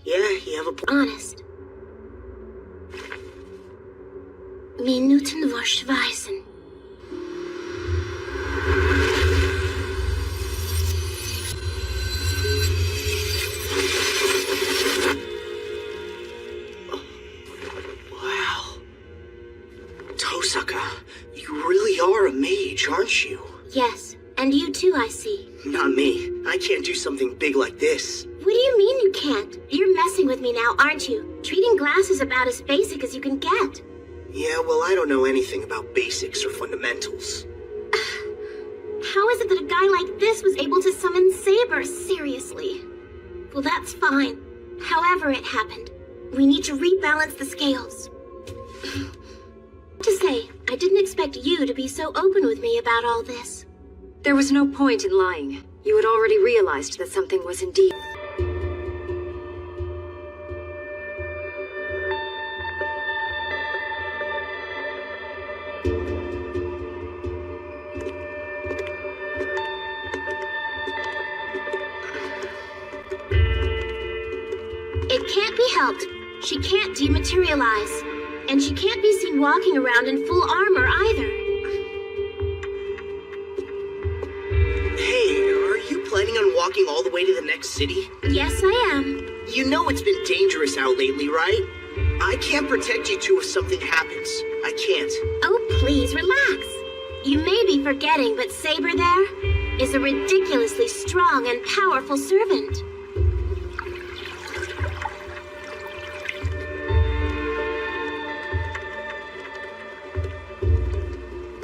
Yeah, you have a point. Honest. Minuten verschweißen. Wow. Tosaka, you really are a mage, aren't you? Yes, and you too, I see. Not me. I can't do something big like this. What do you mean you can't? You're messing with me now, aren't you? Treating glass is about as basic as you can get. Yeah, well, I don't know anything about basics or fundamentals. How is it that a guy like this was able to summon Saber, seriously? Well, that's fine. However it happened, we need to rebalance the scales. To say, I didn't expect you to be so open with me about all this. There was no point in lying. You had already realized that something was indeed... It can't be helped. She can't dematerialize. And she can't be seen walking around in full armor either. Hey, are you planning on walking all the way to the next city? Yes, I am. You know it's been dangerous out lately, right? I can't protect you two if something happens. I can't. Oh, please, relax. You may be forgetting, but Saber there is a ridiculously strong and powerful servant.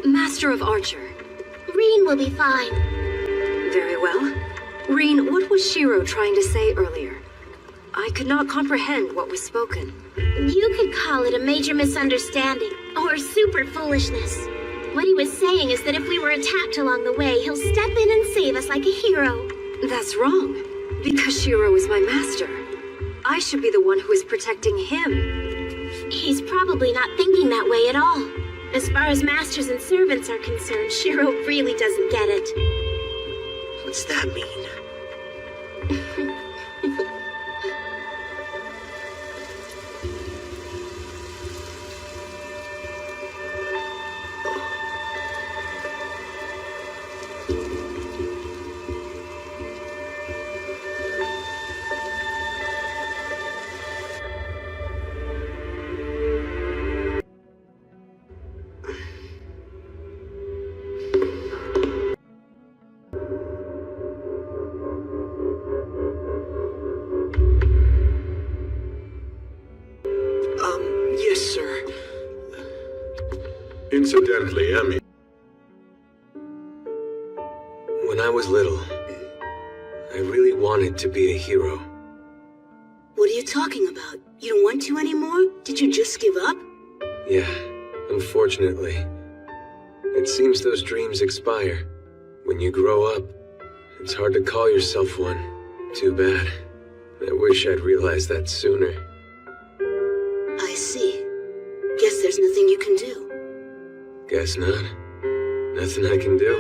Master of Archer. Reen will be fine. Very well. Reen, what was Shiro trying to say earlier? I could not comprehend what was spoken. You could call it a major misunderstanding, or super foolishness. What he was saying is that if we were attacked along the way, he'll step in and save us like a hero. That's wrong, because Shiro is my master. I should be the one who is protecting him. He's probably not thinking that way at all. As far as masters and servants are concerned, Shiro really doesn't get it. What's that mean? Yes, sir. Incidentally, Emmy. When I was little, I really wanted to be a hero. What are you talking about? You don't want to anymore? Did you just give up? Yeah, unfortunately. It seems those dreams expire. When you grow up, it's hard to call yourself one. Too bad. I wish I'd realized that sooner. I see. Guess there's nothing you can do. Guess not. Nothing I can do.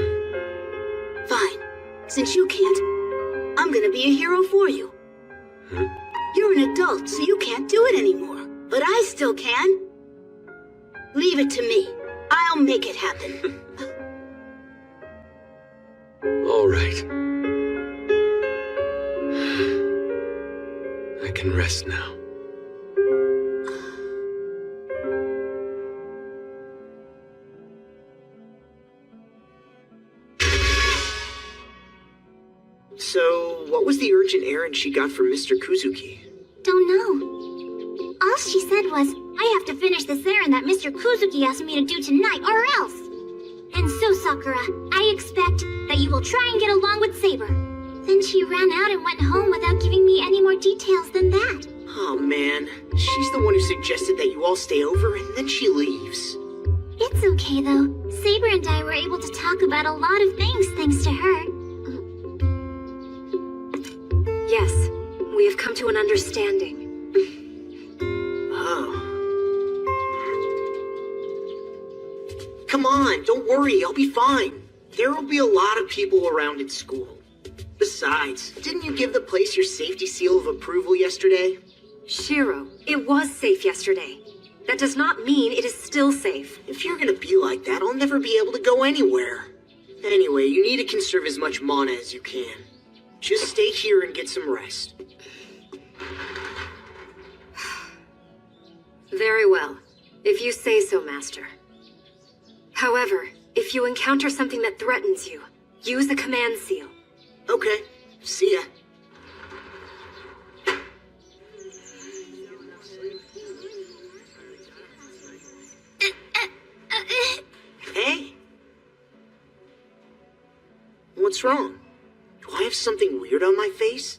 Fine. Since you can't, I'm gonna be a hero for you. You're an adult, so you can't do it anymore. But I still can. Leave it to me. I'll make it happen. All right. I can rest now. So, what was the urgent errand she got from Mr. Kuzuki? Don't know. All she said was, I have to finish this errand that Mr. Kuzuki asked me to do tonight, or else. And so, Sakura, I expect that you will try and get along with Saber. Then she ran out and went home without giving me any more details than that. Oh man, she's the one who suggested that you all stay over and then she leaves. It's okay though. Saber and I were able to talk about a lot of things thanks to her. Yes, we have come to an understanding. Oh. Come on, don't worry, I'll be fine. There will be a lot of people around at school. Besides, Besides, didn't you give the place your safety seal of approval yesterday? Shiro, it was safe yesterday. That does not mean it is still safe. If you're gonna be like that, I'll never be able to go anywhere. Anyway, you need to conserve as much mana as you can. Just stay here and get some rest. Very well. If you say so, Master. However, if you encounter something that threatens you, use the command seal. Okay, see ya. Hey? What's wrong? Do I have something weird on my face?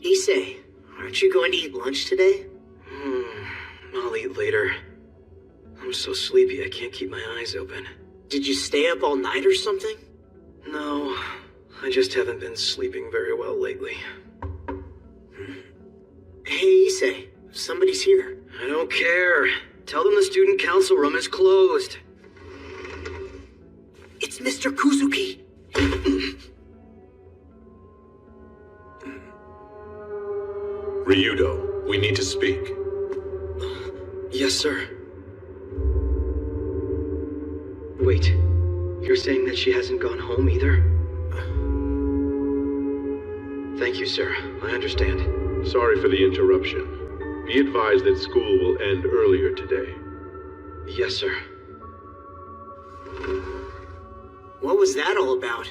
Issei, aren't you going to eat lunch today? I'll eat later. I'm so sleepy I can't keep my eyes open. Did you stay up all night or something? No, I just haven't been sleeping very well lately. Hey, Issei, somebody's here. I don't care. Tell them the student council room is closed. It's Mr. Kuzuki. Ryudo, we need to speak. Yes, sir. Wait, you're saying that she hasn't gone home either? Thank you, sir. I understand. Sorry for the interruption. Be advised that school will end earlier today. Yes, sir. What was that all about?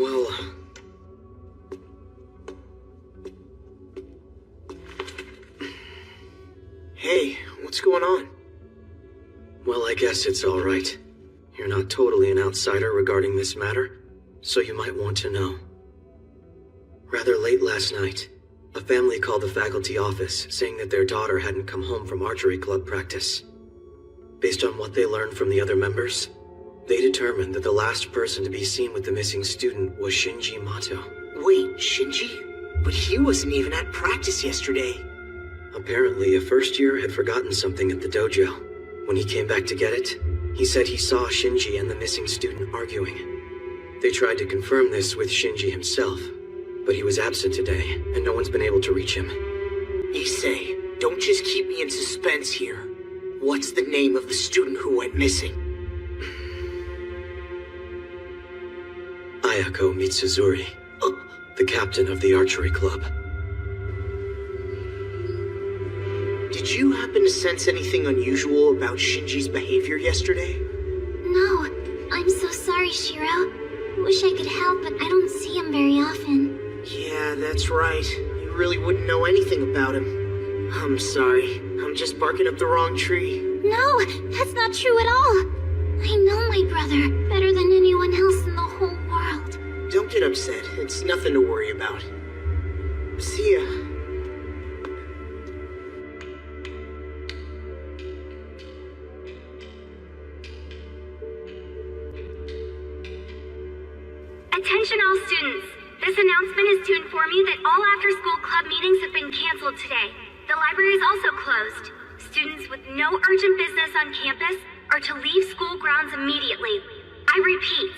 Well... Hey, what's going on? Well, I guess it's all right. You're not totally an outsider regarding this matter, so you might want to know. Rather late last night, a family called the faculty office saying that their daughter hadn't come home from archery club practice. Based on what they learned from the other members, they determined that the last person to be seen with the missing student was Shinji Mato. Wait, Shinji? But he wasn't even at practice yesterday. Apparently, a first year had forgotten something at the dojo. When he came back to get it, he said he saw Shinji and the missing student arguing. They tried to confirm this with Shinji himself, but he was absent today, and no one's been able to reach him. Issei, don't just keep me in suspense here. What's the name of the student who went missing? Ayako Mitsuzuri, the captain of the archery club. Did you happen to sense anything unusual about Shinji's behavior yesterday? No, I'm so sorry, Shiro. Wish I could help, but I don't see him very often. Yeah, that's right. You really wouldn't know anything about him. I'm sorry. I'm just barking up the wrong tree. No, that's not true at all. I know my brother better than anyone else in the whole world. Don't get upset. It's nothing to worry about. See ya. Attention all students. This announcement is to inform you that all after-school club meetings have been canceled today. The library is also closed. Students with no urgent business on campus are to leave school grounds immediately. I repeat.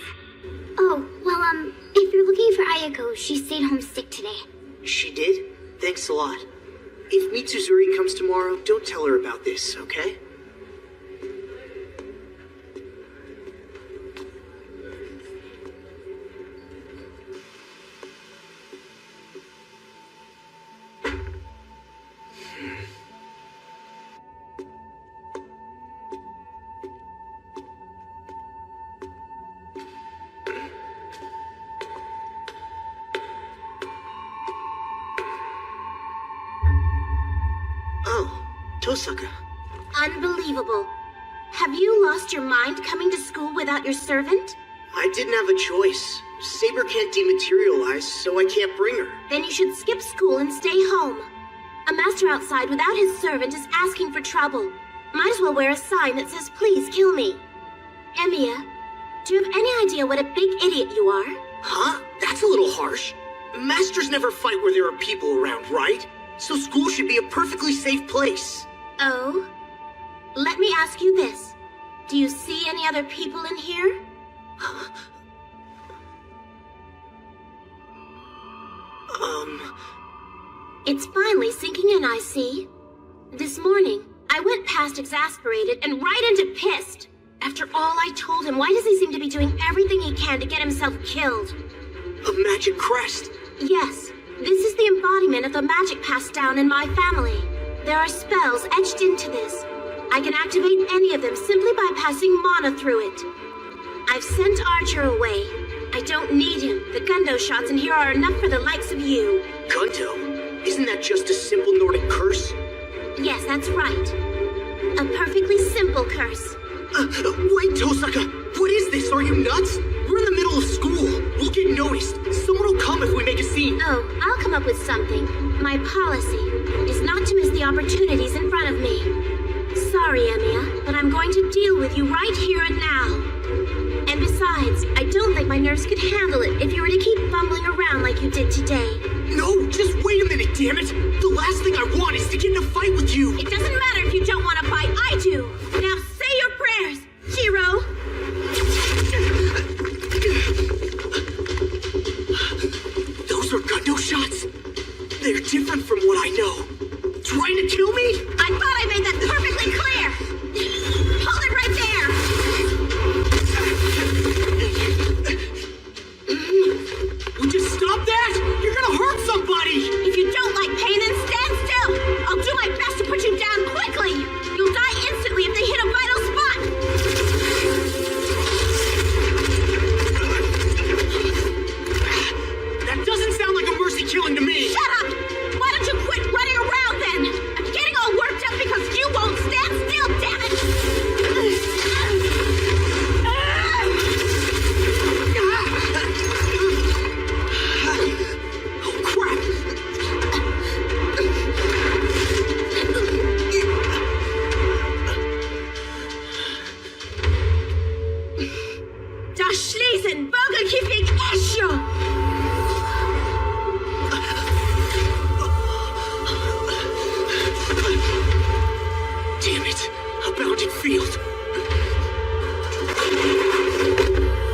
Oh, well, if you're looking for Ayako, she stayed home sick today. She did? Thanks a lot. If Mitsuzuri comes tomorrow, don't tell her about this, okay? Tosaka. Unbelievable. Have you lost your mind coming to school without your servant? I didn't have a choice. Saber can't dematerialize, so I can't bring her. Then you should skip school and stay home. A master outside without his servant is asking for trouble. Might as well wear a sign that says, "Please kill me." Emiya, do you have any idea what a big idiot you are? Huh? That's a little harsh. Masters never fight where there are people around, right? So school should be a perfectly safe place. Oh? Let me ask you this. Do you see any other people in here? It's finally sinking in, I see. This morning, I went past exasperated and right into pissed. After all I told him, why does he seem to be doing everything he can to get himself killed? A magic crest. Yes, this is the embodiment of the magic passed down in my family. There are spells etched into this. I can activate any of them simply by passing mana through it. I've sent Archer away. I don't need him. The Gundo shots in here are enough for the likes of you. Gundo? Isn't that just a simple Nordic curse? Yes, that's right. A perfectly simple curse. Wait, Tosaka! What is this? Are you nuts? We're in the middle of school. We'll get noticed. Someone will come if we make a scene. Oh, I'll come up with something. My policy is not to miss the opportunities in front of me. Sorry, Emiya, but I'm going to deal with you right here and now. And besides, I don't think my nerves could handle it if you were to keep bumbling around like you did today. No, just wait a minute, damn it! The last thing I want is to get in a fight with you! It doesn't matter if you don't want to fight, I do! Now say your prayers, Shiro! Those are Gundo shots! They're different from what I know. Trying to kill me? I thought I made that perfectly clear! Hold it right there! Would you stop that? You're gonna hurt somebody! If you don't like pain, then stand still! I'll do my best to put you down quickly! You'll die instantly if they hit a vital spot! That doesn't sound like a mercy killing to me! Shut up! Why don't you quit running around then? I'm getting all worked up because you won't stand still, damn it! Oh, crap! Das Schließen! Vogelkiffig Escho! Damn it! A bounded field!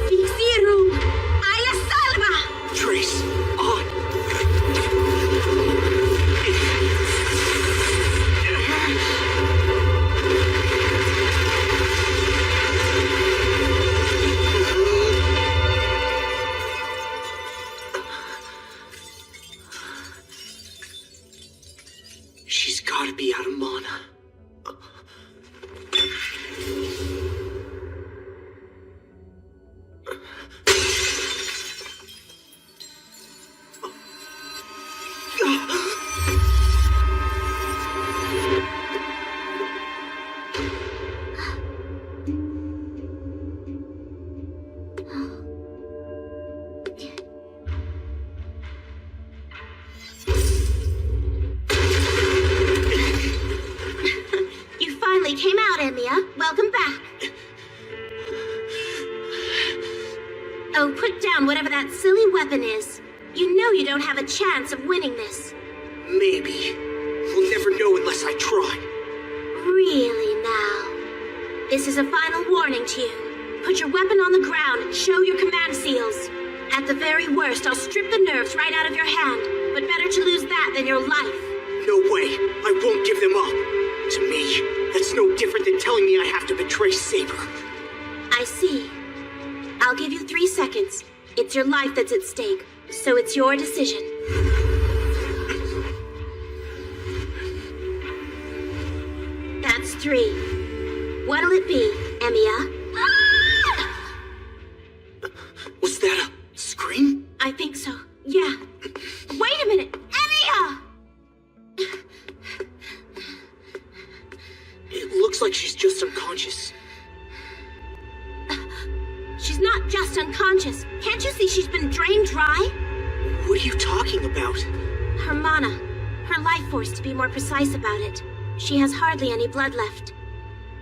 Fixierum! Alla salva! Trace, on! She's gotta be out of mana. You finally came out, Emiya. Welcome back. Oh, put down whatever that silly weapon is. You know you don't have a chance of winning this. Maybe. We'll never know unless I try. Really now. This is a final warning to you. Put your weapon on the ground and show your command seals. At the very worst, I'll strip the nerves right out of your hand. But better to lose that than your life. No way. I won't give them up. To me, that's no different than telling me I have to betray Saber. I see. I'll give you 3 seconds. It's your life that's at stake, so it's your decision. That's 3. What'll it be, Emiya? Was that a scream? I think so. Yeah. Wait a minute! Emiya! It looks like she's just unconscious. She's not just unconscious. Can't you see she's been drained dry? What are you talking about? Her mana. Her life force, to be more precise about it. She has hardly any blood left.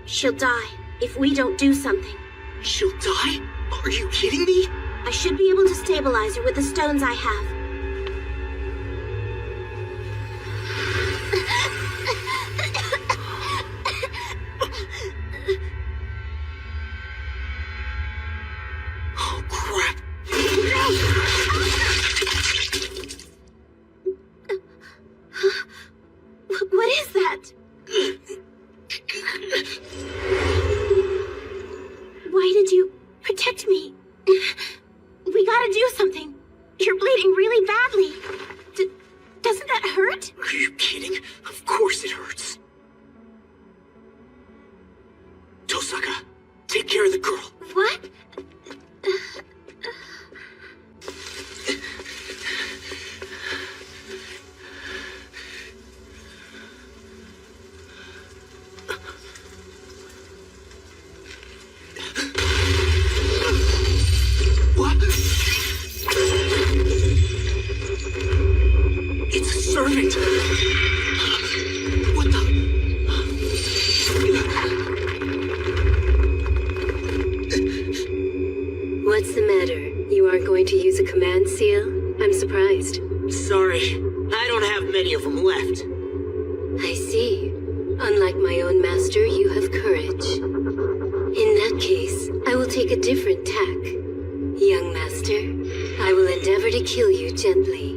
She'll die if we don't do something. She'll die? Are you kidding me? I should be able to stabilize her with the stones I have. Oh, crap. What is that? Why did you protect me? We gotta do something. You're bleeding really badly. Doesn't that hurt? Are you kidding? Of course it hurts. Tosaka, take care of the girl. What? What? It's a servant. What the? What's the matter? You aren't going to use a command seal? I'm surprised. Sorry, I don't have many of them left. I see. Unlike my own master, you have courage. In that case, I will take a different tack. Young master, I will endeavor to kill you gently.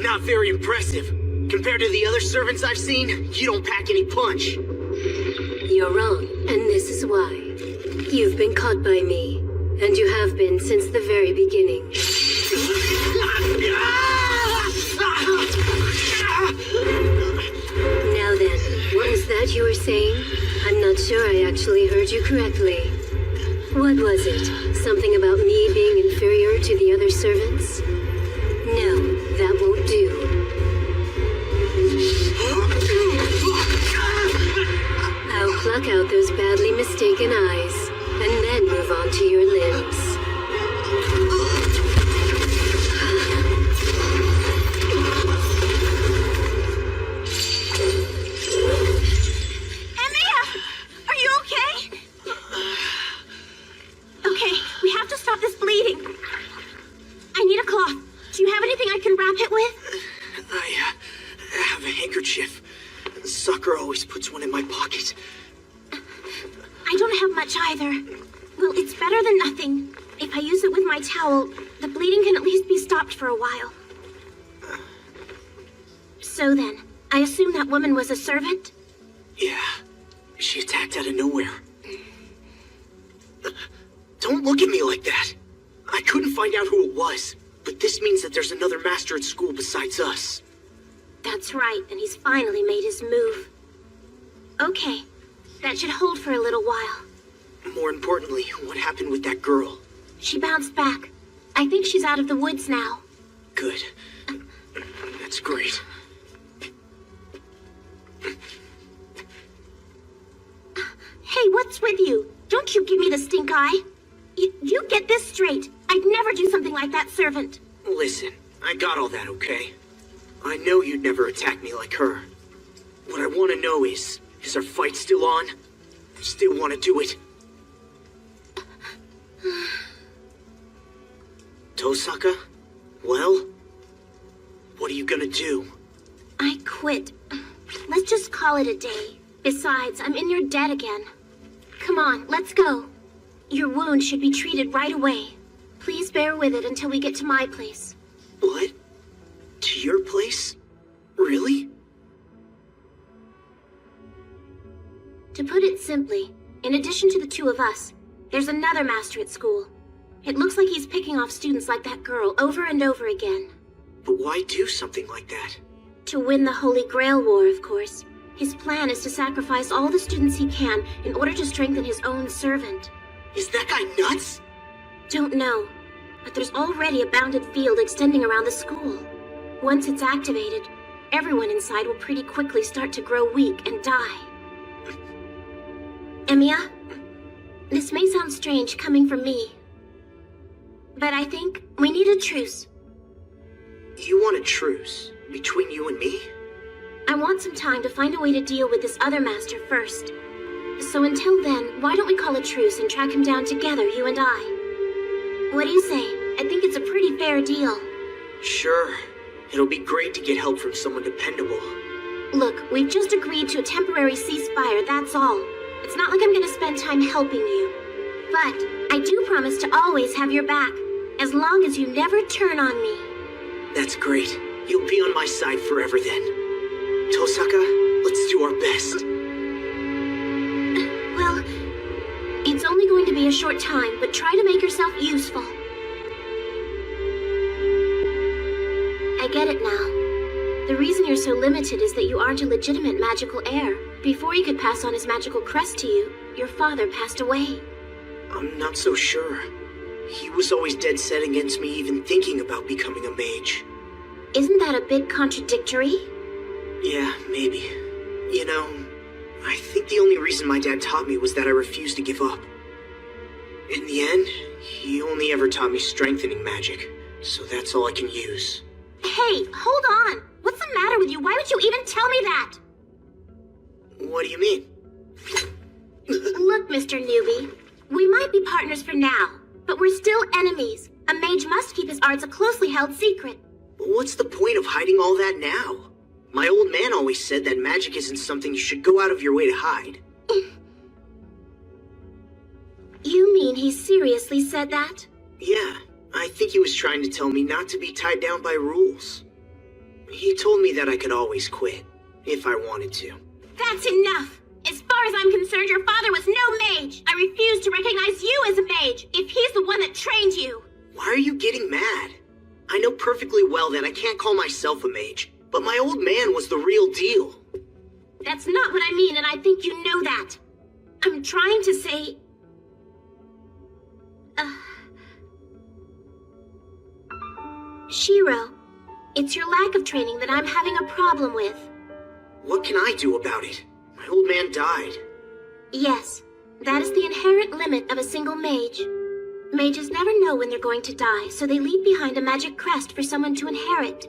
Not very impressive. Compared to the other servants I've seen, you don't pack any punch. You're wrong, and this is why. You've been caught by me, and you have been since the very beginning. Now then, what was that you were saying? I'm not sure I actually heard you correctly. What was it? Something about me being inferior to the other servants? No, that won't do. I'll pluck out those badly mistaken eyes, and then move on to your limbs. Emiya! Are you okay? Okay, we have to stop this bleeding. I need a cloth. Do you have anything I can wrap it with? I have a handkerchief. Sakura always puts one in my pocket. I don't have much either. Well, it's better than nothing. If I use it with my towel, the bleeding can at least be stopped for a while. So then, I assume that woman was a servant? Yeah, she attacked out of nowhere. Don't look at me like that. I couldn't find out who it was, but this means that there's another master at school besides us. That's right, and he's finally made his move. Okay, that should hold for a little while. More importantly, what happened with that girl? She bounced back. I think she's out of the woods now. Good. That's great. Hey, what's with you? Don't you give me the stink eye. You get this straight. I'd never do something like that, servant. Listen, I got all that, okay? I know you'd never attack me like her. What I want to know is our fight still on? Still want to do it? Tosaka? Well? What are you gonna do? I quit. Let's just call it a day. Besides, I'm in your debt again. Come on, let's go. Your wound should be treated right away. Please bear with it until we get to my place. What? To your place? Really? To put it simply, in addition to the two of us, there's another master at school. It looks like he's picking off students like that girl over and over again. But why do something like that? To win the Holy Grail War, of course. His plan is to sacrifice all the students he can in order to strengthen his own servant. Is that guy nuts? Don't know, but there's already a bounded field extending around the school. Once it's activated, everyone inside will pretty quickly start to grow weak and die. Emiya, this may sound strange coming from me, but I think we need a truce. you want a truce between you and me? I want some time to find a way to deal with this other master first. So until then, why don't we call a truce and track him down together, you and I? What do you say? I think it's a pretty fair deal. Sure. It'll be great to get help from someone dependable. Look, we've just agreed to a temporary ceasefire, that's all. It's not like I'm gonna spend time helping you. But I do promise to always have your back, as long as you never turn on me. That's great. You'll be on my side forever then. Tosaka, let's do our best. Well, it's only going to be a short time, but try to make yourself useful. I get it now. The reason you're so limited is that you aren't a legitimate magical heir. Before he could pass on his magical crest to you, your father passed away. I'm not so sure. He was always dead set against me even thinking about becoming a mage. Isn't that a bit contradictory? Yeah, maybe. You know, I think the only reason my dad taught me was that I refused to give up. In the end, he only ever taught me strengthening magic, so that's all I can use. Hey, hold on! What's the matter with you? Why would you even tell me that? What do you mean? Look, Mr. Newbie, we might be partners for now, but we're still enemies. A mage must keep his arts a closely held secret. But what's the point of hiding all that now? My old man always said that magic isn't something you should go out of your way to hide. You mean he seriously said that? Yeah, I think he was trying to tell me not to be tied down by rules. He told me that I could always quit, if I wanted to. That's enough! As far as I'm concerned, your father was no mage! I refuse to recognize you as a mage, if he's the one that trained you! Why are you getting mad? I know perfectly well that I can't call myself a mage, but my old man was the real deal. That's not what I mean, and I think you know that. I'm trying to say... Shiro, it's your lack of training that I'm having a problem with. What can I do about it? My old man died. Yes, that is the inherent limit of a single mage. Mages never know when they're going to die, so they leave behind a magic crest for someone to inherit.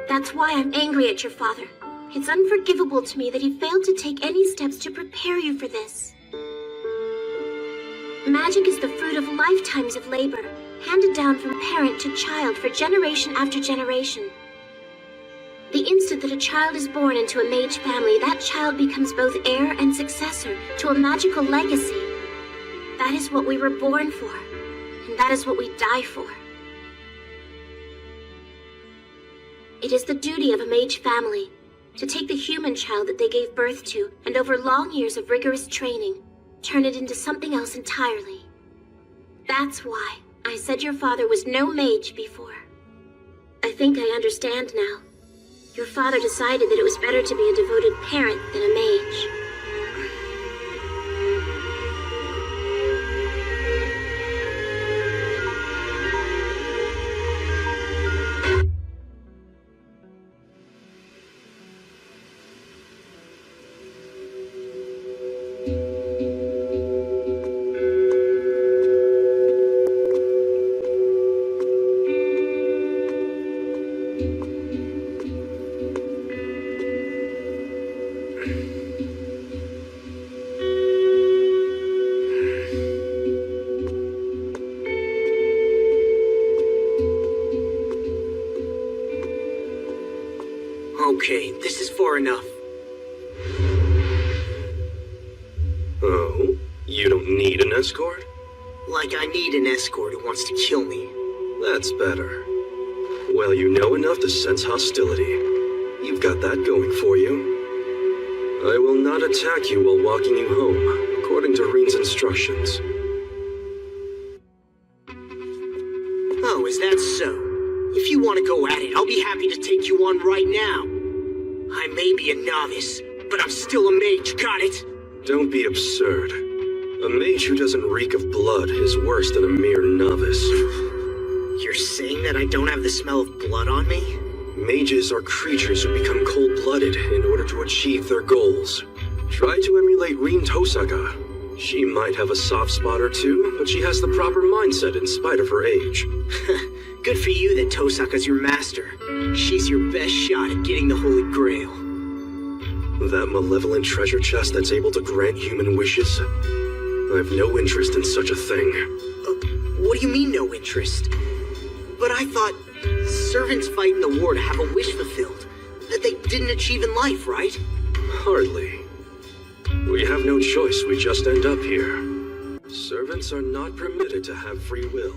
That's why I'm angry at your father. It's unforgivable to me that he failed to take any steps to prepare you for this. Magic is the fruit of lifetimes of labor, handed down from parent to child for generation after generation. The instant that a child is born into a mage family, that child becomes both heir and successor to a magical legacy. That is what we were born for, and that is what we die for. It is the duty of a mage family to take the human child that they gave birth to, and over long years of rigorous training, turn it into something else entirely. That's why I said your father was no mage before. I think I understand now. Your father decided that it was better to be a devoted parent than a mage. Okay, this is far enough. Oh? You don't need an escort? Like I need an escort who wants to kill me. That's better. Well, you know enough to sense hostility. You've got that going for you. I will not attack you while walking you home, according to Reen's instructions. Oh, is that so? If you want to go at it, I'll be happy to take you on right now. I may be a novice, but I'm still a mage, got it? Don't be absurd. A mage who doesn't reek of blood is worse than a mere novice. You're saying that I don't have the smell of blood on me? Mages are creatures who become cold-blooded in order to achieve their goals. Try to emulate Reen Tosaka. She might have a soft spot or two, but she has the proper mindset in spite of her age. Good for you that Tosaka's your master. She's your best shot at getting the Holy Grail. That malevolent treasure chest that's able to grant human wishes? I have no interest in such a thing. What do you mean, no interest? But I thought servants fight in the war to have a wish fulfilled that they didn't achieve in life, right? Hardly. We have no choice, we just end up here. Servants are not permitted to have free will.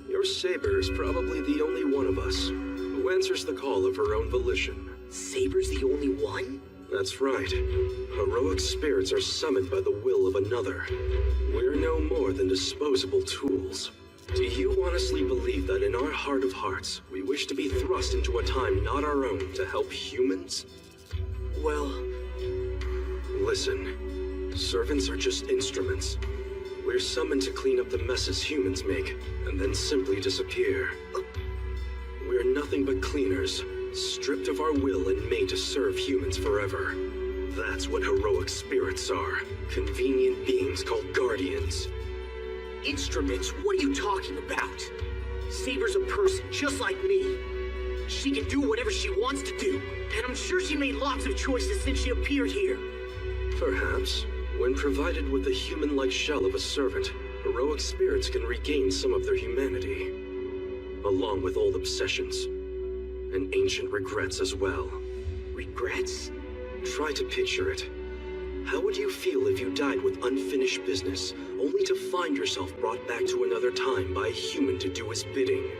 Your Saber is probably the only one of us who answers the call of her own volition. Saber's the only one? That's right. Heroic spirits are summoned by the will of another. We're no more than disposable tools. Do you honestly believe that in our heart of hearts, we wish to be thrust into a time not our own to help humans? Well... Listen, servants are just instruments. We're summoned to clean up the messes humans make, and then simply disappear. We're nothing but cleaners, stripped of our will and made to serve humans forever. That's what heroic spirits are. Convenient beings called guardians. Instruments? What are you talking about? Saber's a person, just like me. She can do whatever she wants to do, and I'm sure she made lots of choices since she appeared here. Perhaps. When provided with the human-like shell of a servant, heroic spirits can regain some of their humanity. Along with old obsessions. And ancient regrets as well. Regrets? Try to picture it. How would you feel if you died with unfinished business, only to find yourself brought back to another time by a human to do his bidding?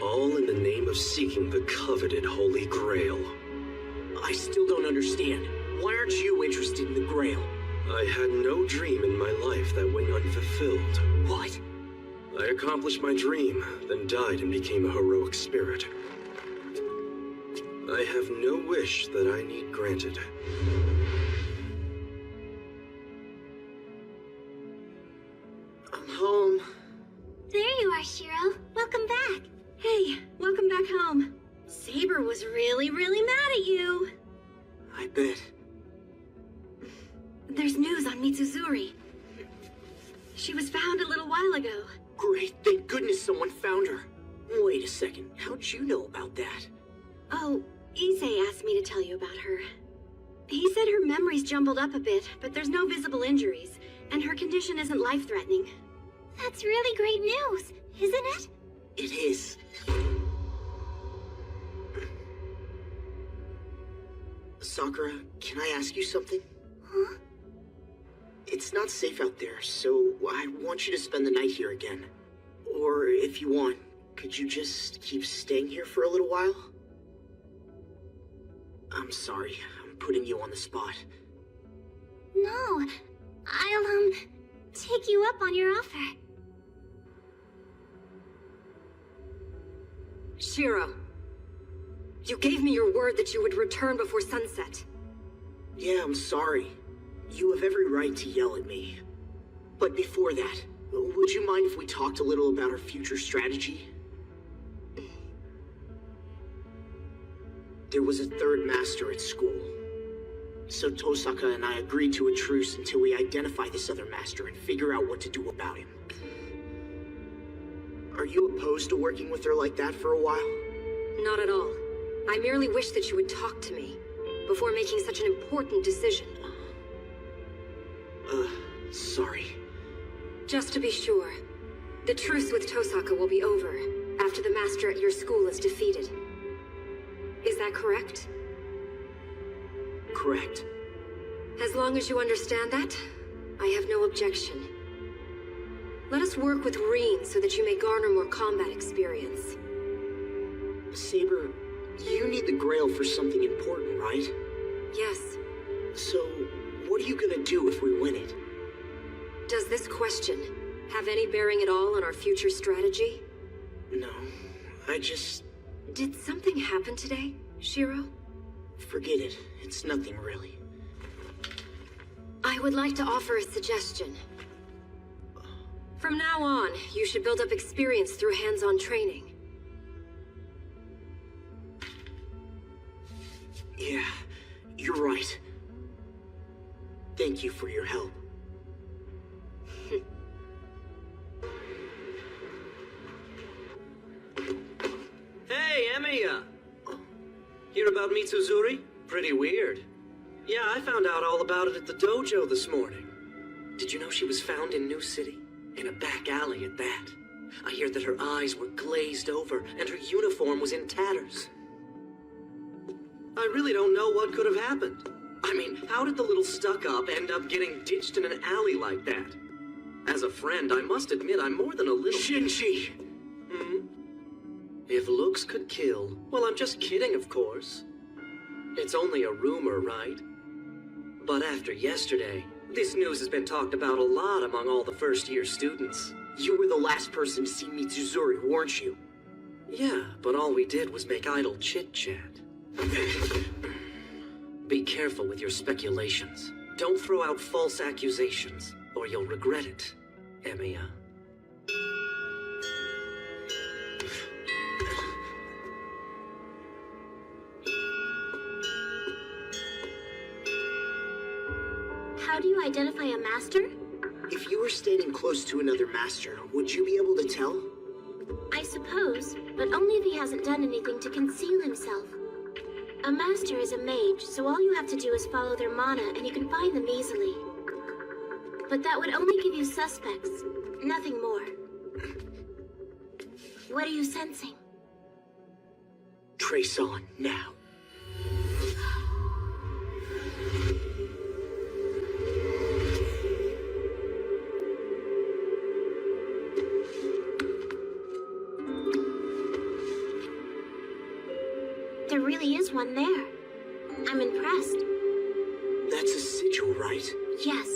All in the name of seeking the coveted Holy Grail. I still don't understand. Why aren't you interested in the Grail? I had no dream in my life that went unfulfilled. What? I accomplished my dream, then died and became a heroic spirit. I have no wish that I need granted. I'm home. There you are, Shiro. Welcome back. Hey, welcome back home. Saber was really mad at you. I bet. There's news on Mitsuzuri. She was found a little while ago. Great, thank goodness someone found her. Wait a second, how'd you know about that? Oh, Issei asked me to tell you about her. He said her memory's jumbled up a bit, but there's no visible injuries, and her condition isn't life-threatening. That's really great news, isn't it? It is. Sakura, can I ask you something? Huh? It's not safe out there, so I want you to spend the night here again. Or if you want, could you just keep staying here for a little while? I'm sorry, I'm putting you on the spot. No, I'll, take you up on your offer. Shiro, you gave me your word that you would return before sunset. Yeah, I'm sorry. You have every right to yell at me. But before that, would you mind if we talked a little about our future strategy? There was a third master at school. So Tosaka and I agreed to a truce until we identify this other master and figure out what to do about him. Are you opposed to working with her like that for a while? Not at all. I merely wish that you would talk to me before making such an important decision. Sorry. Just to be sure, the truce with Tosaka will be over after the master at your school is defeated. Is that correct? Correct. As long as you understand that, I have no objection. Let us work with Reen so that you may garner more combat experience. Saber, you need the Grail for something important, right? Yes. So, what are you gonna do if we win it? Does this question have any bearing at all on our future strategy? No, I just... Did something happen today, Shiro? Forget it. It's nothing really. I would like to offer a suggestion. From now on, you should build up experience through hands-on training. Yeah, you're right. Thank you for your help. Hey, Emiya! Hear about Mitsuzuri? Pretty weird. Yeah, I found out all about it at the dojo this morning. Did you know she was found in New City? In a back alley at that. I hear that her eyes were glazed over and her uniform was in tatters. I really don't know what could have happened. I mean, how did the little stuck-up end up getting ditched in an alley like that? As a friend, I must admit I'm more than a little... Shinji! If looks could kill, well, I'm just kidding, of course. It's only a rumor, right? But after yesterday, this news has been talked about a lot among all the first-year students. You were the last person to see Mitsuzuri, weren't you? Yeah, but all we did was make idle chit-chat. Be careful with your speculations. Don't throw out false accusations, or you'll regret it, Emiya. How do you identify a master? If you were standing close to another master, would you be able to tell? I suppose, but only if he hasn't done anything to conceal himself. A master is a mage, so all you have to do is follow their mana and you can find them easily. But that would only give you suspects, nothing more. What are you sensing? Trace on, now. There really is one there. I'm impressed. That's a sigil, right? Yes.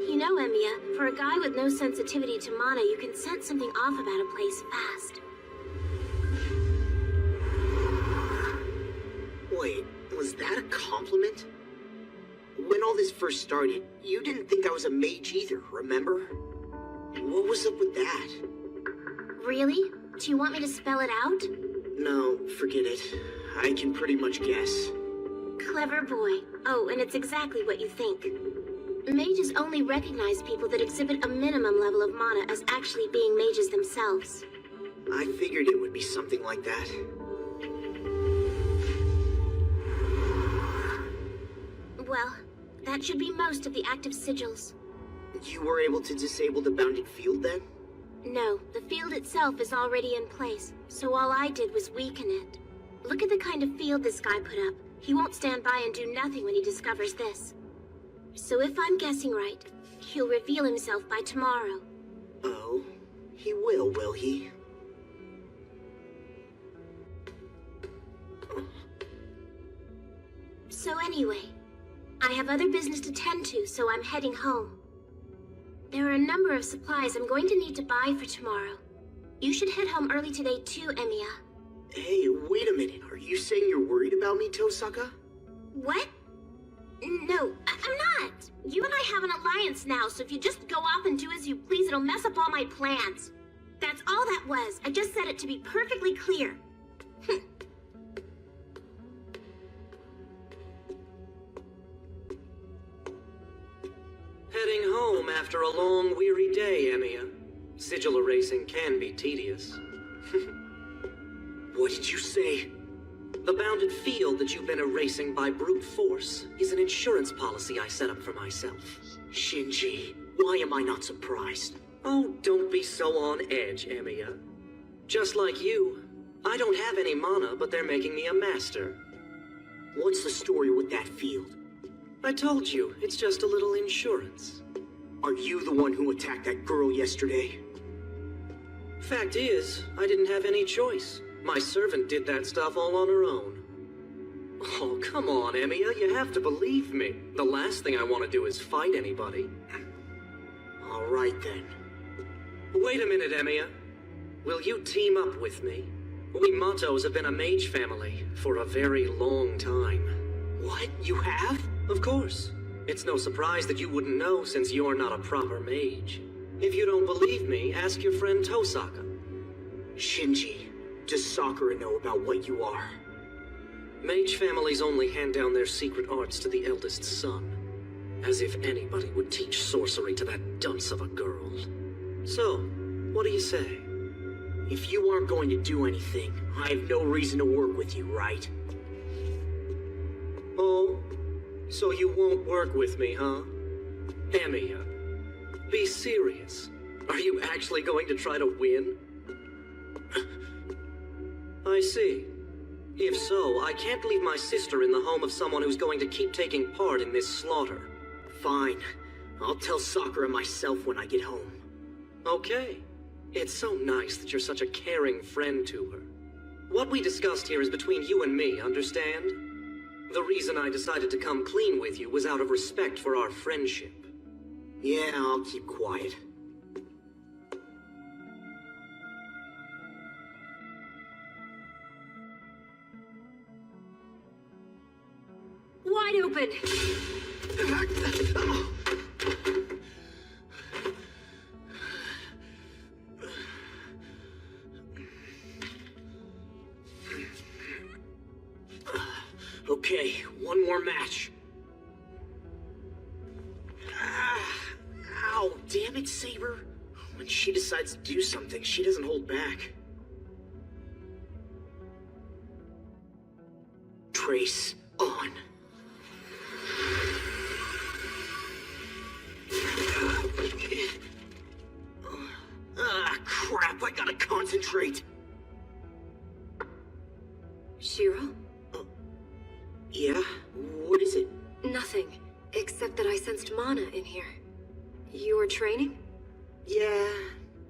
You know, Emiya, for a guy with no sensitivity to mana, you can sense something off about a place fast. Wait, was that a compliment? When all this first started, you didn't think I was a mage either, remember? What was up with that? Really? Do you want me to spell it out? No, forget it. I can pretty much guess. Clever boy. Oh, and it's exactly what you think. Mages only recognize people that exhibit a minimum level of mana as actually being mages themselves. I figured it would be something like that. Well, that should be most of the active sigils. You were able to disable the bounded field then? No, the field itself is already in place, so all I did was weaken it. Look at the kind of field this guy put up. He won't stand by and do nothing when he discovers this. So if I'm guessing right, he'll reveal himself by tomorrow. Oh, he will he? So anyway, I have other business to tend to, so I'm heading home. There are a number of supplies I'm going to need to buy for tomorrow. You should head home early today too, Emiya. Hey, wait a minute. Are you saying you're worried about me, Tosaka? What? No, I'm not. You and I have an alliance now, so if you just go off and do as you please, it'll mess up all my plans. That's all that was. I just said it to be perfectly clear. Heading home after a long, weary day, Emiya. Sigil erasing can be tedious. What did you say? The bounded field that you've been erasing by brute force is an insurance policy I set up for myself. Shinji, why am I not surprised? Oh, don't be so on edge, Emiya. Just like you, I don't have any mana, but they're making me a master. What's the story with that field? I told you, it's just a little insurance. Are you the one who attacked that girl yesterday? Fact is, I didn't have any choice. My servant did that stuff all on her own. Oh, come on, Emiya, you have to believe me. The last thing I want to do is fight anybody. All right, then. Wait a minute, Emiya. Will you team up with me? We Matos have been a mage family for a very long time. What? You have? Of course. It's no surprise that you wouldn't know since you're not a proper mage. If you don't believe me, ask your friend Tosaka. Shinji, does Sakura know about what you are? Mage families only hand down their secret arts to the eldest son. As if anybody would teach sorcery to that dunce of a girl. So, what do you say? If you aren't going to do anything, I have no reason to work with you, right? Oh? So you won't work with me, huh? Emmy, be serious. Are you actually going to try to win? I see. If so, I can't leave my sister in the home of someone who's going to keep taking part in this slaughter. Fine. I'll tell Sakura myself when I get home. Okay. It's so nice that you're such a caring friend to her. What we discussed here is between you and me, understand? The reason I decided to come clean with you was out of respect for our friendship. Yeah, I'll keep quiet. Wide open! Okay, one more match. Ow, damn it, Saber. When she decides to do something, she doesn't hold back. Trace on. Crap, I gotta concentrate. Shiro? Yeah? What is it? Nothing, except that I sensed mana in here. You were training? Yeah,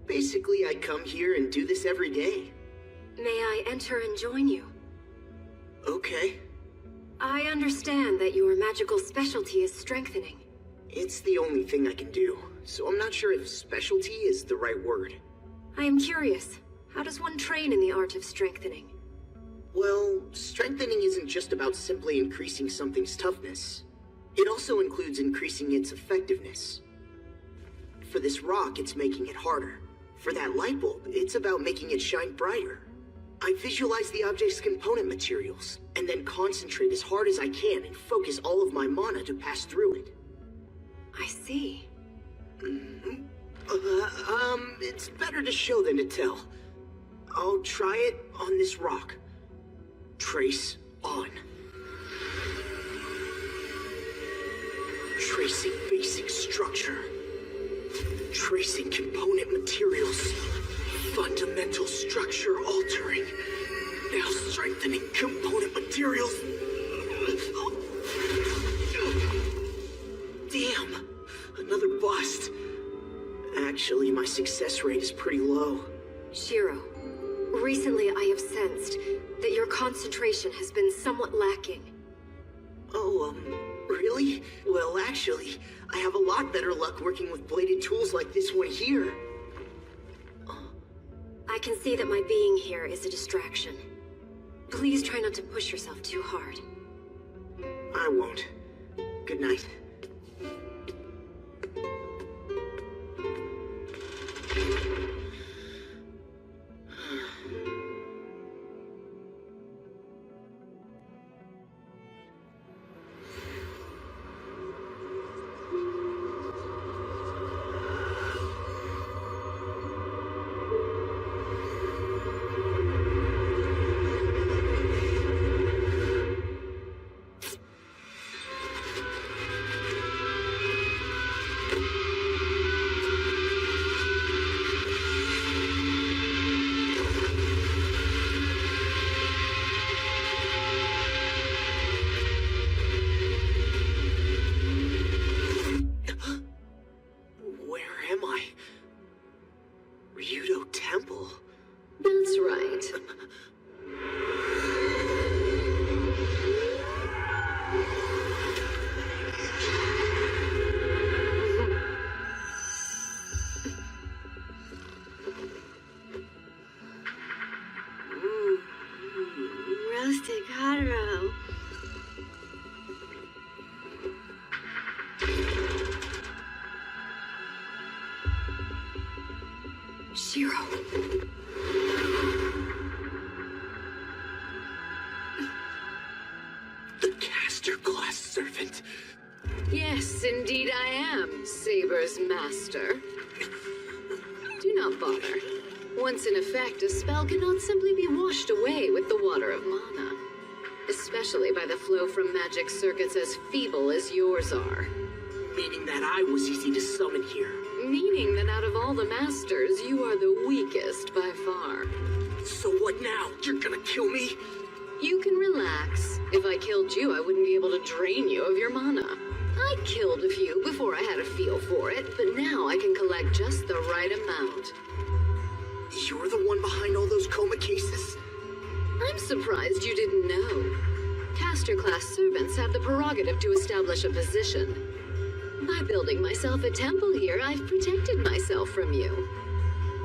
basically I come here and do this every day. May I enter and join you? Okay. I understand that your magical specialty is strengthening. It's the only thing I can do, so I'm not sure if specialty is the right word. I am curious. How does one train in the art of strengthening? Well, strengthening isn't just about simply increasing something's toughness. It also includes increasing its effectiveness. For this rock, it's making it harder. For that light bulb, it's about making it shine brighter. I visualize the object's component materials, and then concentrate as hard as I can and focus all of my mana to pass through it. I see. It's better to show than to tell. I'll try it on this rock. Trace on. Tracing basic structure. Tracing component materials. Fundamental structure altering. Now strengthening component materials. Damn! Another bust. Actually, my success rate is pretty low. Shiro, recently I have sensed that your concentration has been somewhat lacking. Oh, really? Well, actually, I have a lot better luck working with bladed tools like this one here. I can see that my being here is a distraction. Please try not to push yourself too hard. I won't. Good night. That's right. Roasted Cotaro. Shiro. The caster glass servant. Yes, indeed I am, Saber's master. Do not bother. Once in effect, a spell cannot simply be washed away with the water of mana. Especially by the flow from magic circuits as feeble as yours are. Meaning that I was easy to summon here. Meaning that out of all the masters, you are the weakest by far. So what now? You're gonna kill me? You can relax. If I killed you, I wouldn't be able to drain you of your mana. I killed a few before I had a feel for it, but now I can collect just the right amount. You're the one behind all those coma cases? I'm surprised you didn't know. Caster-class servants have the prerogative to establish a position. By building myself a temple here, I've protected myself from you.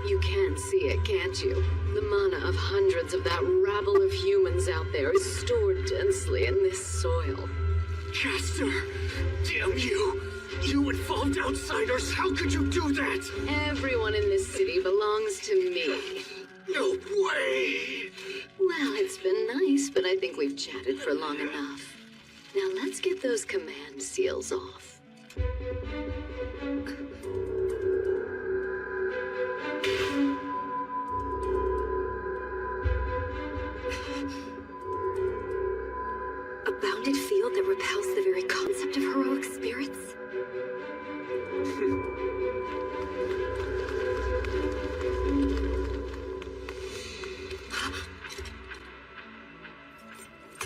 You can see it, can't you? The mana of hundreds of that rabble of humans out there is stored densely in this soil. Caster! Damn you! You involved outsiders! How could you do that? Everyone in this city belongs to me. No way! Well, it's been nice, but I think we've chatted for long enough. Now let's get those command seals off. A bounded field that repels the very concept of heroic spirits?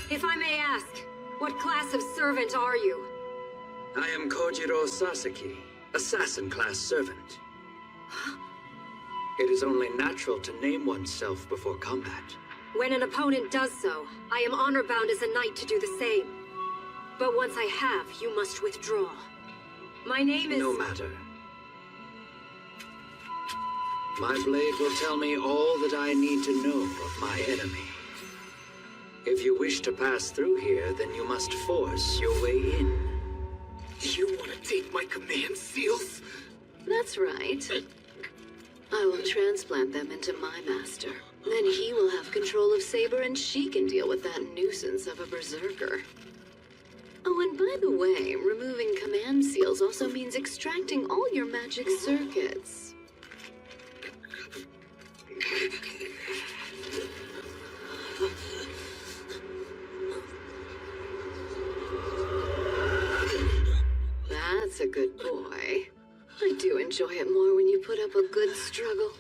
If I may ask, what class of servant are you? I am Kojiro Sasaki, assassin-class servant. It is only natural to name oneself before combat. When an opponent does so, I am honor-bound as a knight to do the same. But once I have, you must withdraw. My name is... No matter. My blade will tell me all that I need to know of my enemy. If you wish to pass through here, then you must force your way in. You want to take my command seals? That's right. I will transplant them into my master. Then he will have control of Saber and she can deal with that nuisance of a berserker. Oh, and by the way, removing command seals also means extracting all your magic circuits. That's a good boy. I do enjoy it more when you put up a good struggle.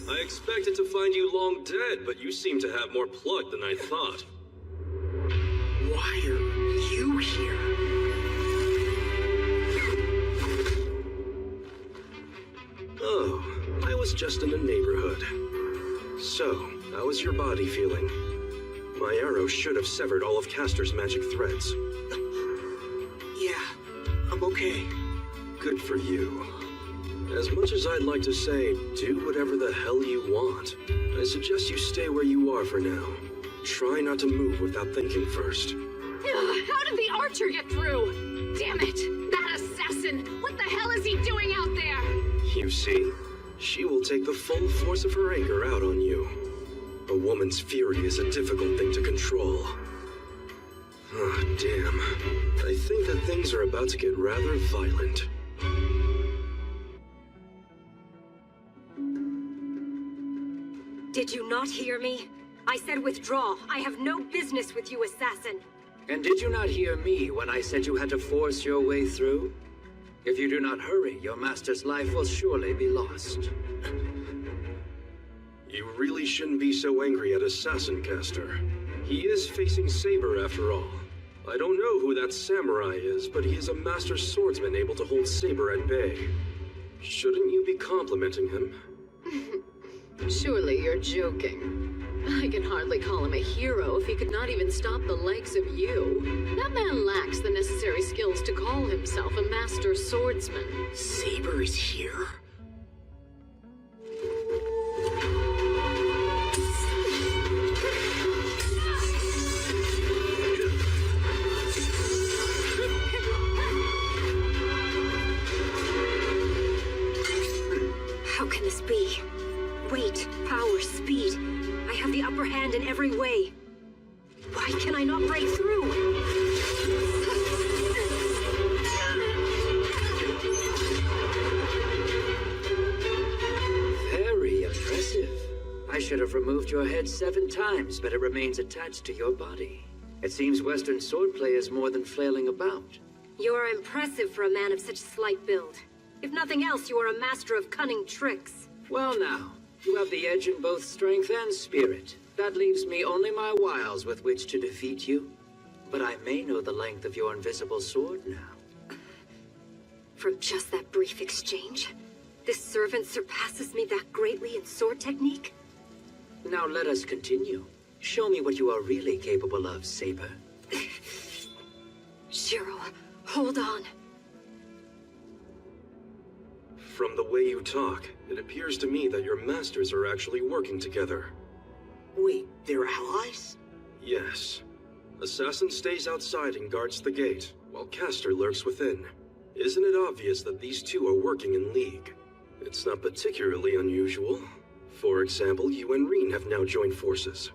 I expected to find you long dead, but you seem to have more pluck than I thought. Why are you here? Oh, I was just in the neighborhood. So, how is your body feeling? My arrow should have severed all of Castor's magic threads. Yeah, I'm okay. Good for you. As much as I'd like to say, do whatever the hell you want, I suggest you stay where you are for now. Try not to move without thinking first. How did the archer get through? Damn it! That assassin! What the hell is he doing out there? You see, she will take the full force of her anger out on you. A woman's fury is a difficult thing to control. Ah, damn. I think that things are about to get rather violent. Did you not hear me? I said withdraw. I have no business with you, assassin. And did you not hear me when I said you had to force your way through? If you do not hurry, your master's life will surely be lost. You really shouldn't be so angry at Assassin Caster. He is facing Saber after all. I don't know who that samurai is, but he is a master swordsman able to hold Saber at bay. Shouldn't you be complimenting him? Surely you're joking. I can hardly call him a hero if he could not even stop the likes of you. That man lacks the necessary skills to call himself a master swordsman. Saber is here? How can this be? Weight, power, speed. I have have the upper hand in every way. Why can I not break through? Very impressive. I should have removed your head 7 times, but it remains attached to your body. It seems Western swordplay is more than flailing about. You are impressive for a man of such slight build. If nothing else, you are a master of cunning tricks. Well now, you have the edge in both strength and spirit. That leaves me only my wiles with which to defeat you. But I may know the length of your invisible sword now. From just that brief exchange, this servant surpasses me that greatly in sword technique? Now let us continue. Show me what you are really capable of, Saber. Shiro, hold on. From the way you talk, it appears to me that your masters are actually working together. Wait, they're allies? Yes. Assassin stays outside and guards the gate, while Caster lurks within. Isn't it obvious that these two are working in league? It's not particularly unusual. For example, you and Reen have now joined forces.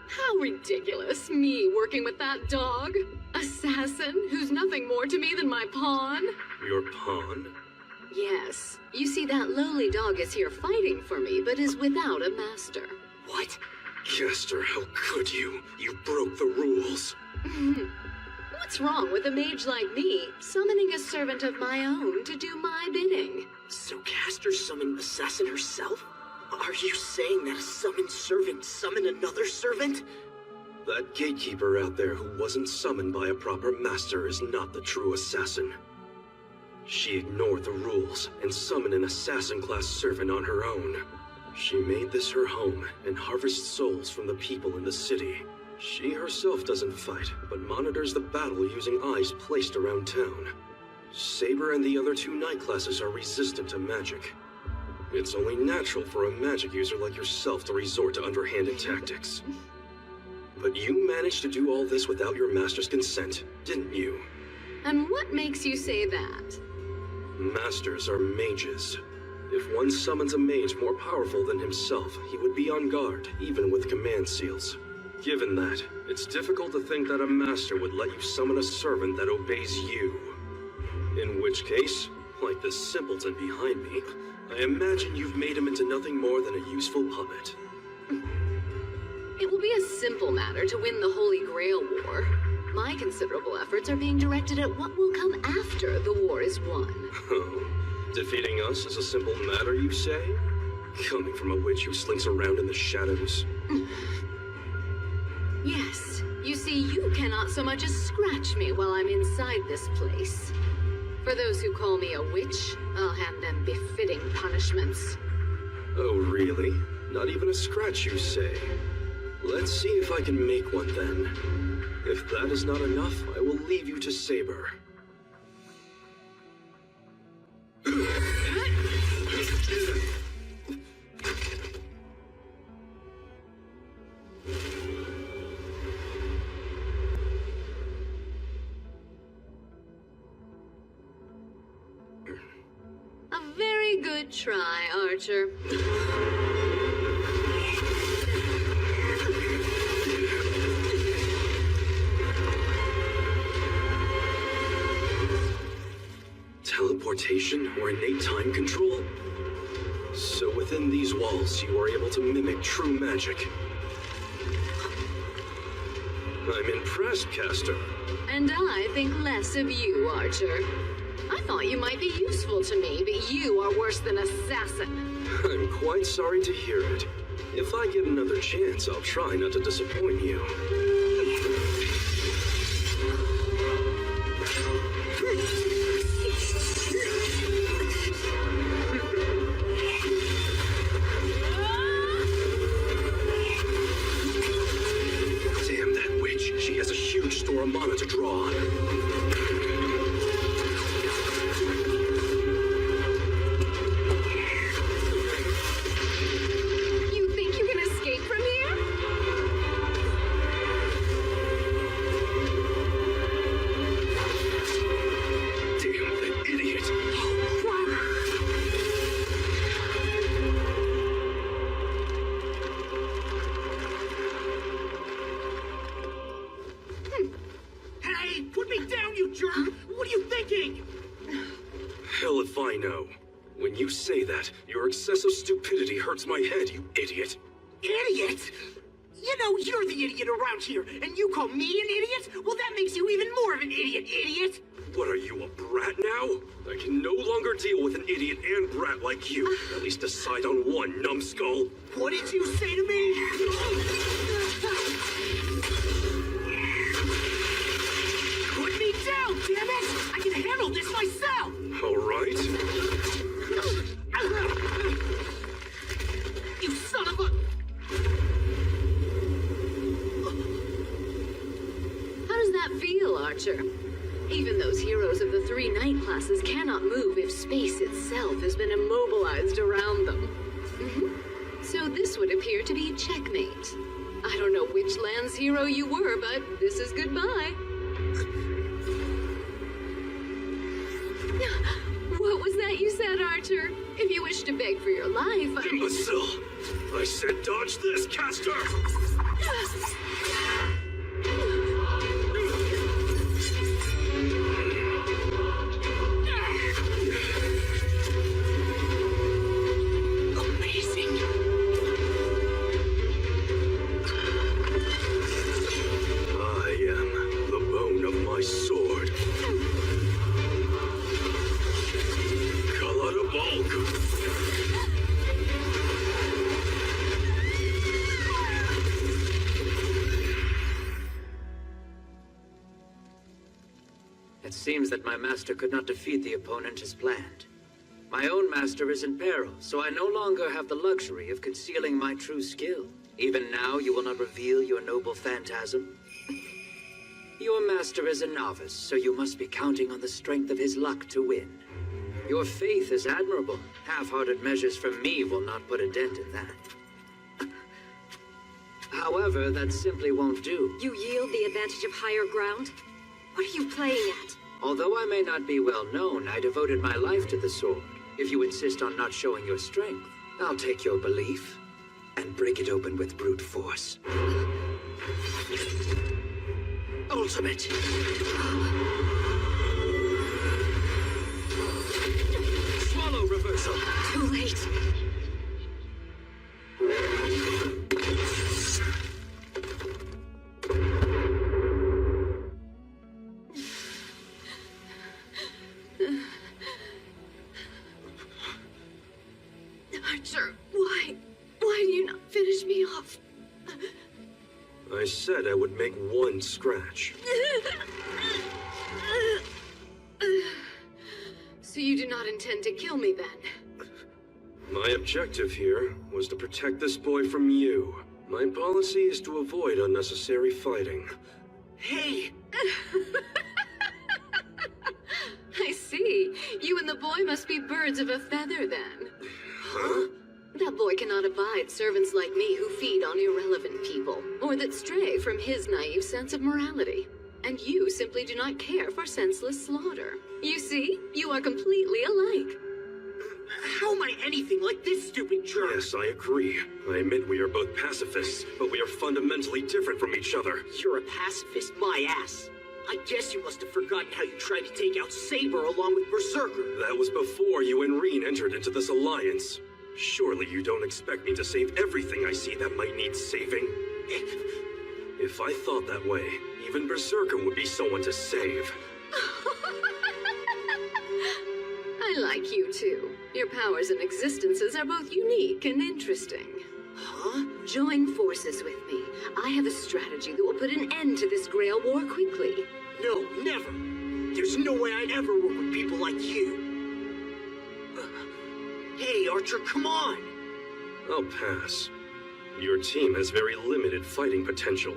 How ridiculous, me working with that dog. Assassin, who's nothing more to me than my pawn. Your pawn? Yes. You see, that lowly dog is here fighting for me, but is without a master. What? Caster, how could you? You broke the rules. What's wrong with a mage like me summoning a servant of my own to do my bidding? So Caster summoned Assassin herself? Are you saying that a summoned servant summoned another servant? That gatekeeper out there who wasn't summoned by a proper master is not the true assassin. She ignored the rules and summoned an assassin-class servant on her own. She made this her home and harvests souls from the people in the city. She herself doesn't fight, but monitors the battle using eyes placed around town. Saber and the other 2 knight classes are resistant to magic. It's only natural for a magic user like yourself to resort to underhanded tactics. But you managed to do all this without your master's consent, didn't you? And what makes you say that? Masters are mages. If one summons a mage more powerful than himself, he would be on guard, even with command seals. Given that, it's difficult to think that a master would let you summon a servant that obeys you. In which case, like this simpleton behind me, I imagine you've made him into nothing more than a useful puppet. It will be a simple matter to win the Holy Grail War. My considerable efforts are being directed at what will come after the war is won. Oh, defeating us is a simple matter, you say? Coming from a witch who slinks around in the shadows. Yes, you see, you cannot so much as scratch me while I'm inside this place. For those who call me a witch, I'll hand them befitting punishments. Oh, really? Not even a scratch, you say? Let's see if I can make one then. If that is not enough, I will leave you to Saber. A very good try, Archer. Teleportation or innate time control? So within these walls, you are able to mimic true magic. I'm impressed, Caster. And I think less of you, Archer. I thought you might be useful to me, but you are worse than assassin. I'm quite sorry to hear it. If I get another chance, I'll try not to disappoint you. Damn that witch. She has a huge store of mana to draw on. know. When you say that, your excessive stupidity hurts my head, you idiot. Idiot? You know, you're the idiot around here, and you call me an idiot? Well, that makes you even more of an idiot! What are you, a brat now? I can no longer deal with an idiot and brat like you. At least decide on one, numbskull. What did you say to me? Put me down, damn it! I can handle this myself! All right. You son of a... How does that feel, Archer? Even those heroes of the 3 night classes cannot move if space itself has been immobilized around them. So this would appear to be checkmate. I don't know which land's hero you were, but this is goodbye. What was that you said, Archer? If you wish to beg for your life, Imbecile! I said dodge this, Caster! It seems that my master could not defeat the opponent as planned. My own master is in peril, so I no longer have the luxury of concealing my true skill. Even now, you will not reveal your noble phantasm. Your master is a novice, so you must be counting on the strength of his luck to win. Your faith is admirable. Half-hearted measures from me will not put a dent in that. However, that simply won't do. You yield the advantage of higher ground? What are you playing at? Although I may not be well known, I devoted my life to the sword. If you insist on not showing your strength, I'll take your belief and break it open with brute force. Ultimate! Swallow reversal! Too late. Archer, why do you not finish me off? I said I would make one scratch. So you do not intend to kill me then? My objective here was to protect this boy from you. My policy is to avoid unnecessary fighting. Hey! I see. You and the boy must be birds of a feather then. Huh? That boy cannot abide servants like me who feed on irrelevant people, or that stray from his naive sense of morality. And you simply do not care for senseless slaughter. You see, you are completely alike. How am I anything like this stupid jerk? Yes, I agree. I admit we are both pacifists, but we are fundamentally different from each other. You're a pacifist, my ass. I guess you must have forgotten how you tried to take out Saber along with Berserker. That was before you and Reen entered into this alliance. Surely you don't expect me to save everything I see that might need saving? If I thought that way, even Berserker would be someone to save. I like you too. Your powers and existences are both unique and interesting. Huh? Join forces with me. I have a strategy that will put an end to this Grail War quickly. No, never. There's no way I'd ever work with people like you. Hey, Archer, come on! I'll pass. Your team has very limited fighting potential.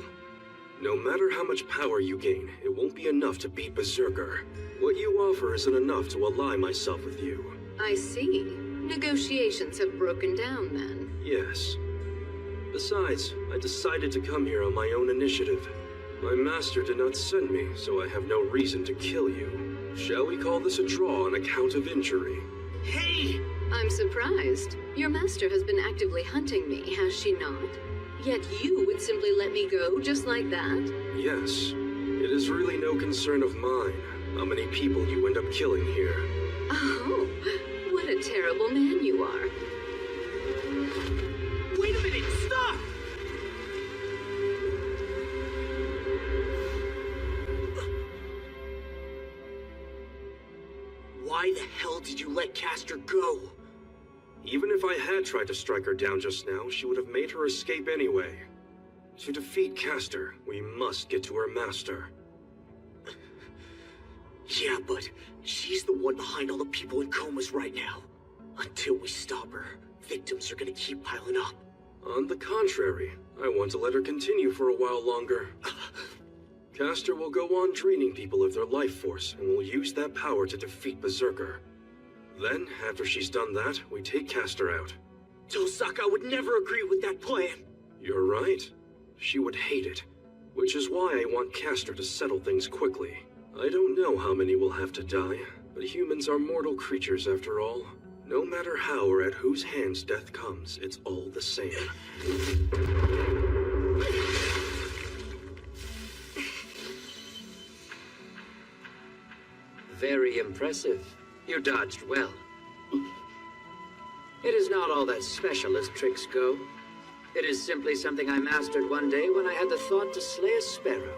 No matter how much power you gain, it won't be enough to beat Berserker. What you offer isn't enough to ally myself with you. I see. Negotiations have broken down then. Yes. Besides, I decided to come here on my own initiative. My master did not send me, so I have no reason to kill you. Shall we call this a draw on account of injury? Hey! I'm surprised. Your master has been actively hunting me, has she not? Yet you would simply let me go just like that? Yes. It is really no concern of mine how many people you end up killing here. Oh, a terrible man you are. Wait a minute! Stop! Why the hell did you let Castor go? Even if I had tried to strike her down just now, she would have made her escape anyway. To defeat Castor, we must get to her master. Yeah, but she's the one behind all the people in comas right now. Until we stop her, victims are gonna keep piling up. On the contrary, I want to let her continue for a while longer. Castor will go on draining people of their life force, and will use that power to defeat Berserker. Then, after she's done that, we take Castor out. Tosaka would never agree with that plan. You're right. She would hate it. Which is why I want Castor to settle things quickly. I don't know how many will have to die, but humans are mortal creatures after all. No matter how or at whose hands death comes, it's all the same. Very impressive. You dodged well. It is not all that special as tricks go. It is simply something I mastered one day when I had the thought to slay a sparrow.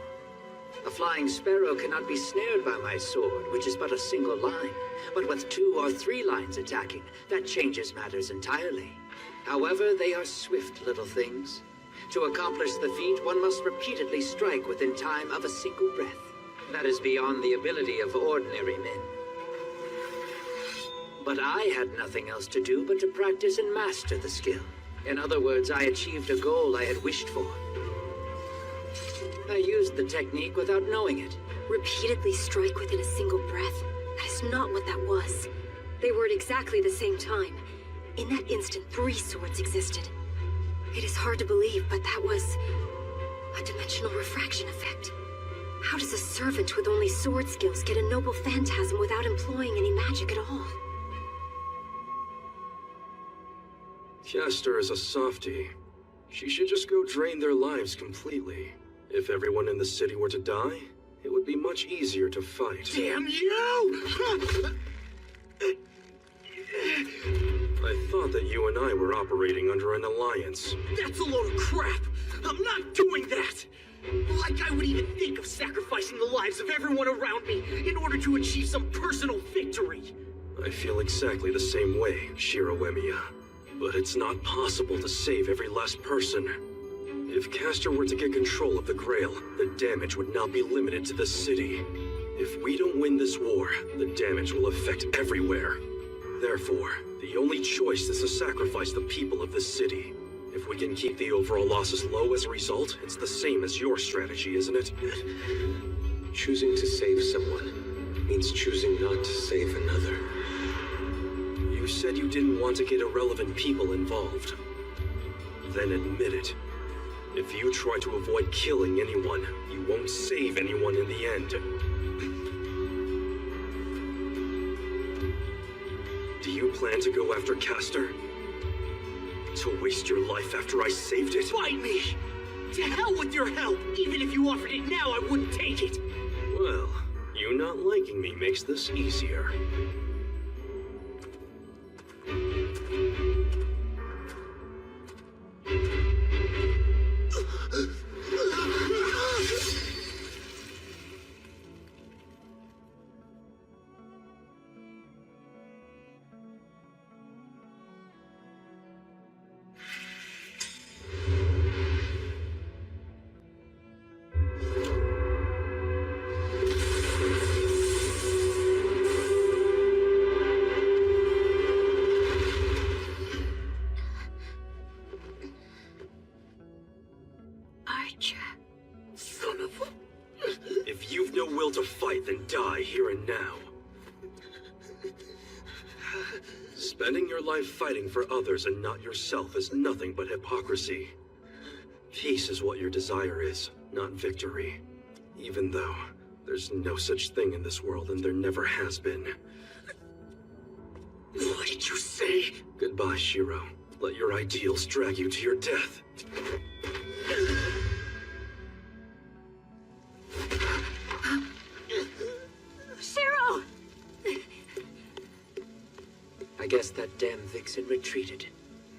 A flying sparrow cannot be snared by my sword, which is but a single line. But with 2 or 3 lines attacking, that changes matters entirely. However, they are swift little things. To accomplish the feat, one must repeatedly strike within time of a single breath. That is beyond the ability of ordinary men. But I had nothing else to do but to practice and master the skill. In other words, I achieved a goal I had wished for. I used the technique without knowing it. Repeatedly strike within a single breath. That is not what that was. They were at exactly the same time. In that instant, 3 swords existed. It is hard to believe, but that was a dimensional refraction effect. How does a servant with only sword skills get a noble phantasm without employing any magic at all? Castor is a softie. She should just go drain their lives completely. If everyone in the city were to die, it would be much easier to fight. Damn you! I thought that you and I were operating under an alliance. That's a load of crap! I'm not doing that! Like I would even think of sacrificing the lives of everyone around me in order to achieve some personal victory! I feel exactly the same way, Shiro Emiya. But it's not possible to save every last person. If Castor were to get control of the Grail, the damage would not be limited to the city. If we don't win this war, the damage will affect everywhere. Therefore, the only choice is to sacrifice the people of this city. If we can keep the overall losses low as a result, it's the same as your strategy, isn't it? Choosing to save someone means choosing not to save another. You said you didn't want to get irrelevant people involved. Then admit it. If you try to avoid killing anyone, you won't save anyone in the end. Do you plan to go after Castor? To waste your life after I saved it? Fight me! To hell with your help! Even if you offered it now, I wouldn't take it! Well, you not liking me makes this easier. If you've no will to fight, then die here and now. Spending your life fighting for others and not yourself is nothing but hypocrisy. Peace is what your desire is, not victory. Even though there's no such thing in this world and there never has been. What did you say? Goodbye, Shiro. Let your ideals drag you to your death. Shiro! I guess guess that damn vixen retreated.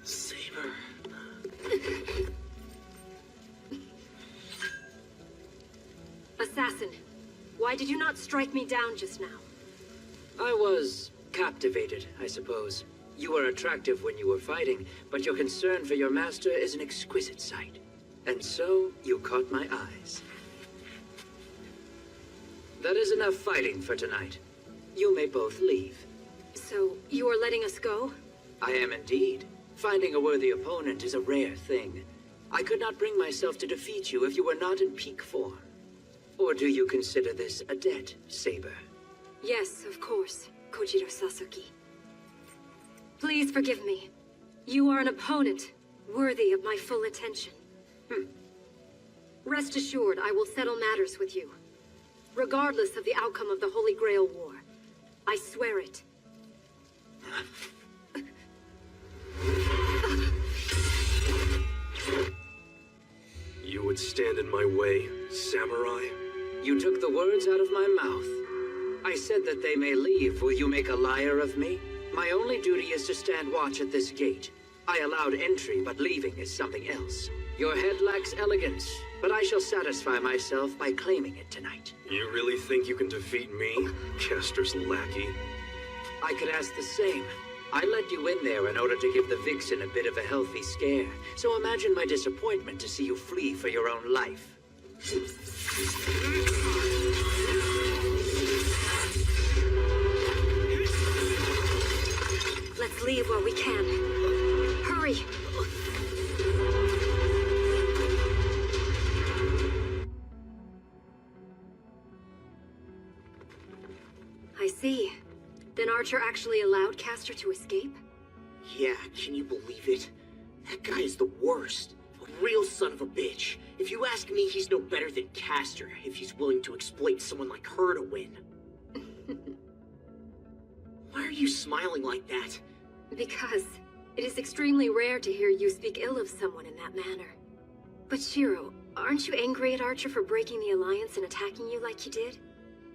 Saber. Assassin, why did you not strike me down just now? I was captivated, I suppose. You were attractive when you were fighting, but your concern for your master is an exquisite sight. And so, you caught my eyes. That is enough fighting for tonight. You may both leave. So, you are letting us go? I am indeed. Finding a worthy opponent is a rare thing. I could not bring myself to defeat you if you were not in peak form. Or do you consider this a debt, Saber? Yes, of course, Kojiro Sasuke. Please forgive me. You are an opponent, worthy of my full attention. Rest assured, I will settle matters with you. Regardless of the outcome of the Holy Grail War. I swear it. You would stand in my way, samurai? You took the words out of my mouth. I said that they may leave. Will you make a liar of me? My only duty is to stand watch at this gate. I allowed entry, but leaving is something else. Your head lacks elegance, but I shall satisfy myself by claiming it tonight. You really think you can defeat me, Caster's lackey? I could ask the same. I let you in there in order to give the vixen a bit of a healthy scare, so imagine my disappointment to see you flee for your own life. Let's leave while we can. Hurry! I see. Then Archer actually allowed Caster to escape? Yeah, can you believe it? That guy is the worst. A real son of a bitch. If you ask me, he's no better than Caster if he's willing to exploit someone like her to win. Why are you smiling like that? Because it is extremely rare to hear you speak ill of someone in that manner. But Shiro, aren't you angry at Archer for breaking the alliance and attacking you like he did?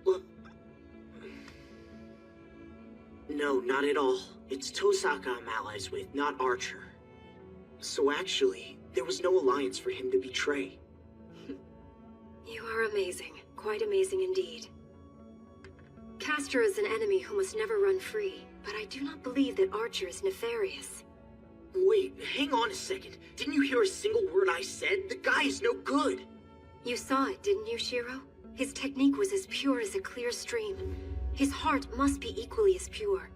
Well, no, not at all. It's Tosaka I'm allies with, not Archer. So actually, there was no alliance for him to betray. You are amazing. Quite amazing indeed. Caster is an enemy who must never run free, but I do not believe that Archer is nefarious. Wait, hang on a second. Didn't you hear a single word I said? The guy is no good. You saw it, didn't you, Shiro? His technique was as pure as a clear stream. His heart must be equally as pure.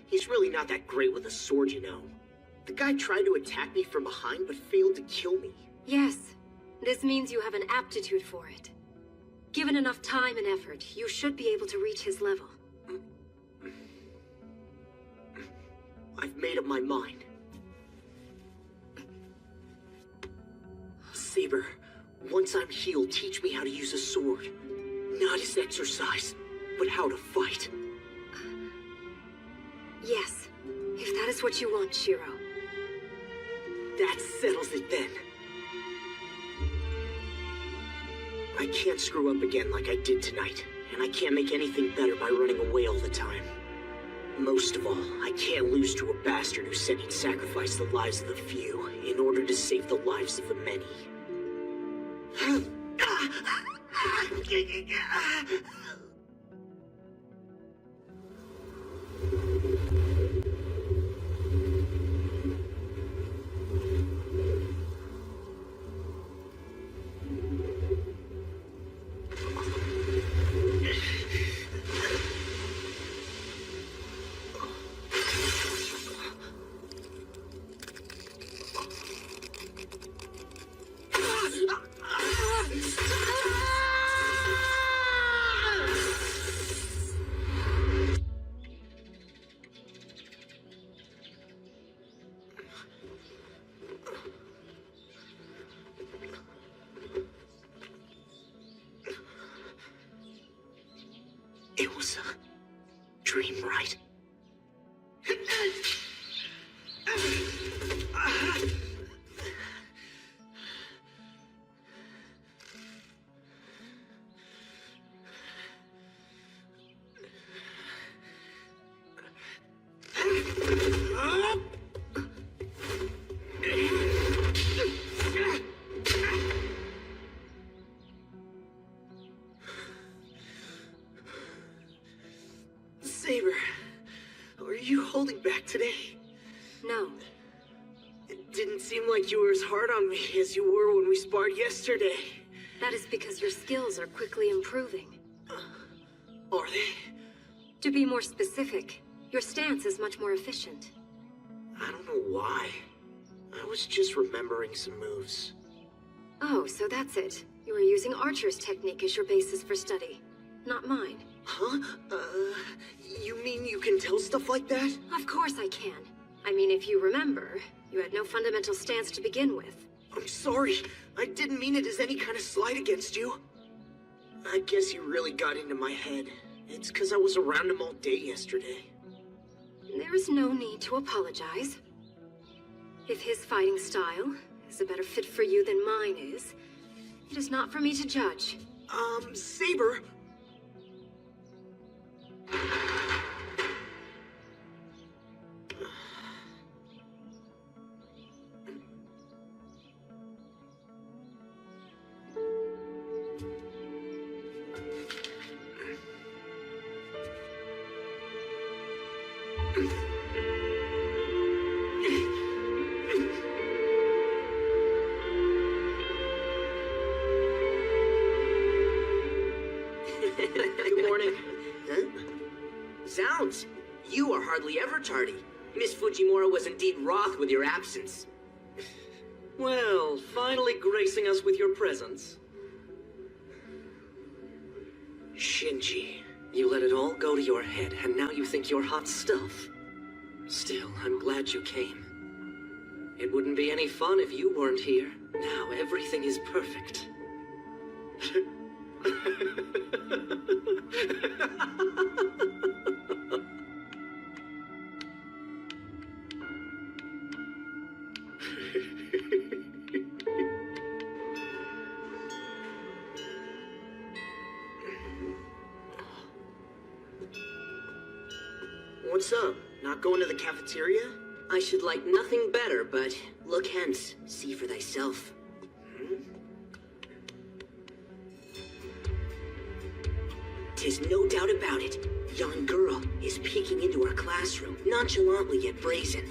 He's really not that great with a sword, you know. The guy tried to attack me from behind, but failed to kill me. Yes, this means you have an aptitude for it. Given enough time and effort, you should be able to reach his level. I've made up my mind. Saber, once I'm healed, teach me how to use a sword. Not as exercise, but how to fight. Yes, if that is what you want, Shiro. That settles it then. I can't screw up again like I did tonight, and I can't make anything better by running away all the time. Most of all, I can't lose to a bastard who said he'd sacrifice the lives of the few in order to save the lives of the many. No. It didn't seem like you were as hard on me as you were when we sparred yesterday. That is because your skills are quickly improving. Are they? To be more specific, your stance is much more efficient. I don't know why. I was just remembering some moves. Oh, so that's it. You are using Archer's technique as your basis for study, not mine. Huh? You mean you can tell stuff like that? Of course I can. I mean, if you remember, you had no fundamental stance to begin with. I'm sorry. I didn't mean it as any kind of slight against you. I guess you really got into my head. It's because I was around him all day yesterday. There is no need to apologize. If his fighting style is a better fit for you than mine is, it is not for me to judge. Saber! Good morning. Huh? Zounds! You are hardly ever tardy. Miss Fujimura was indeed wroth with your absence. Well, finally gracing us with your presence. Shinji. You let it all go to your head, and now you think you're hot stuff. Still, I'm glad you came. It wouldn't be any fun if you weren't here. Now everything is perfect. What's up? Not going to the cafeteria? I should like nothing better, but look hence, see for thyself. Tis no doubt about it. Yon girl is peeking into our classroom, nonchalantly yet brazen.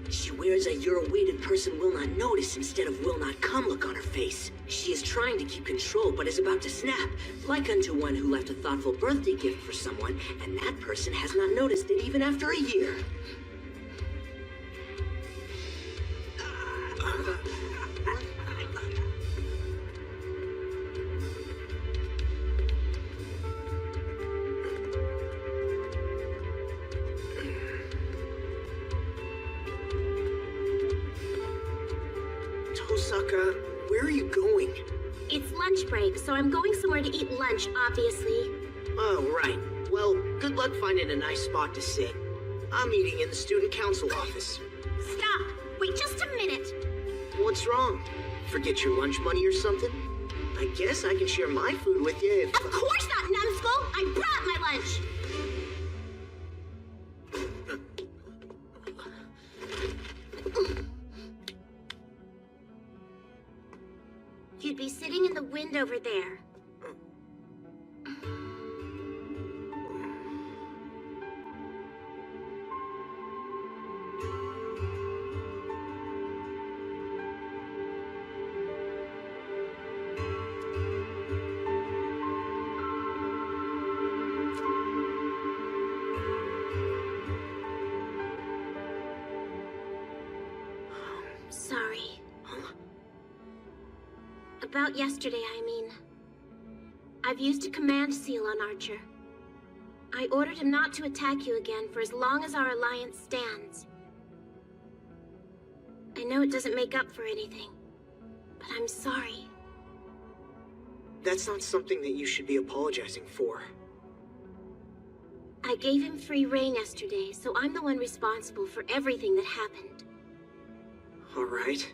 She wears a Euro-weighted person will not notice instead of will not come look on her face. She is trying to keep control, but is about to snap, like unto one who left a thoughtful birthday gift for someone, and that person has not noticed it even after a year. Tosaka, where are you going? It's lunch break, so I'm going somewhere to eat lunch, obviously. Oh, right. Well, good luck finding a nice spot to sit. I'm eating in the student council office. Stop! Wait just a minute! What's wrong? Forget your lunch money or something? I guess I can share my food with you if... Of course not, numbskull! I brought my lunch! You'd be sitting in the wind over there. Sorry. About yesterday, I mean. I've used a command seal on Archer. I ordered him not to attack you again for as long as our alliance stands. I know it doesn't make up for anything, but I'm sorry. That's not something that you should be apologizing for. I gave him free rein yesterday, so I'm the one responsible for everything that happened. Alright.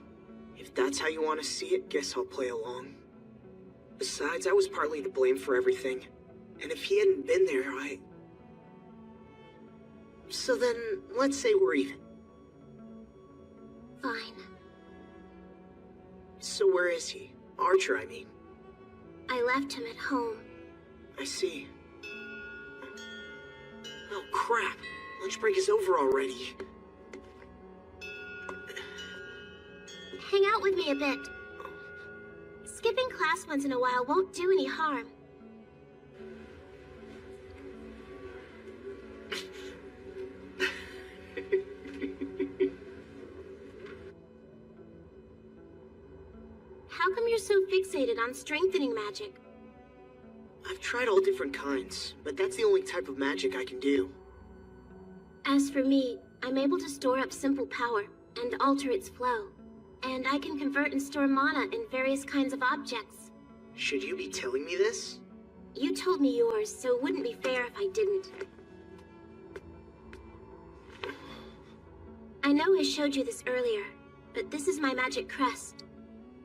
If that's how you want to see it, guess I'll play along. Besides, I was partly to blame for everything. And if he hadn't been there, So then, let's say we're even. Fine. So where is he? Archer, I mean. I left him at home. I see. Oh crap! Lunch break is over already. hang out with me a bit. Skipping class once in a while won't do any harm. How come you're so fixated on strengthening magic? I've tried all different kinds, but that's the only type of magic I can do. As for me, I'm able to store up simple power and alter its flow. And I can convert and store mana in various kinds of objects. Should you be telling me this? You told me yours, so it wouldn't be fair if I didn't. I know I showed you this earlier, but this is my magic crest.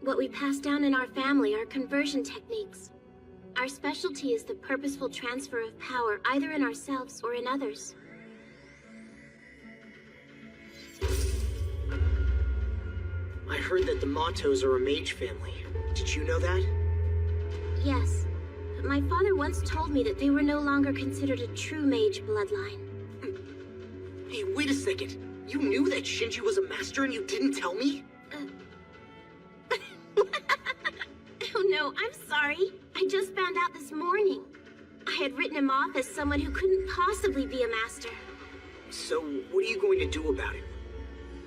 What we pass down in our family are conversion techniques. Our specialty is the purposeful transfer of power either in ourselves or in others. I heard that the Matos are a mage family. Did you know that? Yes, but my father once told me that they were no longer considered a true mage bloodline. Hey, wait a second. You knew that Shinji was a master and you didn't tell me? Oh no, I'm sorry. I just found out this morning. I had written him off as someone who couldn't possibly be a master. So, what are you going to do about it?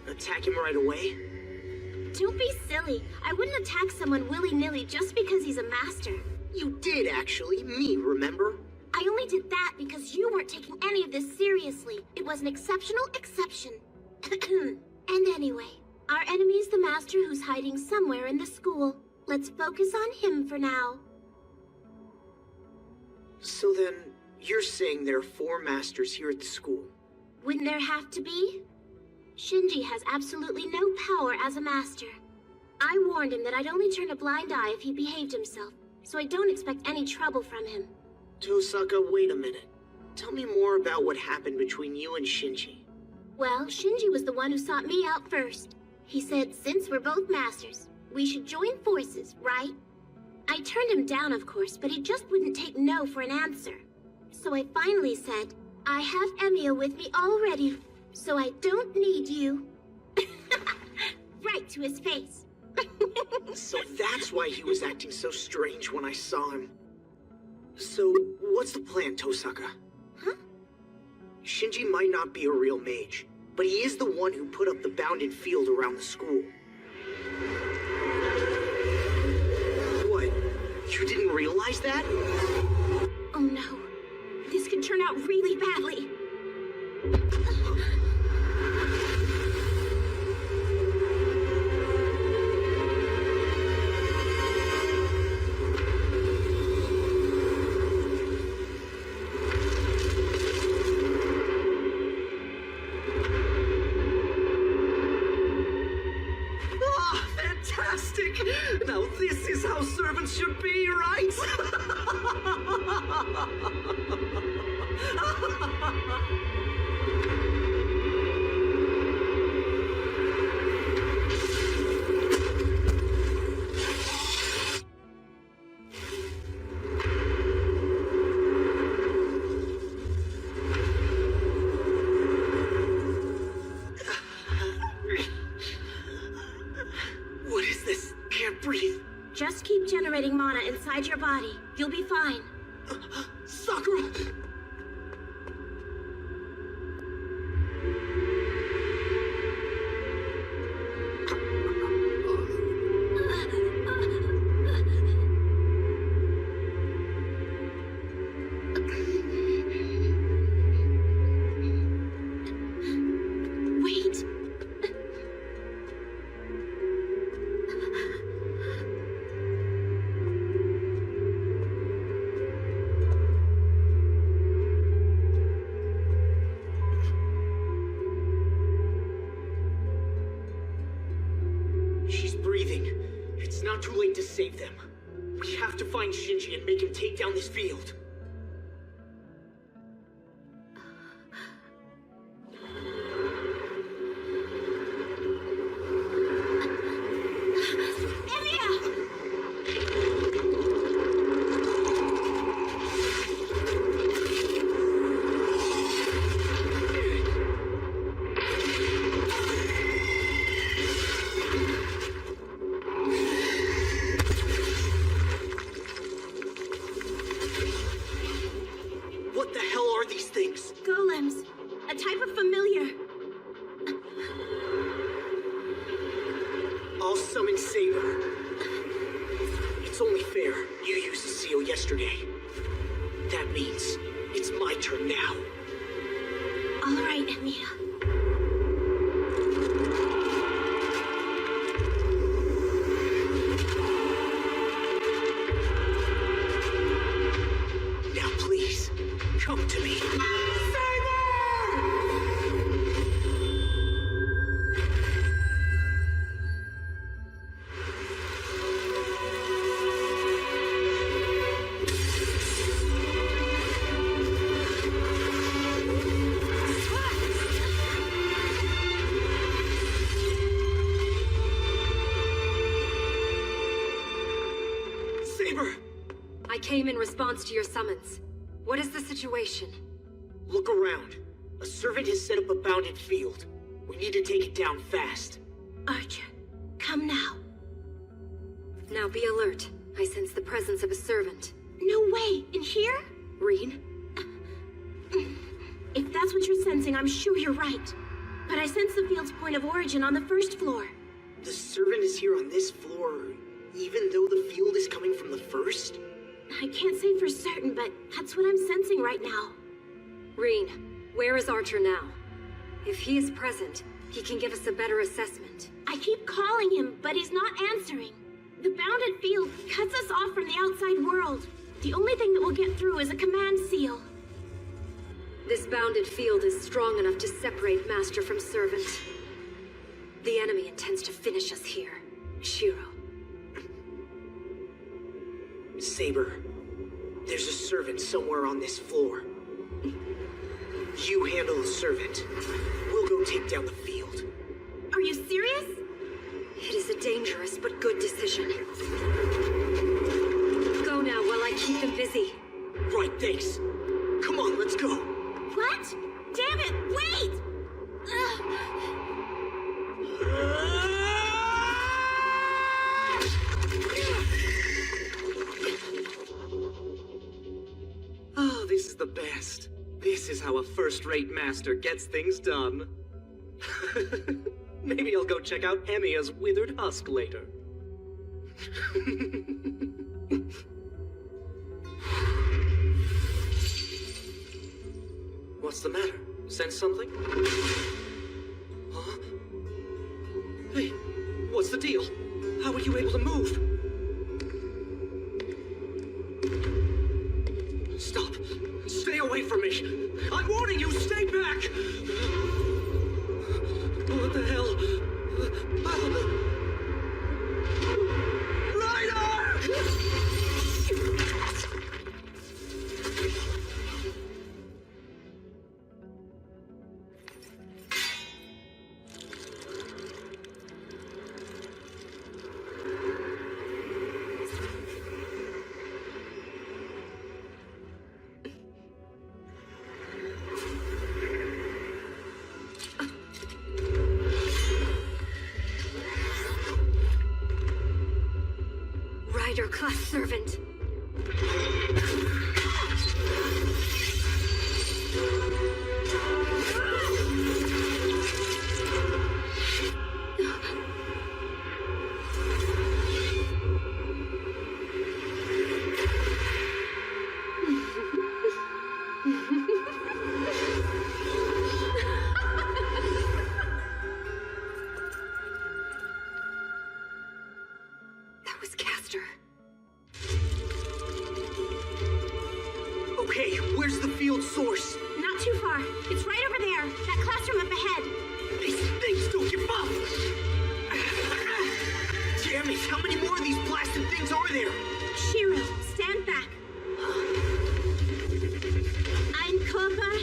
Attack him right away? Don't be silly. I wouldn't attack someone willy-nilly just because he's a master. You did, actually. Me, remember? I only did that because you weren't taking any of this seriously. It was an exceptional exception. And anyway, our enemy's the master who's hiding somewhere in the school. Let's focus on him for now. So then, you're saying there are 4 masters here at the school? Wouldn't there have to be? Shinji has absolutely no power as a master. I warned him that I'd only turn a blind eye if he behaved himself, so I don't expect any trouble from him. Tosaka, wait a minute. Tell me more about what happened between you and Shinji. Well, Shinji was the one who sought me out first. He said since we're both masters, we should join forces, right? I turned him down, of course, but he just wouldn't take no for an answer. So I finally said, I have Emiya with me already, so I don't need you. Right to his face. So that's why he was acting so strange when I saw him. So, what's the plan, Tosaka? Huh? Shinji might not be a real mage, but he is the one who put up the bounded field around the school. What? You didn't realize that? Oh no. This could turn out really badly. Fantastic! Now this is how servants should be, right? What is this? Can't breathe. Just keep generating mana inside your body. You'll be fine. Sakura! Wait. She's breathing. It's not too late to save them. We have to find Shinji and make him take down this field. I'll summon Saber. It's only fair. You used the seal yesterday. That means it's my turn now. All right, Amita. Now please, come to me. Saber! I came in response to your summons. What is the situation? Look around. A servant has set up a bounded field. We need to take it down fast. Archer, come now. Now be alert. I sense the presence of a servant. No way! In here? Reen? If that's what you're sensing, I'm sure you're right. But I sense the field's point of origin on the first floor. The servant is here on this floor, even though the field is coming from the first? I can't say for certain, but that's what I'm sensing right now. Reen, where is Archer now? If he is present, he can give us a better assessment. I keep calling him, but he's not answering. The bounded field cuts us off from the outside world. The only thing that will get through is a command seal. This bounded field is strong enough to separate master from servant. The enemy intends to finish us here. Shiro. Saber, there's a servant somewhere on this floor. You handle the servant. We'll go take down the field. Are you serious? It is a dangerous but good decision. Go now while I keep them busy. Right, thanks. Come on, let's go. What? Damn it, wait! Oh, this is the best. This is how a first-rate master gets things done. Maybe I'll go check out Emiya's withered husk later. What's the matter? Sense something? Huh? Hey, what's the deal? How are you able to move? Stop! Stay away from me! I'm warning you, stay back! What the hell? Rider-class servant. That was Castor. Okay, where's the field source? Not too far. It's right over there. That classroom up ahead. These things don't give up! Damn it, how many more of these blasted things are there? Shiro, stand back. Ein Körper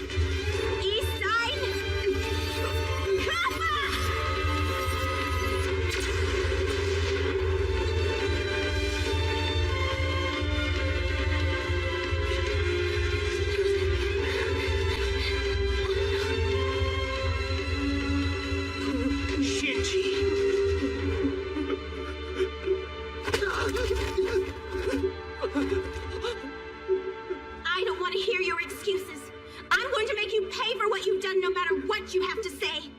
ist ein Körper! I don't want to hear your excuses. I'm going to make you pay for what you've done no matter what you have to say.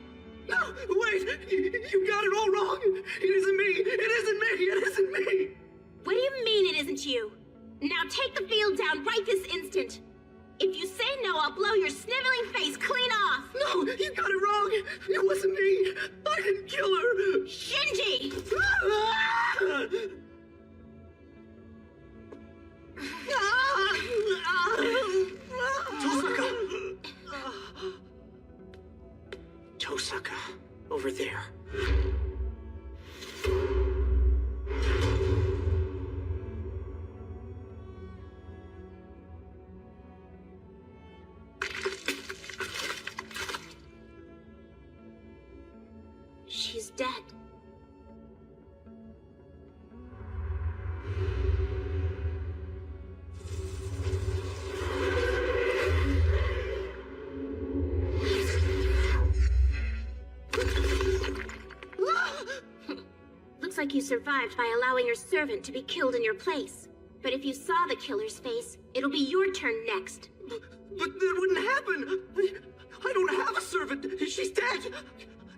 No, wait! You got it all wrong! It isn't me! Shinji! Tosaka, over there. She's dead. Looks like you survived by allowing your servant to be killed in your place. But if you saw the killer's face, it'll be your turn next. But that wouldn't happen! I don't have a servant! She's dead!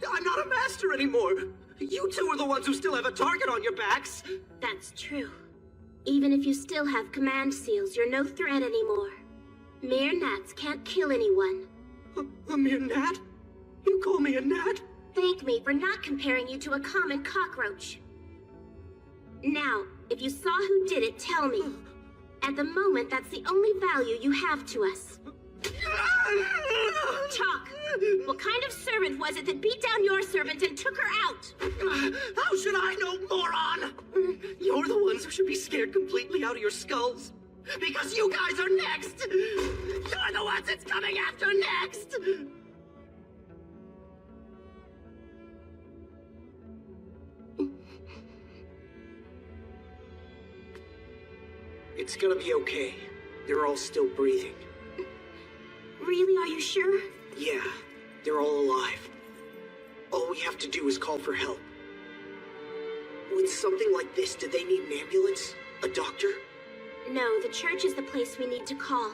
I'm not a master anymore! You two are the ones who still have a target on your backs! That's true. Even if you still have command seals, you're no threat anymore. Mere gnats can't kill anyone. A mere gnat? You call me a gnat? Thank me for not comparing you to a common cockroach. Now, if you saw who did it, tell me. At the moment, that's the only value you have to us. Talk! What kind of servant was it that beat down your servant and took her out? How should I know, moron? You're the ones who should be scared completely out of your skulls. Because you guys are next! You're the ones it's coming after next! It's gonna be okay. They're all still breathing. Really, are you sure? Yeah, they're all alive. All we have to do is call for help. With something like this, do they need an ambulance? A doctor? No, the church is the place we need to call.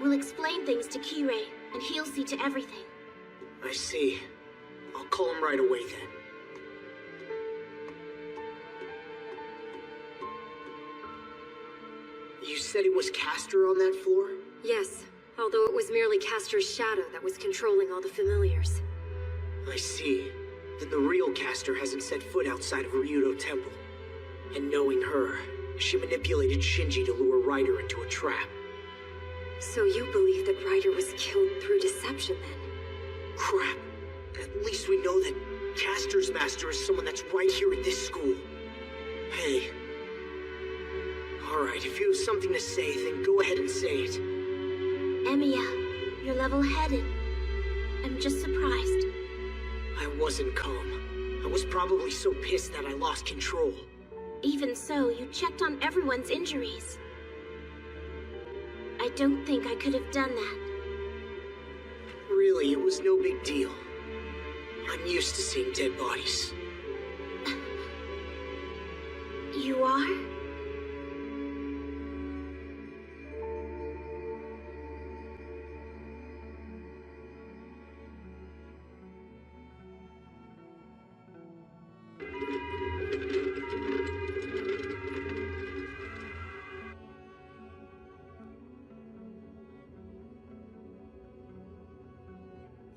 We'll explain things to Kirei, and he'll see to everything. I see. I'll call him right away then. You said it was Castor on that floor? Yes, although it was merely Castor's shadow that was controlling all the familiars. I see. Then the real Castor hasn't set foot outside of Ryudo Temple. And knowing her, she manipulated Shinji to lure Ryder into a trap. So you believe that Ryder was killed through deception then? Crap. At least we know that Castor's master is someone that's right here at this school. Hey. Alright, if you have something to say, then go ahead and say it. Emiya, you're level-headed. I'm just surprised. I wasn't calm. I was probably so pissed that I lost control. Even so, you checked on everyone's injuries. I don't think I could have done that. Really, it was no big deal. I'm used to seeing dead bodies. You are?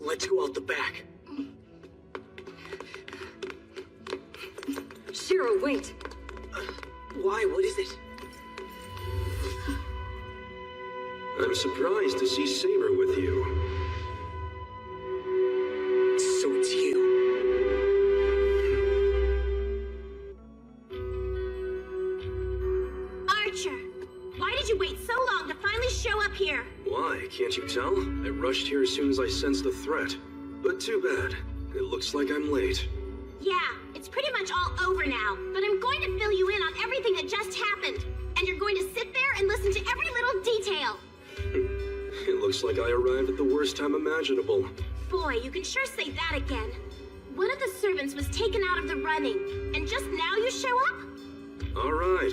Let's go out the back. Shiro, wait! Why? What is it? I'm surprised to see Saber with you. So it's you. Archer! Why did you wait so long to finally show up here? Why, can't you tell? I rushed here as soon as I sensed the threat. But too bad. It looks like I'm late. Yeah, it's pretty much all over now, but I'm going to fill you in on everything that just happened. And you're going to sit there and listen to every little detail. It looks like I arrived at the worst time imaginable. Boy, you can sure say that again. One of the servants was taken out of the running, and just now you show up? All right.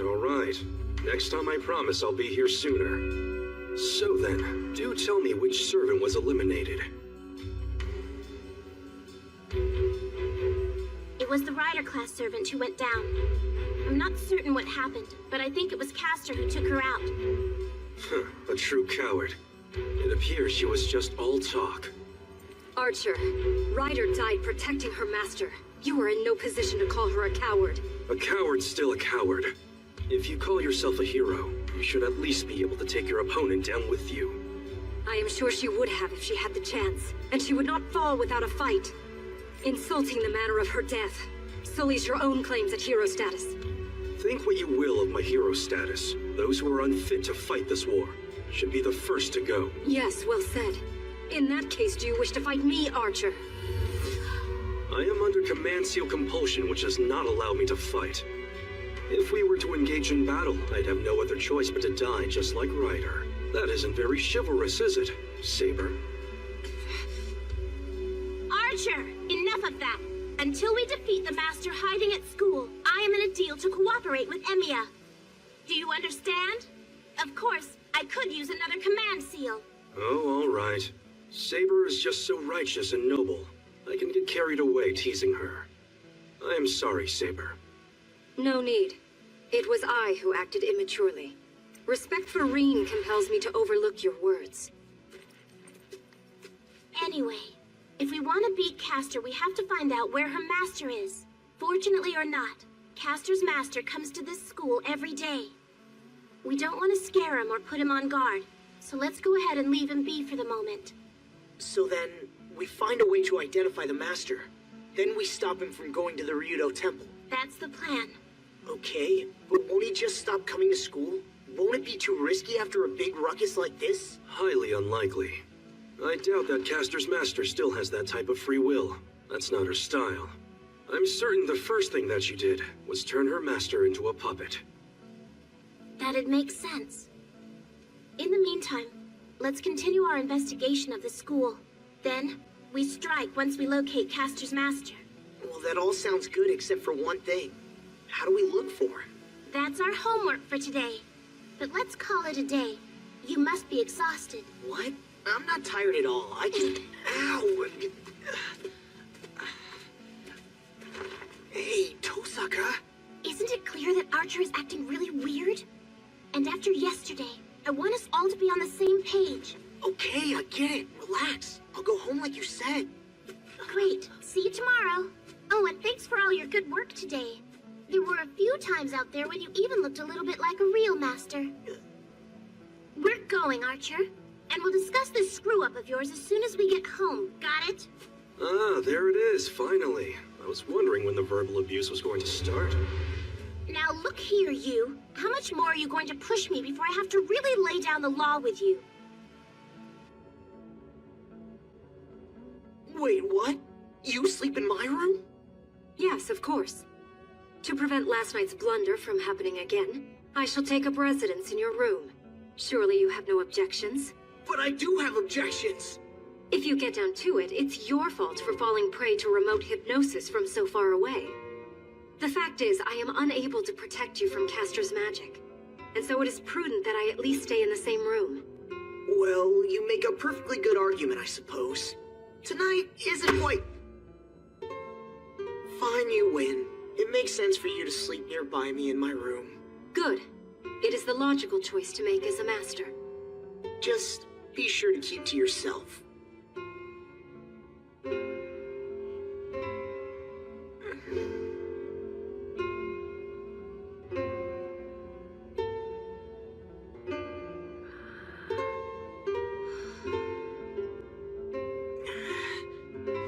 Next time I promise I'll be here sooner. So then, do tell me which servant was eliminated. It was the Rider-class servant who went down. I'm not certain what happened, but I think it was Castor who took her out. A true coward. It appears she was just all talk. Archer, Ryder died protecting her master. You are in no position to call her a coward. A coward's still a coward. If you call yourself a hero, you should at least be able to take your opponent down with you. I am sure she would have if she had the chance, and she would not fall without a fight. Insulting the manner of her death sullies your own claims at hero status. Think what you will of my hero status. Those who are unfit to fight this war should be the first to go. Yes, well said. In that case, do you wish to fight me, Archer? I am under command seal compulsion, which does not allow me to fight. If we were to engage in battle, I'd have no other choice but to die just like Ryder. That isn't very chivalrous, is it, Saber? Archer, enough of that. Until we defeat the Master hiding at school, I am in a deal to cooperate with Emiya. Do you understand? Of course, I could use another command seal. Oh, all right. Saber is just so righteous and noble. I can get carried away teasing her. I am sorry, Saber. No need. It was I who acted immaturely. Respect for Reen compels me to overlook your words. Anyway, if we want to beat Castor, we have to find out where her master is. Fortunately or not, Castor's master comes to this school every day. We don't want to scare him or put him on guard, so let's go ahead and leave him be for the moment. So then, we find a way to identify the master. Then we stop him from going to the Ryudo Temple. That's the plan. Okay, but won't he just stop coming to school? Won't it be too risky after a big ruckus like this? Highly unlikely. I doubt that Castor's master still has that type of free will. That's not her style. I'm certain the first thing that she did was turn her master into a puppet. That'd make sense. In the meantime, let's continue our investigation of the school. Then, we strike once we locate Castor's master. Well, that all sounds good except for one thing. How do we look for him? That's our homework for today. But let's call it a day. You must be exhausted. What? I'm not tired at all. I can... Ow! Hey, Tosaka. Isn't it clear that Archer is acting really weird? And after yesterday, I want us all to be on the same page. Okay, I get it. Relax. I'll go home like you said. Great. See you tomorrow. Oh, and thanks for all your good work today. There were a few times out there when you even looked a little bit like a real master. We're going, Archer. And we'll discuss this screw-up of yours as soon as we get home. Got it? Ah, there it is, finally. I was wondering when the verbal abuse was going to start. Now look here, you. How much more are you going to push me before I have to really lay down the law with you? Wait, what? You sleep in my room? Yes, of course. To prevent last night's blunder from happening again, I shall take up residence in your room. Surely you have no objections? But I do have objections! If you get down to it, it's your fault for falling prey to remote hypnosis from so far away. The fact is, I am unable to protect you from Castor's magic, and so it is prudent that I at least stay in the same room. Well, you make a perfectly good argument, I suppose. Tonight isn't quite... Fine, you win. It makes sense for you to sleep nearby me in my room. Good. It is the logical choice to make as a master. Just be sure to keep to yourself.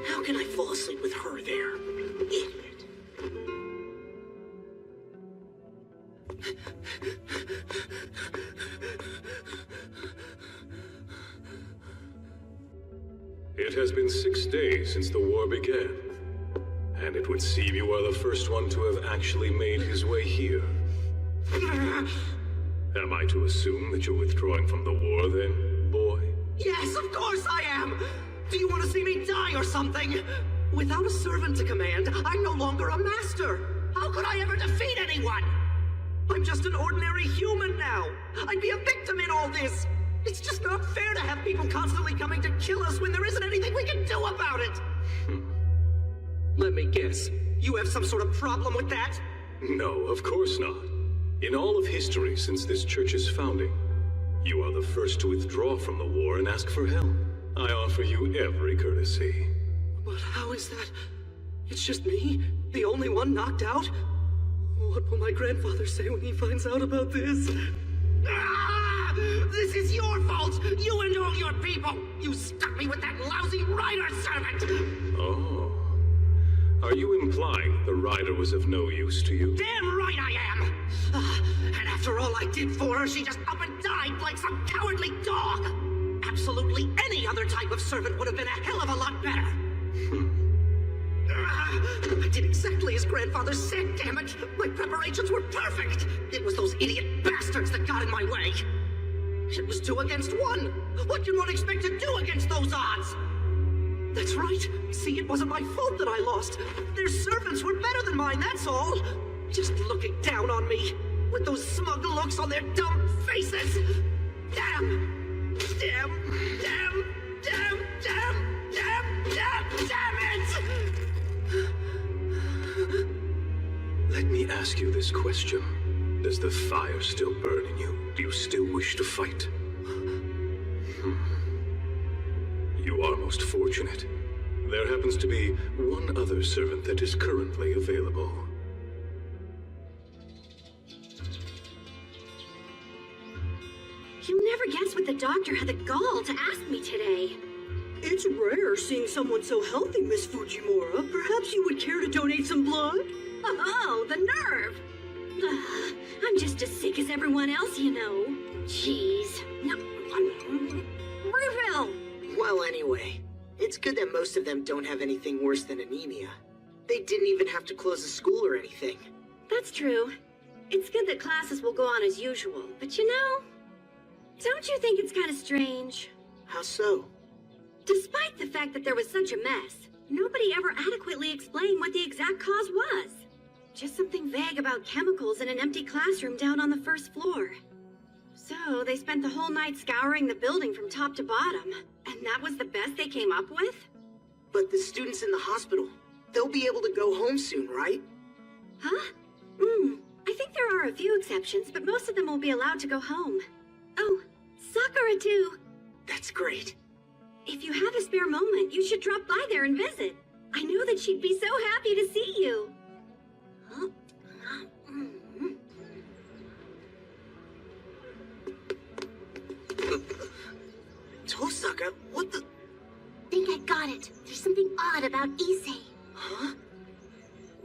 How can I fall asleep with her there? Idiot. It has been 6 days since the war began, and it would seem you are the first one to have actually made his way here. Am I to assume that you're withdrawing from the war then, boy? Yes, of course I am! Do you want to see me die or something? Without a servant to command, I'm no longer a master! How could I ever defeat anyone? I'm just an ordinary human now! I'd be a victim in all this! It's just not fair to have people constantly coming to kill us when there isn't anything we can do about it! Let me guess. You have some sort of problem with that? No, of course not. In all of history since this church's founding, you are the first to withdraw from the war and ask for help. I offer you every courtesy. But how is that It's just me? The only one knocked out? What will my grandfather say when he finds out about this? Ah! This is your fault! You and all your people! You stuck me with that lousy rider servant! Oh. Are you implying the rider was of no use to you? Damn right I am! And after all I did for her, she just up and died like some cowardly dog! Absolutely any other type of servant would have been a hell of a lot better! I did exactly as grandfather said, damn it! My preparations were perfect! It was those idiot bastards that got in my way! It was 2 against 1! What can one expect to do against those odds? That's right. See, it wasn't my fault that I lost. Their servants were better than mine, that's all. Just looking down on me, with those smug looks on their dumb faces. Damn! Damn! Damn! Damn! Damn! Damn! Damn! Damn it! Let me ask you this question. Does the fire still burn in you? Do you still wish to fight? You are most fortunate. There happens to be one other servant that is currently available. You'll never guess what the doctor had the gall to ask me today. It's rare seeing someone so healthy, Miss Fujimura. Perhaps you would care to donate some blood? Oh, the nerve! I'm just as sick as everyone else, you know. Jeez. No. Refill! Well, anyway, it's good that most of them don't have anything worse than anemia. They didn't even have to close the school or anything. That's true. It's good that classes will go on as usual, but you know, don't you think it's kind of strange? How so? Despite the fact that there was such a mess, nobody ever adequately explained what the exact cause was. Just something vague about chemicals in an empty classroom down on the first floor. So they spent the whole night scouring the building from top to bottom, and that was the best they came up with? But the students in the hospital, they'll be able to go home soon, right? Huh? I think there are a few exceptions, but most of them will be allowed to go home. Oh, Sakura too. That's great. If you have a spare moment, you should drop by there and visit. I know that she'd be so happy to see you. Huh? Tosaka, what the? Think I got it. There's something odd about Issei. Huh?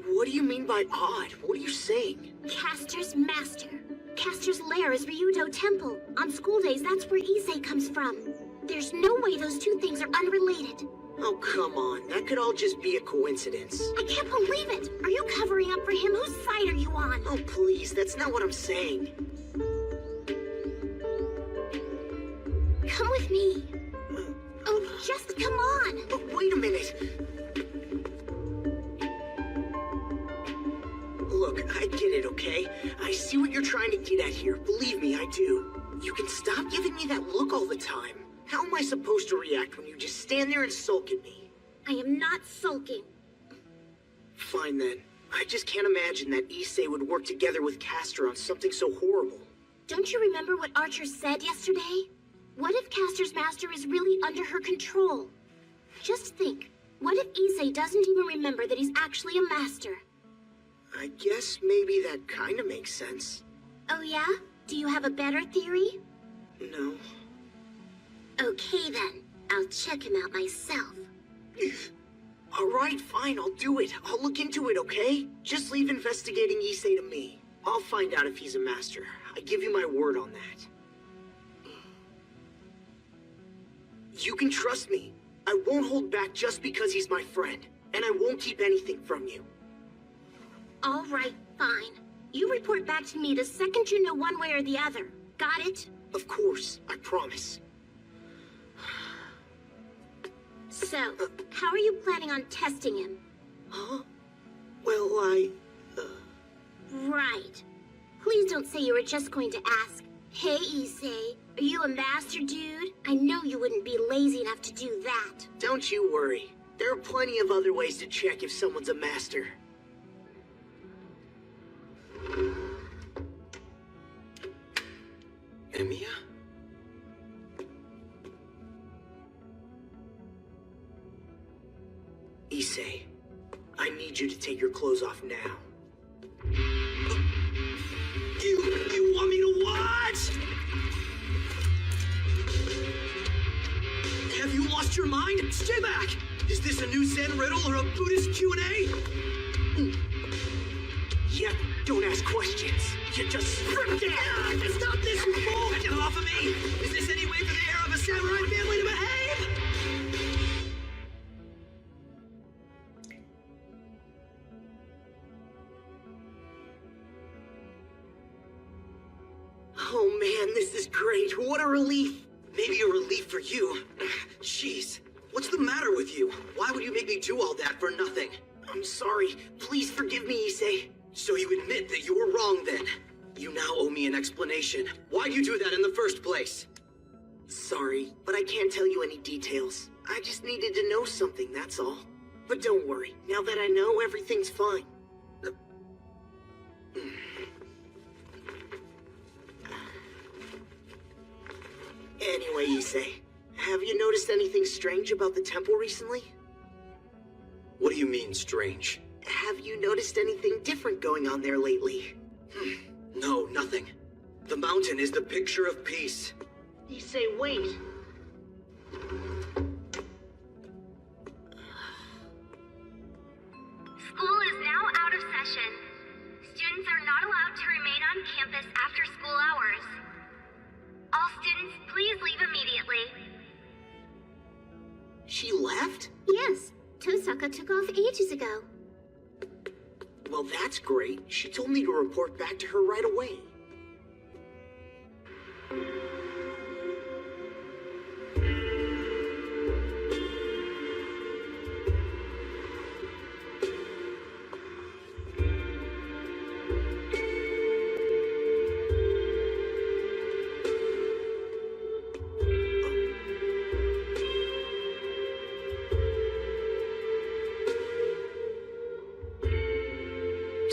What do you mean by odd? What are you saying? Caster's master. Caster's lair is Ryudo Temple. On school days, that's where Issei comes from. There's no way those two things are unrelated. Oh, come on. That could all just be a coincidence. I can't believe it! Are you covering up for him? Whose side are you on? Oh, please. That's not what I'm saying. Come with me. Oh, just come on. But wait a minute. Look, I get it, okay? I see what you're trying to get at here. Believe me, I do. You can stop giving me that look all the time. How am I supposed to react when you just stand there and sulk at me? I am not sulking. Fine then. I just can't imagine that Issei would work together with Castor on something so horrible. Don't you remember what Archer said yesterday? What if Castor's master is really under her control? Just think, what if Issei doesn't even remember that he's actually a master? I guess maybe that kind of makes sense. Oh yeah? Do you have a better theory? No. Okay then, I'll check him out myself. Alright, fine, I'll do it. I'll look into it, okay? Just leave investigating Issei to me. I'll find out if he's a master. I give you my word on that. You can trust me. I won't hold back just because he's my friend. And I won't keep anything from you. All right, fine. You report back to me the second you know one way or the other. Got it? Of course, I promise. So, how are you planning on testing him? Huh? Well, Right. Please don't say you were just going to ask, hey Issei, are you a master dude? I know you wouldn't be lazy enough to do that. Don't you worry. There are plenty of other ways to check if someone's a master. Emiya? Issei, I need need you to take your clothes off now. You want me to what? Have you lost your mind? Stay back! Is this a new Zen riddle or a Buddhist Q&A? Yeah, don't ask questions. You just strip down! Stop this, you fool! Get off of me! Is this any way for the heir of a samurai family to behave? Oh man, this is great. What a relief. Maybe a relief for you. Jeez, what's the matter with you? Why would you make me do all that for nothing? I'm sorry. Please forgive me, Issei. So you admit that you were wrong then? You now owe me an explanation. Why'd you do that in the first place? Sorry, but I can't tell you any details. I just needed to know something, that's all. But don't worry. Now that I know, everything's fine. Anyway, Issei, have you noticed anything strange about the temple recently? What do you mean, strange? Have you noticed anything different going on there lately? No, nothing. The mountain is the picture of peace. Issei, wait. School is now out of session. Students are not allowed to remain on campus after school hours. All students, please leave immediately. She left? Yes, Tosaka took off ages ago. Well, that's great. She told me to report back to her right away.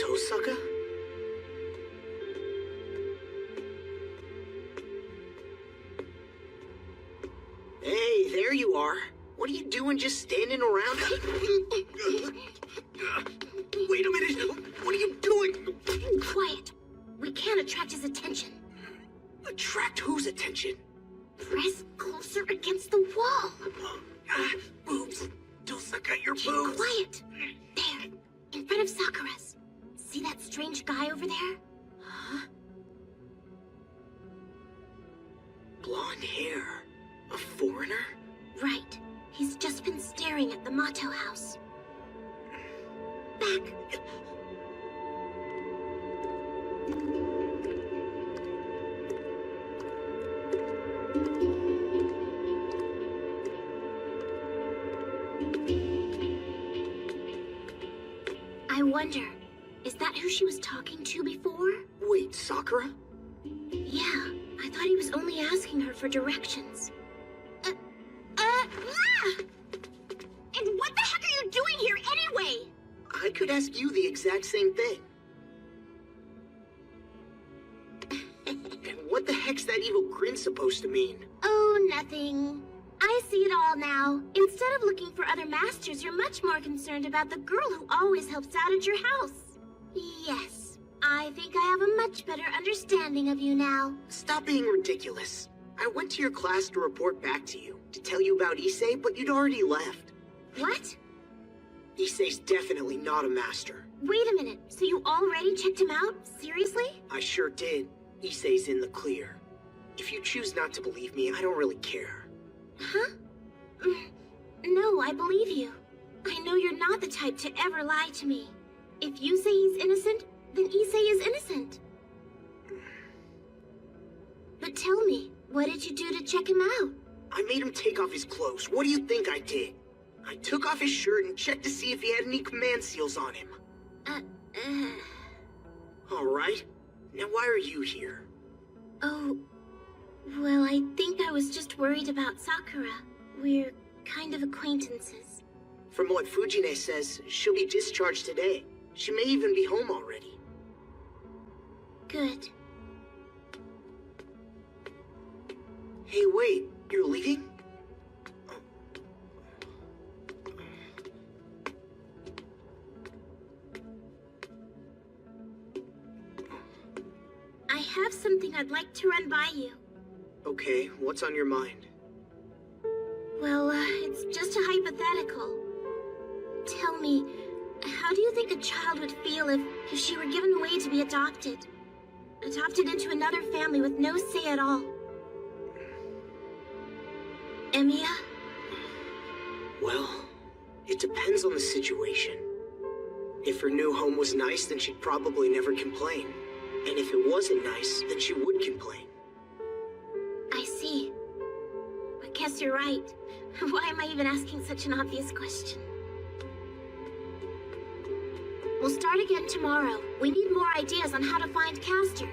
Tosaka? Hey, there you are. What are you doing just standing around? Wait a minute! What are you doing? Quiet. We can't attract his attention. Attract whose attention? Press closer against the wall. Boobs. Tosaka, your Keep boobs. quiet. There, in front of Sakura's. See that strange guy over there? Huh? Blonde hair. A foreigner? Right. He's just been staring at the Mato house. Back. I wonder, is that who she was talking to before? Wait, Sakura? Yeah, I thought he was only asking her for directions. And what the heck are you doing here anyway? I could ask you the exact same thing. And what the heck's that evil grin supposed to mean? Oh, nothing. I see it all now. Instead of looking for other masters, you're much more concerned about the girl who always helps out at your house. Yes, I think I have a much better understanding of you now. Stop being ridiculous. I went to your class to report back to you, to tell you about Issei, but you'd already left. What? Issei's definitely not a master. Wait a minute, so you already checked him out? Seriously? I sure did. Issei's in the clear. If you choose not to believe me, I don't really care. Huh? No, I believe you. I know you're not the type to ever lie to me. If you say he's innocent, then Issei is innocent. But tell me, what did you do to check him out? I made him take off his clothes. What do you think I did? I took off his shirt and checked to see if he had any command seals on him. Alright. Now why are you here? Oh, well, I think I was just worried about Sakura. We're kind of acquaintances. From what Fujine says, she'll be discharged today. She may even be home already. Good. Hey, wait. You're leaving? have something I'd like to run by you. Okay, what's on your mind? Well, it's just a hypothetical. Tell me, how do you think a child would feel if she were given away to be adopted? Adopted into another family with no say at all? Emiya? Well, it depends on the situation. If her new home was nice, then she'd probably never complain. And if it wasn't nice, then she would complain. I see. I guess you're right. Why am I even asking such an obvious question? We'll start again tomorrow. We need more ideas on how to find Castor.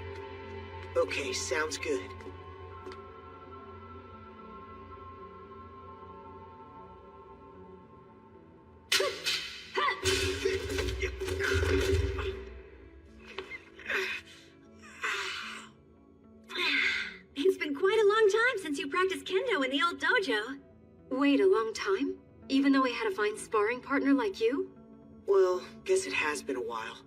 Okay, sounds good. It's been quite a long time since you practiced kendo in the old dojo. Wait, a long time? Even though we had a fine sparring partner like you? Well, guess it has been a while.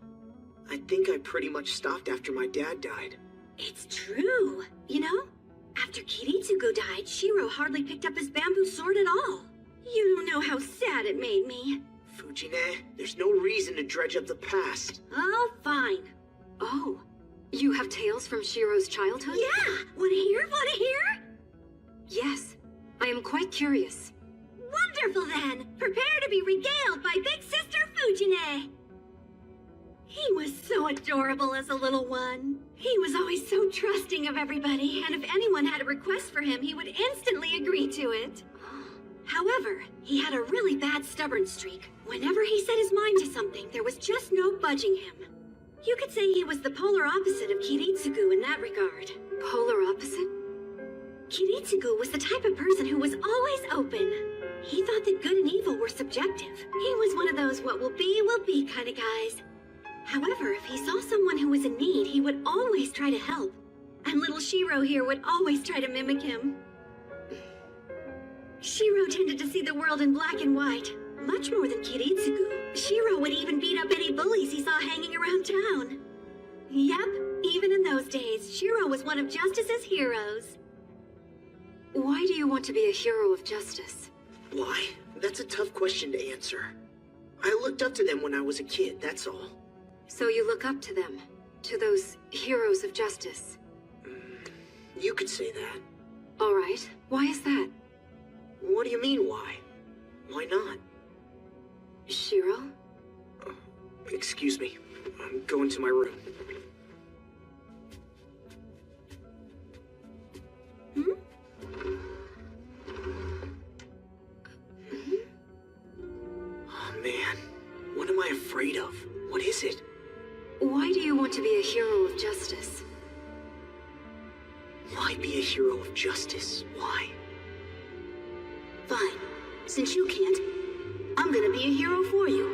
I think I pretty much stopped after my dad died. It's true. You know, after Kiritsugu died, Shiro hardly picked up his bamboo sword at all. You don't know how sad it made me. Fujine, there's no reason to dredge up the past. Oh, fine. Oh, you have tales from Shiro's childhood? Yeah! Wanna hear? Wanna hear? Yes, I am quite curious. Wonderful then! Prepare to be regaled by Big Sister Fujine! He was so adorable as a little one. He was always so trusting of everybody, and if anyone had a request for him, he would instantly agree to it. However, he had a really bad stubborn streak. Whenever he set his mind to something, there was just no budging him. You could say he was the polar opposite of Kiritsugu in that regard. Polar opposite? Kiritsugu was the type of person who was always open. He thought that good and evil were subjective. He was one of those what will be kind of guys. However, if he saw someone who was in need, he would always try to help. And little Shiro here would always try to mimic him. Shiro tended to see the world in black and white, much more than Kiritsugu. Shiro would even beat up any bullies he saw hanging around town. Yep, even in those days, Shiro was one of Justice's heroes. Why do you want to be a hero of justice? Why? That's a tough question to answer. I looked up to them when I was a kid, that's all. So you look up to them, to those heroes of justice? You could say that. All right, why is that? What do you mean, why? Why not? Shiro? Excuse me. I'm going to my room. Oh, man. What am I afraid of? What is it? Why do you want to be a hero of justice? Why be a hero of justice? Why? Fine. Since you can't, I'm gonna be a hero for you.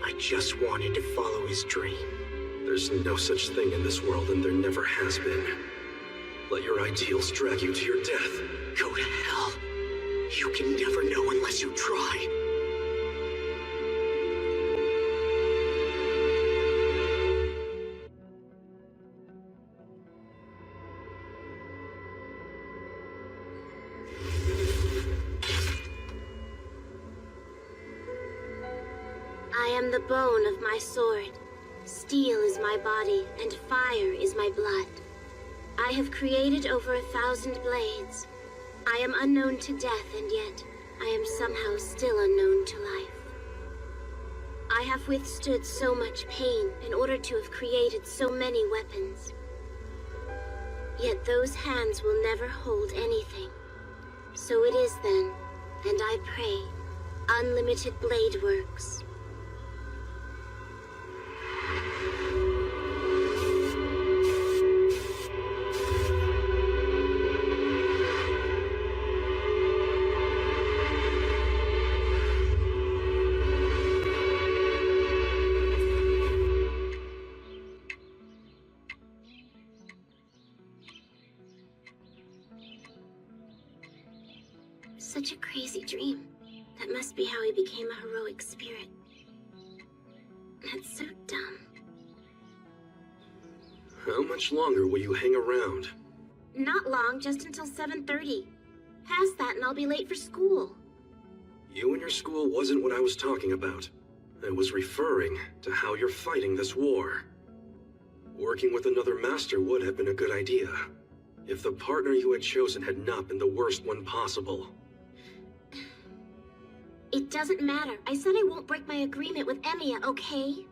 I just wanted to follow his dream. There's no such thing in this world, and there never has been. Let your ideals drag you to your death. Go to hell. You can never know unless you try. I am the bone of my sword. Steel is my body, and fire is my blood. I have created over 1,000 blades. I am unknown to death, and yet I am somehow still unknown to life. I have withstood so much pain in order to have created so many weapons. Yet those hands will never hold anything. So it is then, and I pray, unlimited blade works. Such a crazy dream. That must be how he became a heroic spirit. That's so dumb. How much longer will you hang around? Not long, just until 7:30. Past that and I'll be late for school. You and your school wasn't what I was talking about. I was referring to how you're fighting this war. Working with another master would have been a good idea, if the partner you had chosen had not been the worst one possible. It doesn't matter. I said I won't break my agreement with Emiya, okay?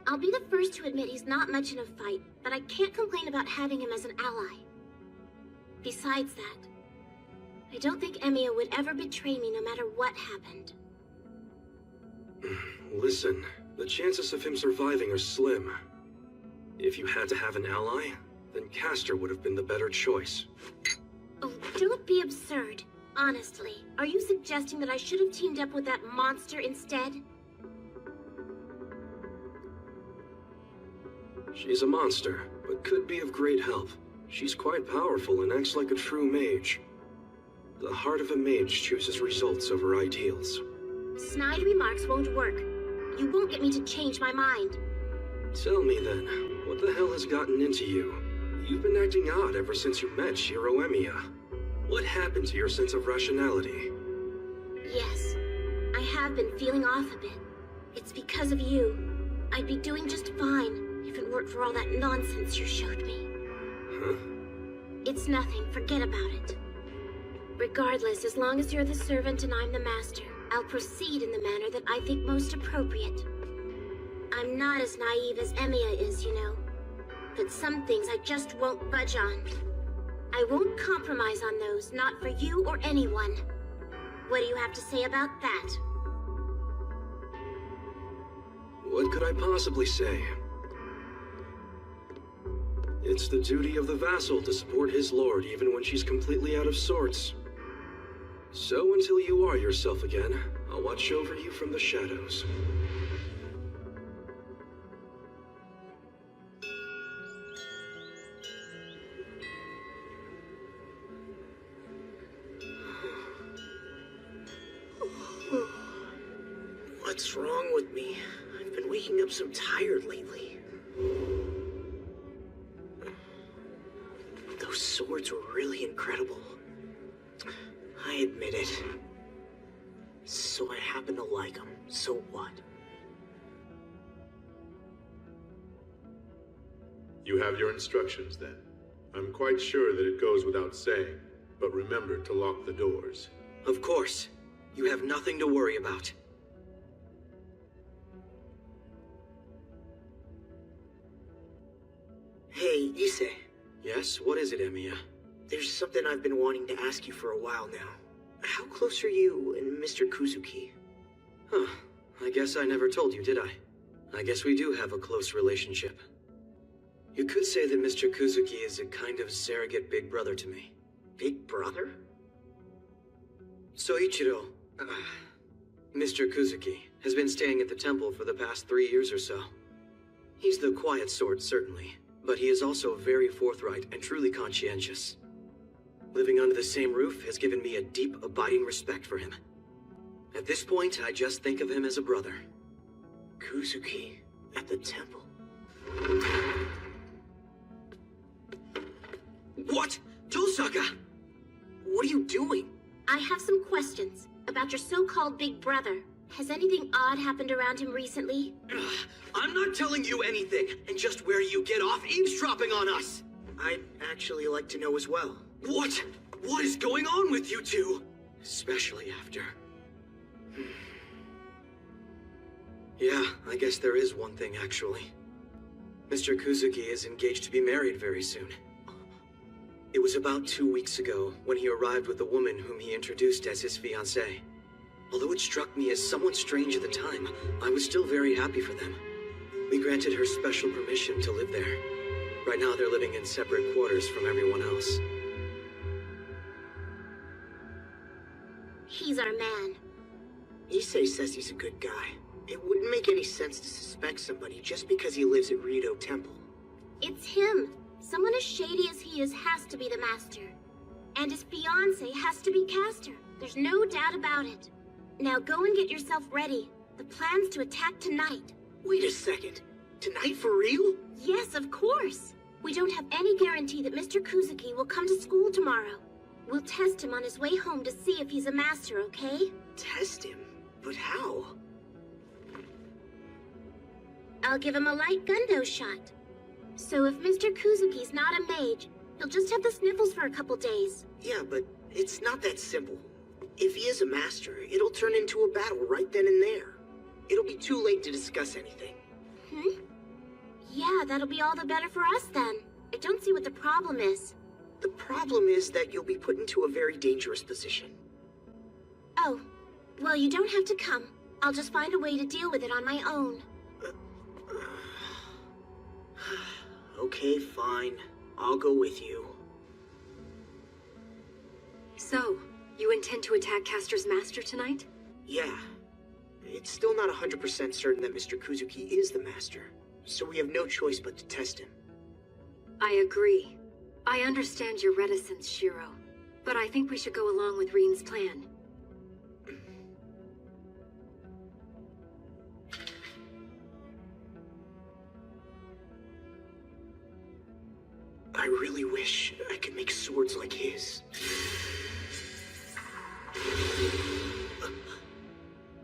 I'll be the first to admit he's not much in a fight, but I can't complain about having him as an ally. Besides that, I don't think Emiya would ever betray me no matter what happened. Listen, the chances of him surviving are slim. If you had to have an ally, then Castor would have been the better choice. Oh, don't be absurd. Honestly, are you suggesting that I should have teamed up with that monster instead? She's a monster, but could be of great help. She's quite powerful and acts like a true mage. The heart of a mage chooses results over ideals. Snide remarks won't work. You won't get me to change my mind. Tell me then, what the hell has gotten into you? You've been acting odd ever since you met Shiro Emiya. What happened to your sense of rationality? Yes, I have been feeling off a bit. It's because of you. I'd be doing just fine if it weren't for all that nonsense you showed me. Huh? It's nothing, forget about it. Regardless, as long as you're the servant and I'm the master, I'll proceed in the manner that I think most appropriate. I'm not as naive as Emiya is, you know. But some things I just won't budge on. I won't compromise on those, not for you or anyone. What do you have to say about that? What could I possibly say? It's the duty of the vassal to support his lord even when she's completely out of sorts. So until you are yourself again, I'll watch over you from the shadows. What's wrong with me? I've been waking up so tired lately. Those swords were really incredible. I admit it. So I happen to like them. So what? You have your instructions then. I'm quite sure that it goes without saying, but remember to lock the doors. Of course. You have nothing to worry about. Hey, Issei. Yes, what is it, Emiya? There's something I've been wanting to ask you for a while now. How close are you and Mr. Kuzuki? Huh. I guess I never told you, did I? I guess we do have a close relationship. You could say that Mr. Kuzuki is a kind of surrogate big brother to me. Big brother? Soichiro, Mr. Kuzuki, has been staying at the temple for the past 3 years or so. He's the quiet sort, certainly, but he is also very forthright and truly conscientious. Living under the same roof has given me a deep, abiding respect for him. At this point, I just think of him as a brother. Kuzuki, at the temple. What? Tosaka! What are you doing? I have some questions about your so-called big brother. Has anything odd happened around him recently? I'm not telling you anything, and just where you get off eavesdropping on us! I'd actually like to know as well. What? What is going on with you two? Especially after... Yeah, I guess there is one thing, actually. Mr. Kuzuki is engaged to be married very soon. It was about 2 weeks ago when he arrived with a woman whom he introduced as his fiancée. Although it struck me as somewhat strange at the time, I was still very happy for them. We granted her special permission to live there. Right now they're living in separate quarters from everyone else. He's our man. Issei says he's a good guy. It wouldn't make any sense to suspect somebody just because he lives at Rito Temple. It's him. Someone as shady as he is has to be the master. And his fiancé has to be Castor. There's no doubt about it. Now go and get yourself ready. The plan's to attack tonight. Wait a second. Tonight for real? Yes, of course. We don't have any guarantee that Mr. Kuzuki will come to school tomorrow. We'll test him on his way home to see if he's a master, okay? Test him? But how? I'll give him a light gundo shot. So if Mr. Kuzuki's not a mage, he'll just have the sniffles for a couple days. Yeah, but it's not that simple. If he is a master, it'll turn into a battle right then and there. It'll be too late to discuss anything. Yeah, that'll be all the better for us then. I don't see what the problem is. The problem is that you'll be put into a very dangerous position. Oh, well, you don't have to come. I'll just find a way to deal with it on my own. Okay, fine. I'll go with you. So, you intend to attack Castor's master tonight? Yeah. It's still not 100% certain that Mr. Kuzuki is the master, so we have no choice but to test him. I agree. I understand your reticence, Shiro, but I think we should go along with Reen's plan. I really wish I could make swords like his.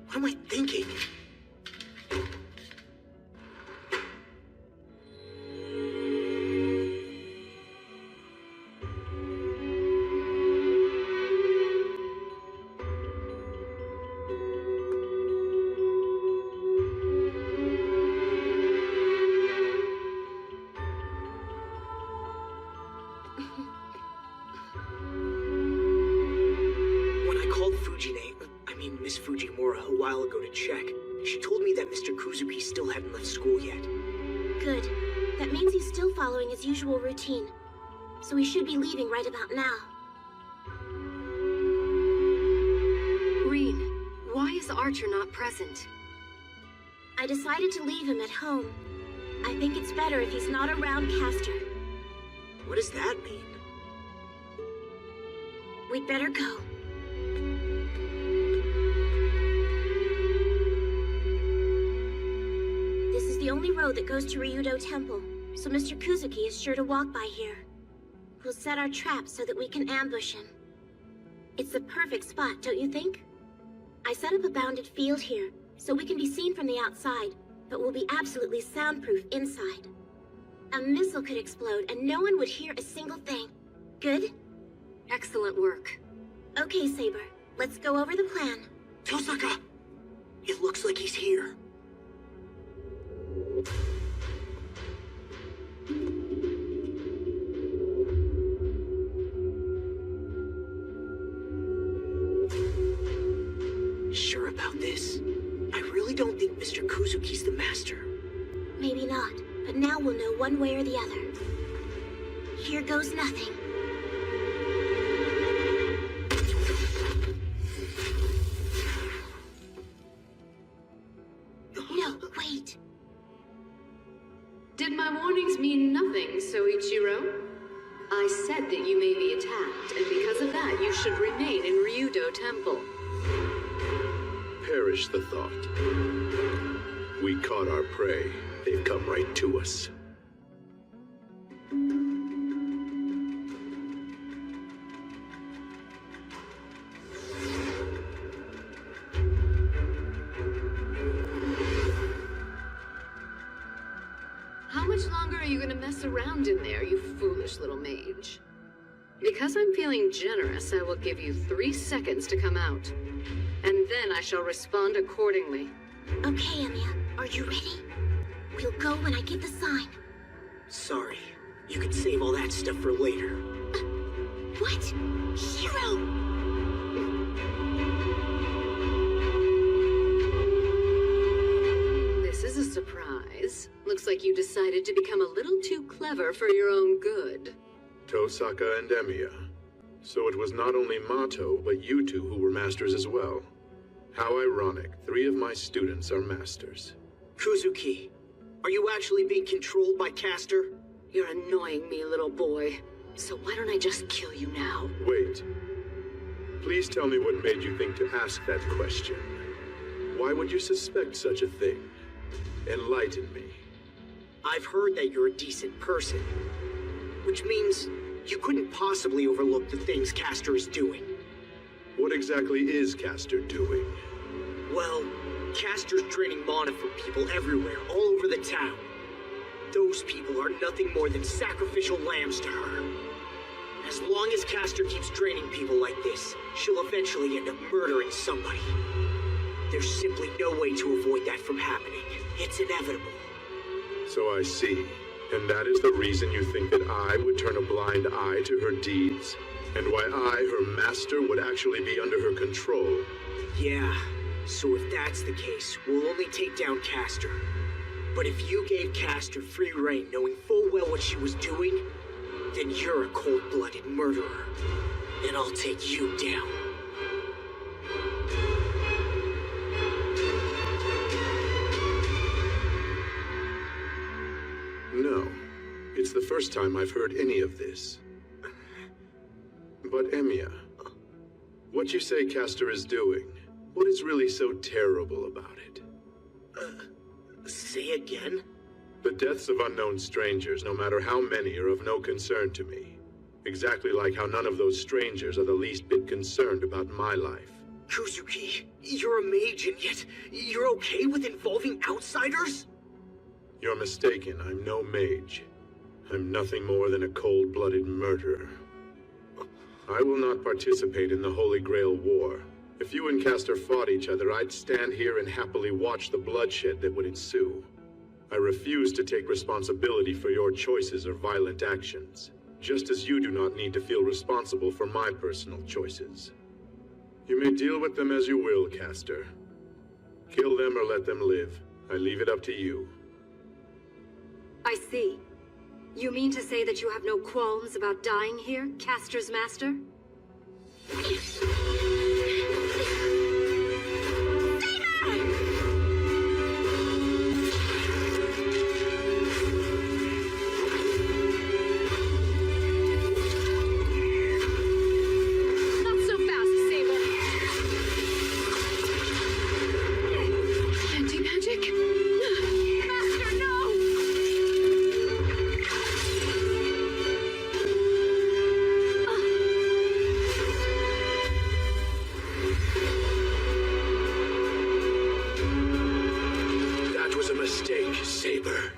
What am I thinking? Usual routine, so we should be leaving right about now. Reen, why is Archer not present? I decided to leave him at home. I think it's better if he's not around Castor. What does that mean? We'd better go. This is the only road that goes to Ryudo Temple. So Mr. Kuzuki is sure to walk by here. We'll set our traps so that we can ambush him. It's the perfect spot, don't you think? I set up a bounded field here, so we can be seen from the outside, but we'll be absolutely soundproof inside. A missile could explode and no one would hear a single thing. Good? Excellent work. Okay, Saber. Let's go over the plan. Tosaka! It looks like he's here. Sure about this? I really don't think Mr. Kuzuki's the master. Maybe not, but now we'll know one way or the other. Here goes nothing. No, wait. Did my warnings mean nothing, Soichiro? I said that you may be attacked, and because of that, you should remain in Ryudo Temple. Perish the thought. We caught our prey. They've come right to us. How much longer are you gonna mess around in there, you foolish little mage? Because I'm feeling generous, I will give you 3 seconds to come out. And then I shall respond accordingly. Okay, Emiya. Are you ready? We'll go when I give the sign. Sorry. You can save all that stuff for later. What? Shiro! This is a surprise. Looks like you decided to become a little too clever for your own good. Tosaka and Emiya. So it was not only Mato, but you two who were masters as well. How ironic. 3 of my students are masters. Kuzuki, are you actually being controlled by Castor? You're annoying me, little boy. So why don't I just kill you now? Wait. Please tell me what made you think to ask that question. Why would you suspect such a thing? Enlighten me. I've heard that you're a decent person. which means you couldn't possibly overlook the things Castor is doing. What exactly is Castor doing? Well, Castor's draining mana from people everywhere, all over the town. Those people are nothing more than sacrificial lambs to her. As long as Castor keeps draining people like this, she'll eventually end up murdering somebody. There's simply no way to avoid that from happening. It's inevitable. So I see. And that is the reason you think that I would turn a blind eye to her deeds? And why I, her master, would actually be under her control? Yeah, so if that's the case, we'll only take down Castor. But if you gave Castor free rein, knowing full well what she was doing, then you're a cold-blooded murderer. And I'll take you down. No. It's the first time I've heard any of this. But Emiya, what you say Castor is doing, what is really so terrible about it? Say again? The deaths of unknown strangers, no matter how many, are of no concern to me. Exactly like how none of those strangers are the least bit concerned about my life. Kuzuki, you're a mage and yet you're okay with involving outsiders? You're mistaken. I'm no mage. I'm nothing more than a cold-blooded murderer. I will not participate in the Holy Grail War. If you and Castor fought each other, I'd stand here and happily watch the bloodshed that would ensue. I refuse to take responsibility for your choices or violent actions, just as you do not need to feel responsible for my personal choices. You may deal with them as you will, Castor. Kill them or let them live. I leave it up to you. I see. You mean to say that you have no qualms about dying here, Castor's master? Saber.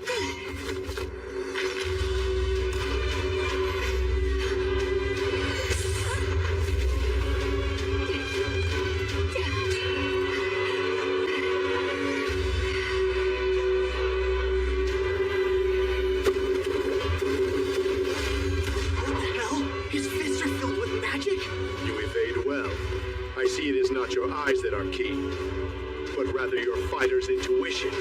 His fists are filled with magic? You evade well. I see it is not your eyes that are key, but rather your fighter's intuition.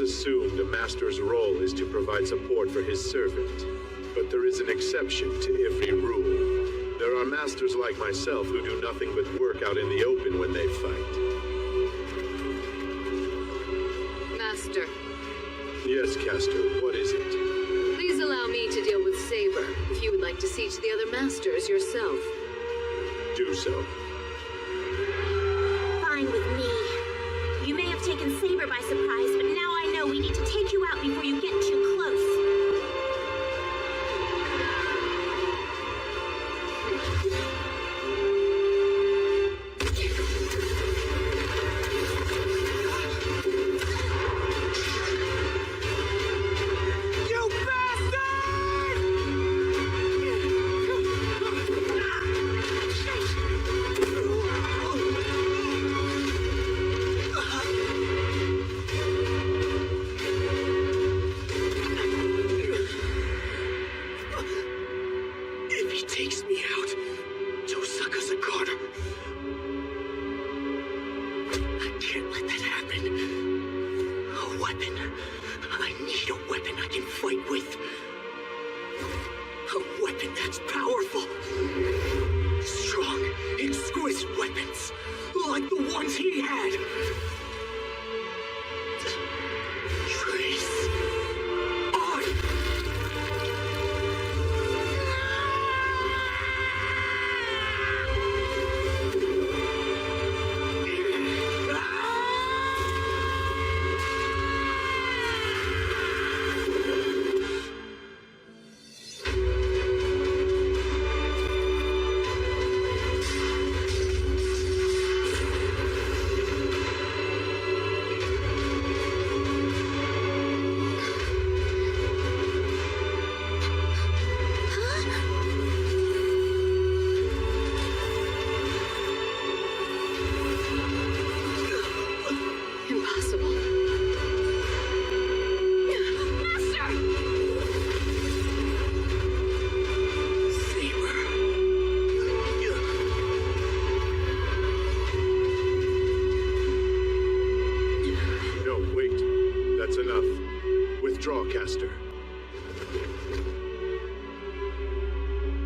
Assumed a master's role is to provide support for his servant. But there is an exception to every rule. There are masters like myself who do nothing but work out in the open when they fight. Master. Yes, Castor, what is it? Please allow me to deal with Saber, if you would like to see to the other masters yourself. Do so. Fine with me. You may have taken Saber by surprise, but now I know we need to take you out before you get too close. You bastard! If he takes me out, Tosaka's a goner. I can't let that happen. A weapon. I need a weapon I can fight with. A weapon that's powerful. strong, exquisite weapons, like the ones he had. Trace on.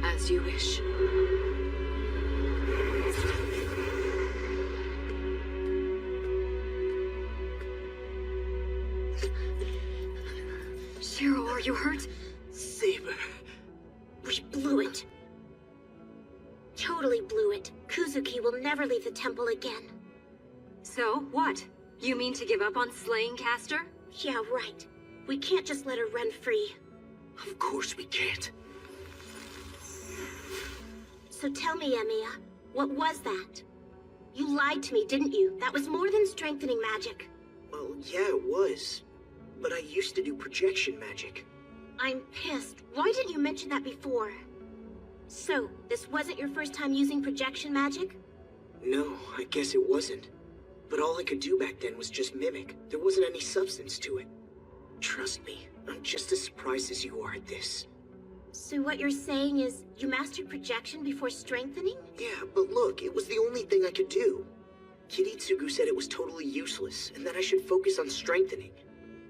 As you wish. Shiro, are you hurt? Saber. We blew it. Totally blew it. Kuzuki will never leave the temple again. So, what? You mean to give up on slaying Castor? Yeah, right. We can't just let her run free. Of course we can't. So tell me, Emiya, what was that? You lied to me, didn't you? That was more than strengthening magic. Well, yeah, it was. But I used to do projection magic. I'm pissed. Why didn't you mention that before? So, this wasn't your first time using projection magic? No, I guess it wasn't. But all I could do back then was just mimic. There wasn't any substance to it. Trust me, I'm just as surprised as you are at this. So what you're saying is, you mastered projection before strengthening? Yeah, but look, it was the only thing I could do. Kiritsugu said it was totally useless, and that I should focus on strengthening.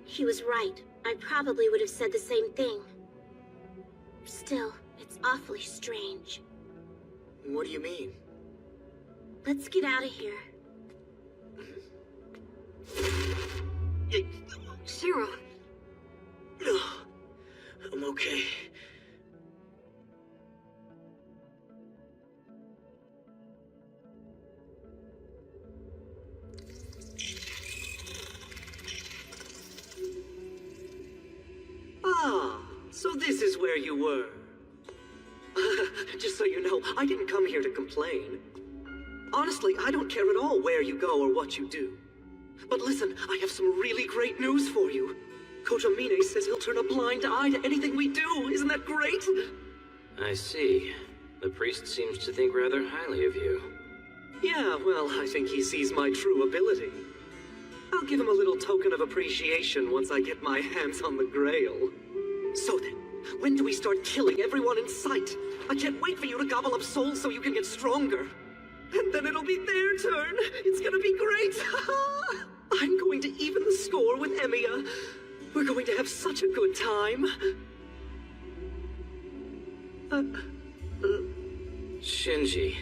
He was right. I probably would have said the same thing. Still, it's awfully strange. What do you mean? Let's get out of here. Shiro. No, I'm okay. Ah, so this is where you were. Just so you know, I didn't come here to complain. Honestly, I don't care at all where you go or what you do. But listen, I have some really great news for you. Coach Amine says he'll turn a blind eye to anything we do. Isn't that great? I see. The priest seems to think rather highly of you. Yeah, well, I think he sees my true ability. I'll give him a little token of appreciation once I get my hands on the Grail. So then, when do we start killing everyone in sight? I can't wait for you to gobble up souls so you can get stronger. And then it'll be their turn. It's gonna be great. I'm going to even the score with Emiya. We're going to have such a good time. Shinji,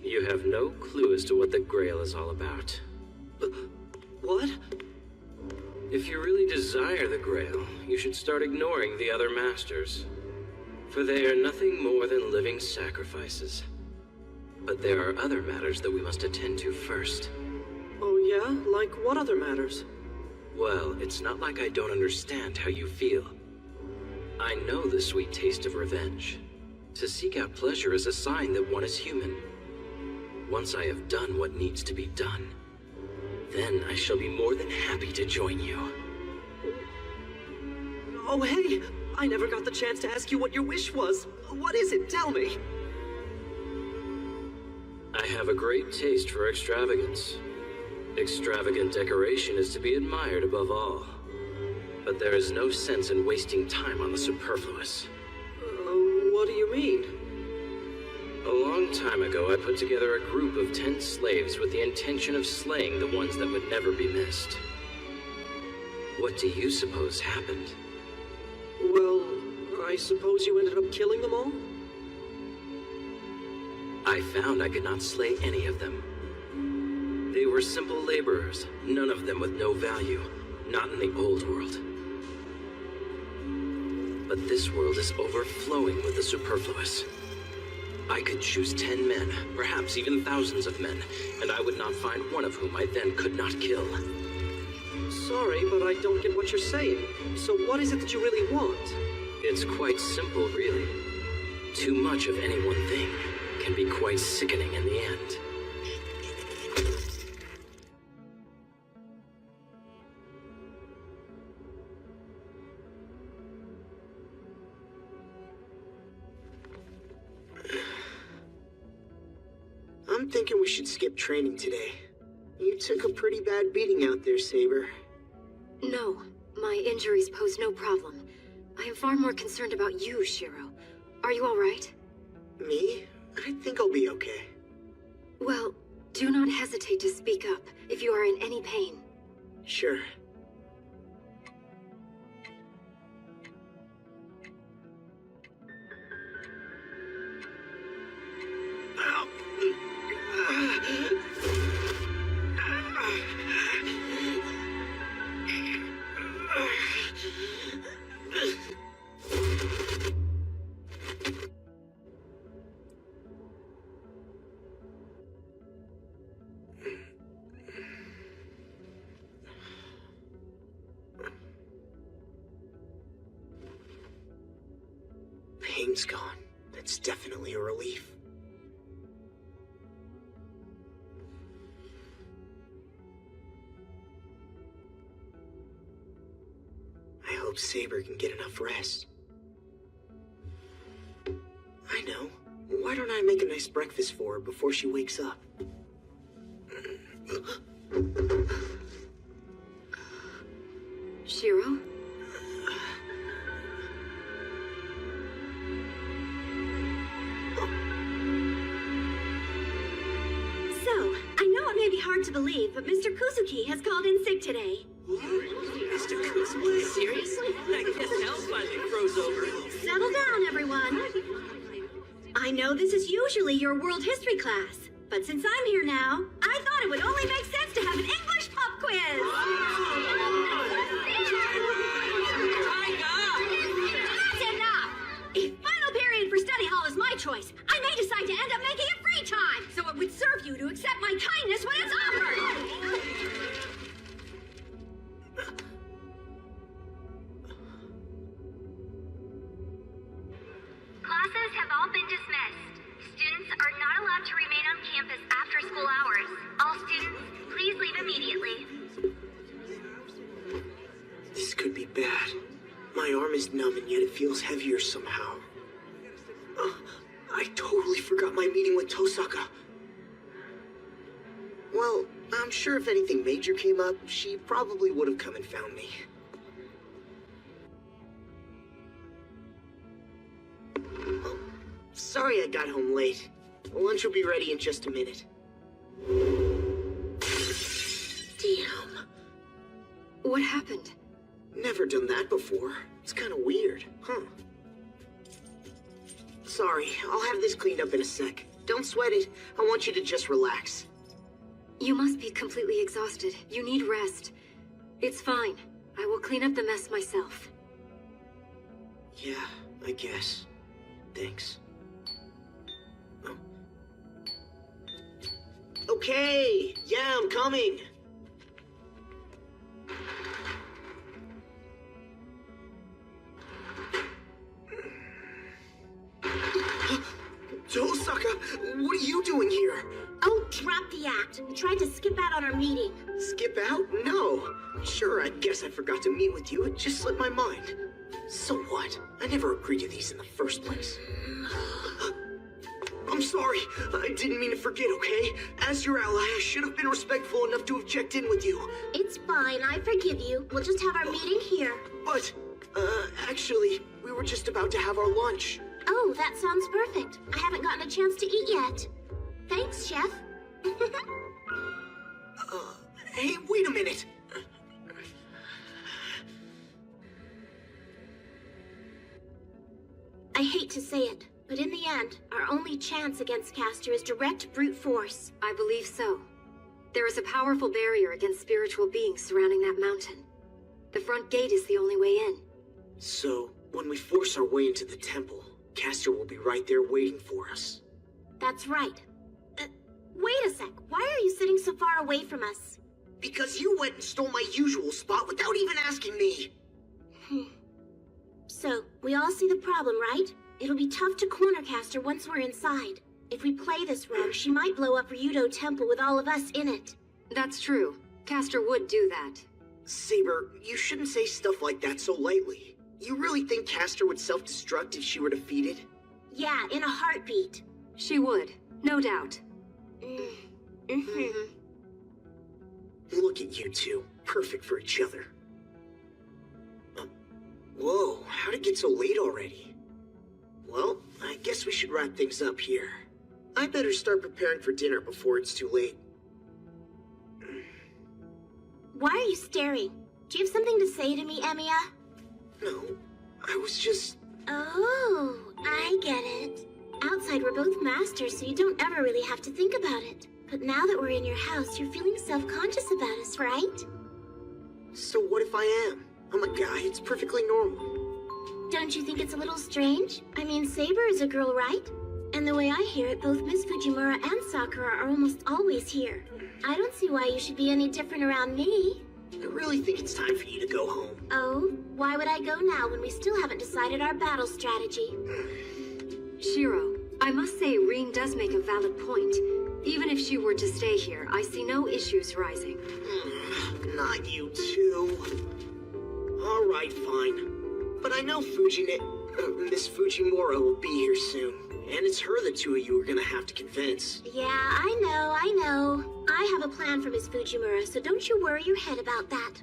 you have no clue as to what the Grail is all about. What? If you really desire the Grail, you should start ignoring the other masters. For they are nothing more than living sacrifices. But there are other matters that we must attend to first. Oh yeah? Like what other matters? Well, it's not like I don't understand how you feel. I know the sweet taste of revenge. To seek out pleasure is a sign that one is human. Once I have done what needs to be done, then I shall be more than happy to join you. Oh hey! I never got the chance to ask you what your wish was. What is it? Tell me! I have a great taste for extravagance. Extravagant decoration is to be admired above all. But there is no sense in wasting time on the superfluous. What do you mean? A long time ago, I put together a group of 10 slaves with the intention of slaying the ones that would never be missed. What do you suppose happened? Well, I suppose you ended up killing them all? I found I could not slay any of them. They were simple laborers, none of them with no value, not in the old world. But this world is overflowing with the superfluous. I could choose 10 men, perhaps even thousands of men, and I would not find one of whom I then could not kill. Sorry, but I don't get what you're saying. So what is it that you really want? It's quite simple, really. Too much of any one thing can be quite sickening in the end. I'm thinking we should skip training today. You took a pretty bad beating out there, Saber. No, my injuries pose no problem. I am far more concerned about you, Shiro. Are you all right? Me? I think I'll be okay. Well, do not hesitate to speak up if you are in any pain. Sure. Pain's gone. That's definitely a relief. I hope Saber can get enough rest. I know. Why don't I make a nice breakfast for her before she wakes up? Shiro? Hard to believe, but Mr. Kuzuki has called in sick today. Mr. Kuzuki? Seriously? I guess hell finally froze over. Settle down, everyone. I know this is usually your world history class, but since I'm here now, I thought it would only make sense to have an English pop quiz. That's enough! If final period for study hall is my choice, I may decide to end up making it free time, so it would serve you to accept my kindness when it's offered! Classes have all been dismissed. Students are not allowed to remain on campus after school hours. All students, please leave immediately. This could be bad. My arm is numb and yet it feels heavier somehow. I totally forgot my meeting with Tosaka. Well, I'm sure if anything major came up, she probably would have come and found me. Oh, sorry I got home late. Lunch will be ready in just a minute. Damn. What happened? Never done that before. It's kind of weird, huh? Sorry, I'll have this cleaned up in a sec. Don't sweat it. I want you to just relax. You must be completely exhausted. You need rest. It's fine. I will clean up the mess myself. Yeah, I guess. Thanks. Oh. Okay! Yeah, I'm coming! Tosaka, what are you doing here? Oh, drop the act. We tried to skip out on our meeting. Skip out? No. Sure, I guess I forgot to meet with you. It just slipped my mind. So what? I never agreed to these in the first place. I'm sorry. I didn't mean to forget, okay? As your ally, I should have been respectful enough to have checked in with you. It's fine. I forgive you. We'll just have our meeting here. But, actually, we were just about to have our lunch. Oh, that sounds perfect. I haven't gotten a chance to eat yet. Thanks, Chef. Hey, wait a minute. I hate to say it, But in the end, our only chance against Castor is direct brute force. I believe so. There is a powerful barrier against spiritual beings surrounding that mountain. The front gate is the only way in. So, when we force our way into the temple, Castor will be right there waiting for us. That's right. Wait a sec. Why are you sitting so far away from us? Because you went and stole my usual spot without even asking me! So, we all see the problem, right? It'll be tough to corner Castor once we're inside. If we play this wrong, she might blow up Ryudo Temple with all of us in it. That's true. Castor would do that. Saber, you shouldn't say stuff like that so lightly. You really think Castor would self-destruct if she were defeated? Yeah, in a heartbeat. She would, no doubt. Look at you two, perfect for each other. Whoa, how'd it get so late already? Well, I guess we should wrap things up here. I better start preparing for dinner before it's too late. Why are you staring? Do you have something to say to me, Emiya? No, I was just... Oh, I get it. Outside, we're both masters, so you don't ever really have to think about it. But now that we're in your house, you're feeling self-conscious about us, right? So what if I am? I'm a guy, it's perfectly normal. Don't you think it's a little strange? I mean, Saber is a girl, right? And the way I hear it, both Miss Fujimura and Sakura are almost always here. I don't see why you should be any different around me. I really think it's time for you to go home. Oh? Why would I go now when we still haven't decided our battle strategy? Shiro, I must say Reen does make a valid point. Even if she were to stay here, I see no issues rising. Not you two. Alright, fine. But I know Miss Fujimura will be here soon. And it's her the two of you are gonna have to convince. Yeah, I know. I have a plan for Miss Fujimura, so don't you worry your head about that.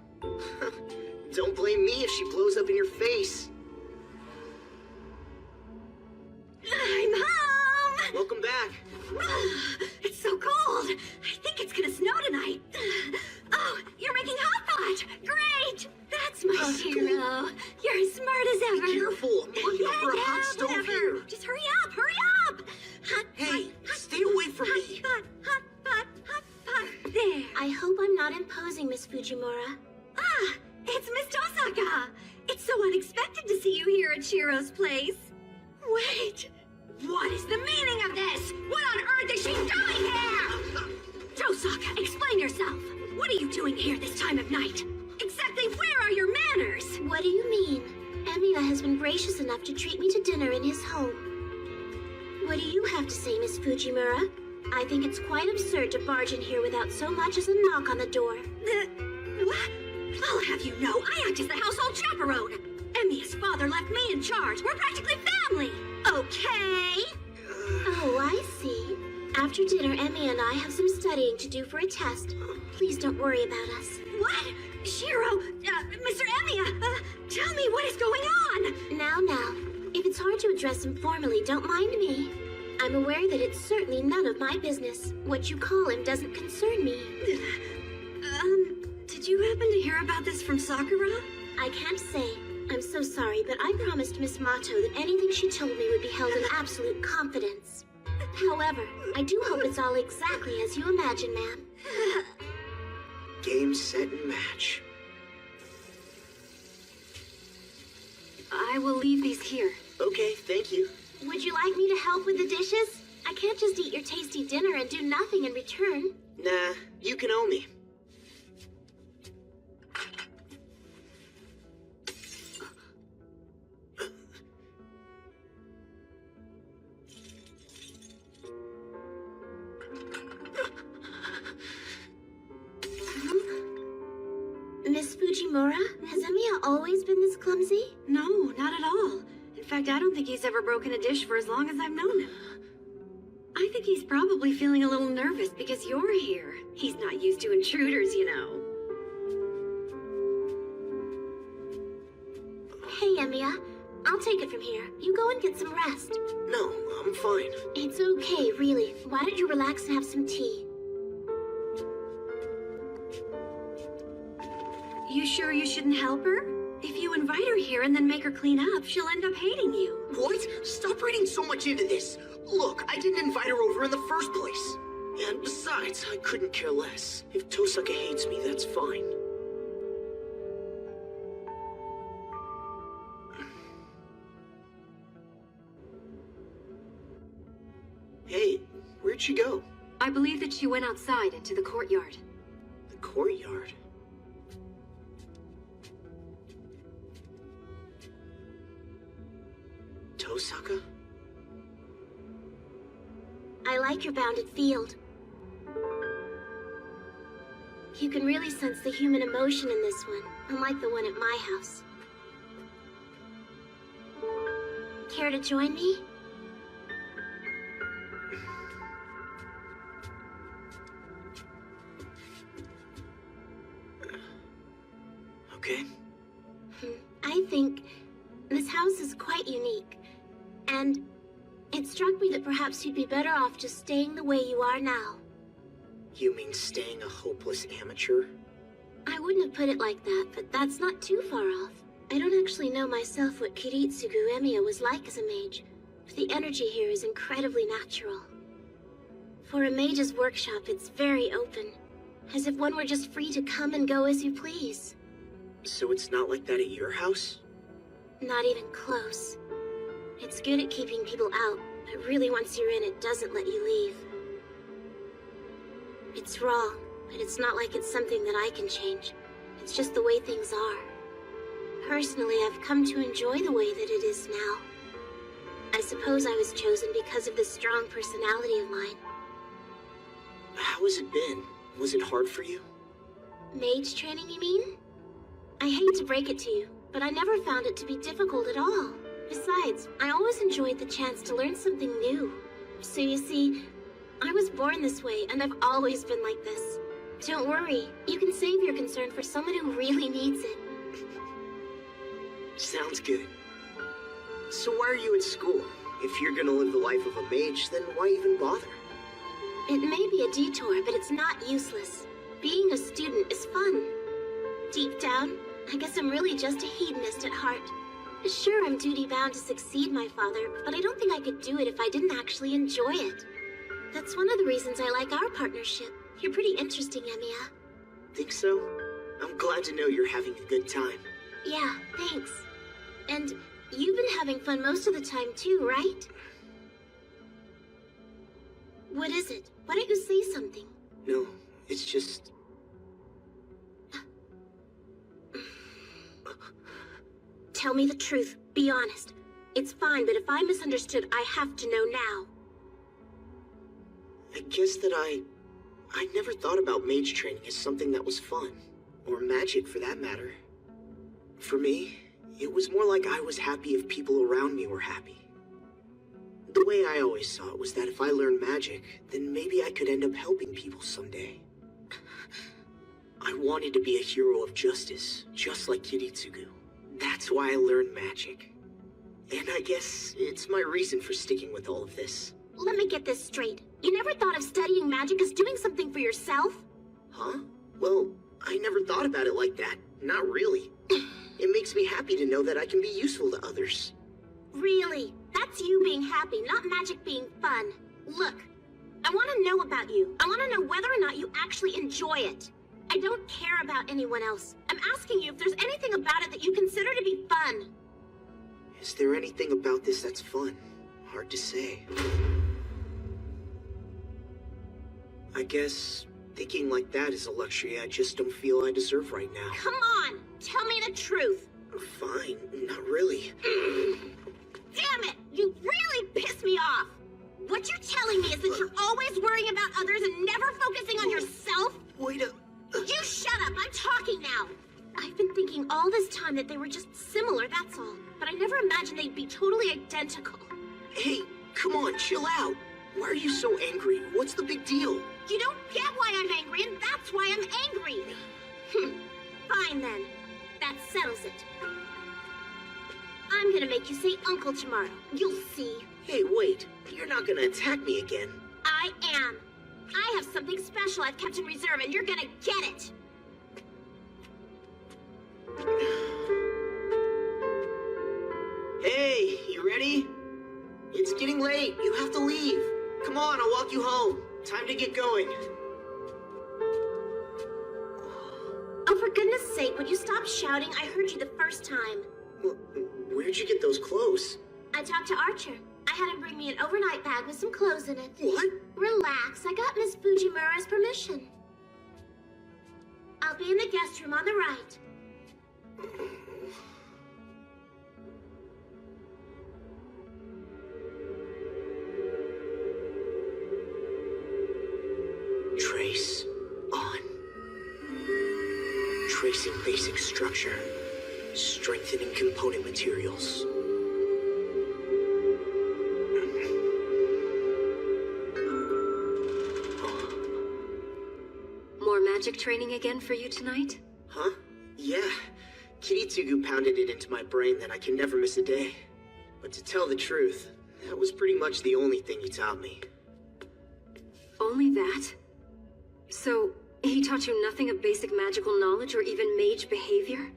Don't blame me if she blows up in your face. I'm home! Welcome back. It's so cold. I think it's gonna snow tonight. Oh, you're making hot pot. Great. That's my Shiro. You're as smart as ever. Be careful. I'm working over a hot stove whatever. here. Just hurry up. Hot Hey, stay away from me. Hot pot. There. I hope I'm not imposing, Miss Fujimura. Ah, it's Miss Tosaka. It's so unexpected to see you here at Shiro's place. Wait. What is the meaning of this? What on earth is she doing here? Tosaka, explain yourself. What are you doing here this time of night? Exactly where are your manners? What do you mean? Emiya has been gracious enough to treat me to dinner in his home. What do you have to say, Miss Fujimura? I think it's quite absurd to barge in here without so much as a knock on the door. What? I'll have you know, I act as the household chaperone. Emiya's father left me in charge. We're practically family. Okay? Oh, I see. After dinner, Emiya and I have some studying to do for a test. Please don't worry about us. What? Shiro, Mr. Emiya, tell me what is going on? Now. If it's hard to address him formally, don't mind me. I'm aware that it's certainly none of my business. What you call him doesn't concern me. Did you happen to hear about this from Sakura? I can't say. I'm so sorry, but I promised Miss Mato that anything she told me would be held in absolute confidence. However, I do hope it's all exactly as you imagine, ma'am. Game, set, and match. I will leave these here. Okay, thank you. Would you like me to help with the dishes? I can't just eat your tasty dinner and do nothing in return. Nah, you can own me. Miss Fujimura, has Emiya always been this clumsy? No, not at all. In fact, I don't think he's ever broken a dish for as long as I've known him. I think he's probably feeling a little nervous because you're here. He's not used to intruders, you know. Hey, Emiya. I'll take it from here. You go and get some rest. No, I'm fine. It's okay, really. Why don't you relax and have some tea? You sure you shouldn't help her? If you invite her here and then make her clean up, she'll end up hating you. What? Stop reading so much into this. Look, I didn't invite her over in the first place. And besides, I couldn't care less. If Tosaka hates me, that's fine. Hey, where'd she go? I believe that she went outside into the courtyard. The courtyard? Tosaka? I like your bounded field. You can really sense the human emotion in this one, unlike the one at my house. Care to join me? Okay. I think this house is quite unique, and it struck me that perhaps you'd be better off just staying the way you are now. You mean staying a hopeless amateur? I wouldn't have put it like that, but that's not too far off. I don't actually know myself what Kiritsugu Emiya was like as a mage, but the energy here is incredibly natural. For a mage's workshop, it's very open, as if one were just free to come and go as you please. So it's not like that at your house? Not even close. It's good at keeping people out, but really once you're in, it doesn't let you leave. It's wrong, but it's not like it's something that I can change. It's just the way things are. Personally, I've come to enjoy the way that it is now. I suppose I was chosen because of this strong personality of mine. How has it been? Was it hard for you? Mage training, you mean? I hate to break it to you, but I never found it to be difficult at all. Besides, I always enjoyed the chance to learn something new. So you see, I was born this way, and I've always been like this. Don't worry, you can save your concern for someone who really needs it. Sounds good. So why are you at school? If you're gonna live the life of a mage, then why even bother? It may be a detour, but it's not useless. Being a student is fun. Deep down, I guess I'm really just a hedonist at heart. Sure, I'm duty-bound to succeed my father, but I don't think I could do it if I didn't actually enjoy it. That's one of the reasons I like our partnership. You're pretty interesting, Emiya. Think so? I'm glad to know you're having a good time. Yeah, thanks. And you've been having fun most of the time too, right? What is it? Why don't you say something? No, it's just... Tell me the truth. Be honest. It's fine, but if I misunderstood, I have to know now. I guess that I never thought about mage training as something that was fun. Or magic, for that matter. For me, it was more like I was happy if people around me were happy. The way I always saw it was that if I learned magic, then maybe I could end up helping people someday. I wanted to be a hero of justice, just like Kiritsugu. That's why I learned magic. And I guess it's my reason for sticking with all of this. Let me get this straight. You never thought of studying magic as doing something for yourself? Huh? Well, I never thought about it like that. Not really. It makes me happy to know that I can be useful to others. Really? That's you being happy, not magic being fun. Look, I want to know about you. I want to know whether or not you actually enjoy it. I don't care about anyone else. I'm asking you if there's anything about it that you consider to be fun. Is there anything about this that's fun? Hard to say. I guess thinking like that is a luxury I just don't feel I deserve right now. Come on! Tell me the truth! Fine, not really. Damn it! You really piss me off! What you're telling me is that you're always worrying about others and never focusing on yourself? Wait a... You shut up! I'm talking now! I've been thinking all this time that they were just similar, that's all. But I never imagined they'd be totally identical. Hey, come on, chill out. Why are you so angry? What's the big deal? You don't get why I'm angry, and that's why I'm angry! Fine then. That settles it. I'm gonna make you say uncle tomorrow. You'll see. Hey, wait. You're not gonna attack me again. I am. I have something special I've kept in reserve, and you're gonna get it! Hey, you ready? It's getting late. You have to leave. Come on, I'll walk you home. Time to get going. Oh, for goodness sake, would you stop shouting? I heard you the first time. Where'd you get those clothes? I talked to Archer. I had him bring me an overnight bag with some clothes in it. What? Relax, I got Miss Fujimura's permission. I'll be in the guest room on the right. Trace on. Tracing basic structure. Strengthening component materials. More magic training again for you tonight? Huh? Yeah. Kiritsugu pounded it into my brain that I can never miss a day. But to tell the truth, that was pretty much the only thing he taught me. Only that? So, he taught you nothing of basic magical knowledge or even mage behavior?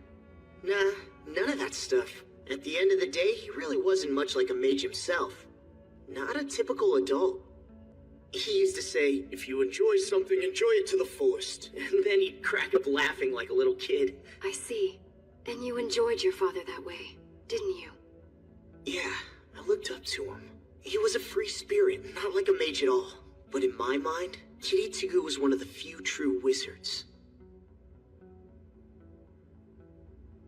Nah, none of that stuff. At the end of the day, he really wasn't much like a mage himself. Not a typical adult. He used to say, if you enjoy something, enjoy it to the fullest. And then he'd crack up laughing like a little kid. I see. And you enjoyed your father that way, didn't you? Yeah, I looked up to him. He was a free spirit, not like a mage at all. But in my mind, Kiritsugu was one of the few true wizards.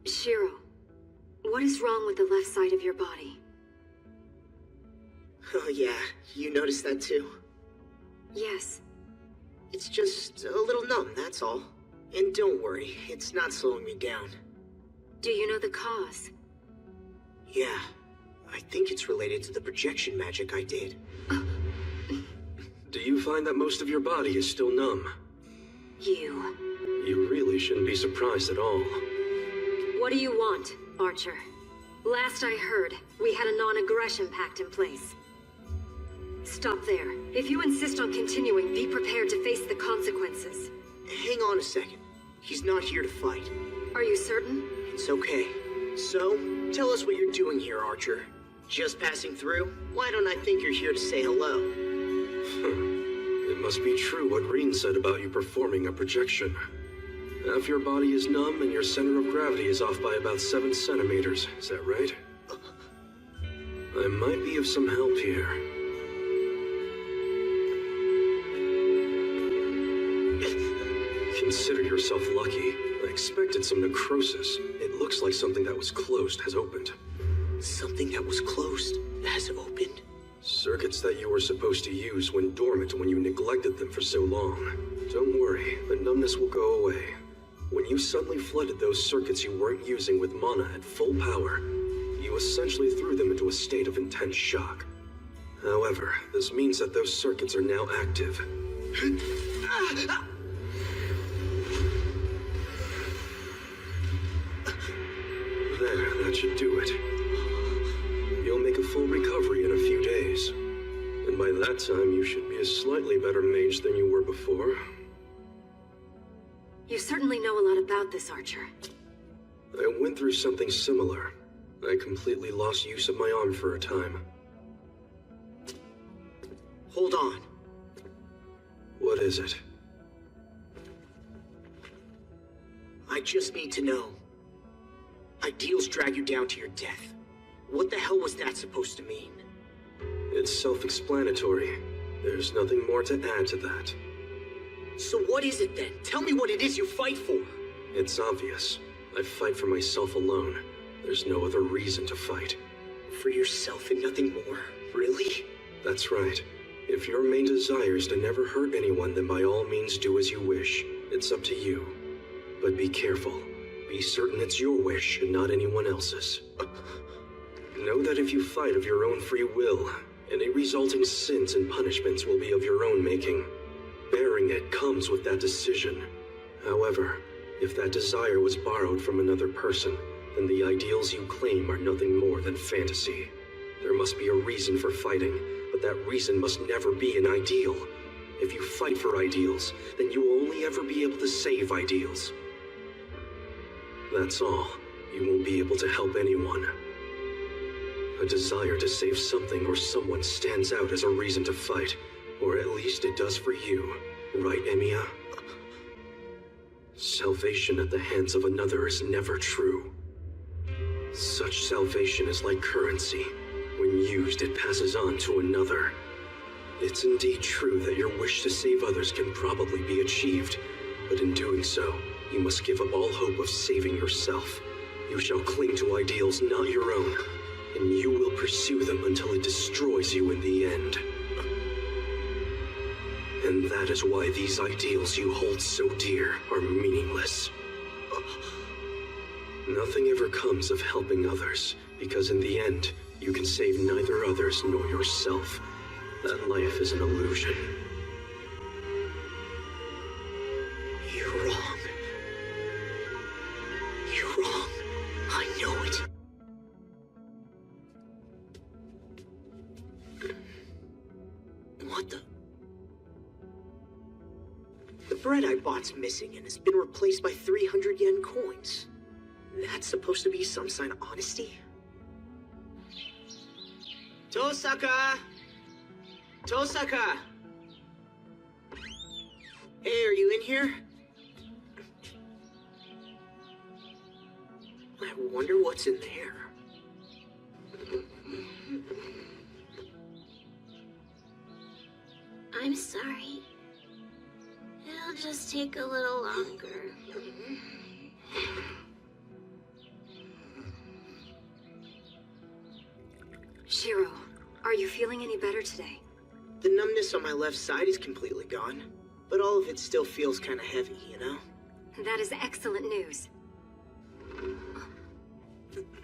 Shiro, what is wrong with the left side of your body? Oh yeah, you noticed that too? Yes. It's just a little numb, that's all. And don't worry, it's not slowing me down. Do you know the cause? Yeah, I think it's related to the projection magic I did. Do you find that most of your body is still numb? You. You really shouldn't be surprised at all. What do you want, Archer? Last I heard, we had a non-aggression pact in place. Stop there. If you insist on continuing, be prepared to face the consequences. Hang on a second. He's not here to fight. Are you certain? It's okay. So, tell us what you're doing here, Archer. Just passing through? Why don't I think you're here to say hello? It must be true what Reen said about you performing a projection. Half your body is numb and your center of gravity is off by about 7 centimeters. Is that right? I might be of some help here. Consider yourself lucky. I expected some necrosis. It looks like something that was closed has opened. Something that was closed has opened? Circuits that you were supposed to use went dormant when you neglected them for so long. Don't worry, the numbness will go away. When you suddenly flooded those circuits you weren't using with mana at full power, you essentially threw them into a state of intense shock. However, this means that those circuits are now active. There, that should do it. You'll make a full recovery in a few days. And by that time, you should be a slightly better mage than you were before. You certainly know a lot about this, Archer. I went through something similar. I completely lost use of my arm for a time. Hold on. What is it? I just need to know. Ideals drag you down to your death. What the hell was that supposed to mean? It's self-explanatory. There's nothing more to add to that. So what is it then? Tell me what it is you fight for. It's obvious. I fight for myself alone. There's no other reason to fight. For yourself and nothing more? Really? That's right. If your main desire is to never hurt anyone, then by all means do as you wish. It's up to you. But be careful. Be certain it's your wish and not anyone else's. Know that if you fight of your own free will, any resulting sins and punishments will be of your own making. Bearing it comes with that decision. However, if that desire was borrowed from another person, then the ideals you claim are nothing more than fantasy. There must be a reason for fighting, but that reason must never be an ideal. If you fight for ideals, then you will only ever be able to save ideals. That's all. You won't be able to help anyone. A desire to save something or someone stands out as a reason to fight, or at least it does for you, right, Emiya? Salvation at the hands of another is never true. Such salvation is like currency. When used, it passes on to another. It's indeed true that your wish to save others can probably be achieved, but in doing so, you must give up all hope of saving yourself. You shall cling to ideals not your own, and you will pursue them until it destroys you in the end. And that is why these ideals you hold so dear are meaningless. Nothing ever comes of helping others, because in the end, you can save neither others nor yourself. That life is an illusion. You're wrong. You're wrong. I know it. What the? The bread I bought's missing and has been replaced by 300 yen coins. That's supposed to be some sign of honesty? Tosaka! Tosaka! Hey, are you in here? I wonder what's in there. I'm sorry. It'll just take a little longer. Shiro, are you feeling any better today? The numbness on my left side is completely gone, but all of it still feels kind of heavy, you know? That is excellent news.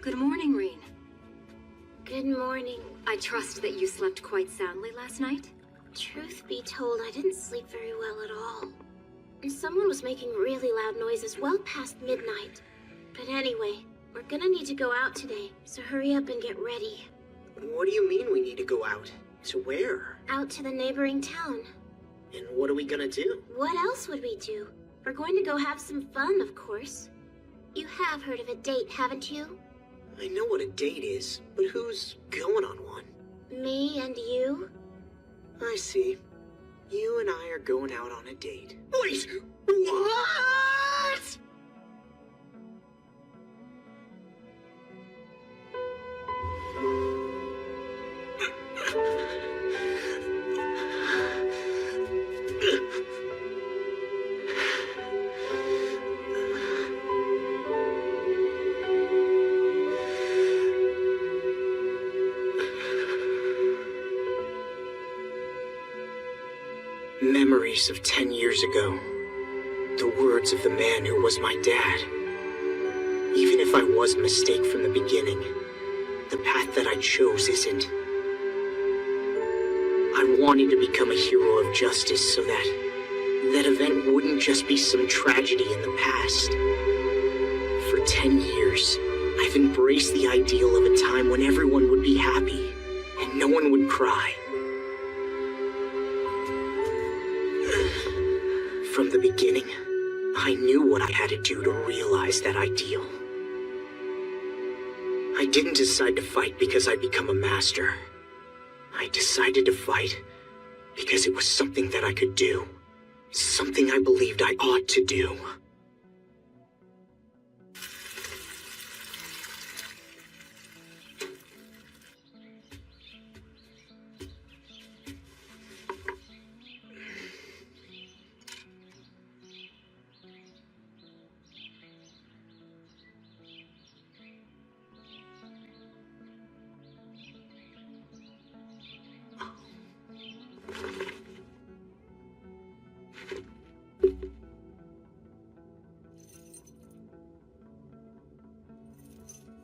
Good morning, Rin. Good morning. I trust that you slept quite soundly last night? Truth be told, I didn't sleep very well at all. And someone was making really loud noises well past midnight. But anyway, we're gonna need to go out today, so hurry up and get ready. What do you mean we need to go out? To where? Out to the neighboring town. And what are we gonna do? What else would we do? We're going to go have some fun, of course. You have heard of a date, haven't you? I know what a date is, but who's going on one? Me and you? I see. You and I are going out on a date. Wait! What?! Memories of 10 years ago. The words of the man who was my dad. Even if I was a mistake from the beginning, the path that I chose isn't. I wanted to become a hero of justice so that event wouldn't just be some tragedy in the past. For 10 years, I've embraced the ideal of a time when everyone would be happy and no one would cry. From the beginning, I knew what I had to do to realize that ideal. I didn't decide to fight because I'd become a master. I decided to fight because it was something that I could do. Something I believed I ought to do.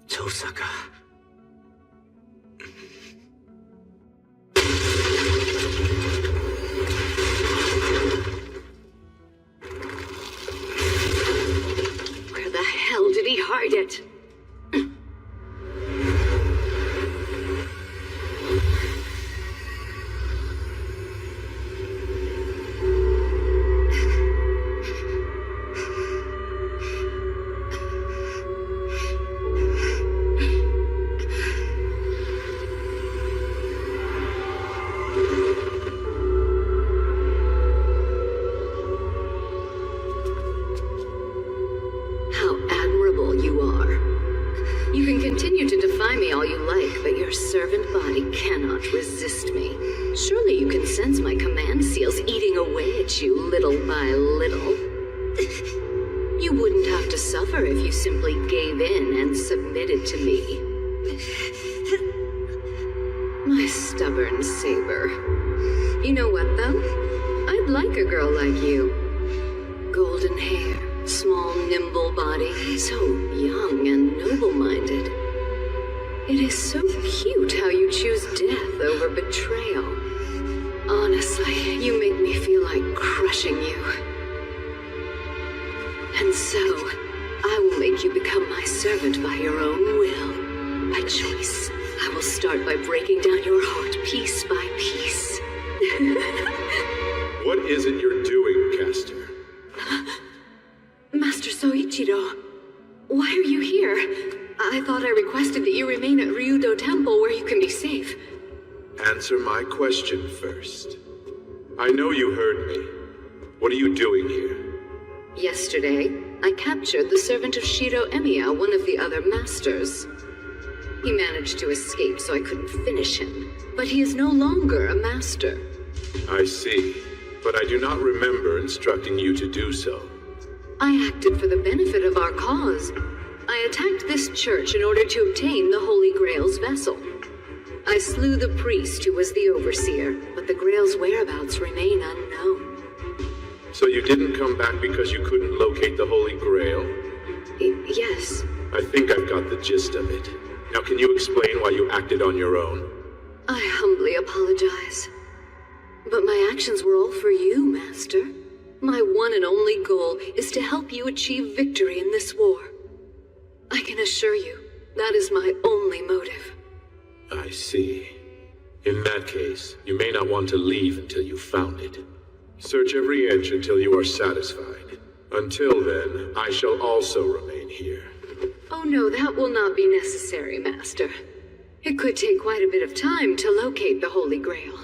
Tosaka. Where the hell did he hide it? Surely you can sense my command seals eating away at you little by little. You wouldn't have to suffer if you simply gave in and submitted to me. My stubborn Saber. You know what, though? I'd like a girl like you. Golden hair, small, nimble body, so young and noble-minded. It is so cute how you choose death over betrayal. Honestly, you make me feel like crushing you. And so, I will make you become my servant by your own will, by choice. I will start by breaking down your heart piece by piece. What is it you're doing, Caster? Master Soichiro, why are you here? I thought I requested that you remain at Ryudo Temple where you can be safe. Answer my question first. I know you heard me. What are you doing here? Yesterday, I captured the servant of Shiro Emiya, one of the other masters. He managed to escape, so I couldn't finish him. But he is no longer a master. I see, but I do not remember instructing you to do so. I acted for the benefit of our cause. I attacked this church in order to obtain the Holy Grail's vessel. I slew the priest who was the overseer, but the Grail's whereabouts remain unknown. So you didn't come back because you couldn't locate the Holy Grail? Yes. I think I've got the gist of it. Now can you explain why you acted on your own? I humbly apologize. But my actions were all for you, Master. My one and only goal is to help you achieve victory in this war. I can assure you, that is my only motive. I see. In that case, you may not want to leave until you've found it. Search every inch until you are satisfied. Until then, I shall also remain here. Oh no, that will not be necessary, Master. It could take quite a bit of time to locate the Holy Grail.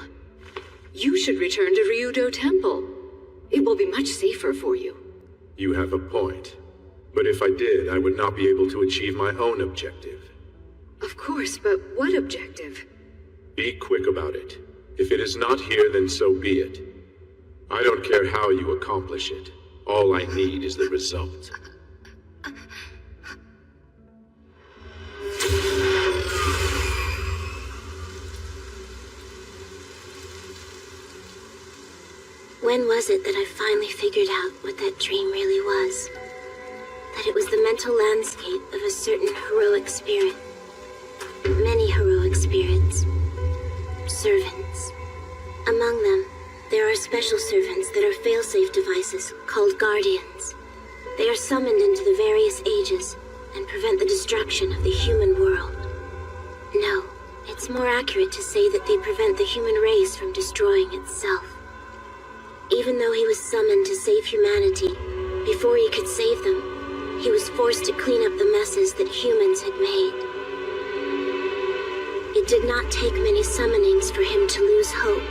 You should return to Ryudo Temple. It will be much safer for you. You have a point. But if I did, I would not be able to achieve my own objective. Of course, but what objective? Be quick about it. If it is not here, then so be it. I don't care how you accomplish it. All I need is the result. When was it that I finally figured out what that dream really was? That it was the mental landscape of a certain heroic spirit. Many heroic spirits. Servants. Among them, there are special servants that are failsafe devices called guardians. They are summoned into the various ages and prevent the destruction of the human world. No, it's more accurate to say that they prevent the human race from destroying itself. Even though he was summoned to save humanity, before he could save them, he was forced to clean up the messes that humans had made. It did not take many summonings for him to lose hope,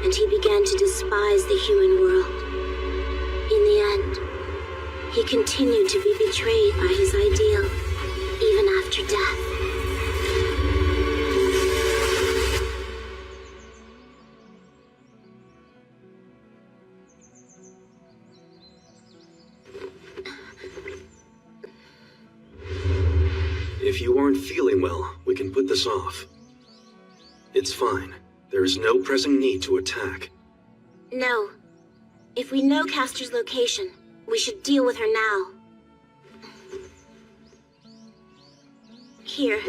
and he began to despise the human world. In the end, he continued to be betrayed by his ideal, even after death. If you aren't feeling well, we can put this off. It's fine. There is no pressing need to attack. No. If we know Caster's location, we should deal with her now. Here.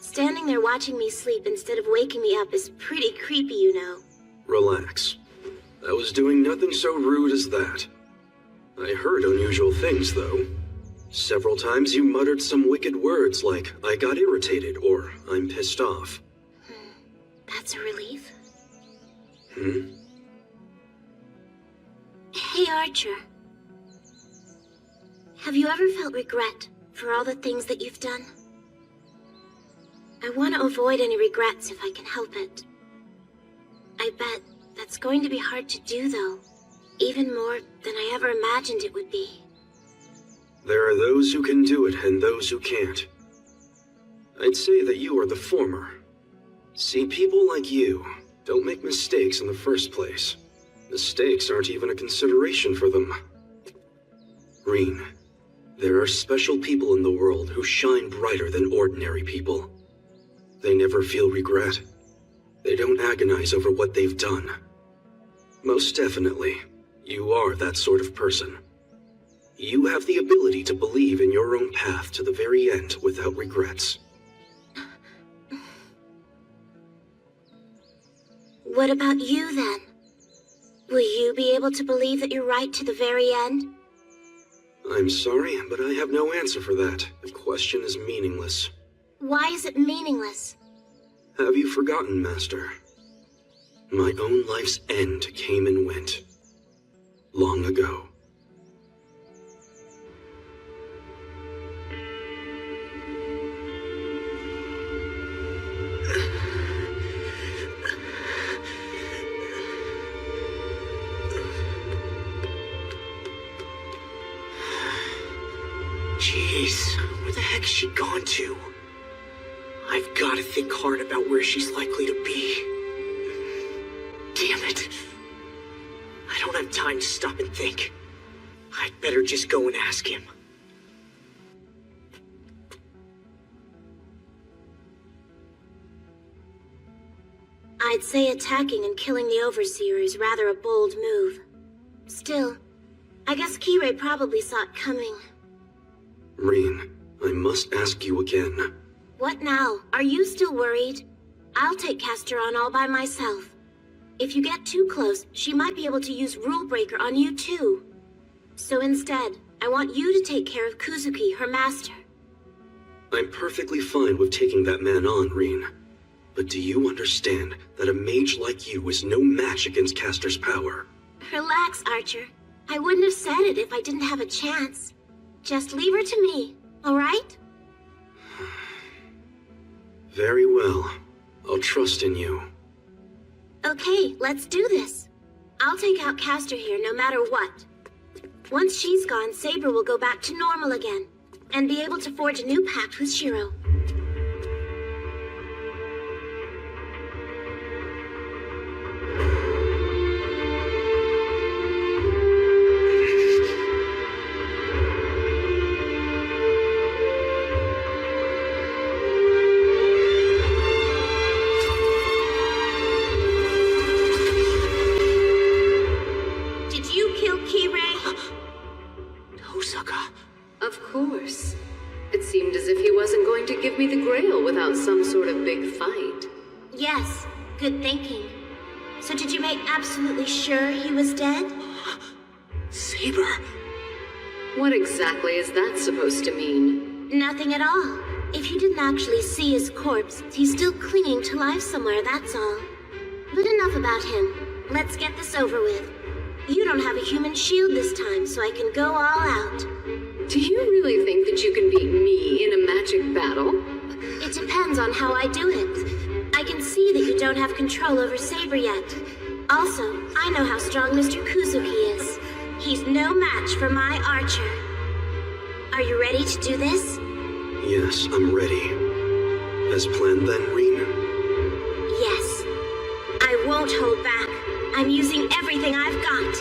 Standing there watching me sleep instead of waking me up is pretty creepy, you know. Relax. I was doing nothing so rude as that. I heard unusual things, though. Several times you muttered some wicked words like, I got irritated, or I'm pissed off. That's a relief. Hmm? Hey, Archer. Have you ever felt regret for all the things that you've done? I want to avoid any regrets if I can help it. I bet that's going to be hard to do, though. Even more than I ever imagined it would be. There are those who can do it and those who can't. I'd say that you are the former. See, people like you don't make mistakes in the first place. Mistakes aren't even a consideration for them. Reen, there are special people in the world who shine brighter than ordinary people. They never feel regret. They don't agonize over what they've done. Most definitely, you are that sort of person. You have the ability to believe in your own path to the very end without regrets. What about you, then? Will you be able to believe that you're right to the very end? I'm sorry, but I have no answer for that. The question is meaningless. Why is it meaningless? Have you forgotten, Master? My own life's end came and went. Long ago. Jeez, where the heck's she gone to? I've gotta think hard about where she's likely to be. Damn it. I don't have time to stop and think. I'd better just go and ask him. I'd say attacking and killing the Overseer is rather a bold move. Still, I guess Kirei probably saw it coming. Reen, I must ask you again. What now? Are you still worried? I'll take Castor on all by myself. If you get too close, she might be able to use Rule Breaker on you too. So instead, I want you to take care of Kuzuki, her master. I'm perfectly fine with taking that man on, Reen. But do you understand that a mage like you is no match against Castor's power? Relax, Archer. I wouldn't have said it if I didn't have a chance. Just leave her to me, alright? Very well. I'll trust in you. Okay, let's do this. I'll take out Castor here no matter what. Once she's gone, Saber will go back to normal again, and be able to forge a new pact with Shiro. Of course. It seemed as if he wasn't going to give me the Grail without some sort of big fight. Yes, good thinking. So did you make absolutely sure he was dead? Saber! What exactly is that supposed to mean? Nothing at all. If you didn't actually see his corpse, he's still clinging to life somewhere, that's all. But enough about him. Let's get this over with. You don't have a human shield this time, so I can go all out. Do you really think that you can beat me in a magic battle? It depends on how I do it. I can see that you don't have control over Saber yet. Also, I know how strong Mr. Kuzuki is. He's no match for my Archer. Are you ready to do this? Yes, I'm ready. As planned then, Reen? Yes. I won't hold back. I'm using everything I've got.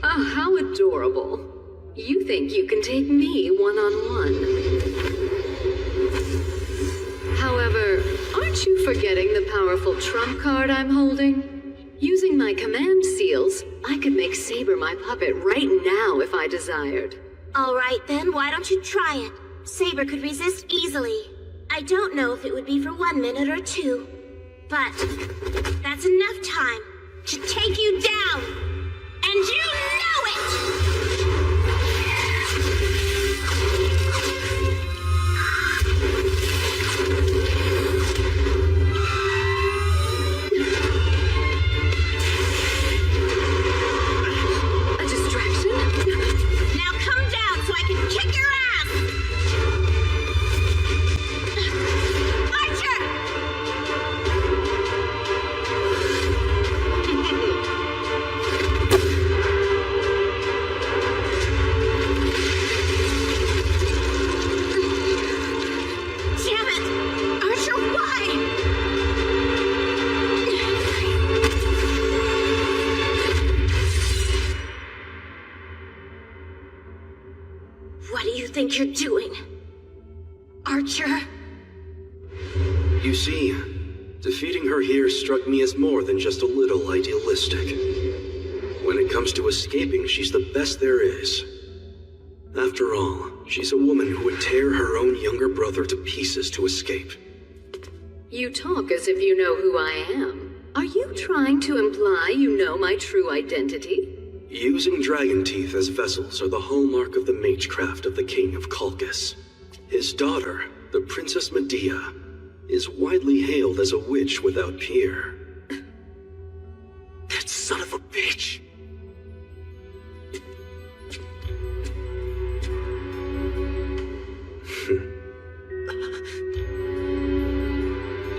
Oh, how adorable. You think you can take me one-on-one. However, aren't you forgetting the powerful trump card I'm holding? Using my command seals, I could make Saber my puppet right now if I desired. All right then, why don't you try it? Saber could resist easily. I don't know if it would be for 1 minute or 2, but that's enough time to take you down, and you know it! A distraction? Now come down so I can kick your ass! Archer! What do you think you're doing? Archer? You see, defeating her here struck me as more than just a little idealistic. When it comes to escaping, she's the best there is. After all, she's a woman who would tear her own younger brother to pieces to escape. You talk as if you know who I am. Are you trying to imply you know my true identity? Using dragon teeth as vessels are the hallmark of the magecraft of the King of Colchis. His daughter, the Princess Medea, is widely hailed as a witch without peer. That son of a bitch!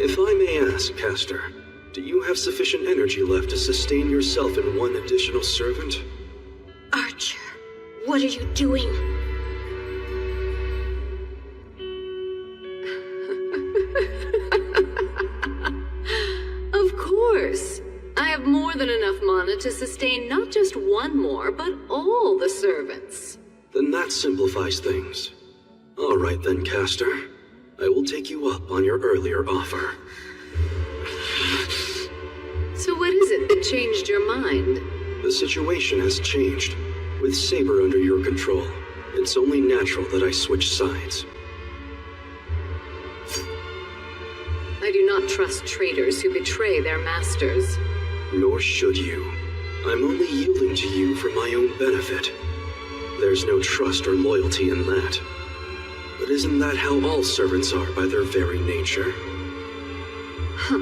If I may ask, Caster, do you have sufficient energy left to sustain yourself and one additional servant? Archer, what are you doing? Of course. I have more than enough mana to sustain not just one more, but all the servants. Then that simplifies things. All right then, Caster. I will take you up on your earlier offer. So what is it that changed your mind? The situation has changed. With Saber under your control, it's only natural that I switch sides. I do not trust traitors who betray their masters. Nor should you. I'm only yielding to you for my own benefit. There's no trust or loyalty in that. But isn't that how all servants are by their very nature? Huh.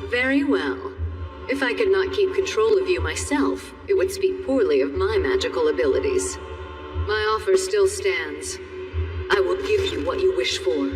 Very well. If I could not keep control of you myself, it would speak poorly of my magical abilities. My offer still stands. I will give you what you wish for.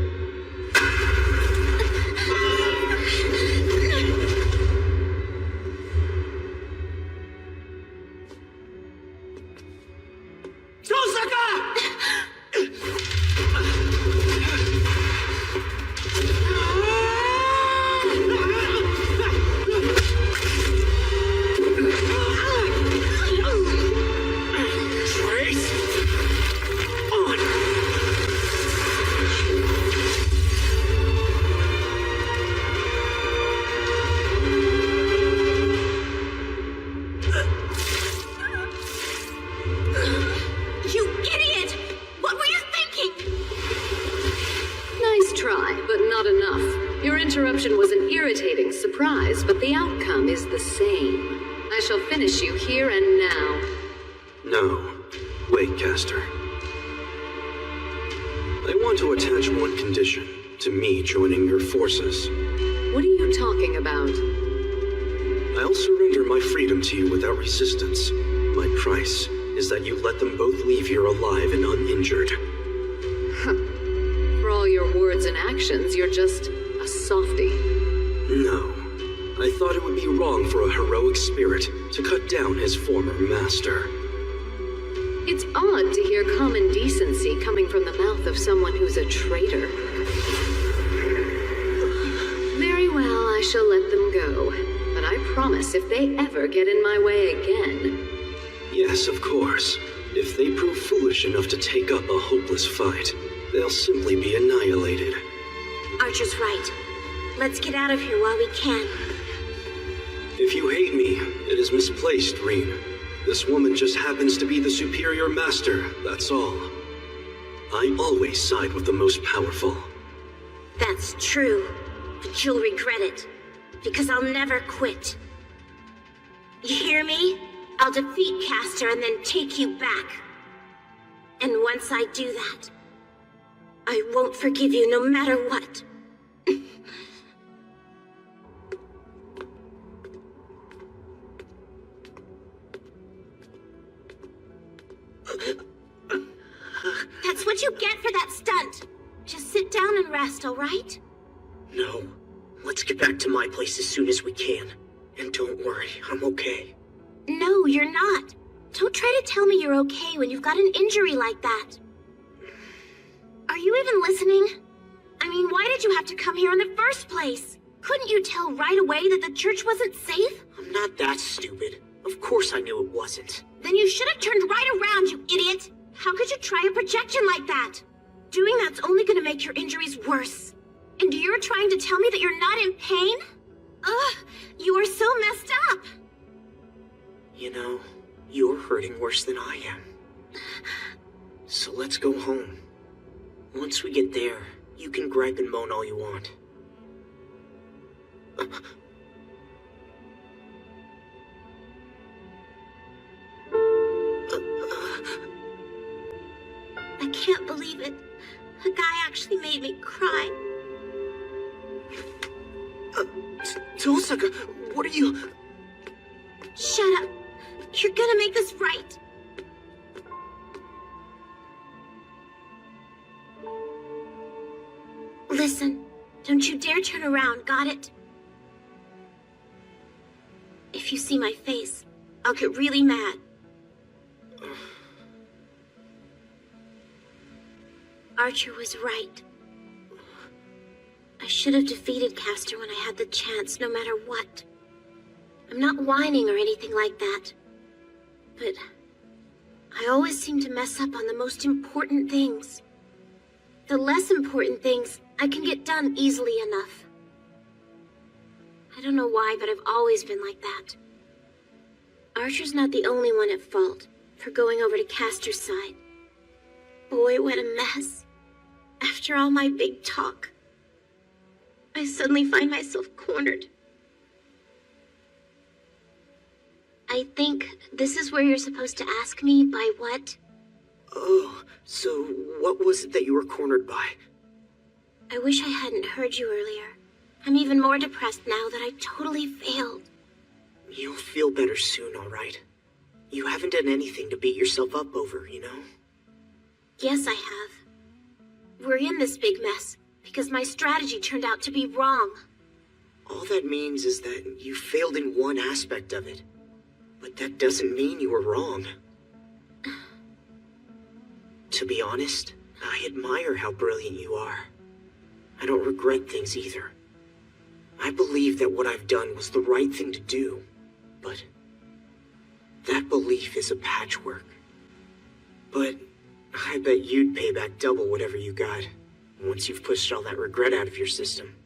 But the outcome is the same. I shall finish you here and now. No. Wait, Caster. I want to attach one condition to me joining your forces. What are you talking about? I'll surrender my freedom to you without resistance. My price is that you let them both leave here alive and uninjured. For all your words and actions, you're just a softie. No. I thought it would be wrong for a heroic spirit to cut down his former master. It's odd to hear common decency coming from the mouth of someone who's a traitor. Very well, I shall let them go. But I promise if they ever get in my way again... Yes, of course. If they prove foolish enough to take up a hopeless fight, they'll simply be annihilated. Archer's right. Let's get out of here while we can. If you hate me, it is misplaced, Reen. This woman just happens to be the superior master, that's all. I always side with the most powerful. That's true, but you'll regret it, because I'll never quit. You hear me? I'll defeat Caster and then take you back. And once I do that, I won't forgive you no matter what. That's what you get for that stunt. Just sit down and rest, all right? No. Let's get back to my place as soon as we can. And don't worry, I'm okay. No, you're not. Don't try to tell me you're okay when you've got an injury like that. Are you even listening? I mean, why did you have to come here in the first place? Couldn't you tell right away that the church wasn't safe? I'm not that stupid. Of course I knew it wasn't. Then you should have turned right around, you idiot! How could you try a projection like that? Doing that's only gonna make your injuries worse. And you're trying to tell me that you're not in pain? Ugh, you are so messed up. You know, you're hurting worse than I am. So let's go home. Once we get there, you can gripe and moan all you want. I can't believe it. A guy actually made me cry. Tosaka, what are you... Shut up. You're gonna make this right. Listen, don't you dare turn around, got it? If you see my face, I'll get really mad. Archer was right. I should have defeated Castor when I had the chance, no matter what. I'm not whining or anything like that. But I always seem to mess up on the most important things. The less important things, I can get done easily enough. I don't know why, but I've always been like that. Archer's not the only one at fault for going over to Castor's side. Boy, what a mess. After all my big talk, I suddenly find myself cornered. I think this is where you're supposed to ask me by what? Oh, so what was it that you were cornered by? I wish I hadn't heard you earlier. I'm even more depressed now that I totally failed. You'll feel better soon, all right? You haven't done anything to beat yourself up over, you know? Yes, I have. We're in this big mess because my strategy turned out to be wrong. All that means is that you failed in one aspect of it. But that doesn't mean you were wrong. To be honest, I admire how brilliant you are. I don't regret things either. I believe that what I've done was the right thing to do, but that belief is a patchwork. But I bet you'd pay back double whatever you got once you've pushed all that regret out of your system.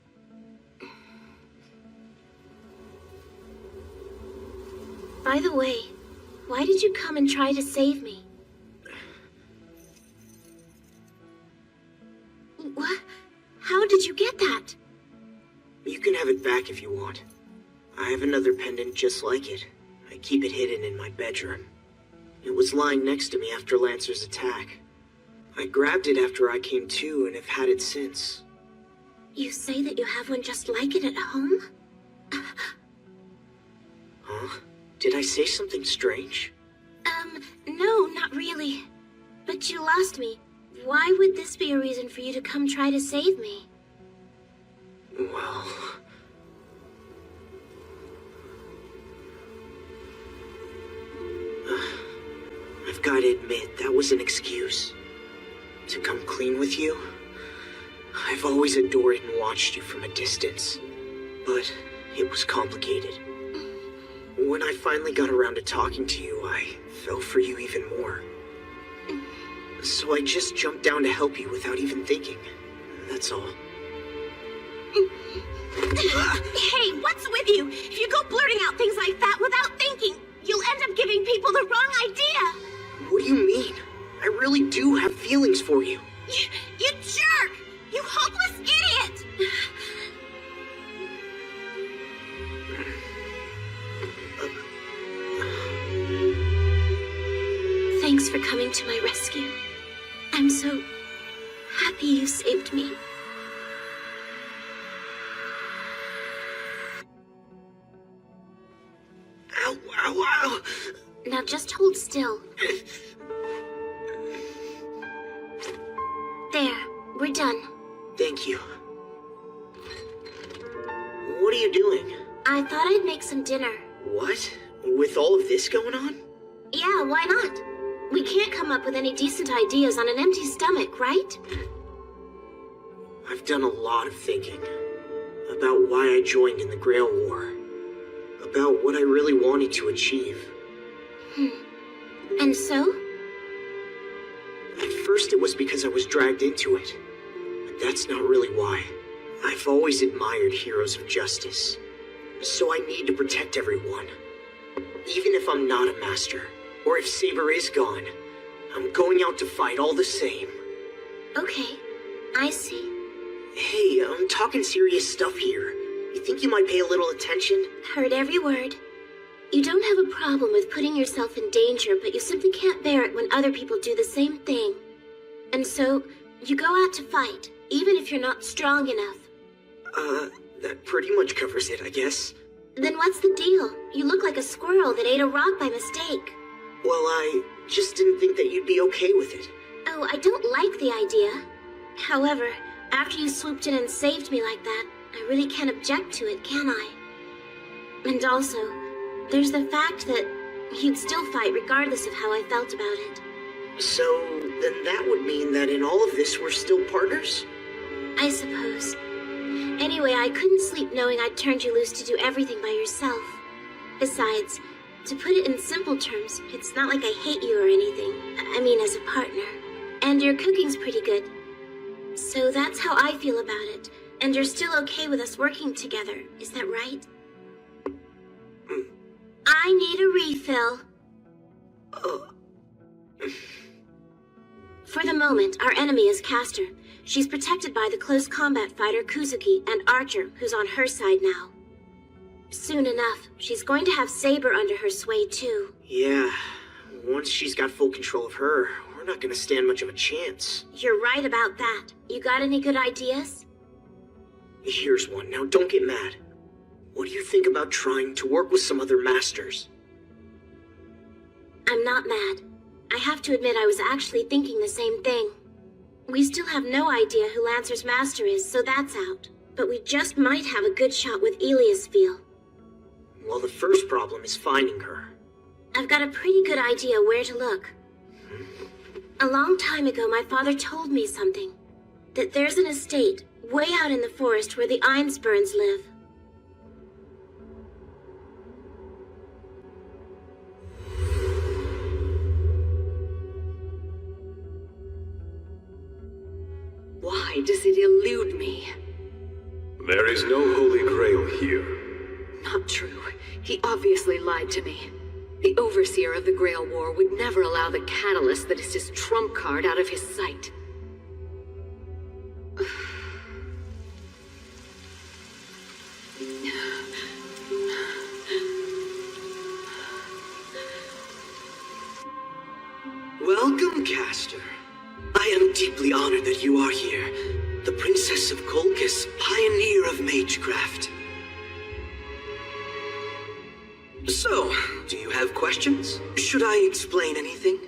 By the way, why did you come and try to save me? What? How did you get that? You can have it back if you want. I have another pendant just like it. I keep it hidden in my bedroom. It was lying next to me after Lancer's attack. I grabbed it after I came to and have had it since. You say that you have one just like it at home? Huh? Did I say something strange? No, not really. But you lost me. Why would this be a reason for you to come try to save me? Well... I've got to admit, that was an excuse. To come clean with you? I've always adored and watched you from a distance. But it was complicated. When I finally got around to talking to you, I fell for you even more. So I just jumped down to help you without even thinking. That's all. Hey, what's with you? If you go blurting out things like that without thinking, you'll end up giving people the wrong idea. What do you mean? I really do have feelings for you. You jerk! You hopeless idiot! Thanks for coming to my rescue. I'm so happy you saved me. Ow, ow, ow! Now just hold still. There, we're done. Thank you. What are you doing? I thought I'd make some dinner. What? With all of this going on? Yeah, why not? We can't come up with any decent ideas on an empty stomach, right? I've done a lot of thinking. About why I joined in the Grail War. About what I really wanted to achieve. And so? first it was because I was dragged into it. But that's not really why. I've always admired heroes of justice. So I need to protect everyone. Even if I'm not a master, or if Saber is gone, I'm going out to fight all the same. Okay, I see. Hey, I'm talking serious stuff here. You think you might pay a little attention? Heard every word. You don't have a problem with putting yourself in danger, but you simply can't bear it when other people do the same thing. And so, you go out to fight, even if you're not strong enough. That pretty much covers it, I guess. Then what's the deal? You look like a squirrel that ate a rock by mistake. Well, I just didn't think that you'd be okay with it. Oh, I don't like the idea. However, after you swooped in and saved me like that, I really can't object to it, can I? And also, there's the fact that you'd still fight regardless of how I felt about it. So, then that would mean that in all of this we're still partners? I suppose. Anyway, I couldn't sleep knowing I'd turned you loose to do everything by yourself. Besides, to put it in simple terms, it's not like I hate you or anything. I mean, as a partner. And your cooking's pretty good. So that's how I feel about it. And you're still okay with us working together, is that right? I need a refill. For the moment, our enemy is Castor. She's protected by the close combat fighter Kuzuki and Archer, who's on her side now. Soon enough, she's going to have Saber under her sway too. Yeah, once she's got full control of her, we're not gonna stand much of a chance. You're right about that. You got any good ideas? Here's one. Now, don't get mad. What do you think about trying to work with some other masters? I'm not mad. I have to admit I was actually thinking the same thing. We still have no idea who Lancer's master is, so that's out. But we just might have a good shot with Eliasfiel. Well, the first problem is finding her. I've got a pretty good idea where to look. A long time ago, my father told me something. That there's an estate way out in the forest where the Einsburns live. Why does it elude me? There is no Holy Grail here. Not true. He obviously lied to me. The Overseer of the Grail War would never allow the catalyst that is his trump card out of his sight. Welcome, Castor. I am deeply honored that you are here. The Princess of Colchis, pioneer of magecraft. So, do you have questions? Should I explain anything?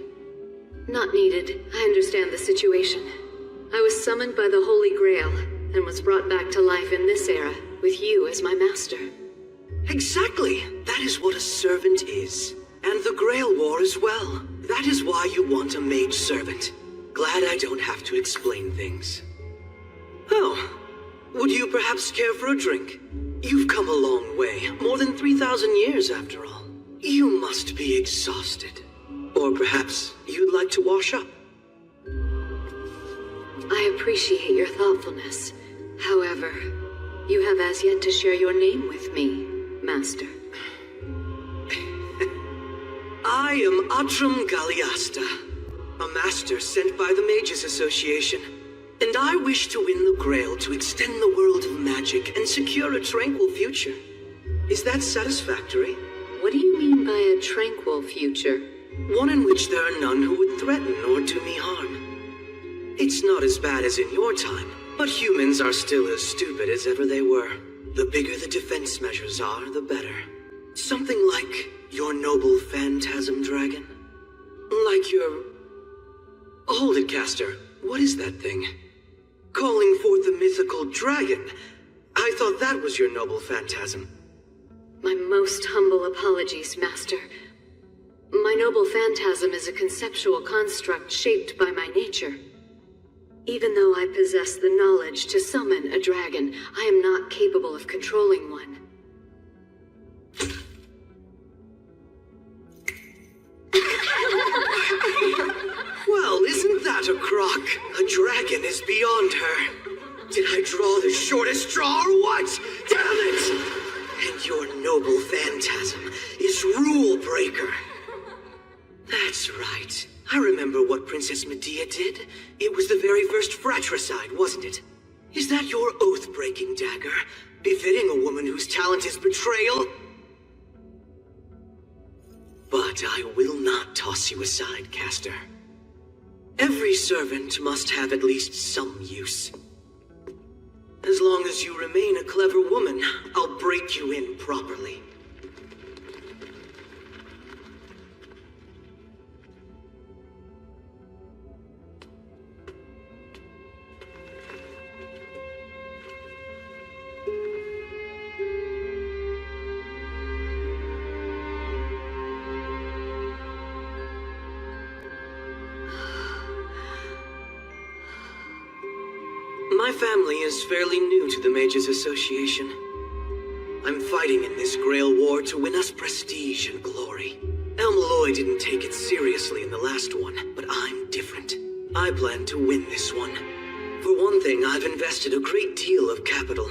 Not needed. I understand the situation. I was summoned by the Holy Grail, and was brought back to life in this era, with you as my master. Exactly. That is what a servant is. And the Grail War as well. That is why you want a mage servant. Glad I don't have to explain things. Oh, would you perhaps care for a drink? You've come a long way, more than 3,000 years after all. You must be exhausted. Or perhaps you'd like to wash up. I appreciate your thoughtfulness. However, you have as yet to share your name with me, Master. I am Atram Galliasta, a master sent by the Mages Association, and I wish to win the Grail to extend the world of magic and secure a tranquil future. Is that satisfactory? What do you mean by a tranquil future? One in which there are none who would threaten or do me harm. It's not as bad as in your time, but humans are still as stupid as ever they were. The bigger the defense measures are, the better. Something like your noble phantasm dragon? Like your... Hold it, Castor. What is that thing? Calling forth the mythical dragon. I thought that was your noble phantasm. My most humble apologies, Master. My noble phantasm is a conceptual construct shaped by my nature. Even though I possess the knowledge to summon a dragon, I am not capable of controlling one. Well, isn't that a A dragon is beyond her. Did I draw the shortest straw or what? Damn it! And your noble phantasm is rule breaker. That's right. I remember what Princess Medea did. It was the very first fratricide, wasn't it? Is that your oath-breaking dagger? Befitting a woman whose talent is betrayal? But I will not toss you aside, Caster. Every servant must have at least some use. As long as you remain a clever woman, I'll break you in properly. My family is fairly new to the Mages Association. I'm fighting in this Grail War to win us prestige and glory. Elmaloy didn't take it seriously in the last one, but I'm different. I plan to win this one. For one thing, I've invested a great deal of capital.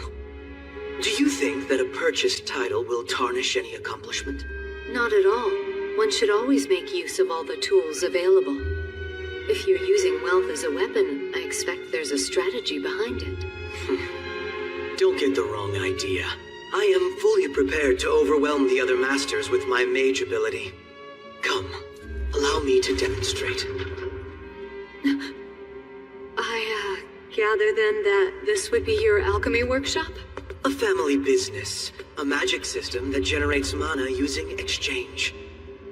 Do you think that a purchased title will tarnish any accomplishment? Not at all. One should always make use of all the tools available. If you're using wealth as a weapon, I expect there's a strategy behind it. Don't get the wrong idea. I am fully prepared to overwhelm the other masters with my mage ability. Come, allow me to demonstrate. I gather then that this would be your alchemy workshop? A family business. A magic system that generates mana using exchange.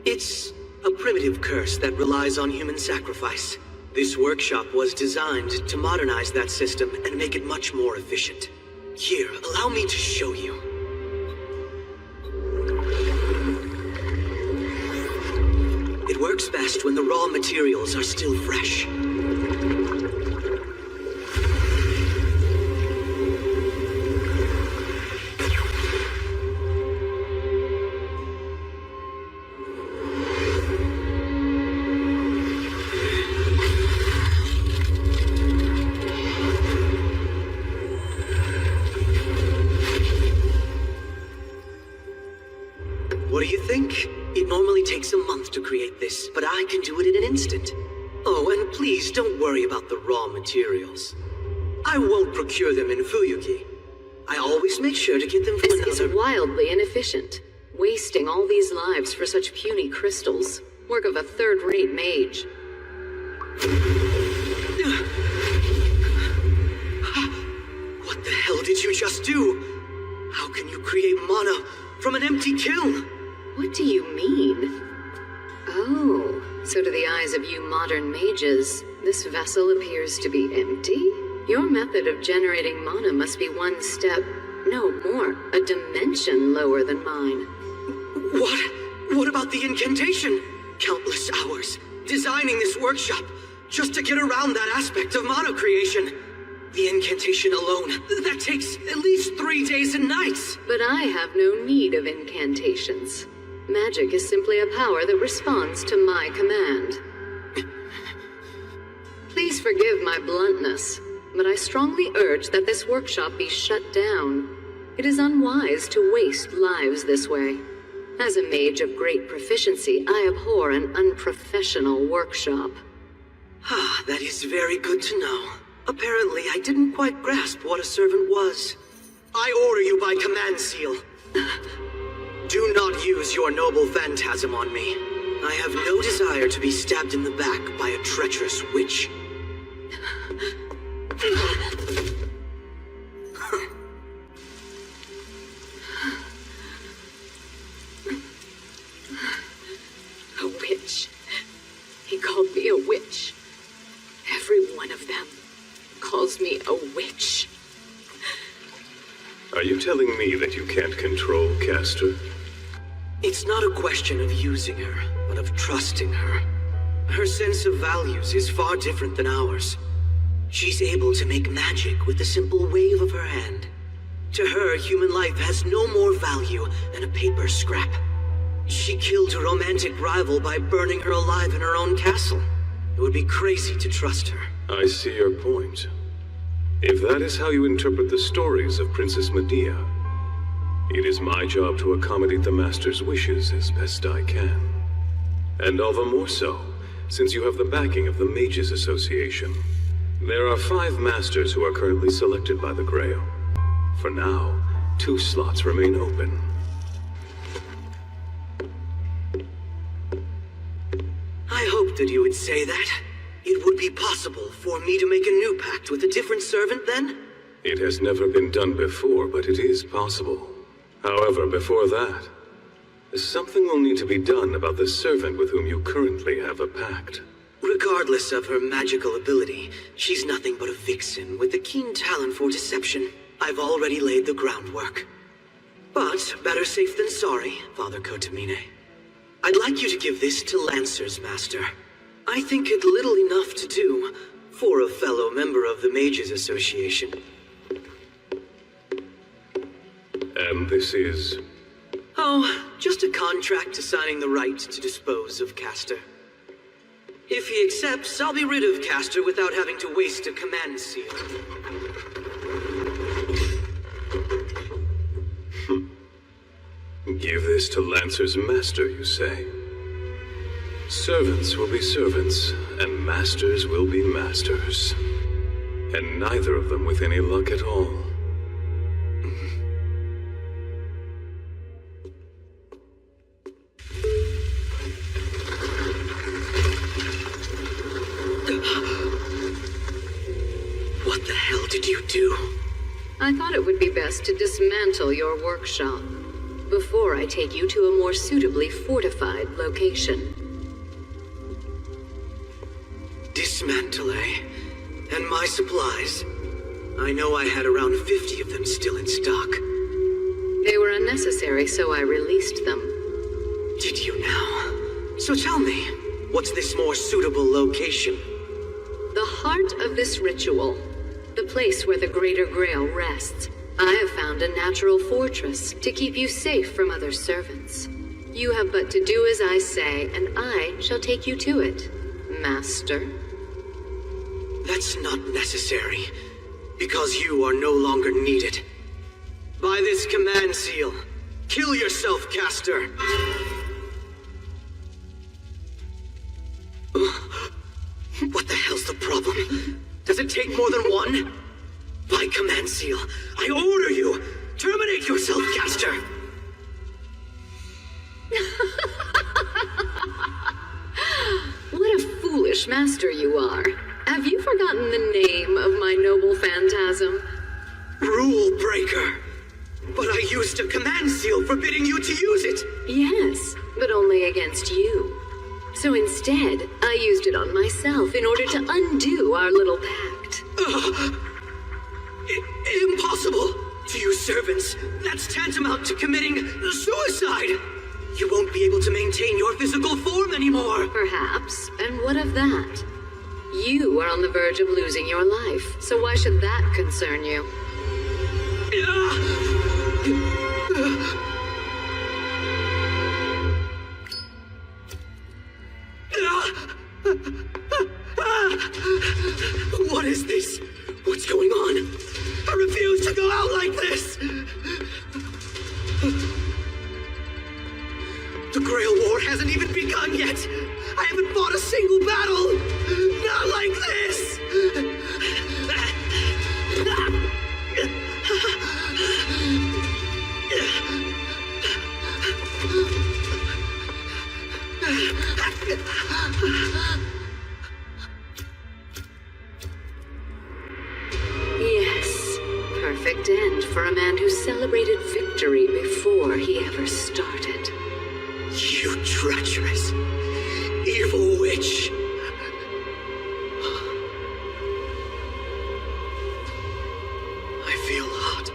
It's a primitive curse that relies on human sacrifice. This workshop was designed to modernize that system and make it much more efficient. Here, allow me to show you. It works best when the raw materials are still fresh. What do you think? It normally takes a month to create this, but I can do it in an instant. Oh, and please don't worry about the raw materials. I won't procure them in Fuyuki. I always make sure to get them from This is wildly inefficient. Wasting all these lives for such puny crystals. Work of a third-rate mage. What the hell did you just do? How can you create mana from an empty kiln? What do you mean? Oh, so to the eyes of you modern mages, this vessel appears to be empty? Your method of generating mana must be one step, no more, a dimension lower than mine. What about the incantation? Countless hours, designing this workshop, just to get around that aspect of mana creation. The incantation alone, that takes at least 3 days and nights. But I have no need of incantations. Magic is simply a power that responds to my command. Please forgive my bluntness, but I strongly urge that this workshop be shut down. It is unwise to waste lives this way. As a mage of great proficiency, I abhor an unprofessional workshop. Ah, that is very good to know. Apparently, I didn't quite grasp what a servant was. I order you by command seal. Do not use your noble phantasm on me. I have no desire to be stabbed in the back by a treacherous witch. A witch. He called me a witch. Every one of them calls me a witch. Are you telling me that you can't control Caster? It's not a question of using her, but of trusting her. Her sense of values is far different than ours. She's able to make magic with the simple wave of her hand. To her, human life has no more value than a paper scrap. She killed a romantic rival by burning her alive in her own castle. It would be crazy to trust her. I see your point. If that is how you interpret the stories of Princess Medea, it is my job to accommodate the Master's wishes as best I can. And all the more so, since you have the backing of the Mages Association. There are 5 Masters who are currently selected by the Grail. For now, 2 slots remain open. I hoped that you would say that. It would be possible for me to make a new pact with a different servant then? It has never been done before, but it is possible. However, before that, something will need to be done about the servant with whom you currently have a pact. Regardless of her magical ability, she's nothing but a vixen with a keen talent for deception. I've already laid the groundwork. But better safe than sorry, Father Kotamine. I'd like you to give this to Lancer's master. I think it little enough to do for a fellow member of the Mages Association. And this is? Oh, just a contract assigning the right to dispose of Castor. If he accepts, I'll be rid of Castor without having to waste a command seal. Give this to Lancer's master, you say? Servants will be servants, and masters will be masters. And neither of them with any luck at all. What the hell did you do? I thought it would be best to dismantle your workshop before I take you to a more suitably fortified location. Dismantle, eh? And my supplies. I know I had around 50 of them still in stock. They were unnecessary, so I released them. Did you now? So tell me, what's this more suitable location? The heart of this ritual. The place where the Greater Grail rests. I have found a natural fortress to keep you safe from other servants. You have but to do as I say, and I shall take you to it, Master. That's not necessary, because you are no longer needed. By this command seal, kill yourself, Castor! What the hell's the problem? Does it take more than one? By command seal, I order you, terminate yourself, Castor! What a foolish master you are. Have you forgotten the name of my noble phantasm? Rule breaker. But I used a command seal forbidding you to use it. Yes, but only against you. So instead, I used it on myself in order to undo our little pact. Impossible! To you servants, that's tantamount to committing suicide! You won't be able to maintain your physical form anymore! Perhaps, and what of that? You are on the verge of losing your life, so why should that concern you? What is this? What's going on? I refuse to go out like this! The Grail War hasn't even begun yet! I haven't fought a single battle! Not like this! Yes, perfect end for a man who celebrated victory before he ever started. You treacherous, evil witch! I feel hot.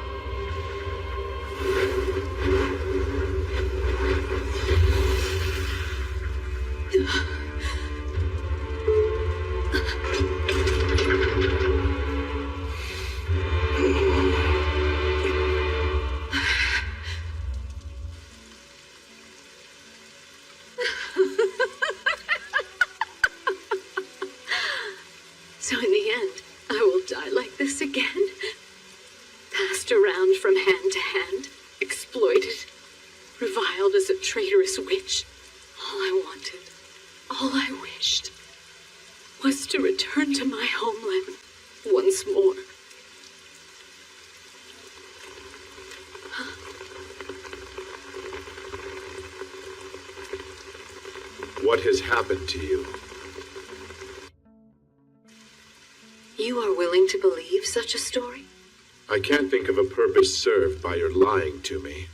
So in the once more. What has happened to you? You are willing to believe such a story? I can't think of a purpose served by your lying to me.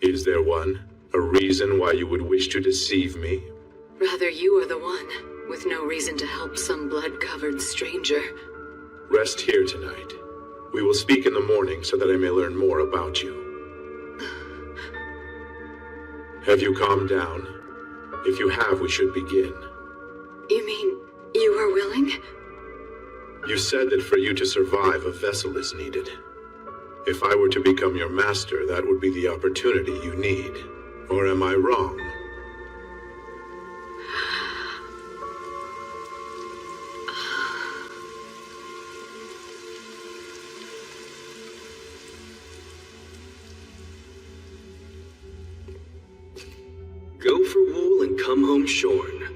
Is there one? A reason why you would wish to deceive me? Rather, you are the one, with no reason to help some blood-covered stranger. Rest here tonight. We will speak in the morning so that I may learn more about you. Have you calmed down? If you have, we should begin. You mean you are willing? You said that for you to survive, a vessel is needed. If I were to become your master, that would be the opportunity you need. Or am I wrong? Go for wool and come home shorn.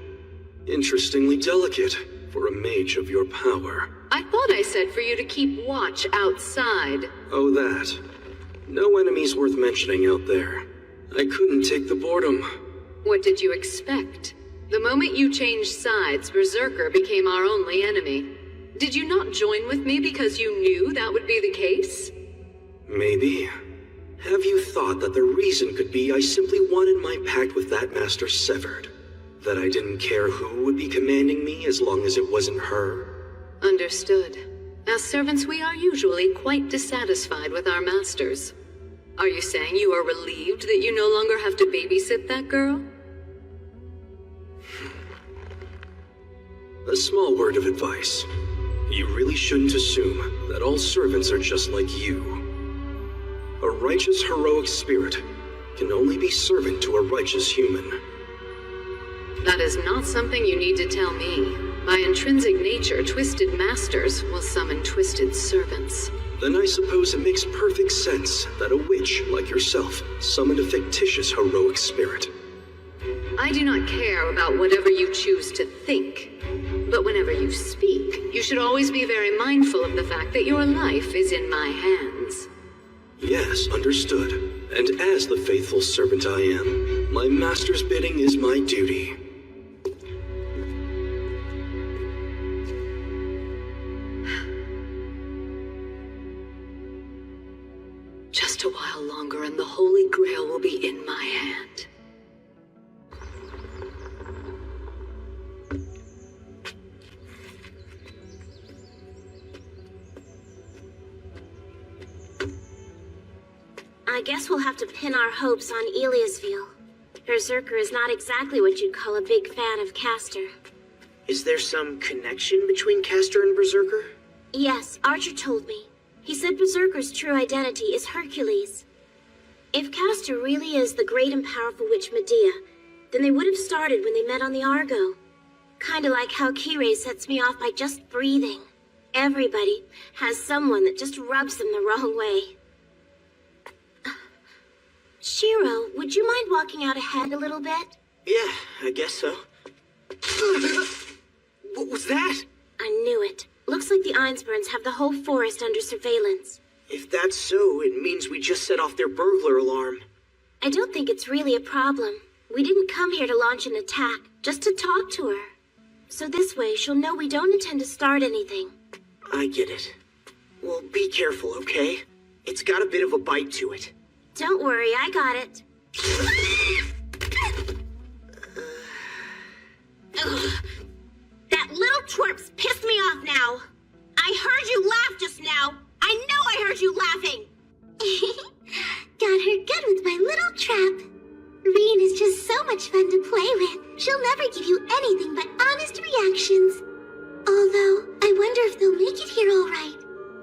Interestingly delicate for a mage of your power. I thought I said for you to keep watch outside. Oh, that. No enemies worth mentioning out there. I couldn't take the boredom. What did you expect? The moment you changed sides, Berserker became our only enemy. Did you not join with me because you knew that would be the case? Maybe. Have you thought that the reason could be I simply wanted my pact with that master severed? That I didn't care who would be commanding me as long as it wasn't her? Understood. As servants, we are usually quite dissatisfied with our masters. Are you saying you are relieved that you no longer have to babysit that girl? A small word of advice. You really shouldn't assume that all servants are just like you. A righteous, heroic spirit can only be servant to a righteous human. That is not something you need to tell me. By intrinsic nature, twisted masters will summon twisted servants. Then I suppose it makes perfect sense that a witch like yourself summoned a fictitious heroic spirit. I do not care about whatever you choose to think. But whenever you speak, you should always be very mindful of the fact that your life is in my hands. Yes, understood. And as the faithful servant I am, my master's bidding is my duty. Just a while longer and the Holy Grail will be in my hand. I guess we'll have to pin our hopes on Eliasville. Berserker is not exactly what you'd call a big fan of Castor. Is there some connection between Castor and Berserker? Yes, Archer told me. He said Berserker's true identity is Hercules. If Castor really is the great and powerful witch Medea, then they would have started when they met on the Argo. Kinda like how Kirei sets me off by just breathing. Everybody has someone that just rubs them the wrong way. Shiro, would you mind walking out ahead a little bit? Yeah, I guess so. What was that? I knew it. Looks like the Einsburns have the whole forest under surveillance. If that's so, it means we just set off their burglar alarm. I don't think it's really a problem. We didn't come here to launch an attack, just to talk to her. So this way, she'll know we don't intend to start anything. I get it. Well, be careful, okay? It's got a bit of a bite to it. Don't worry, I got it. That little twerp's pissed me off now. I heard you laugh just now. I know I heard you laughing. Got her good with my little trap. Reen is just so much fun to play with. She'll never give you anything but honest reactions. Although, I wonder if they'll make it here all right.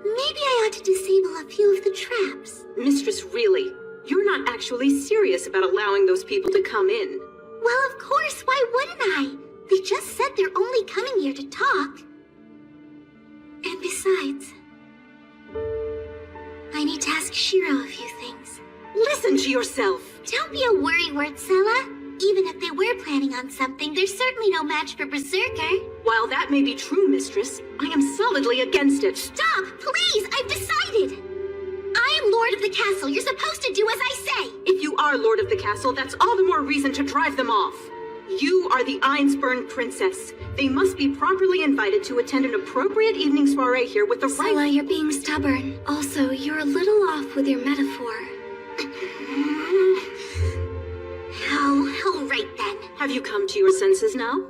Maybe I ought to disable a few of the traps. Mistress, really? You're not actually serious about allowing those people to come in. Well, of course, why wouldn't I? They just said they're only coming here to talk. And besides, I need to ask Shiro a few things. Listen to yourself. Don't be a worrywart, Sella. Even if they were planning on something, they're certainly no match for Berserker. While that may be true, Mistress, I am solidly against it. Stop! Please! I've decided! I am Lord of the Castle. You're supposed to do as I say. If you are Lord of the Castle, that's all the more reason to drive them off. You are the Einsburn Princess. They must be properly invited to attend an appropriate evening soiree here with the right... Scylla, you're being stubborn. Also, you're a little off with your metaphor. All right then. Have you come to your senses now?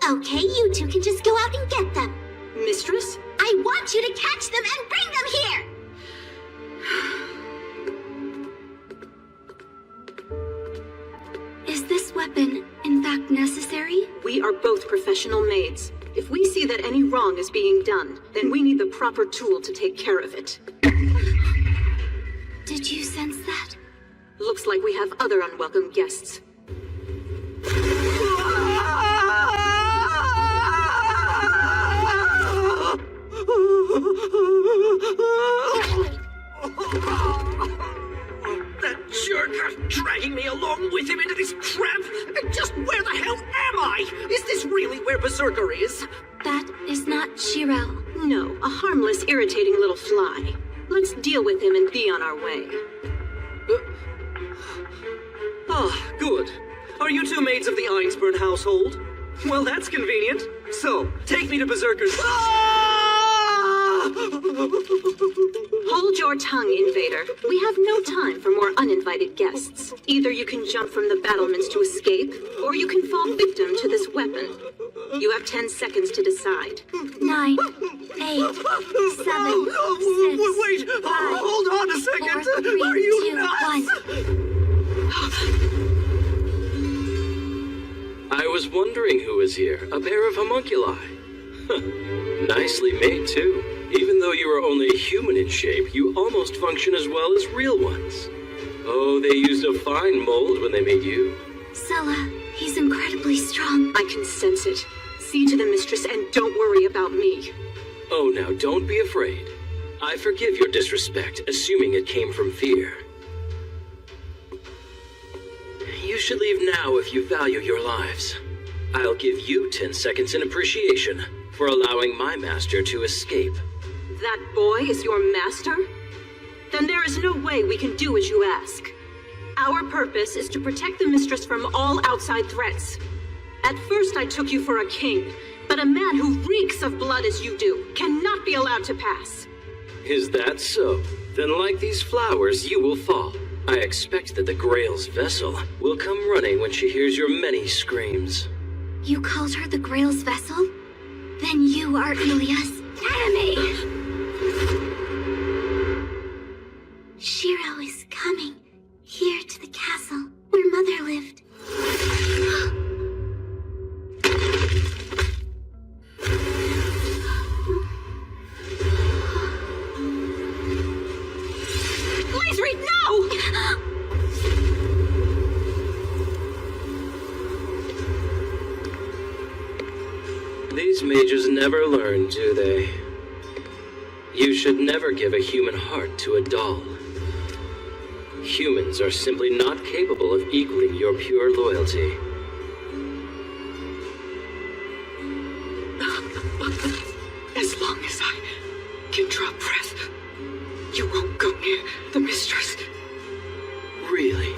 Okay, you two can just go out and get them. Mistress? I want you to catch them and bring them here! Is this weapon, in fact, necessary? We are both professional maids. If we see that any wrong is being done, then we need the proper tool to take care of it. Did you sense that? Looks like we have other unwelcome guests. That jerk dragging me along with him into this trap! Just where the hell am I? Is this really where Berserker is? That is not Shiro. No, a harmless, irritating little fly. Let's deal with him and be on our way. Good. Are you two maids of the Einsburn household? Well, that's convenient. So, take me to Berserker's... Hold your tongue, Invader. We have no time for more uninvited guests. Either you can jump from the battlements to escape, or you can fall victim to this weapon. You have 10 seconds to decide. 9, 8, 7, 6, wait! 5, hold on a second! 4, 3, Are you 2, nuts? 1. I was wondering who was here. A pair of homunculi. Nicely made, too. Even though you are only human in shape, you almost function as well as real ones. Oh, they used a fine mold when they made you. Scylla, he's incredibly strong. I can sense it. See to the Mistress and don't worry about me. Oh, now don't be afraid. I forgive your disrespect, assuming it came from fear. You should leave now if you value your lives. I'll give you 10 seconds in appreciation for allowing my master to escape. That boy is your master? Then there is no way we can do as you ask. Our purpose is to protect the Mistress from all outside threats. At first I took you for a king, but a man who reeks of blood as you do cannot be allowed to pass. Is that so? Then like these flowers, you will fall. I expect that the Grail's vessel will come running when she hears your many screams. You called her the Grail's vessel? Then you are Ilia's enemy! Shiro is coming here to the castle where Mother lived. Please read now! These mages never learn, do they? You should never give a human heart to a doll. Humans are simply not capable of equaling your pure loyalty. As long as I can draw breath, you won't go near the Mistress. Really?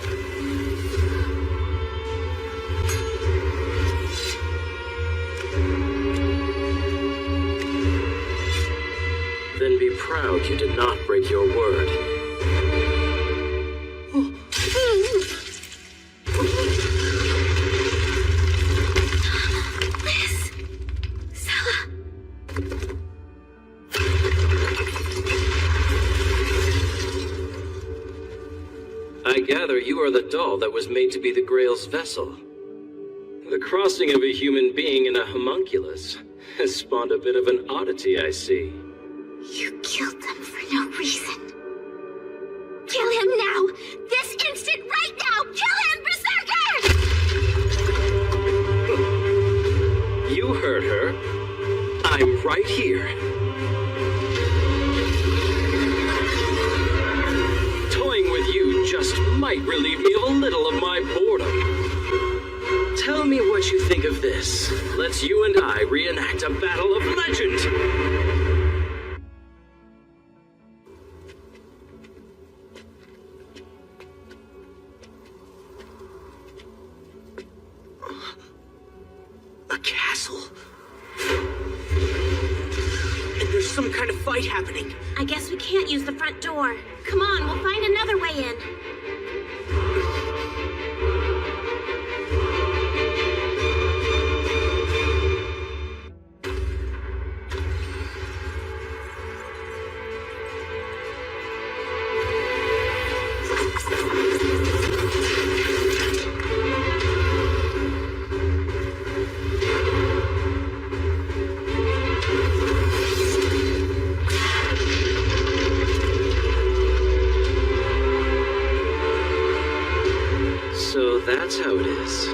Then be proud you did not break your word. Liz! Scylla! I gather you are the doll that was made to be the Grail's vessel. The crossing of a human being and a homunculus has spawned a bit of an oddity, I see. You killed them for no reason. Kill him now! This instant, right now! Kill him, Berserker! You heard her. I'm right here. Toying with you just might relieve me of a little of my boredom. Tell me what you think of this? Let's you and I reenact a battle of legend! A castle? And there's some kind of fight happening. I guess we can't use the front door. Come on, we'll find another way in. So that's how it is.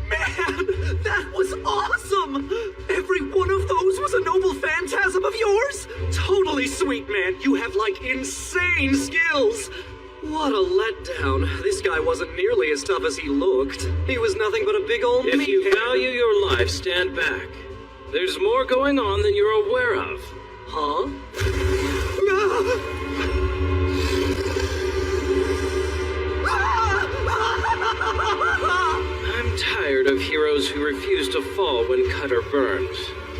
Man, that was awesome! Every one of those was a noble phantasm of yours? Totally sweet, man. You have, like, insane skills. What a letdown. This guy wasn't nearly as tough as he looked. He was nothing but a big old If you value your life, stand back. There's more going on than you're aware of. Huh? I'm tired of heroes who refuse to fall when cut or burned,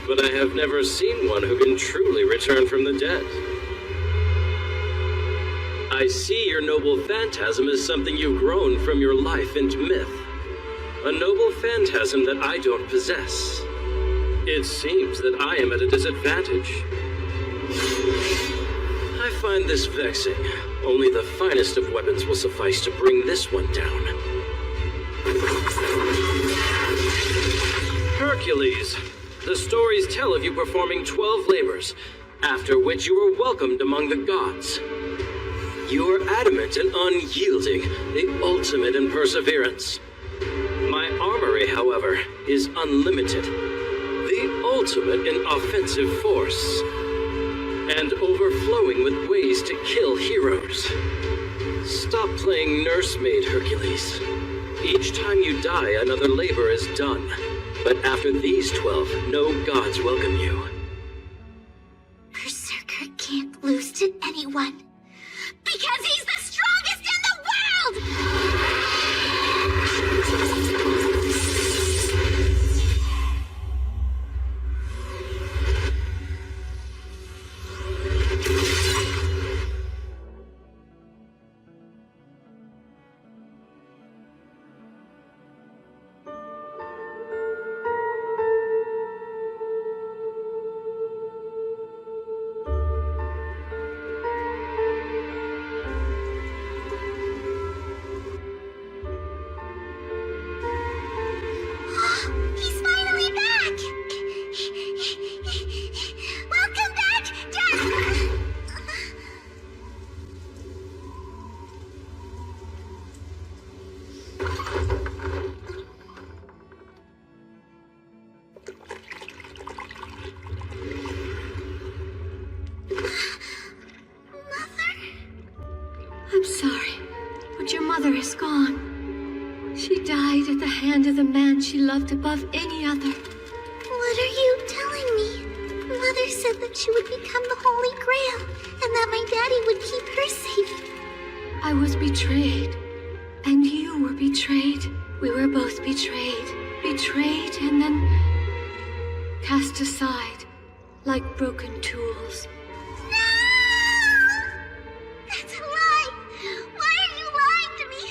but I have never seen one who can truly return from the dead. I see your noble phantasm as something you've grown from your life into myth. A noble phantasm that I don't possess. It seems that I am at a disadvantage. I find this vexing. Only the finest of weapons will suffice to bring this one down. Hercules, the stories tell of you performing 12 labors, after which you were welcomed among the gods. You are adamant and unyielding, the ultimate in perseverance. My armory, however, is unlimited, the ultimate in offensive force, and overflowing with ways to kill heroes. Stop playing nursemaid, Hercules. Each time you die, another labor is done. But after these 12, no gods welcome you. Berserker can't lose to anyone. Because he's the strongest in the world! He's finally back! Welcome back, Dad! I'm sorry, but your mother is gone. She died at the hand of the man she loved above any other. What are you telling me? Mother said that she would become the Holy Grail, and that my daddy would keep her safe. I was betrayed, and you were betrayed. We were both betrayed. Betrayed and then cast aside like broken tools. That's a lie! Why are you lying to me?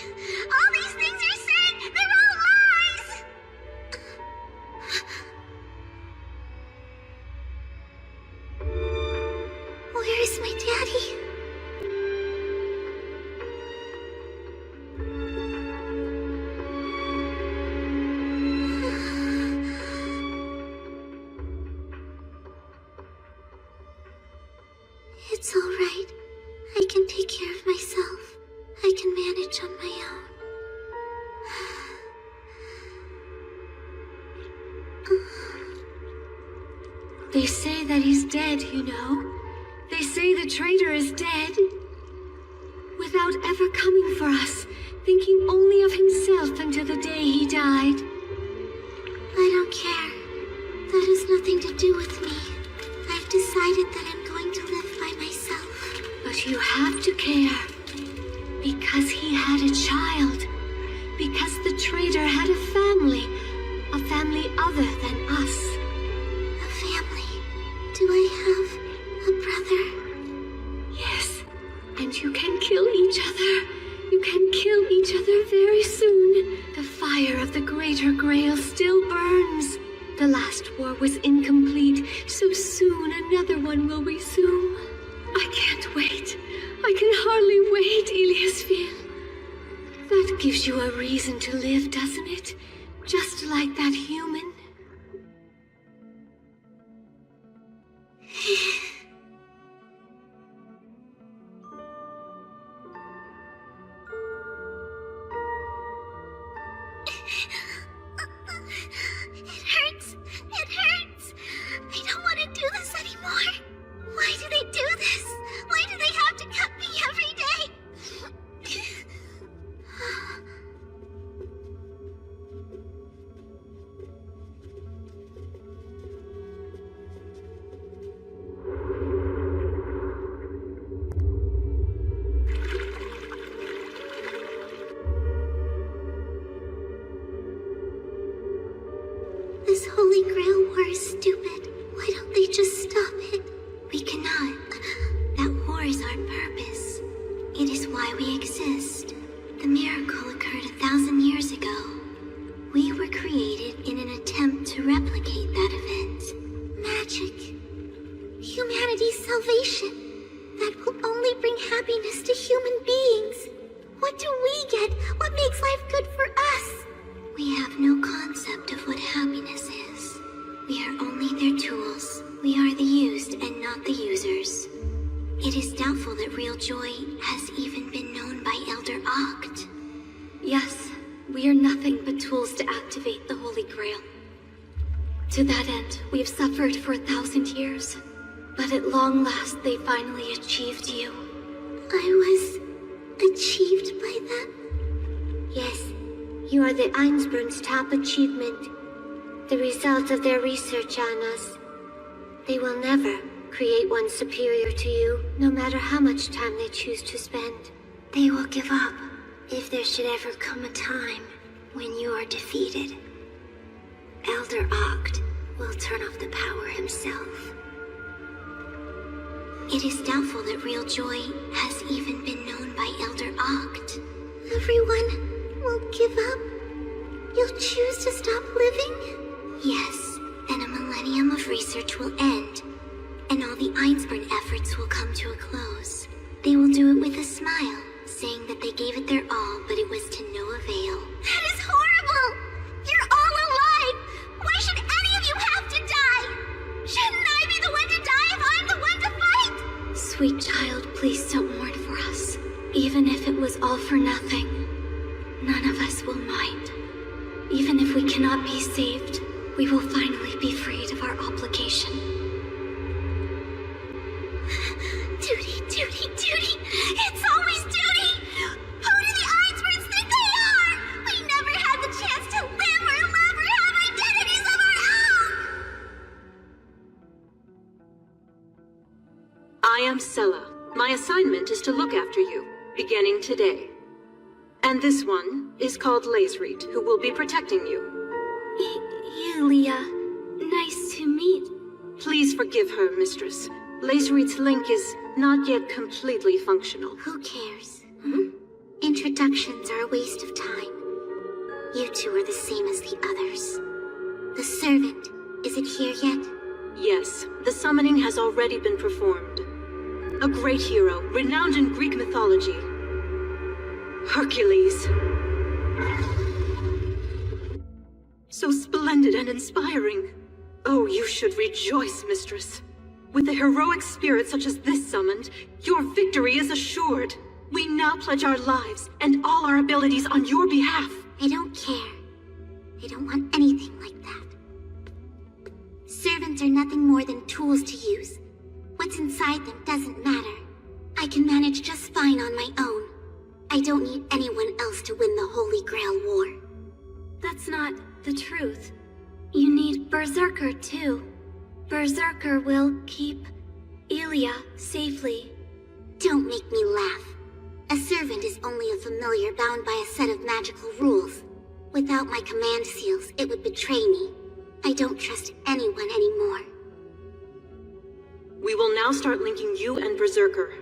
All these things you're saying, they're all lies! Where is my daddy? It's all right. I can take care of myself. I can manage on my own. They say that he's dead, you know. They say the traitor is dead. Without ever coming for us, thinking only of himself until the day he died. I don't care. That has nothing to do with me. I've decided that I'm going to live by myself. But you have to care. Because he had a child. Because the traitor had a family. A family other than us. A family? Do I have a brother? Yes. And you can kill each other. You can kill each other very soon. The fire of the Greater Grail still burns. The last war was incomplete, so soon another one will resume. I can't wait. I can hardly wait, Iliasfil. That gives you a reason to live, doesn't it? Just like that human. This Holy Grail War is stupid. Why don't they just stop it? We cannot. That war is our purpose. It is why we exist. The miracle occurred 1,000 years ago. We were created in an attempt to replicate that event. Magic. Humanity's salvation. That will only bring happiness to human beings. What do we get? What makes life good for us? We have no concept of what happiness is. We are only their tools. We are the used and not the users. It is doubtful that real joy has even been known by Elder Oct. Yes, we are nothing but tools to activate the Holy Grail. To that end, we have suffered for 1,000 years. But at long last, they finally achieved you. I was achieved by them? Yes. You are the Einsbrunn's top achievement, the result of their research on us. They will never create one superior to you, no matter how much time they choose to spend. They will give up if there should ever come a time when you are defeated. Elder Oct will turn off the power himself. It is doubtful that real joy has even been known by Elder Oct. Everyone will give up? You'll choose to stop living? Yes, then a millennium of research will end, and all the Einsburn efforts will come to a close. They will do it with a smile, saying that they gave it their all, but it was to no avail. That is horrible! You're all alive! Why should any of you have to die? Shouldn't I be the one to die if I'm the one to fight? Sweet child, please don't mourn for us. Even if it was all for nothing, none of us will mind. Even if we cannot be saved, we will finally be freed of our obligation. Duty, duty, duty! It's always duty! Who do the Einsburns think they are? We never had the chance to live or love or have identities of our own! I am Sella. My assignment is to look after you, beginning today. And this one is called Lazereet, who will be protecting you. Yulia, nice to meet. Please forgive her, mistress. Lazereet's link is not yet completely functional. Who cares? Introductions are a waste of time. You two are the same as the others. The servant, is it here yet? Yes, the summoning has already been performed. A great hero, renowned in Greek mythology. Hercules. So splendid and inspiring. Oh, you should rejoice, mistress. With a heroic spirit such as this summoned, your victory is assured. We now pledge our lives and all our abilities on your behalf. I don't care. I don't want anything like that. Servants are nothing more than tools to use. What's inside them doesn't matter. I can manage just fine on my own. I don't need anyone else to win the Holy Grail War. That's not the truth. You need Berserker, too. Berserker will keep Ilya safely. Don't make me laugh. A servant is only a familiar bound by a set of magical rules. Without my command seals, it would betray me. I don't trust anyone anymore. We will now start linking you and Berserker.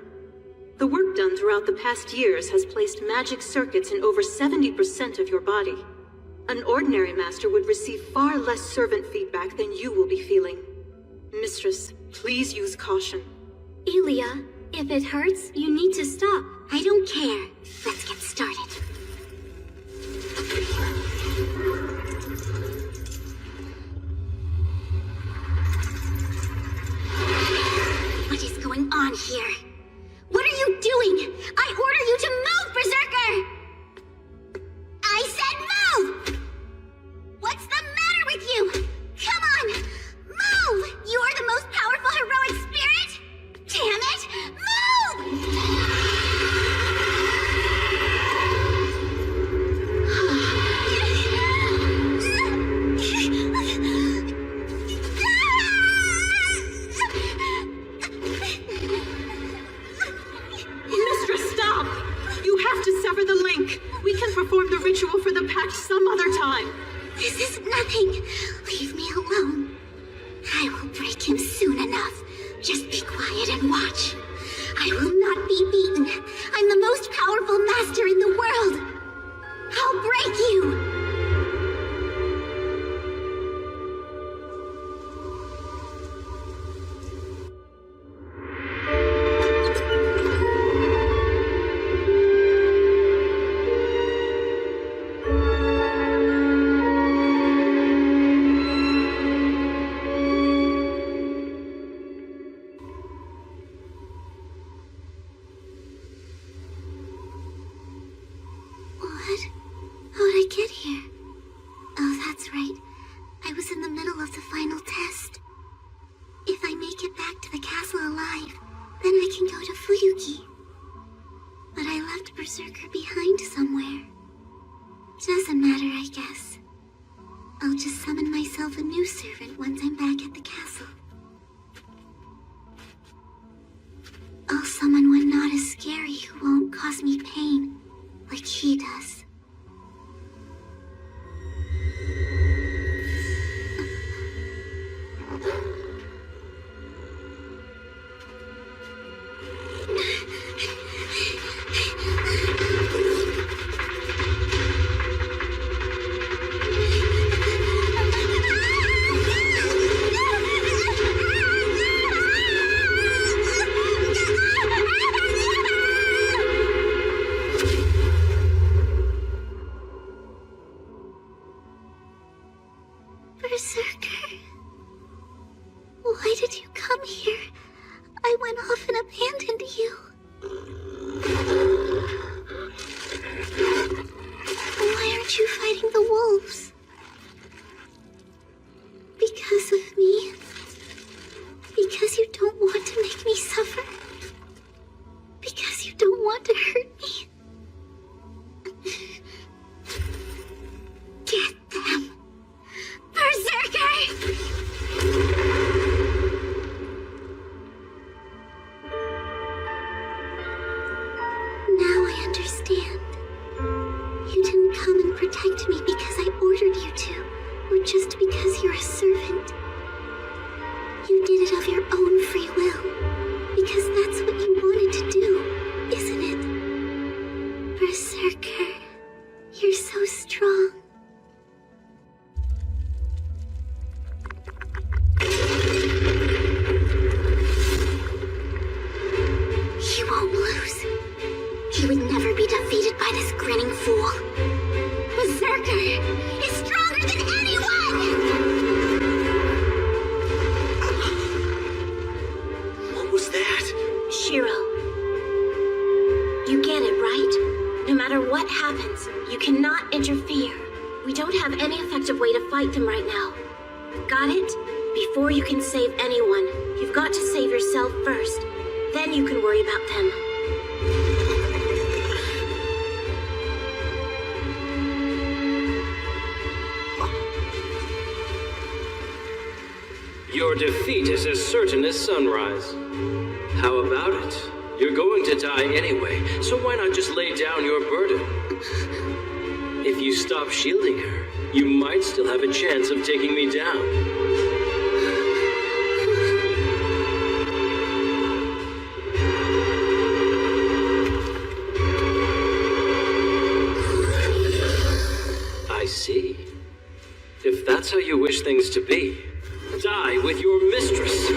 The work done throughout the past years has placed magic circuits in over 70% of your body. An ordinary master would receive far less servant feedback than you will be feeling. Mistress, please use caution. Ilya, if it hurts, you need to stop. I don't care. Let's get started. What is going on here? What are you doing? I order you to move, Berserker! I said move! What's the matter with you? Come on! Move! You are the most powerful heroic spirit? Damn it! Move! Mistress, stop! You have to sever the link. We can perform the ritual for the pact some other time. This is nothing. Leave me alone. I will break him soon enough. Just be quiet and watch. I will not be beaten. I'm the most powerful master in the world. I'll break you. How'd I get here? Oh, that's right. I was in the middle of the final test. If I make it back to the castle alive, then I can go to Fuyuki. But I left Berserker behind somewhere. Doesn't matter, I guess. I'll just summon myself a new servant once I'm back at the castle. I'll summon one not as scary who won't cause me pain, like he does. Berserker, why did you come here? I went off and abandoned you. Why aren't you fighting the wolves? Because of me? Because you don't want to make me suffer? Because you don't want to hurt me? Get them! Berserker! Now I understand. You didn't come and protect me because I ordered you to, or just because you're a servant. You did it of your own free will, because that's what you wanted to do, isn't it? Berserker, you're so strong. He won't lose. He would never be defeated by this grinning fool. Berserker is stronger than anyone! What was that? Shiro, you get it, right? No matter what happens, you cannot interfere. We don't have any effective way to fight them right now. Got it? Before you can save anyone, you've got to save yourself first. Then you can worry about them. Your defeat is as certain as sunrise. How about it? You're going to die anyway, so why not just lay down your burden? If you stop shielding her, you might still have a chance of taking me down. I see. If that's how you wish things to be, die with your mistress.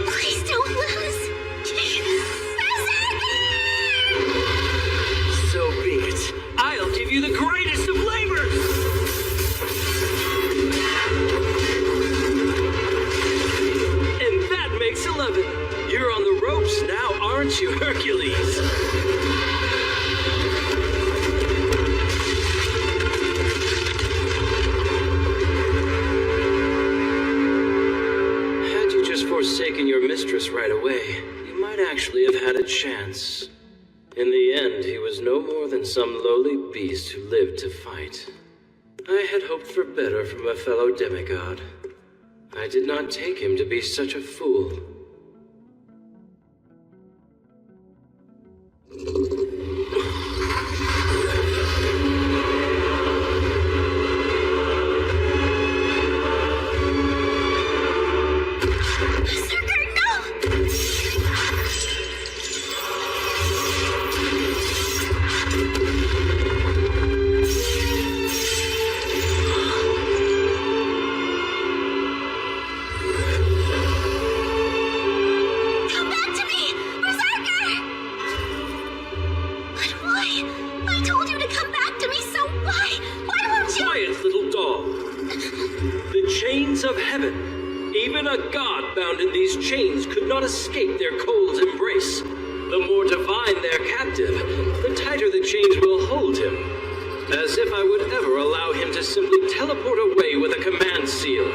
Please don't lose. So be it. I'll give you the greatest of labors. And that makes 11. You're on the ropes now, aren't you, Hercules? Had you just forsaken your mistress right away, you might actually have had a chance. In the end, he was no more than some lowly beast who lived to fight. I had hoped for better from a fellow demigod. I did not take him to be such a fool. Come back to me, Berserker! But why? I told you to come back to me, so why? Why won't you? Quiet, little doll. The chains of heaven. Even a god bound in these chains could not escape their cold embrace. The more divine their captive, the tighter the chains will hold him. As if I would ever allow him to simply teleport away with a command seal.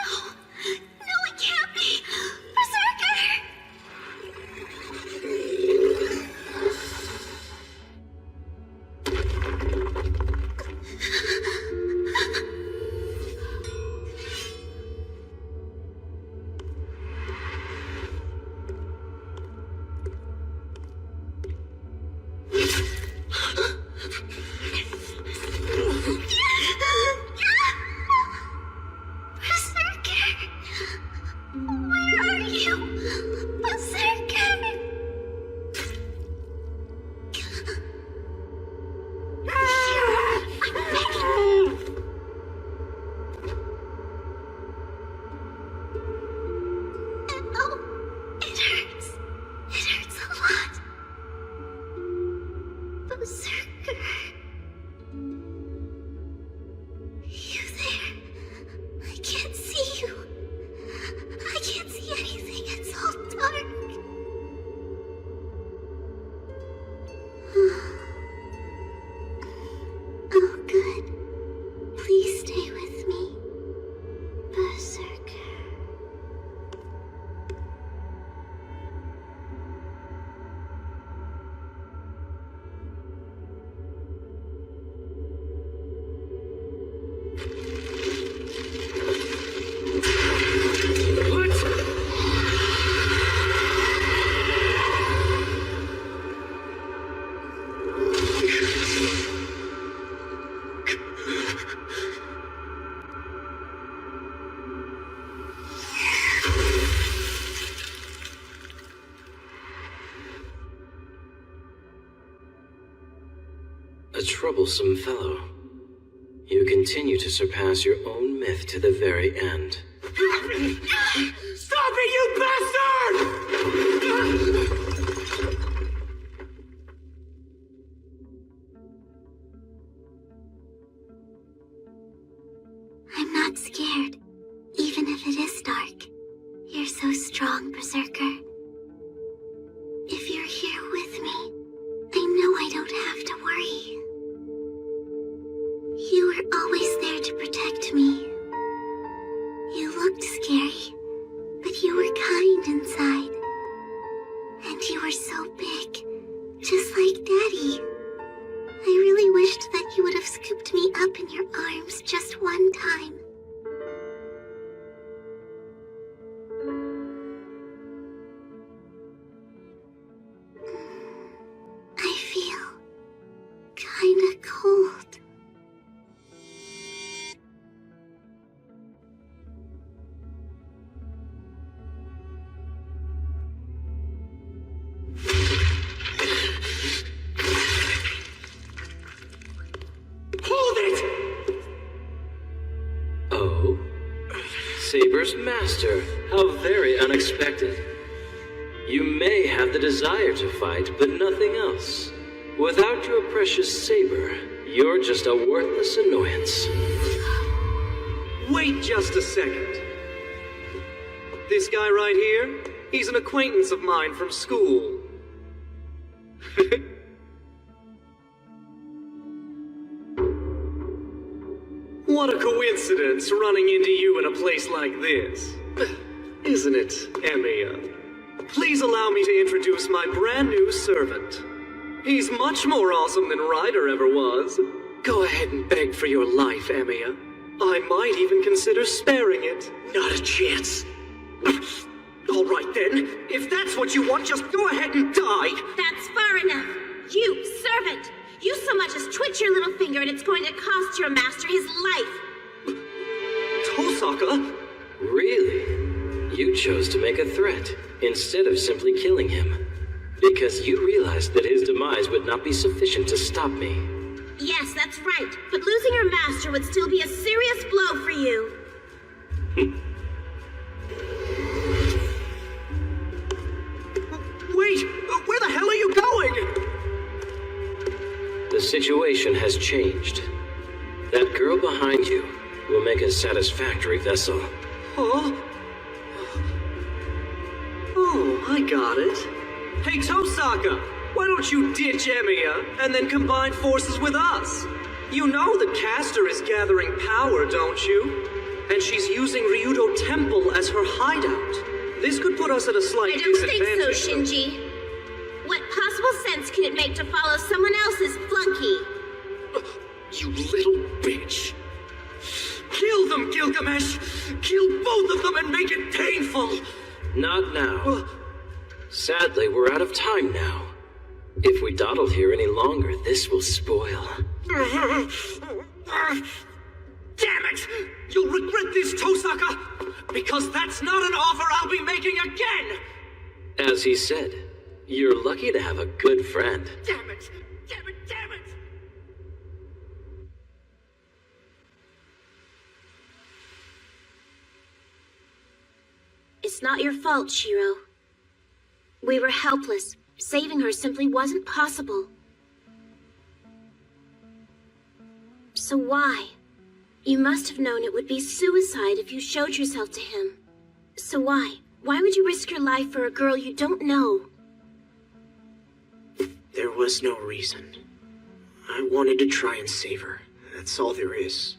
No, it can't be! Berserker! Berserker! Where are you? Berserker! I'm begging. Oh, it hurts. It hurts a lot. Berserker. You there? I can't see you. I can't see anything. It's all dark. Oh, good. Please stay with me, Berserker. A troublesome fellow. You continue to surpass your own myth to the very end. Stop it, you bastard! Berserker. If you're here with me, I know I don't have to worry. You were always there to protect me. You looked scary, but you were kind inside. And you were so big, just like Daddy. I really wished that you would have scooped me up in your arms just one time. I feel kinda cold. Hold it! Oh? Saber's master. How very unexpected. You may have the desire to fight, but nothing else. Without your precious Saber, you're just a worthless annoyance. Wait just a second. This guy right here, he's an acquaintance of mine from school. What a coincidence running into you in a place like this. Isn't it, Emiya? Please allow me to introduce my brand new servant. He's much more awesome than Ryder ever was. Go ahead and beg for your life, Emiya. I might even consider sparing it. Not a chance. All right then, if that's what you want, just go ahead and die. That's far enough. You, servant! You so much as twitch your little finger and it's going to cost your master his life. Tosaka? Really? You chose to make a threat, instead of simply killing him. Because you realized that his demise would not be sufficient to stop me. Yes, that's right. But losing your master would still be a serious blow for you. Wait! Where the hell are you going? The situation has changed. That girl behind you will make a satisfactory vessel. Huh? Oh, I got it. Hey, Tosaka! Why don't you ditch Emiya and then combine forces with us? You know the caster is gathering power, don't you? And she's using Ryudo Temple as her hideout. This could put us at a slight I don't think so, disadvantage. Shinji. What possible sense can it make to follow someone else's flunky? You little bitch! Kill them, Gilgamesh! Kill both of them and make it painful! Not now. Sadly, we're out of time now. If we dawdle here any longer, this will spoil. Damn it! You'll regret this, Tosaka! Because that's not an offer I'll be making again! As he said, you're lucky to have a good friend. Damn it! Damn it! Damn it! It's not your fault, Shiro. We were helpless. Saving her simply wasn't possible. So why? You must have known it would be suicide if you showed yourself to him. So why? Why would you risk your life for a girl you don't know? There was no reason. I wanted to try and save her. That's all there is.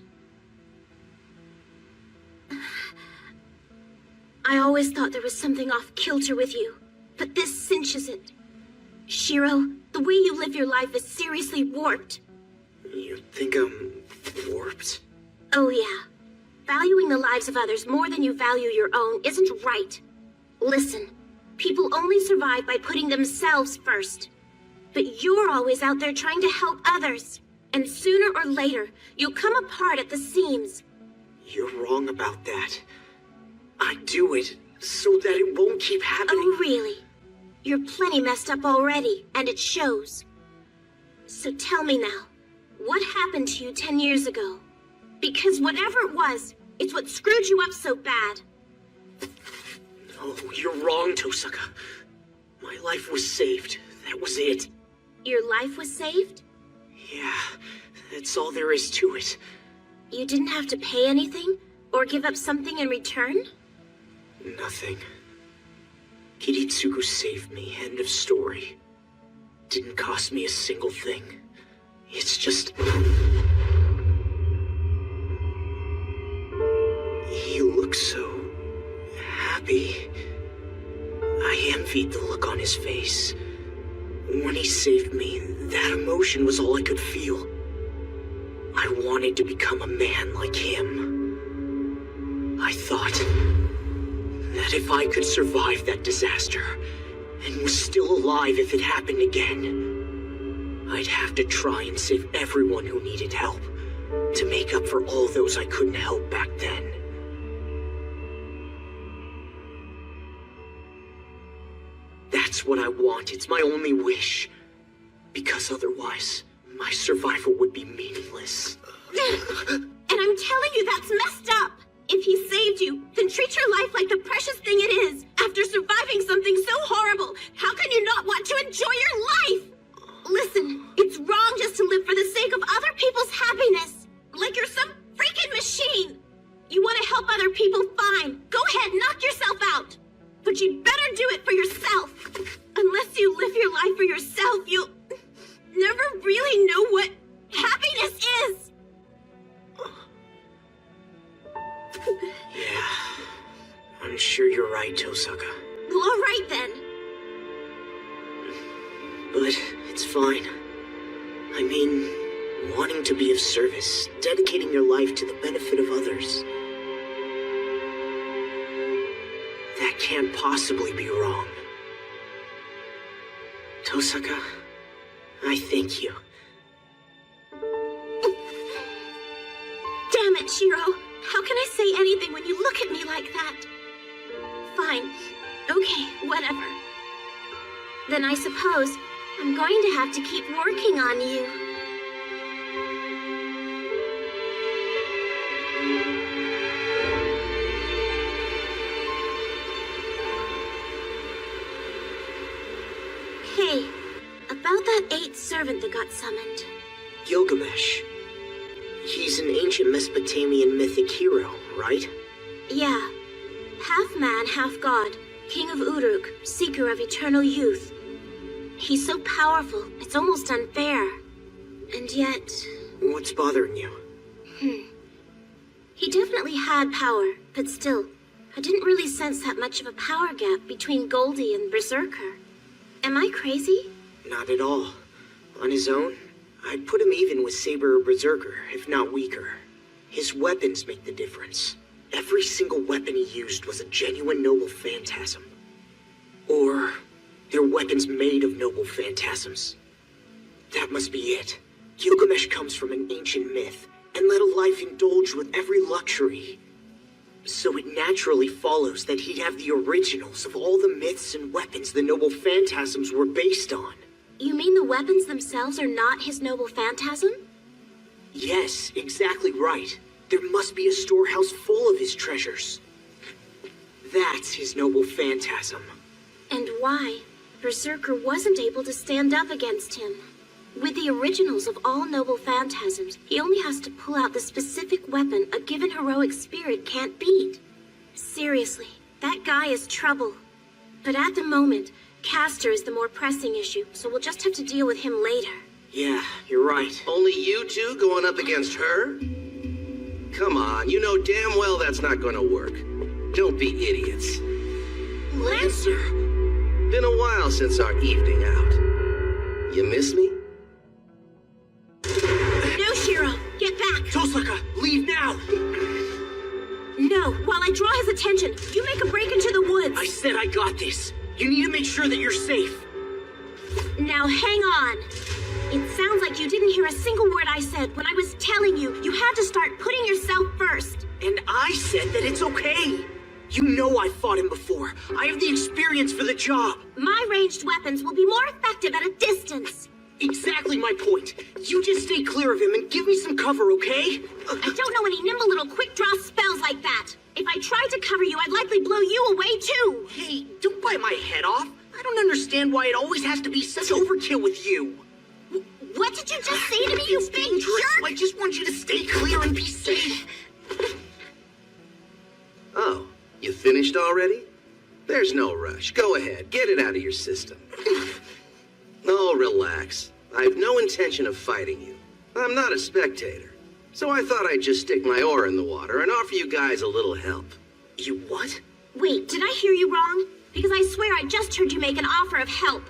I always thought there was something off kilter with you, but this cinches it. Shiro, the way you live your life is seriously warped. You think I'm warped? Oh yeah. Valuing the lives of others more than you value your own isn't right. Listen, people only survive by putting themselves first. But you're always out there trying to help others. And sooner or later, you'll come apart at the seams. You're wrong about that. I do it so that it won't keep happening. Oh, really? You're plenty messed up already, and it shows. So tell me now, what happened to you 10 years ago? Because whatever it was, it's what screwed you up so bad. No, you're wrong, Tosaka. My life was saved. That was it. Your life was saved? Yeah, that's all there is to it. You didn't have to pay anything? Or give up something in return? Nothing. Kiritsugu saved me, end of story. Didn't cost me a single thing. It's just... He looks so... happy. I envied the look on his face. When he saved me, that emotion was all I could feel. I wanted to become a man like him. I thought that if I could survive that disaster, and was still alive if it happened again, I'd have to try and save everyone who needed help, to make up for all those I couldn't help back then. That's what I want. It's my only wish. Because otherwise, my survival would be meaningless. And I'm telling you that's messed up! If he saved you, then treat your life like the precious thing it is. After surviving something so horrible, how can you not want to enjoy your life? Listen, it's wrong just to live for the sake of other people's happiness. Like you're some freaking machine. You want to help other people, fine. Go ahead, knock yourself out. But you'd better do it for yourself. Unless you live your life for yourself, you'll never really know what happiness is. Yeah, I'm sure you're right, Tosaka. Well, all right then. But it's fine. I mean, wanting to be of service, dedicating your life to the benefit of others. That can't possibly be wrong. Tosaka, I thank you. Damn it, Shiro. How can I say anything when you look at me like that? Fine. Okay, whatever. Then I suppose I'm going to have to keep working on you. Hey, about that 8th servant that got summoned. Gilgamesh. He's an ancient Mesopotamian mythic hero, right? Yeah. Half man, half god. King of Uruk, seeker of eternal youth. He's so powerful, it's almost unfair. And yet... What's bothering you? He definitely had power, but still, I didn't really sense that much of a power gap between Goldie and Berserker. Am I crazy? Not at all. On his own, I'd put him even with Saber or Berserker, if not weaker. His weapons make the difference. Every single weapon he used was a genuine noble phantasm. Or, they're weapons made of noble phantasms. That must be it. Gilgamesh comes from an ancient myth, and led a life indulged with every luxury. So it naturally follows that he'd have the originals of all the myths and weapons the noble phantasms were based on. You mean the weapons themselves are not his noble phantasm? Yes, exactly right. There must be a storehouse full of his treasures. That's his noble phantasm. And why Berserker wasn't able to stand up against him. With the originals of all noble phantasms, he only has to pull out the specific weapon a given heroic spirit can't beat. Seriously, that guy is trouble. But at the moment, Castor is the more pressing issue, so we'll just have to deal with him later. Yeah, you're right. Only you two going up against her? Come on, you know damn well that's not gonna work. Don't be idiots. Lancer! Been a while since our evening out. You miss me? No, Shiro! Get back! Tosaka, leave now! No, while I draw his attention, you make a break into the woods! I said I got this. You need to make sure that you're safe. Now hang on. It sounds like you didn't hear a single word I said when I was telling you you had to start putting yourself first. And I said that it's okay. You know I've fought him before. I have the experience for the job. My ranged weapons will be more effective at a distance. Exactly my point. You just stay clear of him and give me some cover, okay? I don't know any nimble little quick-draw spells like that. If I tried to cover you, I'd likely blow you away, too. Hey, don't bite my head off. I don't understand why it always has to be such overkill with you. What did you just say to me, you big jerk? I just want you to stay clear and be safe. Oh, you finished already? There's no rush. Go ahead, get it out of your system. Oh, relax. I have no intention of fighting you. I'm not a spectator. So I thought I'd just stick my oar in the water and offer you guys a little help. You what? Wait, did I hear you wrong? Because I swear I just heard you make an offer of help.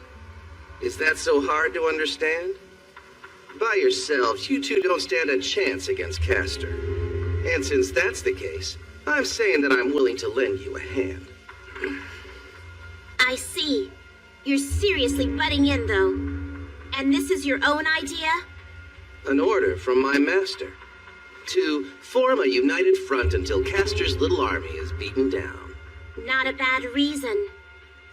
Is that so hard to understand? By yourselves, you two don't stand a chance against Castor. And since that's the case, I'm saying that I'm willing to lend you a hand. I see. You're seriously butting in, though. And this is your own idea? An order from my master. To form a united front until Castor's little army is beaten down. Not a bad reason.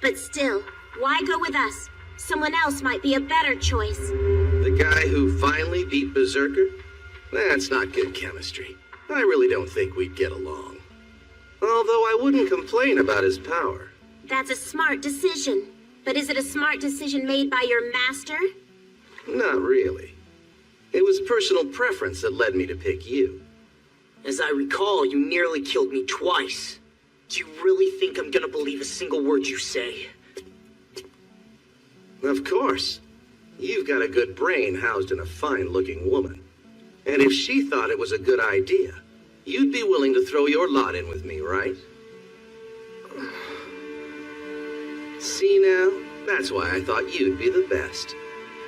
But still, why go with us? Someone else might be a better choice. The guy who finally beat Berserker? That's not good chemistry. I really don't think we'd get along. Although I wouldn't complain about his power. That's a smart decision. But is it a smart decision made by your master? Not really. It was personal preference that led me to pick you. As I recall, you nearly killed me twice. Do you really think I'm gonna believe a single word you say? Of course. You've got a good brain housed in a fine-looking woman. And if she thought it was a good idea, you'd be willing to throw your lot in with me, right? See now? That's why I thought you'd be the best.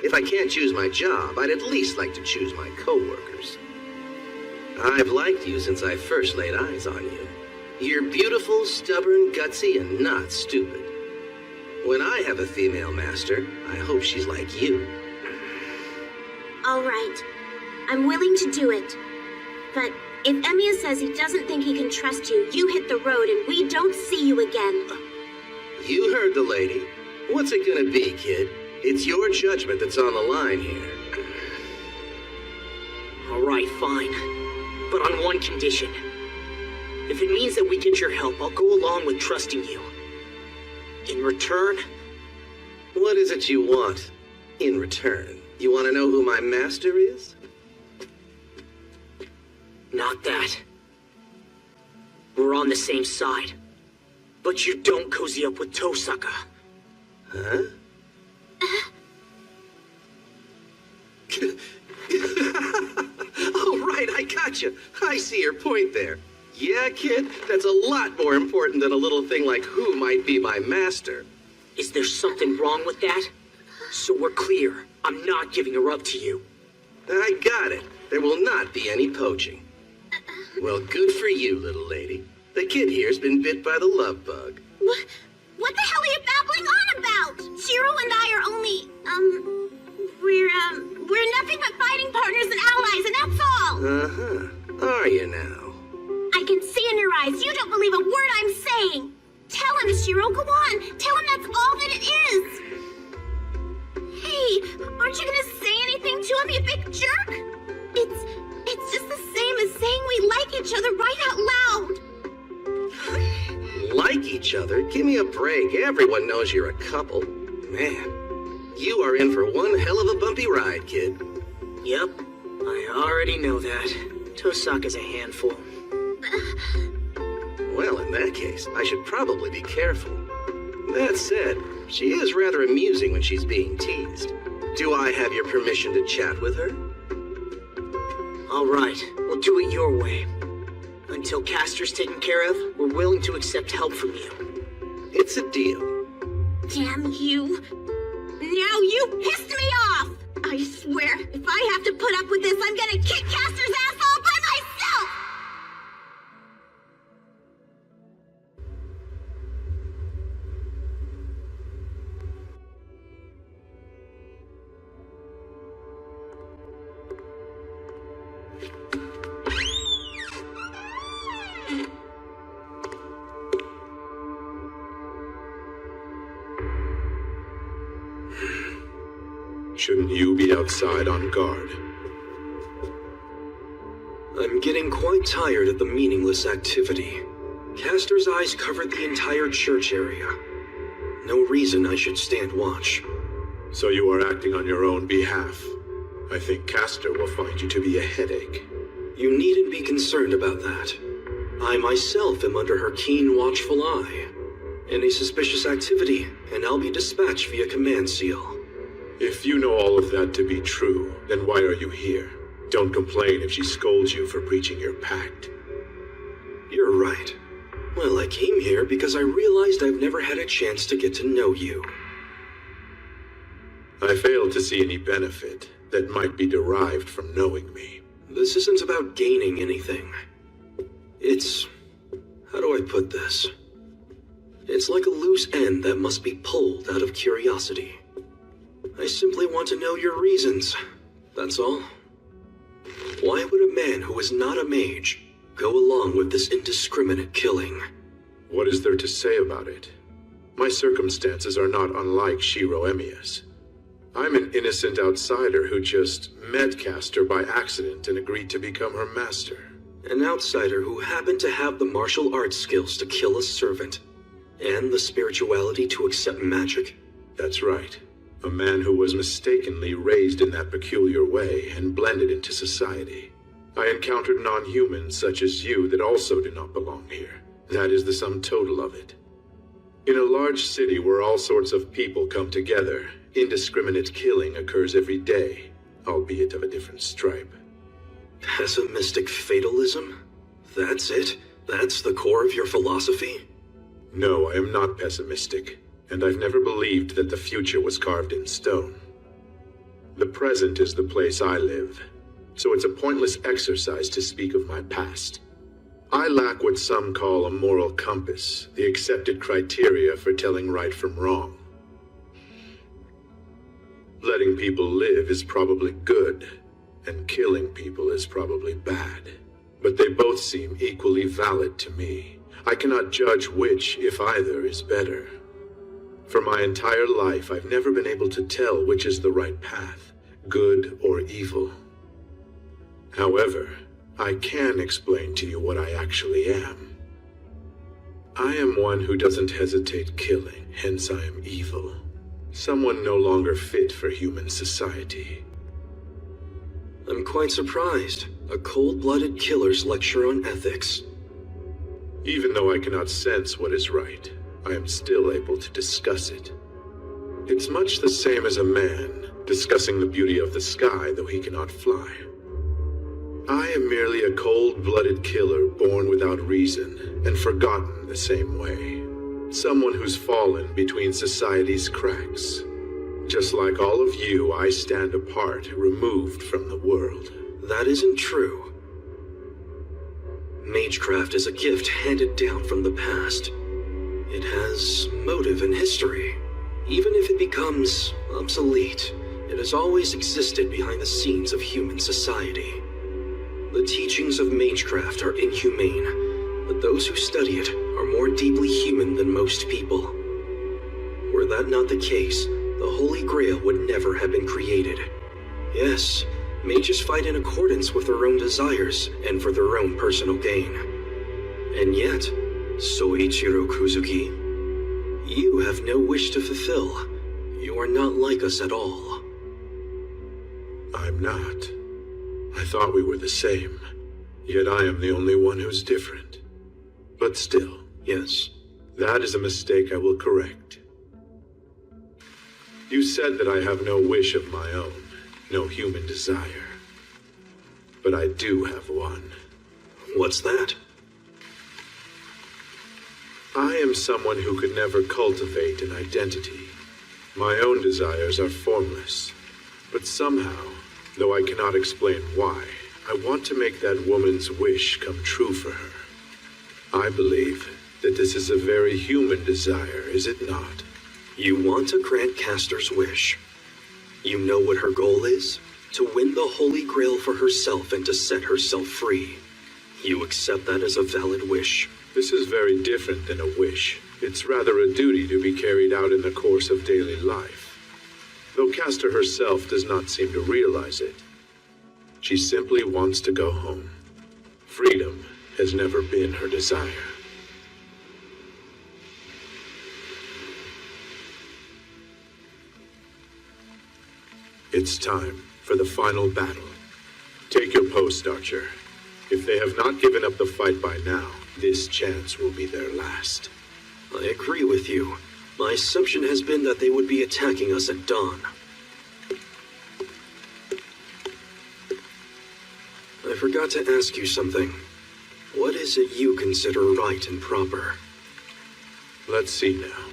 If I can't choose my job, I'd at least like to choose my co-workers. I've liked you since I first laid eyes on you. You're beautiful, stubborn, gutsy, and not stupid. When I have a female master, I hope she's like you. All right. I'm willing to do it. But if Emiya says he doesn't think he can trust you, you hit the road and we don't see you again. You heard the lady. What's it gonna be, kid? It's your judgment that's on the line here. All right, fine. But on one condition. If it means that we get your help, I'll go along with trusting you. In return... What is it you want? In return? You want to know who my master is? Not that. We're on the same side. But you don't cozy up with Tosaka. Huh? Oh, right, I gotcha. I see your point there. Yeah, kid, that's a lot more important than a little thing like who might be my master. Is there something wrong with that? So we're clear. I'm not giving her up to you. I got it. There will not be any poaching. Well, good for you, little lady. The kid here's been bit by the love bug. What the hell are you babbling on about? Shiro and I are only, we're nothing but fighting partners and allies, and that's all! Uh-huh. Are you now? I can see in your eyes you don't believe a word I'm saying! Tell him, Shiro, go on! Tell him that's all that it is! Hey, aren't you gonna say anything to him, you big jerk? It's just the same as saying we like each other right out loud! Like each other? Give me a break. Everyone knows you're a couple. Man, you are in for one hell of a bumpy ride, kid. Yep, I already know that. Tosaka's a handful. Well, in that case, I should probably be careful. That said, she is rather amusing when she's being teased. Do I have your permission to chat with her? All right, we'll do it your way. Until Castor's taken care of, we're willing to accept help from you. It's a deal. Damn you. Now you pissed me off! I swear, if I have to put up with this, I'm gonna kick Castor's ass all by myself! Shouldn't you be outside on guard? I'm getting quite tired of the meaningless activity. Castor's eyes covered the entire church area. No reason I should stand watch. So you are acting on your own behalf. I think Castor will find you to be a headache. You needn't be concerned about that. I myself am under her keen, watchful eye. Any suspicious activity, and I'll be dispatched via command seal. If you know all of that to be true, then why are you here? Don't complain if she scolds you for breaching your pact. You're right. Well, I came here because I realized I've never had a chance to get to know you. I failed to see any benefit that might be derived from knowing me. This isn't about gaining anything. It's... how do I put this? It's like a loose end that must be pulled out of curiosity. I simply want to know your reasons, that's all. Why would a man who is not a mage go along with this indiscriminate killing? What is there to say about it? My circumstances are not unlike Shiro Emiya's. I'm an innocent outsider who just met Castor by accident and agreed to become her master. An outsider who happened to have the martial arts skills to kill a servant, and the spirituality to accept magic. That's right. A man who was mistakenly raised in that peculiar way and blended into society. I encountered non-humans such as you that also do not belong here. That is the sum total of it. In a large city where all sorts of people come together, indiscriminate killing occurs every day, albeit of a different stripe. Pessimistic fatalism? That's it? That's the core of your philosophy? No, I am not pessimistic, and I've never believed that the future was carved in stone. The present is the place I live, so it's a pointless exercise to speak of my past. I lack what some call a moral compass, the accepted criteria for telling right from wrong. Letting people live is probably good, and killing people is probably bad. But they both seem equally valid to me. I cannot judge which, if either, is better. For my entire life, I've never been able to tell which is the right path, good or evil. However, I can explain to you what I actually am. I am one who doesn't hesitate killing, hence I am evil. Someone no longer fit for human society. I'm quite surprised. A cold-blooded killer's lecture on ethics. Even though I cannot sense what is right, I am still able to discuss it. It's much the same as a man discussing the beauty of the sky, though he cannot fly. I am merely a cold-blooded killer born without reason and forgotten the same way. Someone who's fallen between society's cracks. Just like all of you, I stand apart, removed from the world. That isn't true. Magecraft is a gift handed down from the past. It has motive and history. Even if it becomes obsolete, it has always existed behind the scenes of human society. The teachings of Magecraft are inhumane, but those who study it are more deeply human than most people. Were that not the case, the Holy Grail would never have been created. Yes, mages fight in accordance with their own desires and for their own personal gain. And yet, Soichiro Kuzuki, you have no wish to fulfill. You are not like us at all. I'm not. I thought we were the same, yet I am the only one who's different. But still, yes, that is a mistake I will correct. You said that I have no wish of my own, no human desire. But I do have one. What's that? I am someone who could never cultivate an identity. My own desires are formless. But somehow, though I cannot explain why, I want to make that woman's wish come true for her. I believe that this is a very human desire, is it not? You want to grant Castor's wish. You know what her goal is? To win the Holy Grail for herself and to set herself free. You accept that as a valid wish. This is very different than a wish. It's rather a duty to be carried out in the course of daily life. Though Castor herself does not seem to realize it. She simply wants to go home. Freedom has never been her desire. It's time for the final battle. Take your post, Archer. If they have not given up the fight by now, this chance will be their last. I agree with you. My assumption has been that they would be attacking us at dawn. I forgot to ask you something. What is it you consider right and proper? Let's see now.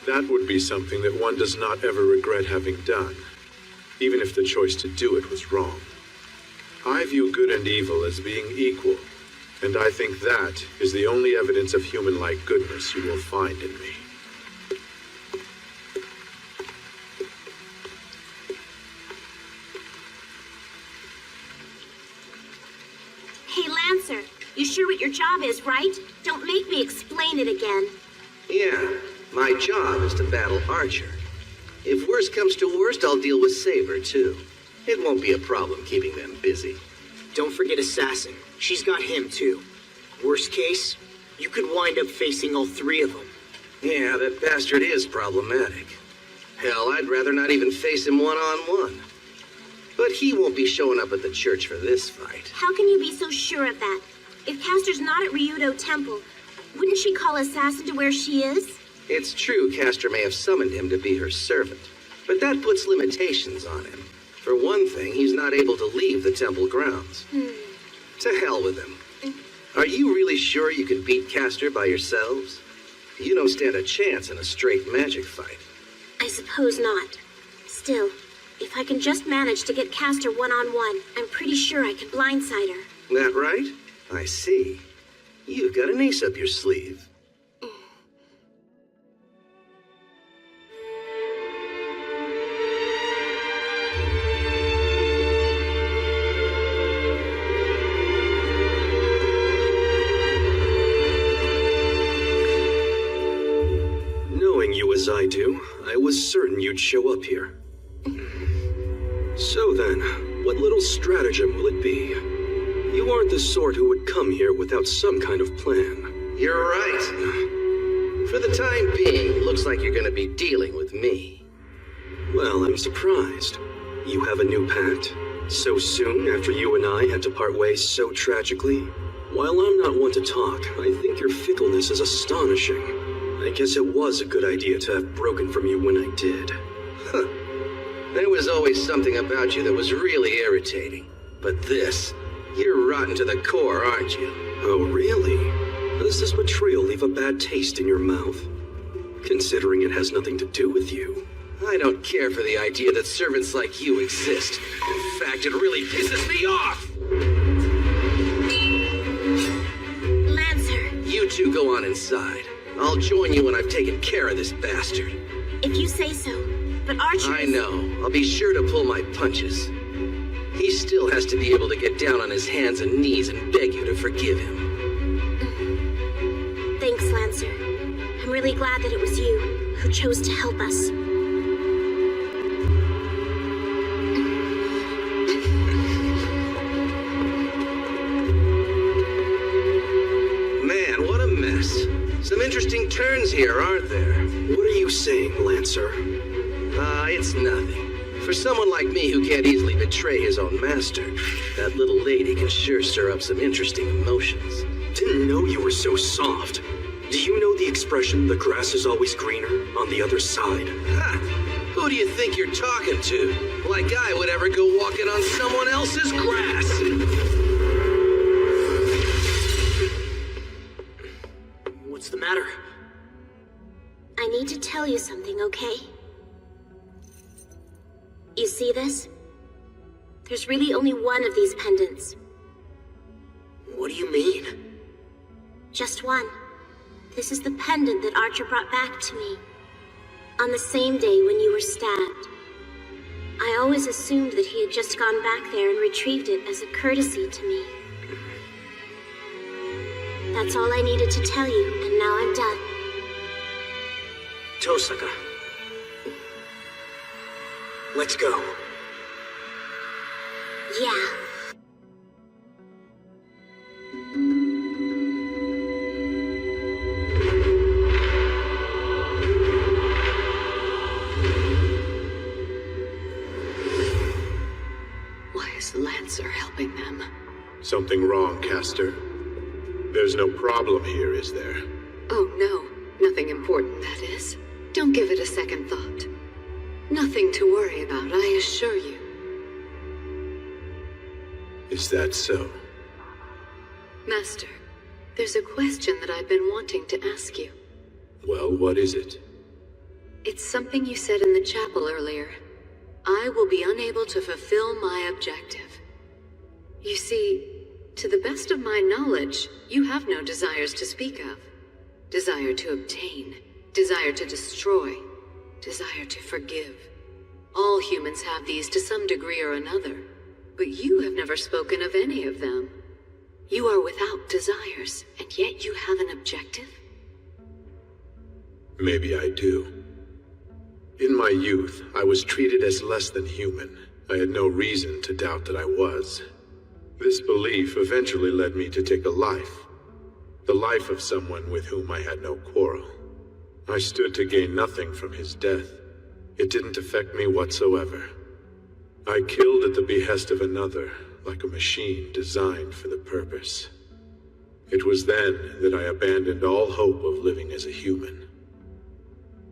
That would be something that one does not ever regret having done, even if the choice to do it was wrong. I view good and evil as being equal, and I think that is the only evidence of human-like goodness you will find in me. Hey, Lancer, you sure what your job is, right? Don't make me explain it again. Yeah, my job is to battle Archer. If worst comes to worst, I'll deal with Saber, too. It won't be a problem keeping them busy. Don't forget Assassin. She's got him, too. Worst case, you could wind up facing all three of them. Yeah, that bastard is problematic. Hell, I'd rather not even face him one-on-one. But he won't be showing up at the church for this fight. How can you be so sure of that? If Castor's not at Ryudo Temple, wouldn't she call Assassin to where she is? It's true Castor may have summoned him to be her servant, but that puts limitations on him. For one thing, he's not able to leave the temple grounds. To hell with him. Are you really sure you can beat Castor by yourselves? You don't stand a chance in a straight magic fight. I suppose not. Still, if I can just manage to get Castor one-on-one, I'm pretty sure I can blindside her. That right? I see. You've got an ace up your sleeve. Knowing you as I do, I was certain you'd show up here. So then, what little stratagem will it be? You aren't the sort who would come here without some kind of plan. You're right. For the time being, looks like you're gonna be dealing with me. Well, I'm surprised. You have a new pact? So soon after you and I had to part ways so tragically? While I'm not one to talk, I think your fickleness is astonishing. I guess it was a good idea to have broken from you when I did. Huh. There was always something about you that was really irritating. But this, you're rotten to the core, aren't you? Oh, really? Does this betrayal leave a bad taste in your mouth? Considering it has nothing to do with you. I don't care for the idea that servants like you exist. In fact, it really pisses me off! Lancer! You two go on inside. I'll join you when I've taken care of this bastard. If you say so. But Archer... I know. I'll be sure to pull my punches. He still has to be able to get down on his hands and knees and beg you to forgive him. Thanks, Lancer. I'm really glad that it was you who chose to help us. Man, what a mess. Some interesting turns here, aren't there? What are you saying, Lancer? It's nothing. For someone like me who can't easily betray his own master, that little lady can sure stir up some interesting emotions. Didn't know you were so soft. Do you know the expression, the grass is always greener on the other side? Ha! Who do you think you're talking to? Like I would ever go walking on someone else's grass! What's the matter? I need to tell you something, okay? You see this? There's really only one of these pendants. What do you mean? Just one. This is the pendant that Archer brought back to me. On the same day when you were stabbed. I always assumed that he had just gone back there and retrieved it as a courtesy to me. That's all I needed to tell you, and now I'm done. Tosaka. Let's go. Yeah. Why is Lancer helping them? Something wrong, Castor? There's no problem here, is there? Oh no. important, that is. Don't give it a second thought. Nothing to worry about, I assure you. Is that so? Master, there's a question that I've been wanting to ask you. Well, what is it? It's something you said in the chapel earlier. I will be unable to fulfill my objective. You see, to the best of my knowledge, you have no desires to speak of. Desire to obtain, desire to destroy, desire to forgive. All humans have these to some degree or another, but you have never spoken of any of them. You are without desires, and yet you have an objective? Maybe I do. In my youth, I was treated as less than human. I had no reason to doubt that I was. This belief eventually led me to take a life. The life of someone with whom I had no quarrel. I stood to gain nothing from his death. It didn't affect me whatsoever. I killed at the behest of another, like a machine designed for the purpose. It was then that I abandoned all hope of living as a human.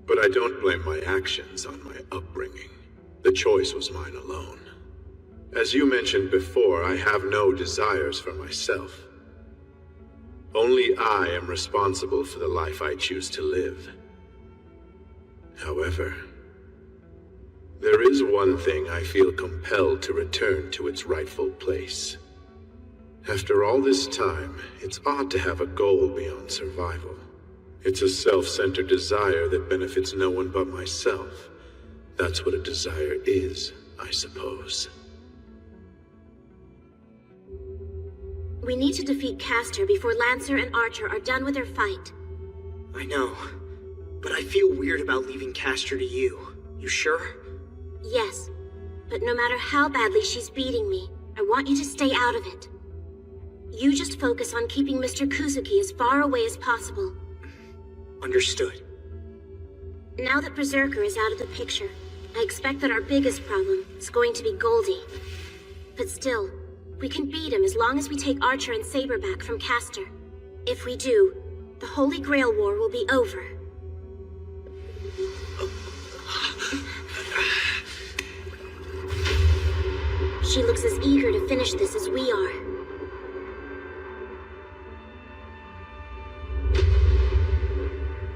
But I don't blame my actions on my upbringing. The choice was mine alone. As you mentioned before, I have no desires for myself. Only I am responsible for the life I choose to live. However, there is one thing I feel compelled to return to its rightful place. After all this time, it's odd to have a goal beyond survival. It's a self-centered desire that benefits no one but myself. That's what a desire is, I suppose. We need to defeat Castor before Lancer and Archer are done with their fight. I know, but I feel weird about leaving Castor to you. You sure? Yes, but no matter how badly she's beating me, I want you to stay out of it. You just focus on keeping Mr. Kuzuki as far away as possible. Understood. Now that Berserker is out of the picture, I expect that our biggest problem is going to be Goldie. But still, we can beat him as long as we take Archer and Saber back from Castor. If we do, the Holy Grail War will be over. She looks as eager to finish this as we are.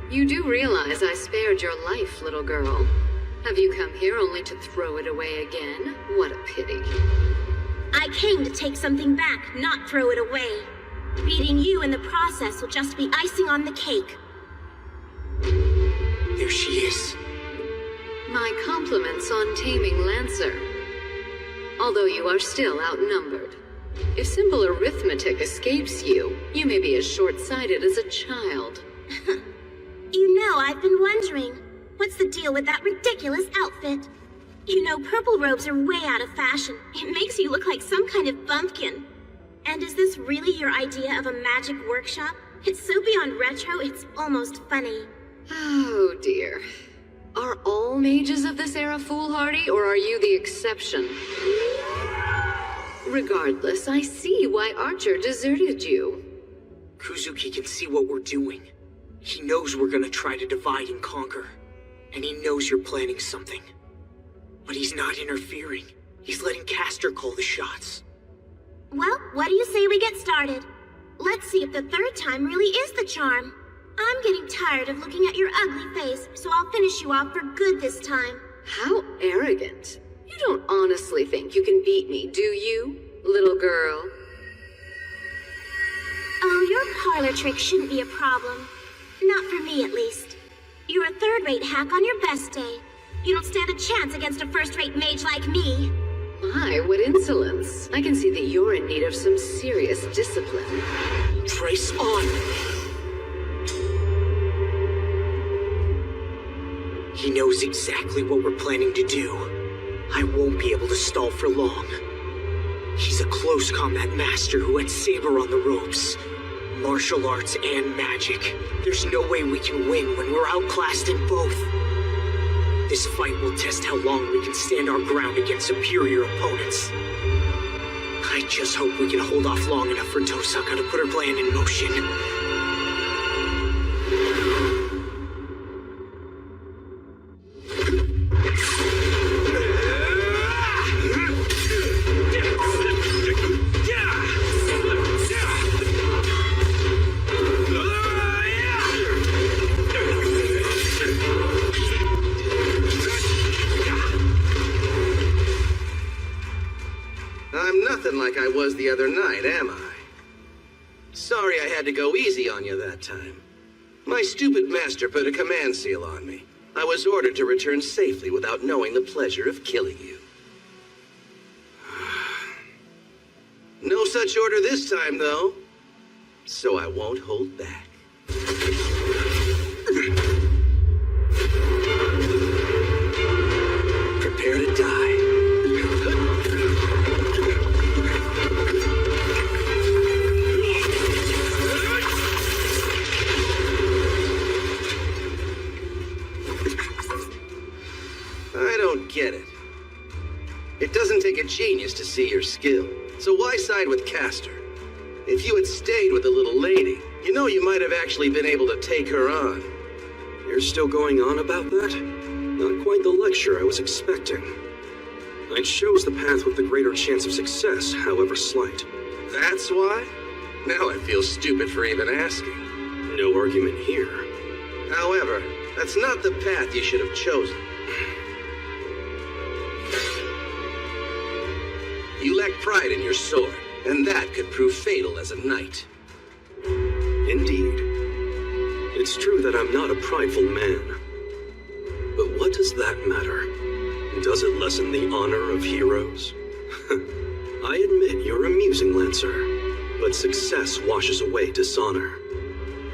You do realize I spared your life, little girl. Have you come here only to throw it away again? What a pity. I came to take something back, not throw it away. Beating you in the process will just be icing on the cake. There she is. My compliments on taming Lancer. Although you are still outnumbered. If simple arithmetic escapes you, you may be as short-sighted as a child. You know, I've been wondering, what's the deal with that ridiculous outfit? You know, purple robes are way out of fashion. It makes you look like some kind of bumpkin. And is this really your idea of a magic workshop? It's so beyond retro, it's almost funny. Oh dear. Are all mages of this era foolhardy, or are you the exception? Regardless, I see why Archer deserted you. Kuzuki can see what we're doing. He knows we're gonna try to divide and conquer. And he knows you're planning something. But he's not interfering. He's letting Castor call the shots. Well, what do you say we get started? Let's see if the third time really is the charm. I'm getting tired of looking at your ugly face, so I'll finish you off for good this time. How arrogant. You don't honestly think you can beat me, do you, little girl? Oh, your parlor trick shouldn't be a problem. Not for me, at least. You're a third-rate hack on your best day. You don't stand a chance against a first-rate mage like me. My, what insolence. I can see that you're in need of some serious discipline. Trace on! He knows exactly what we're planning to do. I won't be able to stall for long. He's a close combat master who had Saber on the ropes. Martial arts and magic. There's no way we can win when we're outclassed in both. This fight will test how long we can stand our ground against superior opponents. I just hope we can hold off long enough for Tosaka to put her plan in motion. like I was the other night, am I? Sorry I had to go easy on you that time. My stupid master put a command seal on me. I was ordered to return safely without knowing the pleasure of killing you. No such order this time, though. So I won't hold back. Prepare to die. I don't get it. It doesn't take a genius to see your skill, so why side with Castor? If you had stayed with the little lady, you know you might have actually been able to take her on. You're still going on about that? Not quite the lecture I was expecting. I chose the path with the greater chance of success, however slight. That's why? Now I feel stupid for even asking. No argument here. However, that's not the path you should have chosen. You lack pride in your sword, and that could prove fatal as a knight. Indeed. It's true that I'm not a prideful man. But what does that matter? Does it lessen the honor of heroes? I admit you're amusing, Lancer, but success washes away dishonor.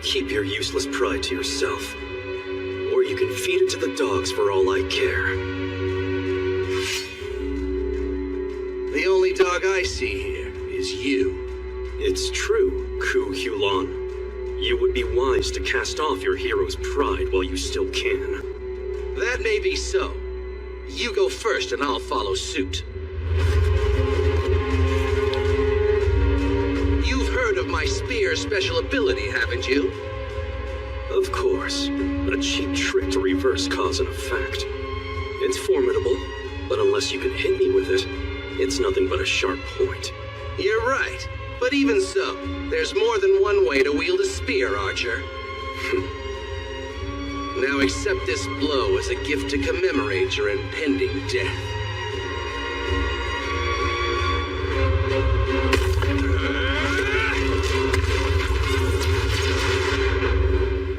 Keep your useless pride to yourself, or you can feed it to the dogs for all I care. The only dog I see here is you. It's true, Ku Hulon. You would be wise to cast off your hero's pride while you still can. That may be so. You go first and I'll follow suit. You've heard of my spear's special ability, haven't you? Of course. A cheap trick to reverse cause and effect. It's formidable, but unless you can hit me with it, it's nothing but a sharp point. You're right. But even so, there's more than one way to wield a spear, Archer. Now accept this blow as a gift to commemorate your impending death.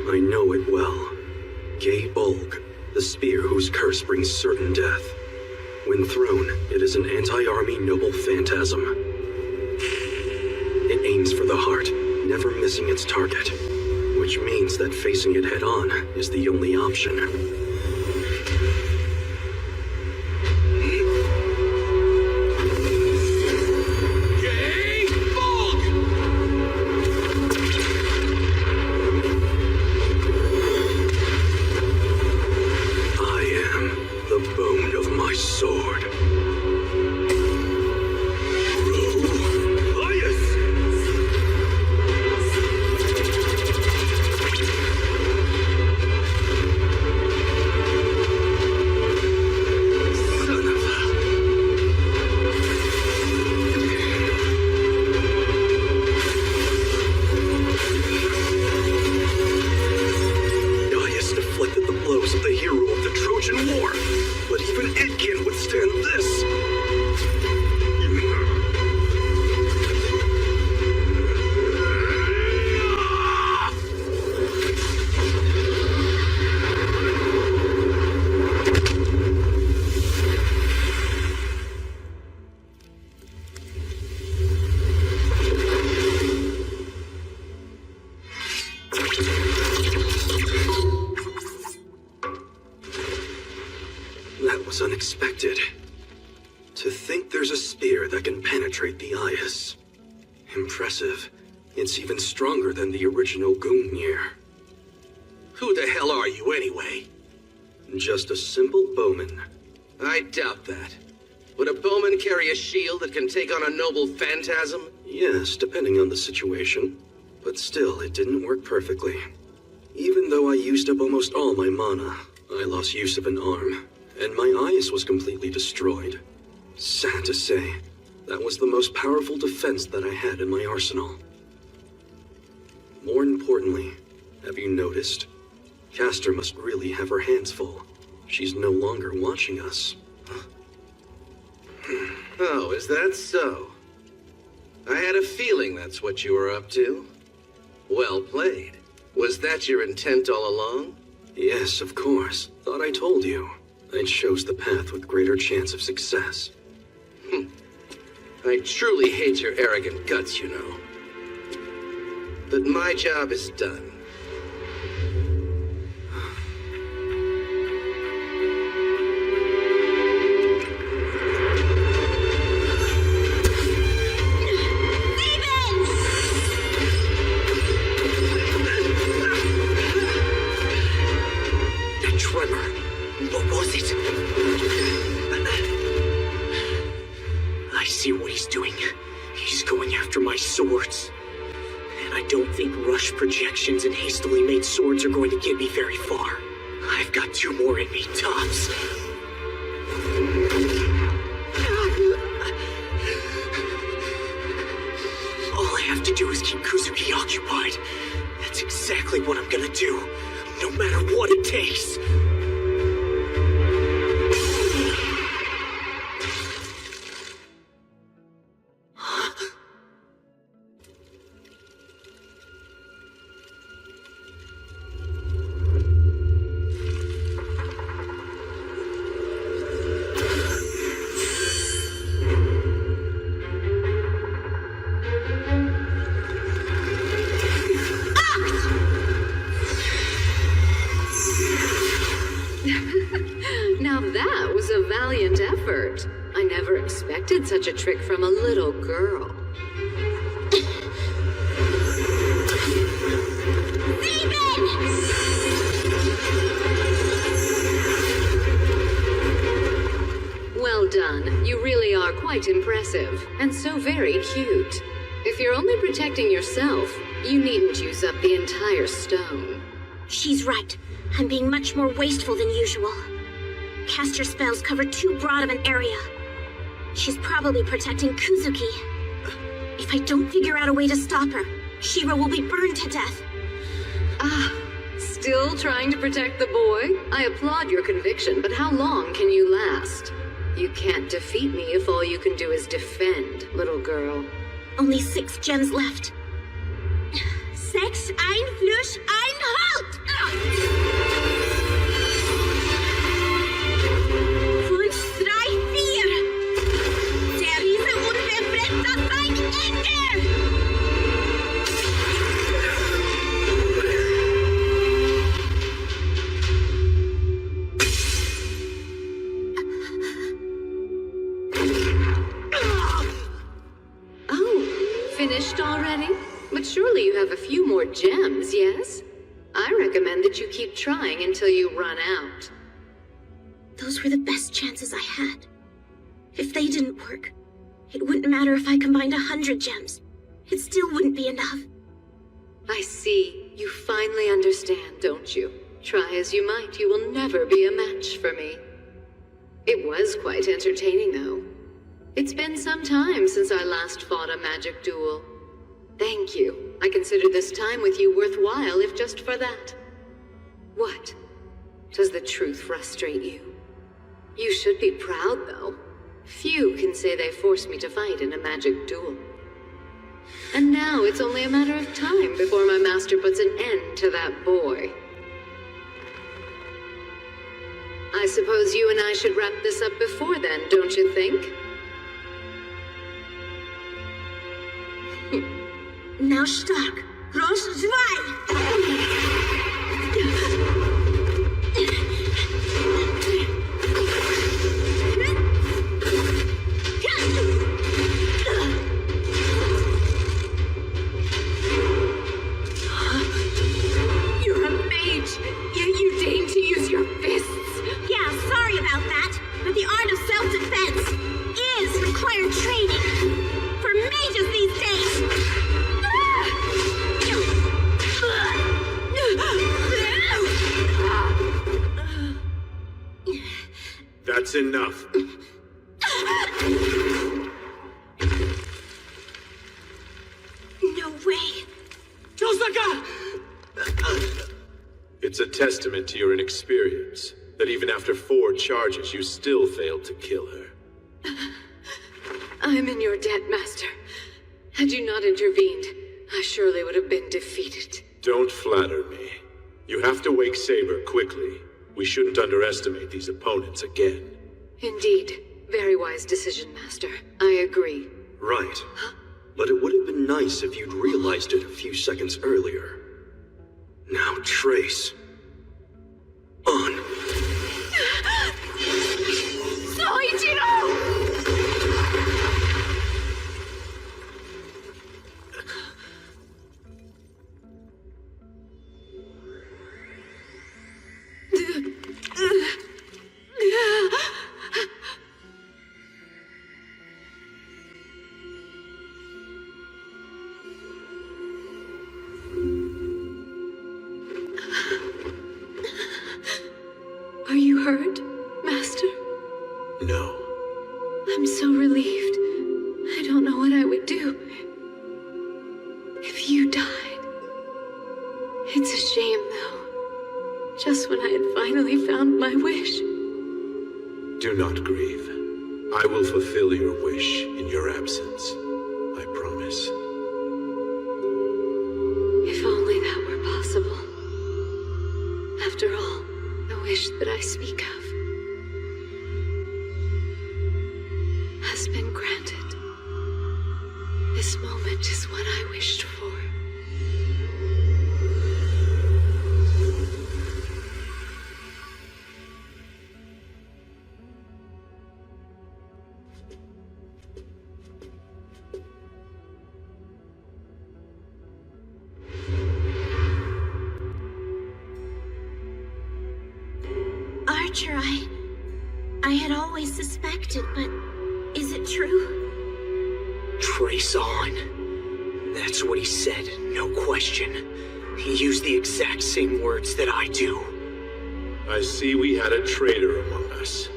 I know it well. Gay Bulg, the spear whose curse brings certain death. When thrown, it is an anti-army noble phantasm. It aims for the heart, never missing its target, which means that facing it head-on is the only option. Gay Bulg! I am the bone of my sword. That was unexpected. To think there's a spear that can penetrate the eyes. Impressive. It's even stronger than the original Gungnir. Who the hell are you anyway? Just a simple bowman. I doubt that. Would a bowman carry a shield that can take on a noble phantasm? Yes, depending on the situation. But still, it didn't work perfectly. Even though I used up almost all my mana, I lost use of an arm, and my eyes was completely destroyed. Sad to say, that was the most powerful defense that I had in my arsenal. More importantly, have you noticed? Castor must really have her hands full. She's no longer watching us. Oh, is that so? I had a feeling that's what you were up to. Well played. Was that your intent all along? Yes, of course. Thought I told you. I chose the path with greater chance of success. I truly hate your arrogant guts, you know. But my job is done. Swords. And I don't think rush projections and hastily made swords are going to get me very far. I've got 2 more in me, tops. All I have to do is keep Kuzuki occupied. That's exactly what I'm gonna do, no matter what it takes. Such a trick from a little girl. Well done. You really are quite impressive, and so very cute. If you're only protecting yourself, you needn't use up the entire stone. She's right. I'm being much more wasteful than usual. Caster spells cover too broad of an area. She's probably protecting Kuzuki. If I don't figure out a way to stop her, Shiro will be burned to death. Still trying to protect the boy? I applaud your conviction, but how long can you last? You can't defeat me if all you can do is defend, little girl. Only 6 gems left. 6, ein Fluss, ein Halt! 5, 3, 4. Der Riese unverbrennt das sein Ende! Finished already? But surely you have a few more gems, yes? I recommend that you keep trying until you run out. Those were the best chances I had. If they didn't work, it wouldn't matter if I combined 100 gems. It still wouldn't be enough. I see. You finally understand, don't you? Try as you might, you will never be a match for me. It was quite entertaining, though. It's been some time since I last fought a magic duel. Thank you. I consider this time with you worthwhile, if just for that. What? Does the truth frustrate you? You should be proud, though. Few can say they forced me to fight in a magic duel. And now it's only a matter of time before my master puts an end to that boy. I suppose you and I should wrap this up before then, don't you think? Now stark. Groß 2! You're a mage, yet you deign to use your fists. Yeah, sorry about that, but the art of self-defense is required training for mages these days. That's enough. No way. Tosaka! It's a testament to your inexperience that even after 4 charges, you still failed to kill her. I'm in your debt, Master. Had you not intervened, I surely would have been defeated. Don't flatter me. You have to wake Saber quickly. We shouldn't underestimate these opponents again. Indeed. Very wise decision, Master. I agree. Right. But it would have been nice if you'd realized it a few seconds earlier. Now, Trace. On. Are you hurt, Master? No. I'm so relieved. I don't know what I would do if you died. It's a shame, though. Just when I had finally found my wish. Do not grieve. I will fulfill your wish in your absence. I promise. If only that were possible. After all, the wish that I speak of has been granted. This moment is what I wished for. Archer, I had always suspected, but is it true? Trace on. That's what he said, no question. He used the exact same words that I do. I see we had a traitor among us.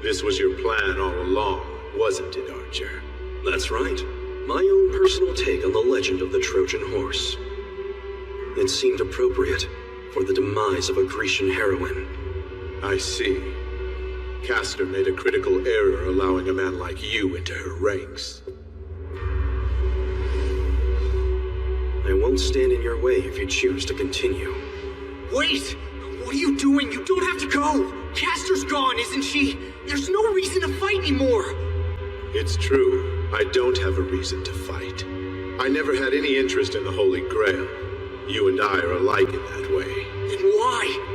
This was your plan all along, wasn't it, Archer? That's right. My own personal take on the legend of the Trojan horse. It seemed appropriate for the demise of a Grecian heroine. I see. Castor made a critical error allowing a man like you into her ranks. I won't stand in your way if you choose to continue. Wait! What are you doing? You don't have to go! Castor's gone, isn't she? There's no reason to fight anymore! It's true. I don't have a reason to fight. I never had any interest in the Holy Grail. You and I are alike in that way. Then why?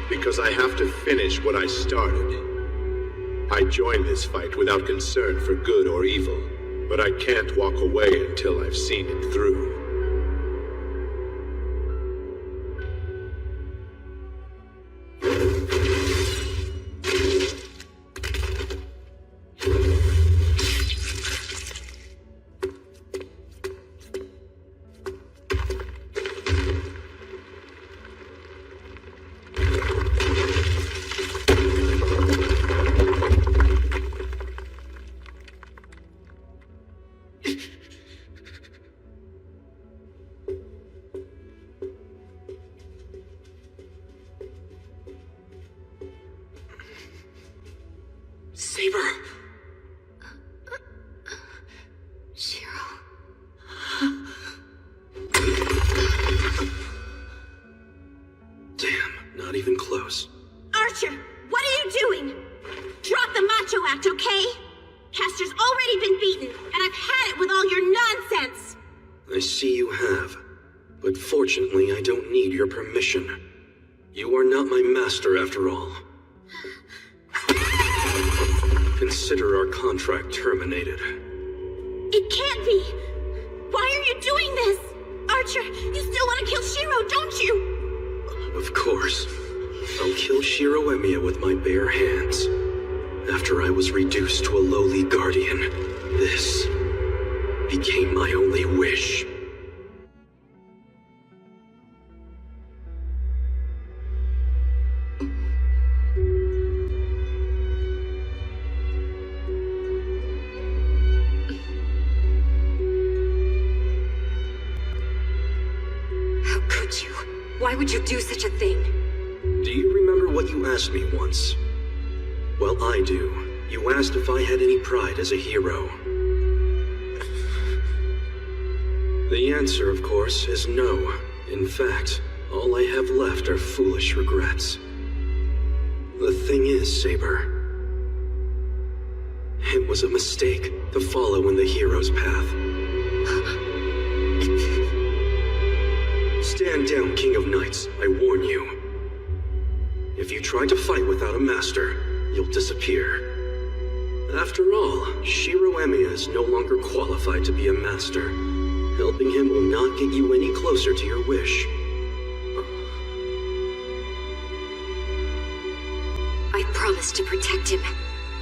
Because I have to finish what I started. I joined this fight without concern for good or evil, but I can't walk away until I've seen it through. Saber! Damn, not even close. Archer, what are you doing? Drop the macho act, okay? Castor's already been beaten, and I've had it with all your nonsense! I see you have. But fortunately, I don't need your permission. You are not my master, after all. Consider our contract terminated. It can't be! Why are you doing this? Archer, you still want to kill Shiro, don't you? Of course. I'll kill Shiro Emiya with my bare hands. After I was reduced to a lowly guardian, this became my only wish. Why would you do such a thing? Do you remember what you asked me once? Well, I do. You asked if I had any pride as a hero. The answer, of course, is no. In fact, all I have left are foolish regrets. The thing is, Saber, it was a mistake to follow in the hero's path. Stand down, King of Knights, I warn you. If you try to fight without a master, you'll disappear. After all, Shiro Emiya is no longer qualified to be a master. Helping him will not get you any closer to your wish. I promised to protect him,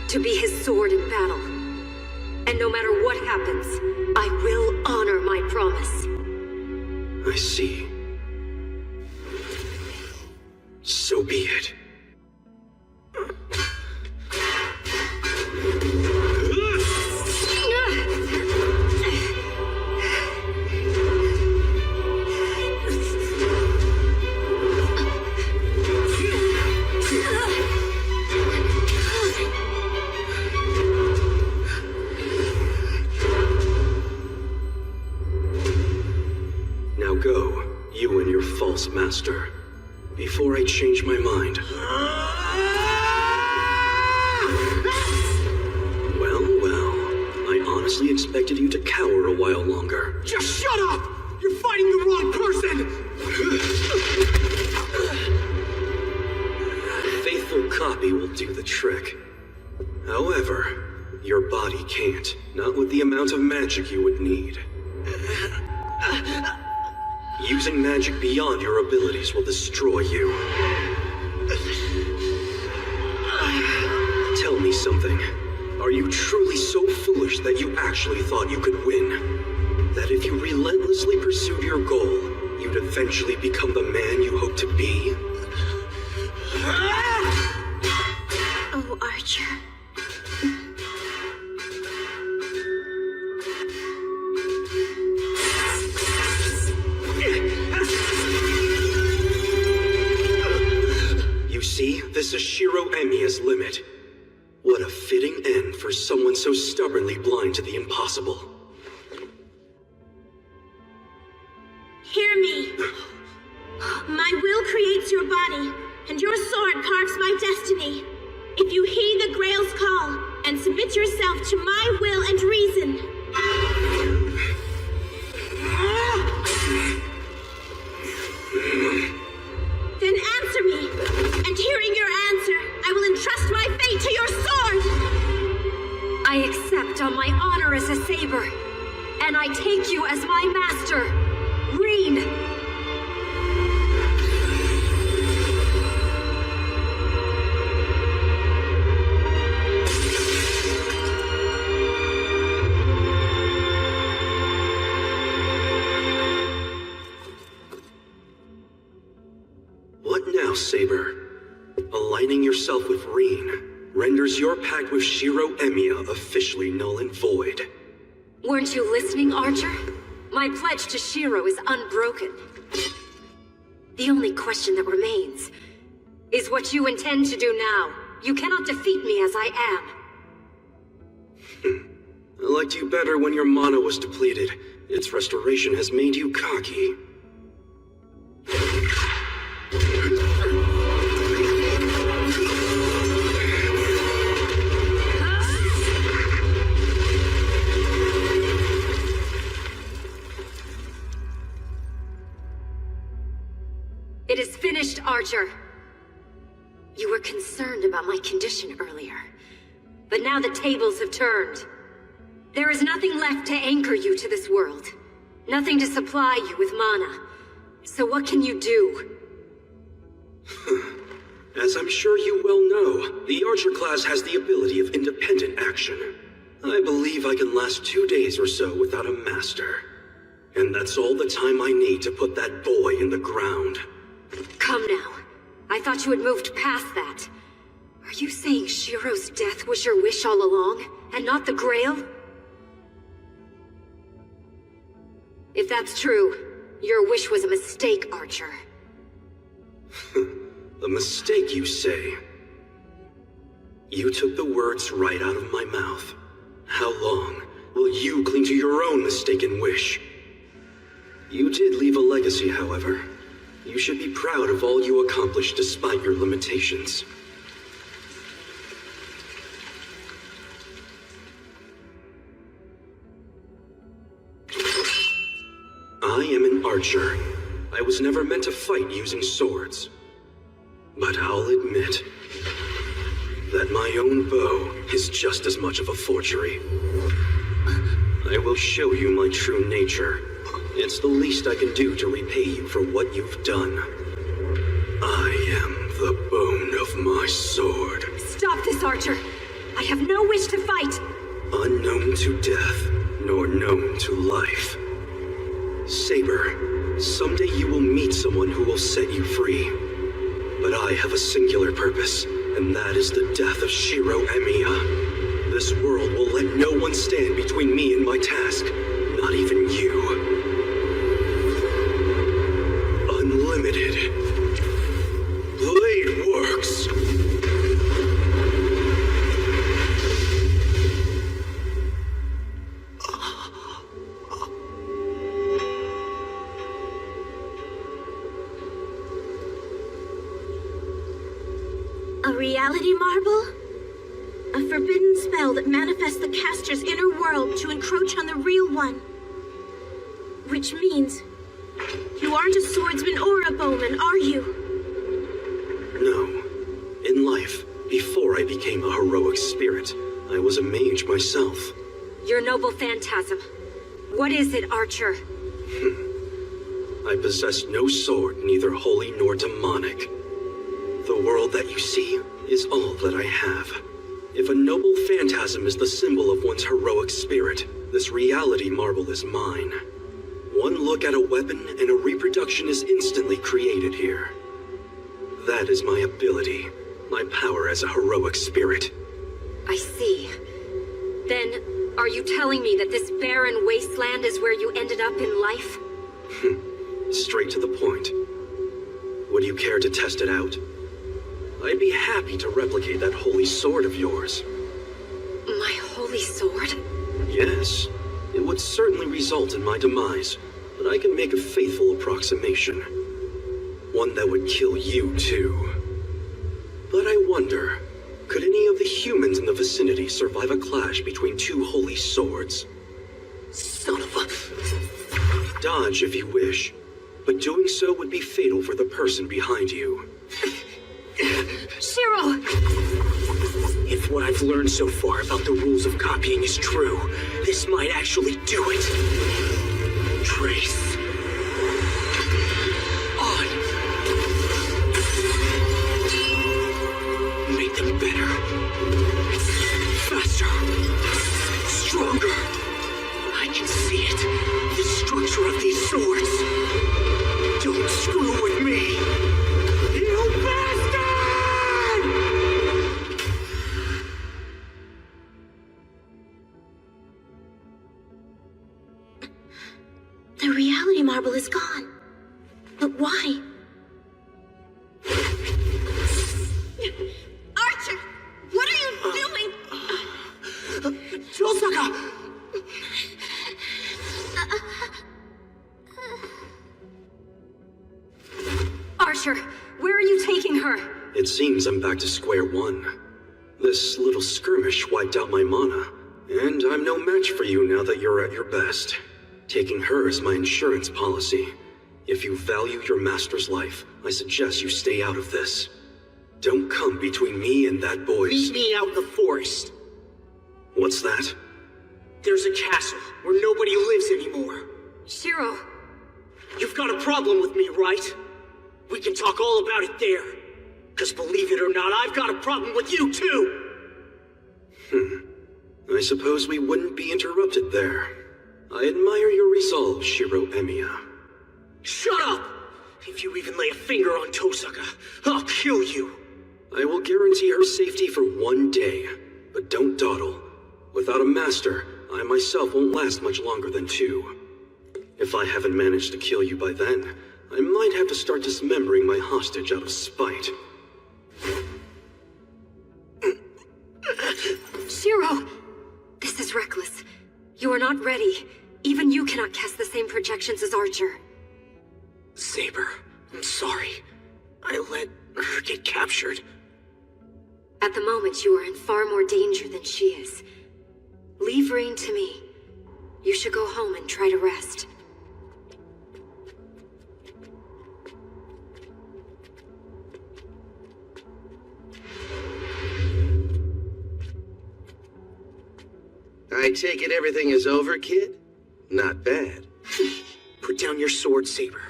to be his sword in battle. And no matter what happens, I will honor my promise. I see. So be it. Now go, you and your false master, before I change my mind. Well, I honestly expected you to cower a while longer. Just shut up! You're fighting the wrong person! A faithful copy will do the trick. However, your body can't, not with the amount of magic you would need. Using magic beyond your abilities will destroy you. Tell me something. Are you truly so foolish that you actually thought you could win? That if you relentlessly pursued your goal, you'd eventually become the man you hope to be? Oh, Archer. You see, this is Shiro Emiya's limit. What a fitting end for someone so stubbornly blind to the impossible. Hear me. My will creates your body, and your sword carves my destiny. If you heed the Grail's call, and submit yourself to my will and reason, then answer me. And hearing your answer, I will entrust my fate to your sword! I accept on my honor as a Saber, and I take you as my master, Reen. What now, Saber? Aligning yourself with Reen renders your pact with Shiro Emiya officially null and void. Weren't you listening, Archer? My pledge to Shiro is unbroken. The only question that remains is what you intend to do now. You cannot defeat me as I am. I liked you better when your mana was depleted. Its restoration has made you cocky. It is finished, Archer. You were concerned about my condition earlier, but now the tables have turned. There is nothing left to anchor you to this world. Nothing to supply you with mana. So what can you do? As I'm sure you well know, the Archer class has the ability of independent action. I believe I can last 2 days or so without a master. And that's all the time I need to put that boy in the ground. Come now. I thought you had moved past that. Are you saying Shiro's death was your wish all along, and not the Grail? If that's true, your wish was a mistake, Archer. A mistake, you say? You took the words right out of my mouth. How long will you cling to your own mistaken wish? You did leave a legacy, however. You should be proud of all you accomplished despite your limitations. I am an archer. I was never meant to fight using swords. But I'll admit that my own bow is just as much of a forgery. I will show you my true nature. It's the least I can do to repay you for what you've done. I am the bone of my sword. Stop this, Archer! I have no wish to fight! Unknown to death, nor known to life. Saber, someday you will meet someone who will set you free. But I have a singular purpose, and that is the death of Shiro Emiya. This world will let no one stand between me and my task, not even you. Unlimited. Blade works. A reality marble? A forbidden spell that manifests the caster's inner world to encroach on the real one. Which means you aren't a swordsman or a bowman, are you? No. In life, before I became a heroic spirit, I was a mage myself. Your noble phantasm. What is it, Archer? I possess no sword, neither holy nor demonic. The world that you see is all that I have. If a noble phantasm is the symbol of one's heroic spirit, this reality marble is mine. One look at a weapon and a reproduction is instantly created here. That is my ability, my power as a heroic spirit. I see. Then, are you telling me that this barren wasteland is where you ended up in life? Straight to the point. Would you care to test it out? I'd be happy to replicate that holy sword of yours. My holy sword? Yes. It would certainly result in my demise, but I can make a faithful approximation. One that would kill you, too. But I wonder, could any of the humans in the vicinity survive a clash between two holy swords? Son of a... Dodge if you wish, but doing so would be fatal for the person behind you. Shiro! If what I've learned so far about the rules of copying is true, this might actually do it. Trace. On. Make them better. Faster. Stronger. I can see it. The structure of these swords. Don't screw with me. You bastard! The reality marble is gone. But why? Archer! What are you doing? Tosaka! Archer, where are you taking her? It seems I'm back to square one. This little skirmish wiped out my mana, and I'm no match for you now that you're at your best. Taking her is my insurance policy. If you value your master's life, I suggest you stay out of this. Don't come between me and that boy's... Meet me out in the forest. What's that? There's a castle where nobody lives anymore. Shiro! You've got a problem with me, right? We can talk all about it there. Because believe it or not, I've got a problem with you too! I suppose we wouldn't be interrupted there. I admire your resolve, Shiro Emiya. Shut up! If you even lay a finger on Tosaka, I'll kill you. I will guarantee her safety for 1 day, but don't dawdle. Without a master, I myself won't last much longer than 2. If I haven't managed to kill you by then, I might have to start dismembering my hostage out of spite. Shiro! This is reckless. You are not ready. Even Even you cannot cast the same projections as Archer. Saber, I'm sorry. I let her get captured. At the moment, you are in far more danger than she is. Leave Rain to me. You should go home and try to rest. I take it everything is over, kid? Not bad. Put down your sword, Saber.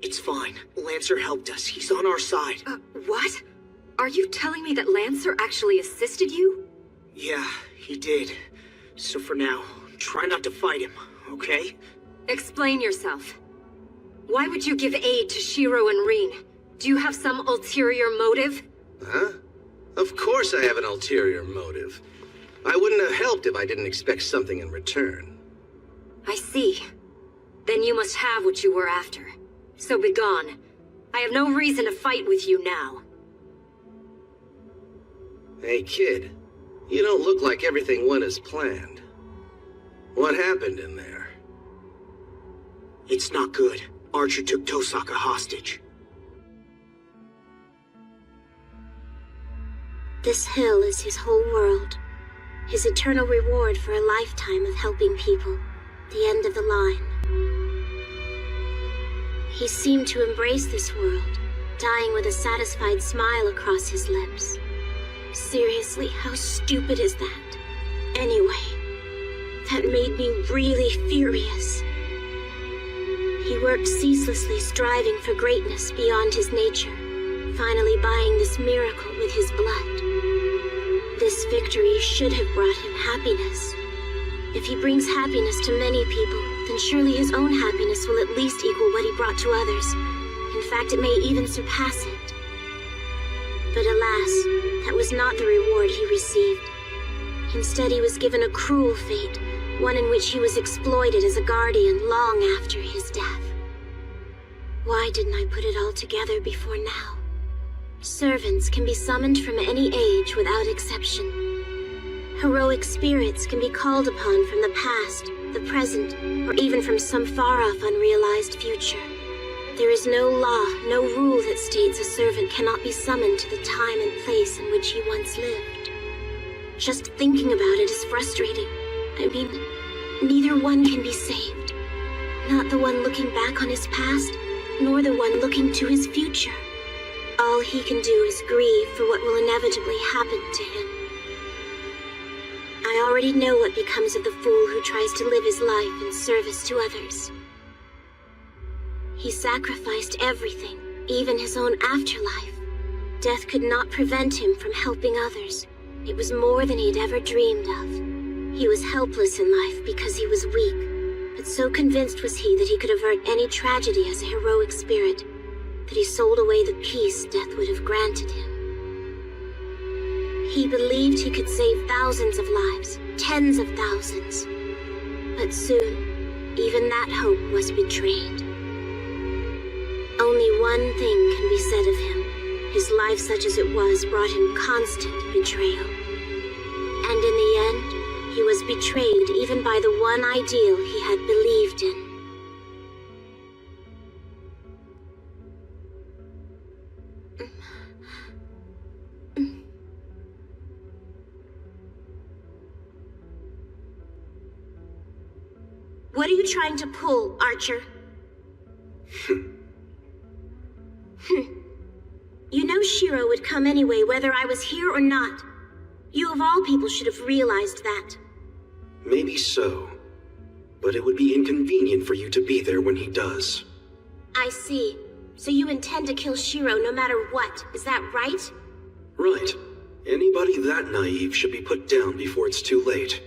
It's fine. Lancer helped us. He's on our side. What? Are you telling me that Lancer actually assisted you? Yeah, he did. So for now, try not to fight him, okay? Explain yourself. Why would you give aid to Shiro and Reen? Do you have some ulterior motive? Huh? Of course I have an ulterior motive. I wouldn't have helped if I didn't expect something in return. I see. Then you must have what you were after. So begone. I have no reason to fight with you now. Hey, kid. You don't look like everything went as planned. What happened in there? It's not good. Archer took Tosaka hostage. This hill is his whole world. His eternal reward for a lifetime of helping people. The end of the line. He seemed to embrace this world, dying with a satisfied smile across his lips. Seriously, how stupid is that? Anyway, that made me really furious. He worked ceaselessly, striving for greatness beyond his nature, finally buying this miracle with his blood. This victory should have brought him happiness. If he brings happiness to many people, then surely his own happiness will at least equal what he brought to others. In fact, it may even surpass it. But alas, that was not the reward he received. Instead, he was given a cruel fate, one in which he was exploited as a guardian long after his death. Why didn't I put it all together before now? Servants can be summoned from any age without exception. Heroic spirits can be called upon from the past, the present, or even from some far-off unrealized future. There is no law, no rule that states a servant cannot be summoned to the time and place in which he once lived. Just thinking about it is frustrating. I mean, neither one can be saved. Not the one looking back on his past, nor the one looking to his future. All he can do is grieve for what will inevitably happen to him. I already know what becomes of the fool who tries to live his life in service to others. He sacrificed everything, even his own afterlife. Death could not prevent him from helping others. It was more than he'd ever dreamed of. He was helpless in life because he was weak, but so convinced was he that he could avert any tragedy as a heroic spirit, that he sold away the peace death would have granted him. He believed he could save thousands of lives, tens of thousands. But soon, even that hope was betrayed. Only one thing can be said of him. His life, such as it was, brought him constant betrayal. And in the end, he was betrayed even by the one ideal he had believed in. What are you trying to pull, Archer? You know Shiro would come anyway, whether I was here or not. You of all people should have realized that. Maybe so. But it would be inconvenient for you to be there when he does. I see. So you intend to kill Shiro no matter what, is that right? Right. Anybody that naive should be put down before it's too late.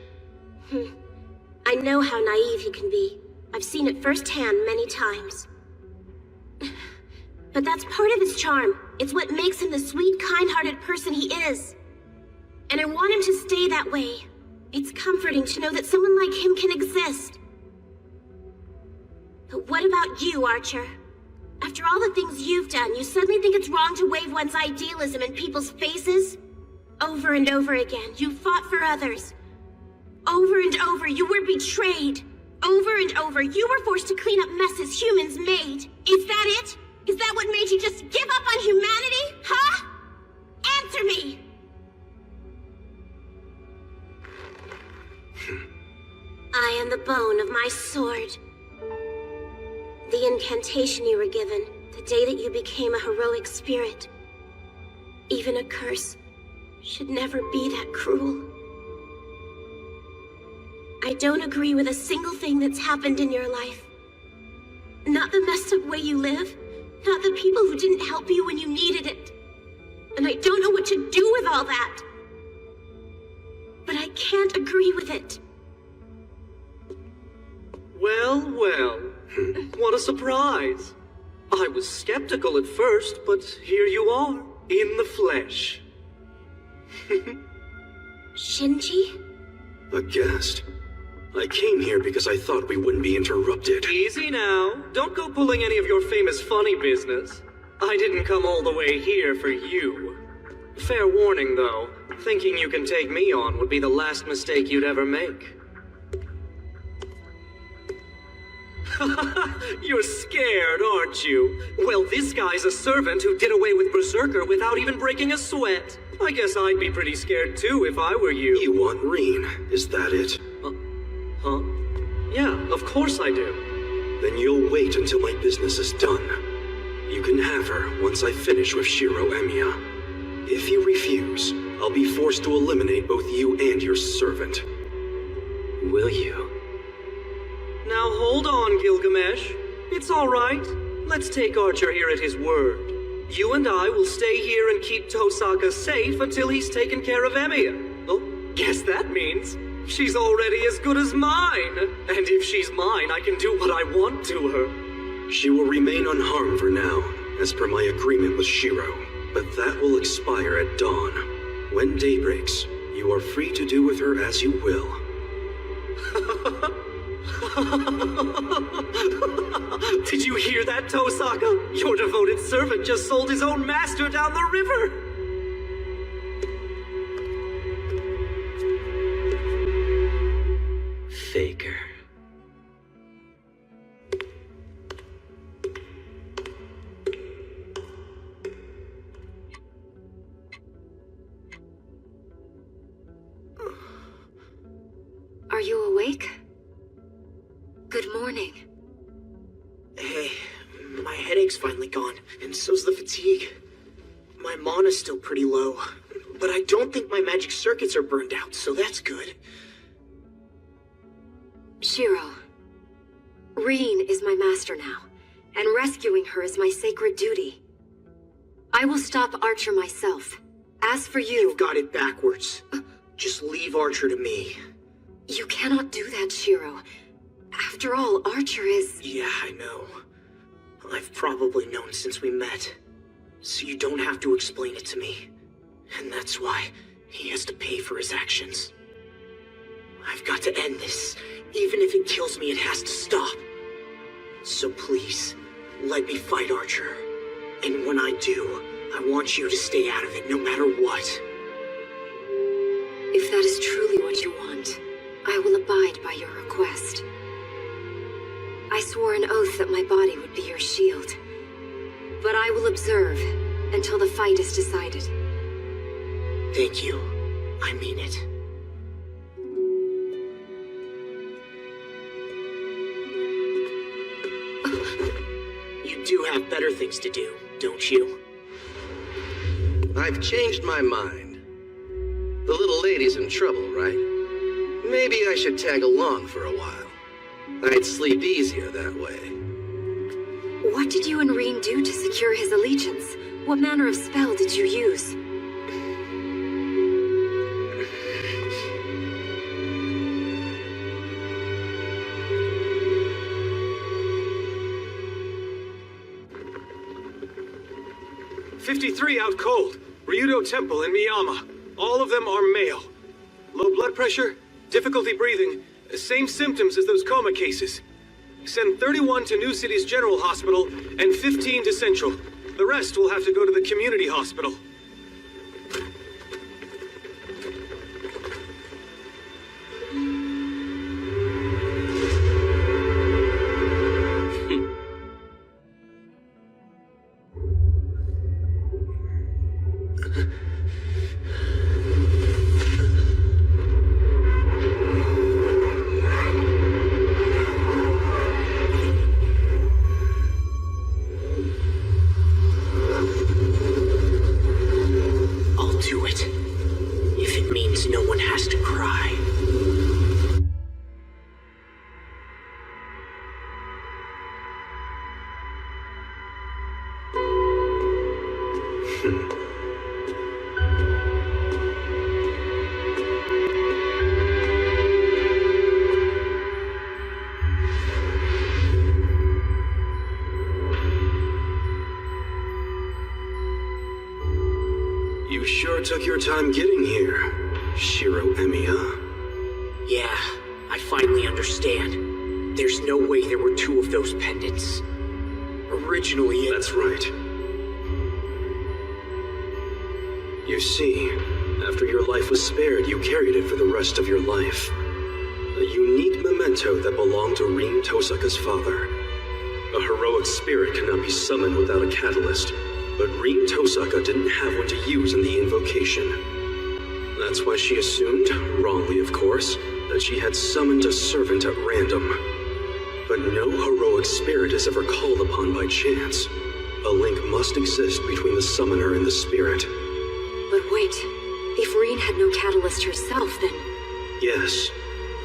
I know how naive he can be. I've seen it firsthand many times. But that's part of his charm. It's what makes him the sweet, kind-hearted person he is. And I want him to stay that way. It's comforting to know that someone like him can exist. But what about you, Archer? After all the things you've done, you suddenly think it's wrong to wave one's idealism in people's faces? Over and over again, you fought for others. Over and over, you were betrayed. Over and over, you were forced to clean up messes humans made. Is that it? Is that what made you just give up on humanity? Huh? Answer me! I am the bone of my sword. The incantation you were given, the day that you became a heroic spirit. Even a curse should never be that cruel. I don't agree with a single thing that's happened in your life. Not the messed up way you live, not the people who didn't help you when you needed it. And I don't know what to do with all that. But I can't agree with it. Well, well. What a surprise. I was skeptical at first, but here you are, in the flesh. Shinji? A guest? I came here because I thought we wouldn't be interrupted. Easy now. Don't go pulling any of your famous funny business. I didn't come all the way here for you. Fair warning, though. Thinking you can take me on would be the last mistake you'd ever make. You're scared, aren't you? Well, this guy's a servant who did away with Berserker without even breaking a sweat. I guess I'd be pretty scared too if I were you. You want Reen, is that it? Huh? Yeah, of course I do. Then you'll wait until my business is done. You can have her once I finish with Shiro Emiya. If you refuse, I'll be forced to eliminate both you and your servant. Will you? Now hold on, Gilgamesh. It's all right. Let's take Archer here at his word. You and I will stay here and keep Tosaka safe until he's taken care of Emiya. Oh, guess that means she's already as good as mine. And if she's mine, I can do what I want to her. She will remain unharmed for now, as per my agreement with Shiro. But that will expire at dawn. When day breaks, you are free to do with her as you will. Did you hear that, Tosaka? Your devoted servant just sold his own master down the river! Faker. Are you awake? Good morning. Hey, my headache's finally gone, and so's the fatigue. My mana's still pretty low, but I don't think my magic circuits are burned out, so that's good. Shiro, Reen is my master now, and rescuing her is my sacred duty. I will stop Archer myself. As for you... You've got it backwards. Just leave Archer to me. You cannot do that, Shiro. After all, Archer is... Yeah, I know. I've probably known since we met. So you don't have to explain it to me. And that's why he has to pay for his actions. I've got to end this. Even if it kills me, it has to stop. So please, let me fight Archer. And when I do, I want you to stay out of it no matter what. If that is truly what you want, I will abide by your request. I swore an oath that my body would be your shield. But I will observe until the fight is decided. Thank you. I mean it. You do have better things to do, don't you? I've changed my mind. The little lady's in trouble, right? Maybe I should tag along for a while. I'd sleep easier that way. What did you and Reen do to secure his allegiance? What manner of spell did you use? "53 out cold. Ryudo Temple in Miyama. All of them are male. Low blood pressure, difficulty breathing, same symptoms as those coma cases. Send 31 to New City's General Hospital and 15 to Central. The rest will have to go to the community hospital." You sure took your time getting here, Shiro Emiya. Yeah, I finally understand. There's no way there were two of those pendants. Originally, That's right. You see, after your life was spared, you carried it for the rest of your life. A unique memento that belonged to Rin Tosaka's father. A heroic spirit cannot be summoned without a catalyst, but Rin Tosaka didn't have one to use in the invocation. That's why she assumed, wrongly of course, that she had summoned a servant at random. But no heroic spirit is ever called upon by chance. A link must exist between the summoner and the spirit. But wait, if Rin had no catalyst herself, then... Yes,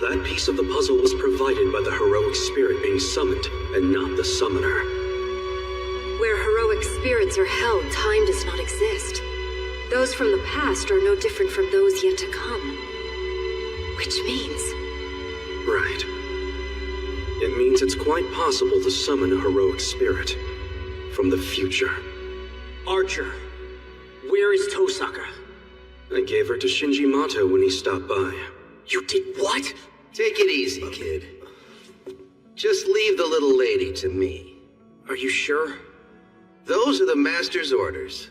that piece of the puzzle was provided by the heroic spirit being summoned, and not the summoner. Where heroic spirits are held, time does not exist. Those from the past are no different from those yet to come. Which means... Right. It means it's quite possible to summon a heroic spirit from the future. Archer, where is Tosaka? I gave her to Shinji Mato when he stopped by. You did what? Take it easy, kid. Just leave the little lady to me. Are you sure? Those are the Master's orders.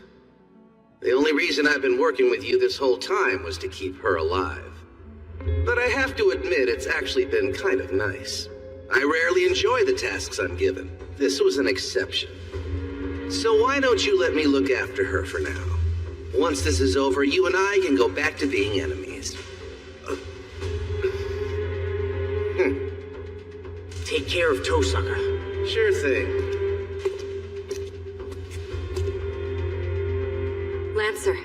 The only reason I've been working with you this whole time was to keep her alive. But I have to admit, it's actually been kind of nice. I rarely enjoy the tasks I'm given. This was an exception. So why don't you let me look after her for now? Once this is over, you and I can go back to being enemies. Take care of Tosaka. Sure thing. Lancer,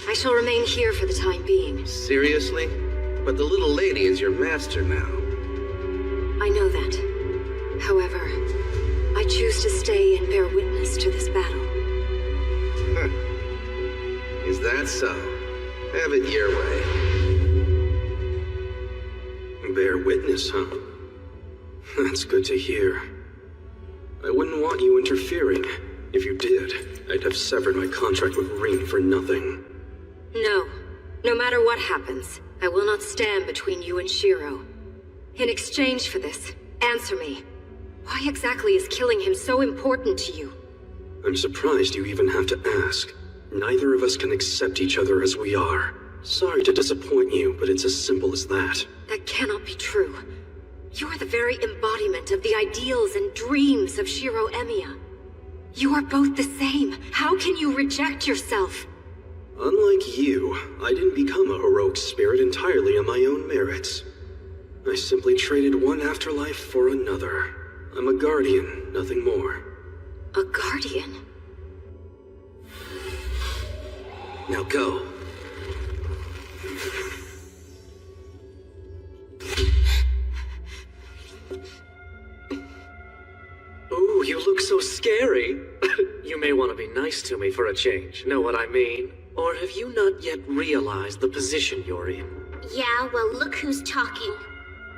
I shall remain here for the time being. Seriously? But the little lady is your master now. I know that. However, I choose to stay and bear witness to this battle. Is that so? Have it your way. Bear witness, huh? That's good to hear. I wouldn't want you interfering. If you did, I'd have severed my contract with Rin for nothing. No. No matter what happens, I will not stand between you and Shiro. In exchange for this, answer me. Why exactly is killing him so important to you? I'm surprised you even have to ask. Neither of us can accept each other as we are. Sorry to disappoint you, but it's as simple as that. That cannot be true. You are the very embodiment of the ideals and dreams of Shiro Emiya. You are both the same. How can you reject yourself? Unlike you, I didn't become a heroic spirit entirely on my own merits. I simply traded one afterlife for another. I'm a guardian, nothing more. A guardian? Now go. Ooh, you look so scary. You may want to be nice to me for a change, know what I mean? Or have you not yet realized the position you're in? Yeah, well, look who's talking.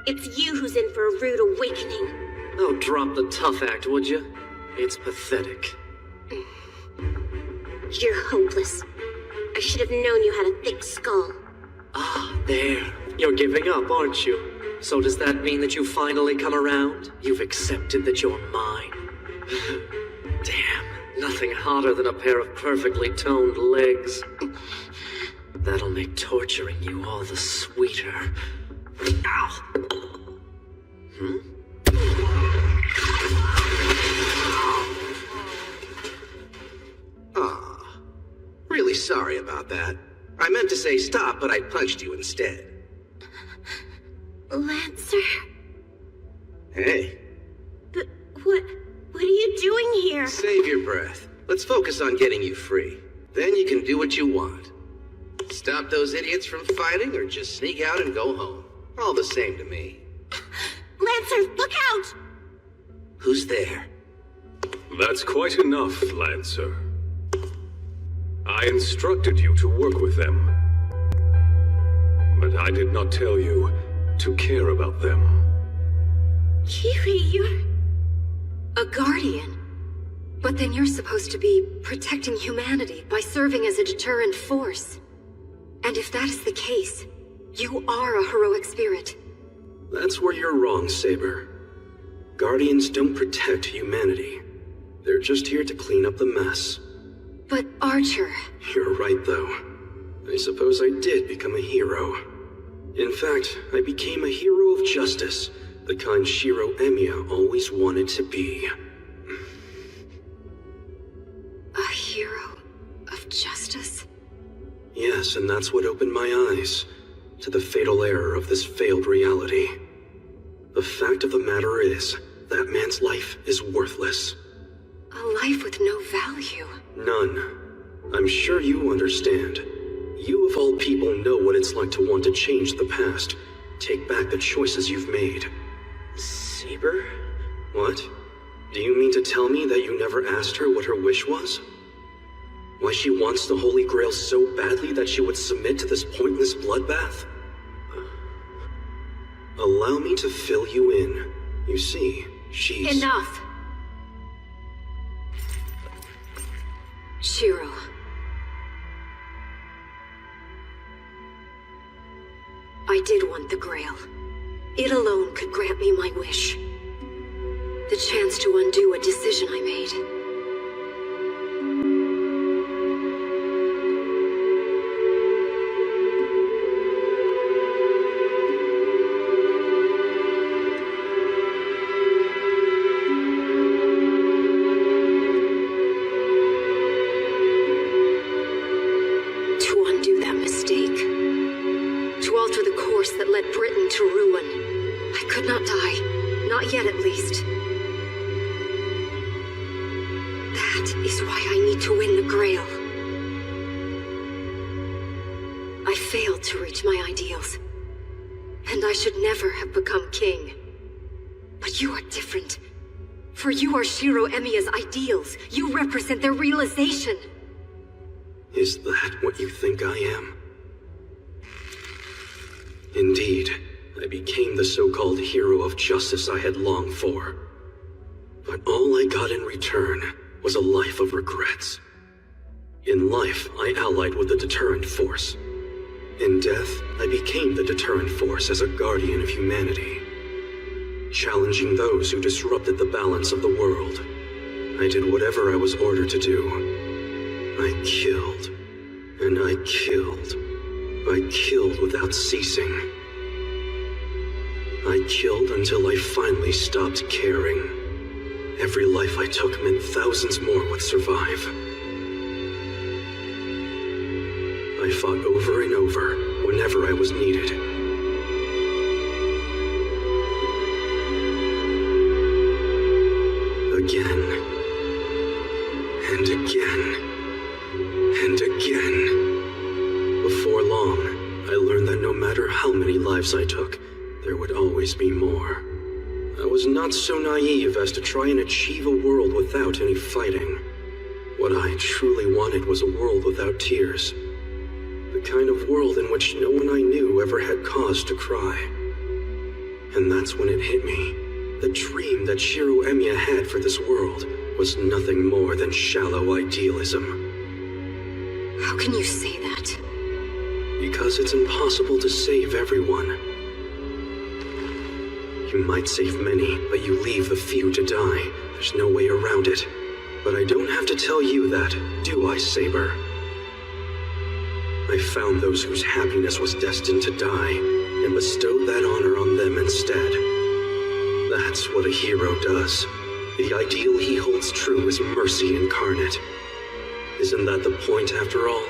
It's you who's in for a rude awakening. Oh, drop the tough act, would you? It's pathetic. You're hopeless. I should have known you had a thick skull. Ah, there. You're giving up, aren't you? So does that mean that you finally come around? You've accepted that you're mine? Damn, nothing hotter than a pair of perfectly toned legs. That'll make torturing you all the sweeter. Ow. Really sorry about that. I meant to say stop, but I punched you instead. Lancer? Hey. But what are you doing here? Save your breath. Let's focus on getting you free. Then you can do what you want. Stop those idiots from fighting or just sneak out and go home. All the same to me. Lancer, look out! Who's there? That's quite enough, Lancer. I instructed you to work with them. But I did not tell you to care about them. Kiri, you're a guardian. But then you're supposed to be protecting humanity by serving as a deterrent force. And if that is the case, you are a heroic spirit. That's where you're wrong, Saber. Guardians don't protect humanity. They're just here to clean up the mess. But Archer... You're right, though. I suppose I did become a hero. In fact, I became a hero of justice, the kind Shiro Emiya always wanted to be. A hero of justice? Yes, and that's what opened my eyes to the fatal error of this failed reality. The fact of the matter is, that man's life is worthless. A life with no value. None. I'm sure you understand. You of all people know what it's like to want to change the past, take back the choices you've made. Saber? What? Do you mean to tell me that you never asked her what her wish was? Why she wants the Holy Grail so badly that she would submit to this pointless bloodbath? Allow me to fill you in. You see, she's... Enough! Shiro. I did want the Grail. It alone could grant me my wish. The chance to undo a decision I made. For you are Shiro Emiya's ideals. You represent their realization. Is that what you think I am? Indeed, I became the so-called hero of justice I had longed for. But all I got in return was a life of regrets. In life, I allied with the deterrent force. In death, I became the deterrent force as a guardian of humanity. Challenging those who disrupted the balance of the world. I did whatever I was ordered to do. I killed. And I killed. I killed without ceasing. I killed until I finally stopped caring. Every life I took meant thousands more would survive. I fought over and over whenever I was needed. Again, and again, and again. Before long, I learned that no matter how many lives I took, there would always be more. I was not so naive as to try and achieve a world without any fighting. What I truly wanted was a world without tears. The kind of world in which no one I knew ever had cause to cry. And that's when it hit me. The dream that Shiro Emiya had for this world was nothing more than shallow idealism. How can you say that? Because it's impossible to save everyone. You might save many, but you leave the few to die. There's no way around it. But I don't have to tell you that, do I, Saber? I found those whose happiness was destined to die, and bestowed that honor on them instead. That's what a hero does. The ideal he holds true is mercy incarnate. Isn't that the point, after all?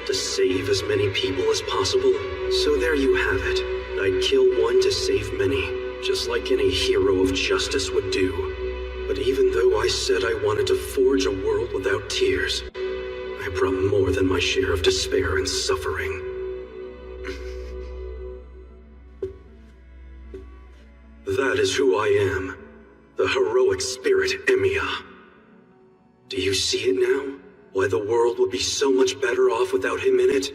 To save as many people as possible? So there you have it. I'd kill one to save many, just like any hero of justice would do. But even though I said I wanted to forge a world without tears, I brought more than my share of despair and suffering. That is who I am. The heroic spirit Emiya. Do you see it now? Why the world would be so much better off without him in it?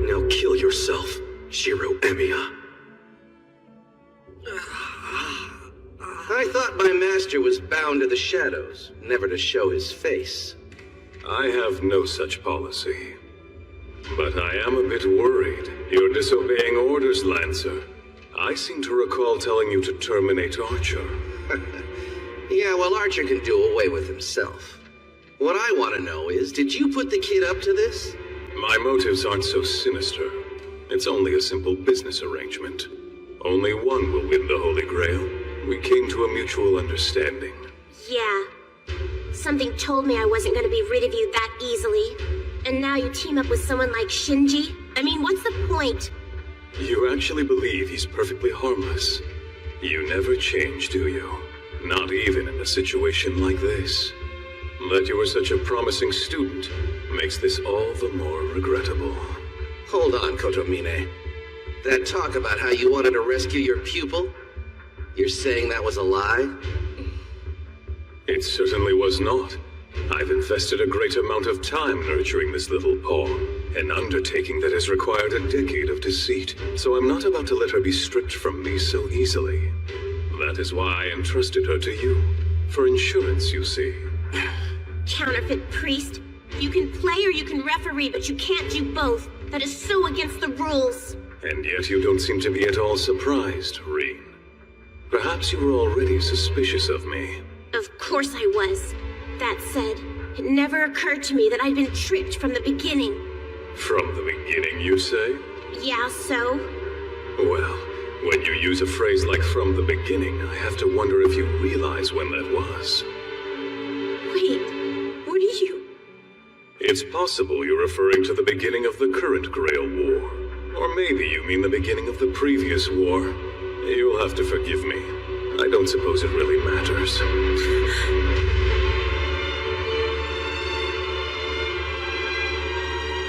Now kill yourself, Shiro Emiya. I thought my master was bound to the shadows, never to show his face. I have no such policy. But I am a bit worried. You're disobeying orders, Lancer. I seem to recall telling you to terminate Archer. Yeah, well, Archer can do away with himself. What I want to know is, did you put the kid up to this? My motives aren't so sinister. It's only a simple business arrangement. Only one will win the Holy Grail. We came to a mutual understanding. Yeah. Something told me I wasn't going to be rid of you that easily. And now you team up with someone like Shinji? I mean, what's the point? You actually believe he's perfectly harmless. You never change, do you? Not even in a situation like this. That you were such a promising student makes this all the more regrettable. Hold on, Kotomine. That talk about how you wanted to rescue your pupil? You're saying that was a lie? It certainly was not. I've invested a great amount of time nurturing this little pawn, an undertaking that has required a decade of deceit, so I'm not about to let her be stripped from me so easily. That is why I entrusted her to you. For insurance, you see. Counterfeit priest. You can play or you can referee, but you can't do both. That is so against the rules. And yet you don't seem to be at all surprised, Reen. Perhaps you were already suspicious of me. Of course I was. That said, it never occurred to me that I'd been tricked from the beginning. From the beginning, you say? Yeah, so? Well, when you use a phrase like from the beginning, I have to wonder if you realize when that was. Wait, what are you? It's possible you're referring to the beginning of the current Grail War. Or maybe you mean the beginning of the previous war. You'll have to forgive me. I don't suppose it really matters.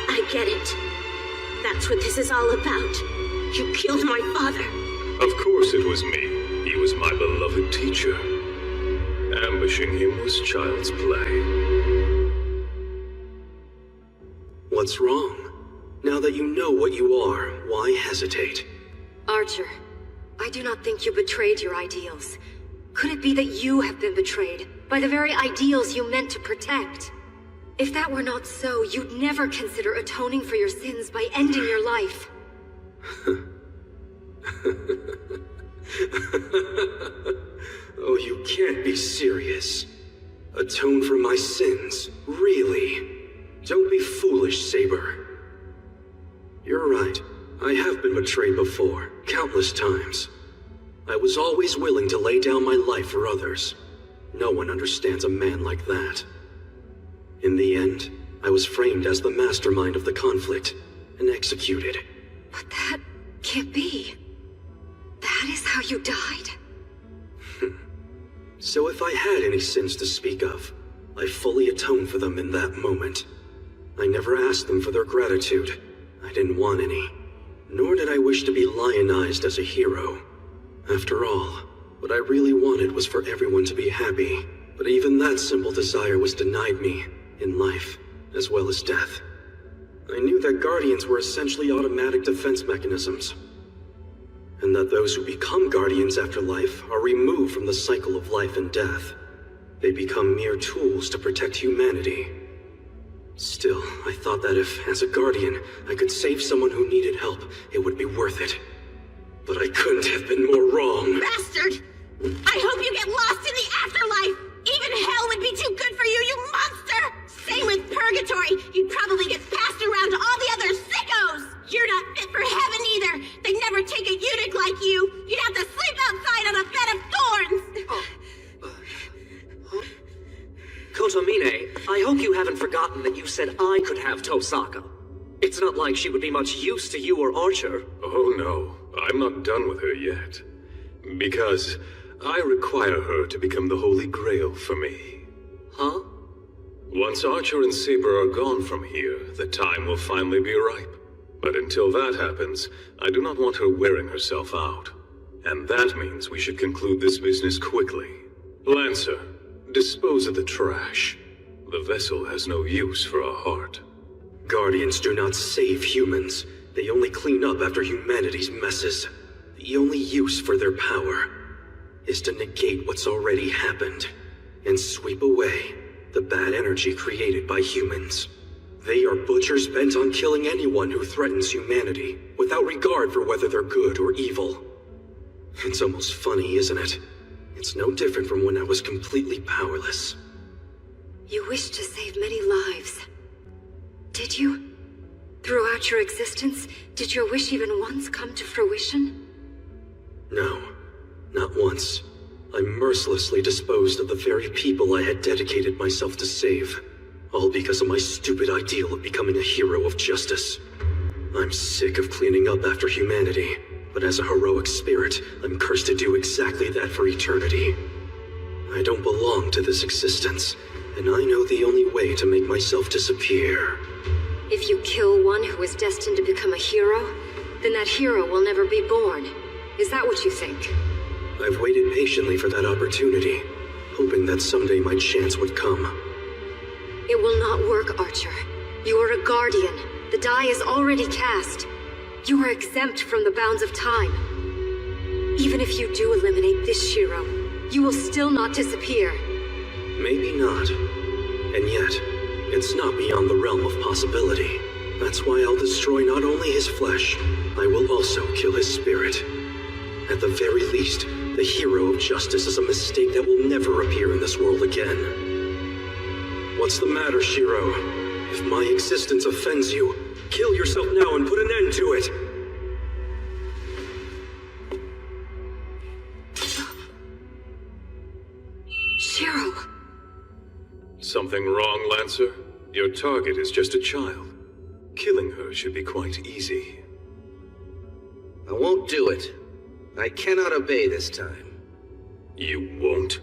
I get it. That's what this is all about. You killed my father. Of course it was me. He was my beloved teacher. Ambushing him was child's play. What's wrong? Now that you know what you are, why hesitate? Archer, I do not think you betrayed your ideals. Could it be that you have been betrayed by the very ideals you meant to protect? If that were not so, you'd never consider atoning for your sins by ending your life. Oh, you can't be serious. Atone for my sins, really? Don't be foolish, Saber. You're right. I have been betrayed before, countless times. I was always willing to lay down my life for others. No one understands a man like that. In the end, I was framed as the mastermind of the conflict and executed. But that can't be. That is how you died? So if I had any sins to speak of, I fully atoned for them in that moment. I never asked them for their gratitude. I didn't want any. Nor did I wish to be lionized as a hero. After all, what I really wanted was for everyone to be happy. But even that simple desire was denied me, in life, as well as death. I knew that Guardians were essentially automatic defense mechanisms. And that those who become Guardians after life are removed from the cycle of life and death. They become mere tools to protect humanity. Still, I thought that if, as a Guardian, I could save someone who needed help, it would be worth it. But I couldn't have been more wrong. Bastard! I hope you get lost in the afterlife! Even hell would be too good for you, you monster! Same with Purgatory! You'd probably get passed around to all the other sickos! You're not fit for heaven either! They'd never take a eunuch like you! You'd have to sleep outside on a bed of thorns! Kotomine, I hope you haven't forgotten that you said I could have Tosaka. It's not like she would be much use to you or Archer. Oh no, I'm not done with her yet. Because I require her to become the Holy Grail for me. Huh? Once Archer and Saber are gone from here, the time will finally be ripe. But until that happens, I do not want her wearing herself out. And that means we should conclude this business quickly. Lancer, dispose of the trash. The vessel has no use for a heart. Guardians do not save humans. They only clean up after humanity's messes. The only use for their power is to negate what's already happened and sweep away the bad energy created by humans. They are butchers bent on killing anyone who threatens humanity, without regard for whether they're good or evil. It's almost funny, isn't it? It's no different from when I was completely powerless. You wished to save many lives. Did you? Throughout your existence, did your wish even once come to fruition? No, not once. I mercilessly disposed of the very people I had dedicated myself to save. All because of my stupid ideal of becoming a hero of justice. I'm sick of cleaning up after humanity, but as a heroic spirit, I'm cursed to do exactly that for eternity. I don't belong to this existence, and I know the only way to make myself disappear. If you kill one who is destined to become a hero, then that hero will never be born. Is that what you think? I've waited patiently for that opportunity, hoping that someday my chance would come. It will not work, Archer. You are a guardian. The die is already cast. You are exempt from the bounds of time. Even if you do eliminate this Shiro, you will still not disappear. Maybe not. And yet, it's not beyond the realm of possibility. That's why I'll destroy not only his flesh, I will also kill his spirit. At the very least, the hero of justice is a mistake that will never appear in this world again. What's the matter, Shiro? If my existence offends you, kill yourself now and put an end to it! Shiro! Something wrong, Lancer? Your target is just a child. Killing her should be quite easy. I won't do it. I cannot obey this time. You won't?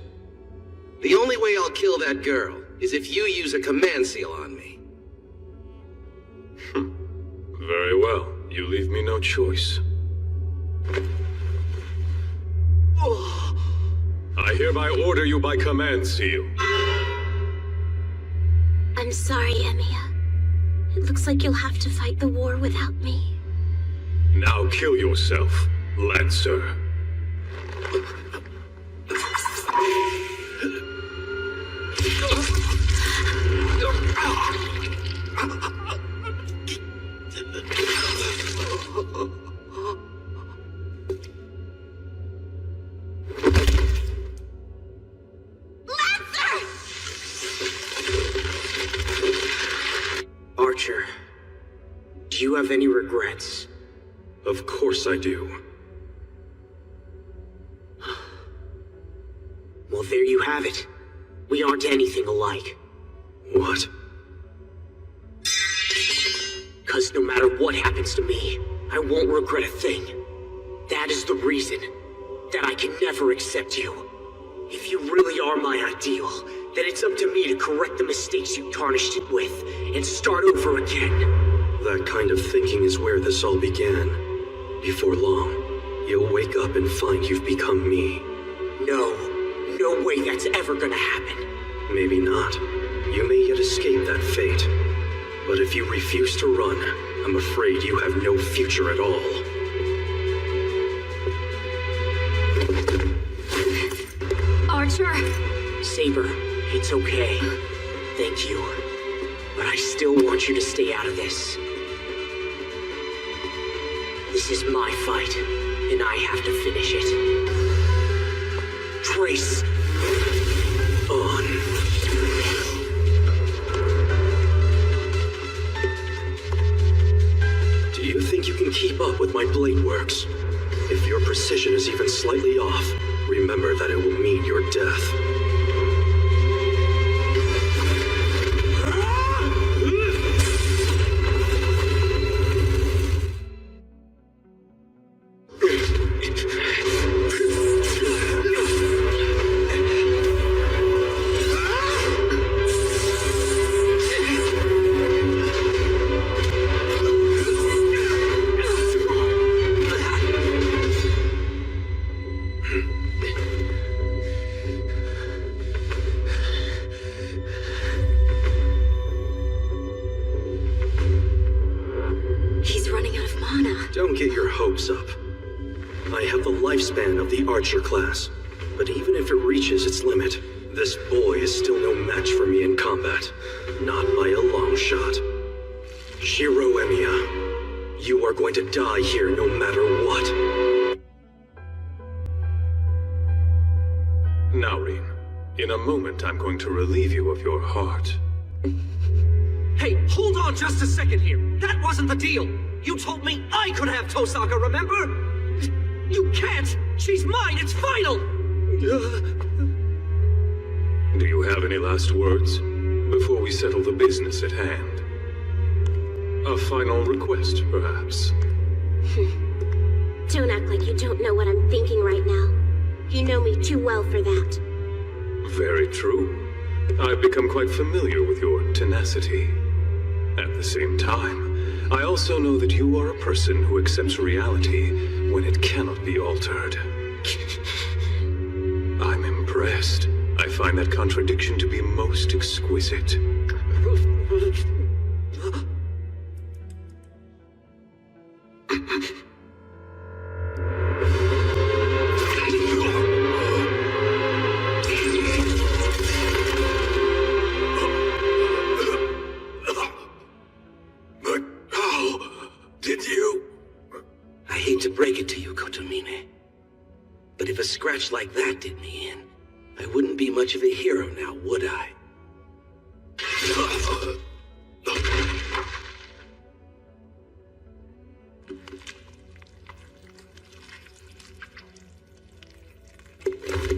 The only way I'll kill that girl is if you use a command seal on me. Very well. You leave me no choice. I hereby order you by command seal. I'm sorry, Emiya. It looks like you'll have to fight the war without me. Now kill yourself, Lancer. Archer, do you have any regrets? Of course I do. Well, there you have it. We aren't anything alike. What? 'Cause no matter what happens to me, I won't regret a thing. That is the reason that I can never accept you. If you really are my ideal, then it's up to me to correct the mistakes you tarnished it with and start over again. That kind of thinking is where this all began. Before long, you'll wake up and find you've become me. No way that's ever gonna happen. Maybe not. You may yet escape that fate. But if you refuse to run, I'm afraid you have no future at all. Archer! Saber, it's okay. Thank you. But I still want you to stay out of this. This is my fight, and I have to finish it. Trace on. Do you think you can keep up with my blade works? If your precision is even slightly off, remember that it will mean your death. Don't get your hopes up. I have the lifespan of the archer class, but even if it reaches its limit, this boy is still no match for me in combat. Not by a long shot. Hero Emiya, you are going to die here no matter what. Now, Rin, in a moment I'm going to relieve you of your heart. Hey, hold on just a second here. That wasn't the deal. You told me I could have Tosaka, remember? You can't. She's mine. It's final. Do you have any last words before we settle the business at hand? A final request, perhaps? Don't act like you don't know what I'm thinking right now. You know me too well for that. Very true. I've become quite familiar with your tenacity. At the same time, I also know that you are a person who accepts reality when it cannot be altered. I'm impressed. I find that contradiction to be most exquisite. But how did you? I hate to break it to you, Kotomine, but if a scratch like that did me in, I wouldn't be much of a hero now, would I?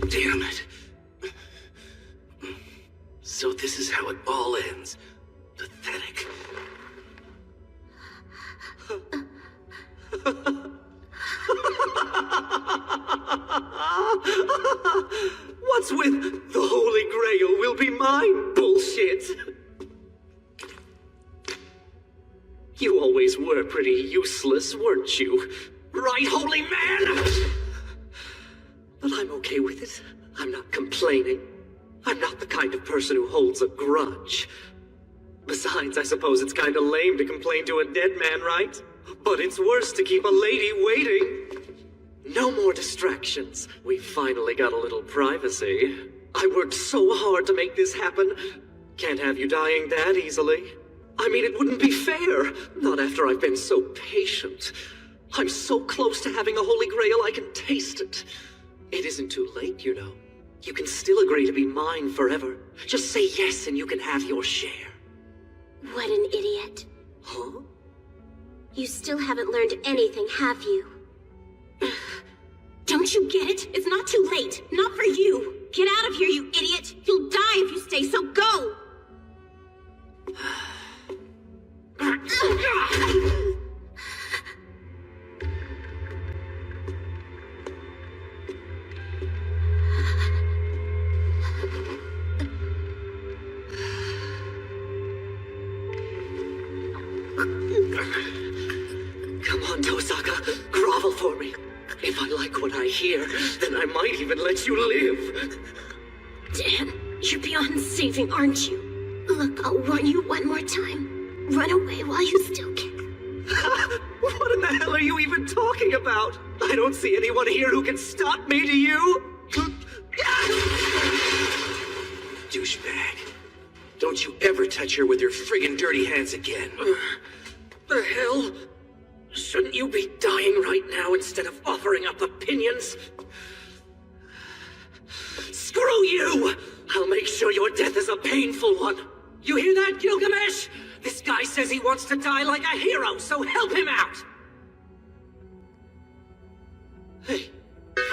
Damn it. So this is how it all ends. Pathetic. What's with the Holy Grail will be mine bullshit? You always were pretty useless, weren't you? Right, Holy Man? But I'm okay with it. I'm not complaining. I'm not the kind of person who holds a grudge. Besides, I suppose it's kind of lame to complain to a dead man, right? But it's worse to keep a lady waiting. No more distractions. We finally got a little privacy. I worked so hard to make this happen. Can't have you dying that easily. I mean, it wouldn't be fair. Not after I've been so patient. I'm so close to having a Holy Grail I can taste it. It isn't too late, you know. You can still agree to be mine forever. Just say yes and you can have your share. What an idiot. Huh? You still haven't learned anything, have you? Don't you get it? It's not too late. Not for you. Get out of here, you idiot. You'll die if you stay, so go! Come on, Tosaka. Grovel for me. If I like what I hear, then I might even let you live. Damn, you're beyond saving, aren't you? Look, I'll warn you one more time. Run away while you still can. What in the hell are you even talking about? I don't see anyone here who can stop me, do you? Douchebag. Don't you ever touch her with your friggin' dirty hands again. The hell? Shouldn't you be dying right now instead of offering up opinions? Screw you! I'll make sure your death is a painful one. You hear that, Gilgamesh? This guy says he wants to die like a hero, so help him out! Hey,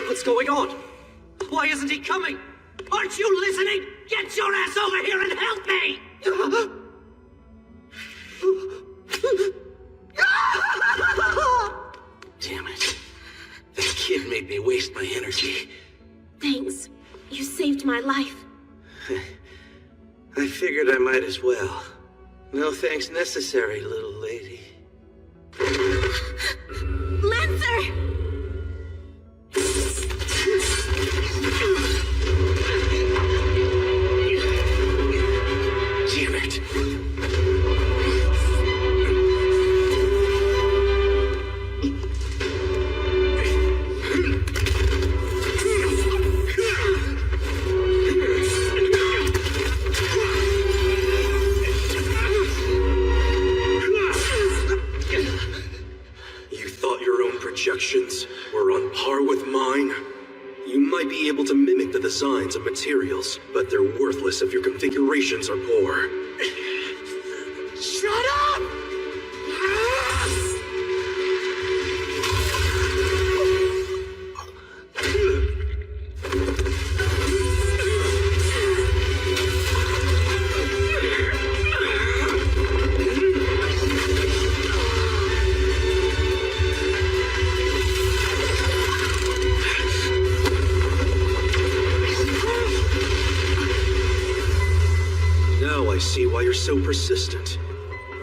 what's going on? Why isn't he coming? Aren't you listening? Get your ass over here and help me! Damn it. That kid made me waste my energy. Thanks. You saved my life. I figured I might as well. No thanks necessary, little lady. Lancer! Damn it. projections were on par with mine? You might be able to mimic the designs of materials, but they're worthless if your configurations are poor. Shut up! Now I see why you're so persistent.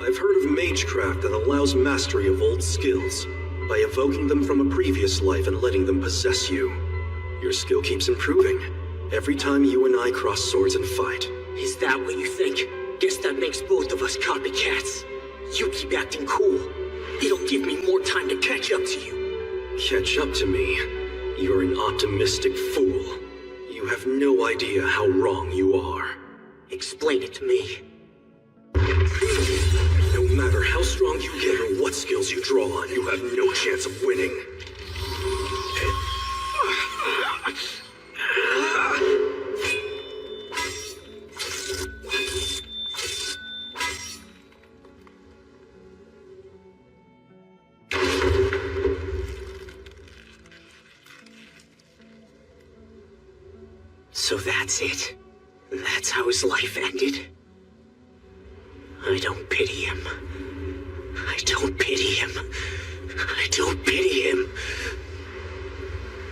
I've heard of magecraft that allows mastery of old skills by evoking them from a previous life and letting them possess you. Your skill keeps improving every time you and I cross swords and fight. Is that what you think? Guess that makes both of us copycats. You keep acting cool. It'll give me more time to catch up to you. Catch up to me? You're an optimistic fool. You have no idea how wrong you are. Explain it to me. No matter how strong you get or what skills you draw on, you have no chance of winning. So that's it. That's how his life ended. I don't pity him. I don't pity him. I don't pity him.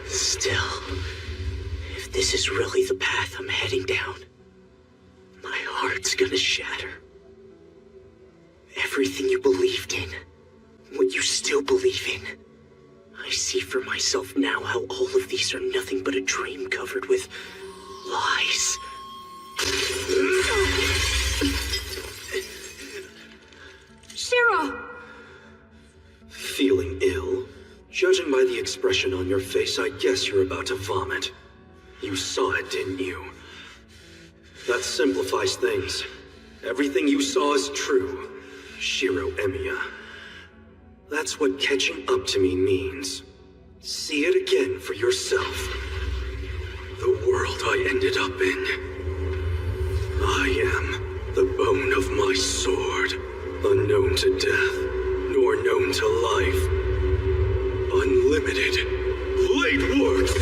Still, if this is really the path I'm heading down, my heart's gonna shatter. Everything you believed in, what you still believe in, I see for myself now how all of these are nothing but a dream covered with lies. Shiro! Feeling ill? Judging by the expression on your face, I guess you're about to vomit. You saw it, didn't you? That simplifies things. Everything you saw is true, Shiro Emiya. That's what catching up to me means. See it again for yourself. The world I ended up in. I am the bone of my sword, unknown to death, nor known to life. Unlimited blade works!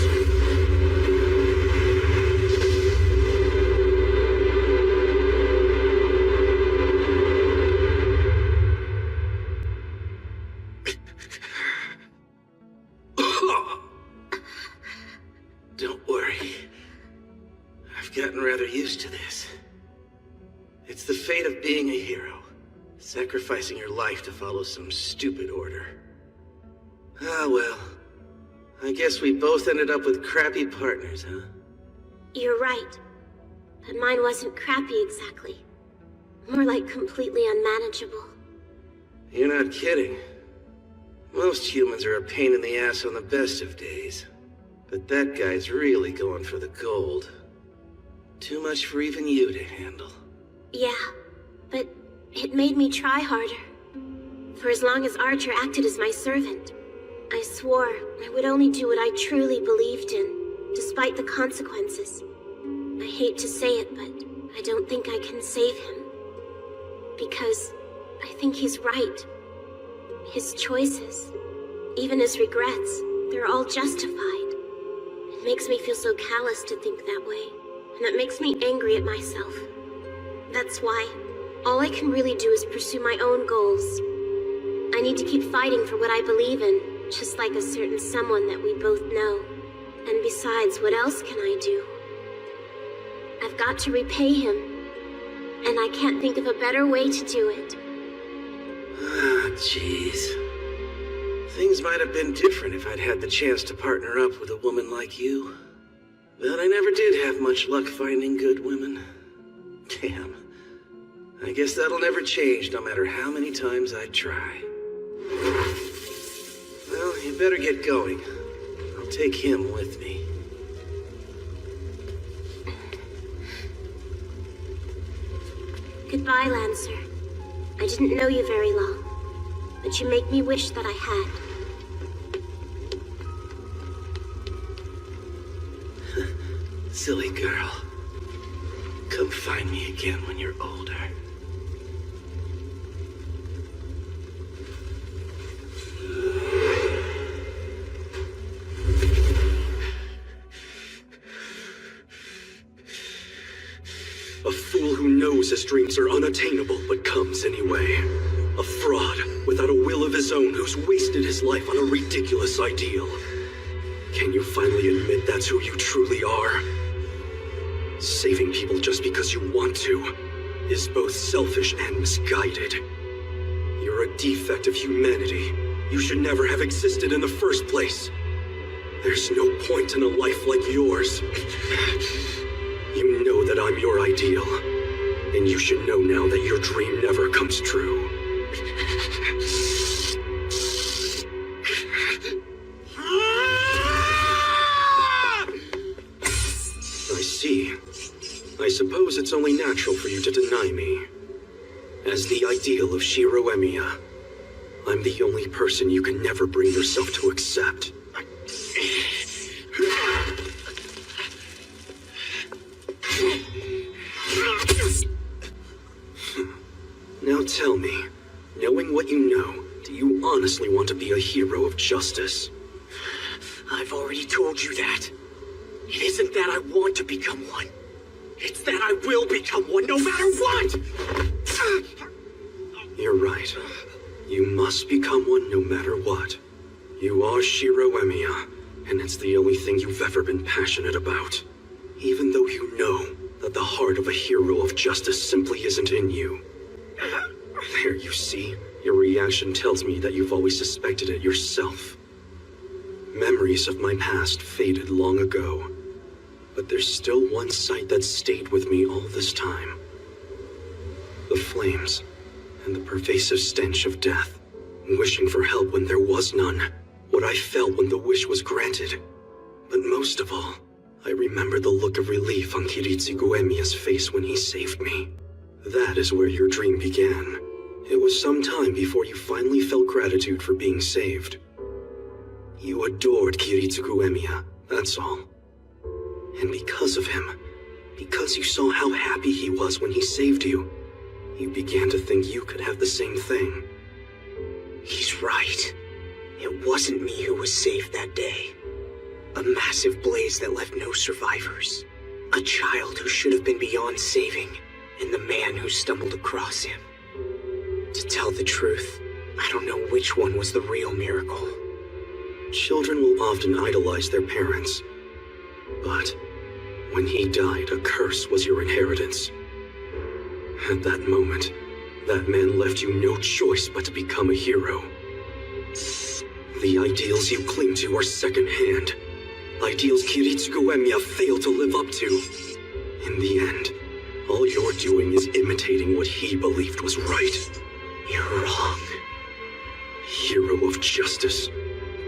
Don't worry. I've gotten rather used to this. It's the fate of being a hero. Sacrificing your life to follow some stupid order. Ah, well. I guess we both ended up with crappy partners, huh? You're right. But mine wasn't crappy exactly. More like completely unmanageable. You're not kidding. Most humans are a pain in the ass on the best of days. But that guy's really going for the gold. Too much for even you to handle. Yeah, but it made me try harder. For as long as Archer acted as my servant, I swore I would only do what I truly believed in, despite the consequences. I hate to say it, but I don't think I can save him. Because I think he's right. His choices, even his regrets, they're all justified. It makes me feel so callous to think that way, and it makes me angry at myself. That's why all I can really do is pursue my own goals. I need to keep fighting for what I believe in, just like a certain someone that we both know. And besides, what else can I do? I've got to repay him, and I can't think of a better way to do it. Ah, jeez. Things might have been different if I'd had the chance to partner up with a woman like you. But I never did have much luck finding good women. Damn. I guess that'll never change, no matter how many times I try. Well, you better get going. I'll take him with me. Goodbye, Lancer. I didn't know you very long, but you make me wish that I had. Silly girl. Come find me again when you're older. A fool who knows his dreams are unattainable but comes anyway. A fraud without a will of his own who's wasted his life on a ridiculous ideal. Can you finally admit that's who you truly are? Saving people just because you want to is both selfish and misguided. You're a defect of humanity. You should never have existed in the first place. There's no point in a life like yours. You know that I'm your ideal, and you should know now that your dream never comes true. I see. I suppose it's only natural for you to deny me. As the ideal of Shiro Emiya, I'm the only person you can never bring yourself to accept. Now tell me, knowing what you know, do you honestly want to be a hero of justice? I've already told you that. It isn't that I want to become one. It's that I will become one no matter what! You're right. You must become one no matter what. You are Shiro Emiya, and it's the only thing you've ever been passionate about. Even though you know that the heart of a hero of justice simply isn't in you. There, you see? Your reaction tells me that you've always suspected it yourself. Memories of my past faded long ago, but there's still one sight that stayed with me all this time. The flames, and the pervasive stench of death, wishing for help when there was none, what I felt when the wish was granted. But most of all, I remember the look of relief on Kiritsugu Emiya's face when he saved me. That is where your dream began. It was some time before you finally felt gratitude for being saved. You adored Kiritsugu Emiya, that's all. And because of him, because you saw how happy he was when he saved you, you began to think you could have the same thing. He's right. It wasn't me who was saved that day. A massive blaze that left no survivors. A child who should have been beyond saving, and the man who stumbled across him. To tell the truth, I don't know which one was the real miracle. Children will often idolize their parents. But when he died, a curse was your inheritance. At that moment, that man left you no choice but to become a hero. The ideals you cling to are second-hand. Ideals Kiritsugu Emiya failed to live up to. In the end, all you're doing is imitating what he believed was right. You're wrong. Hero of justice.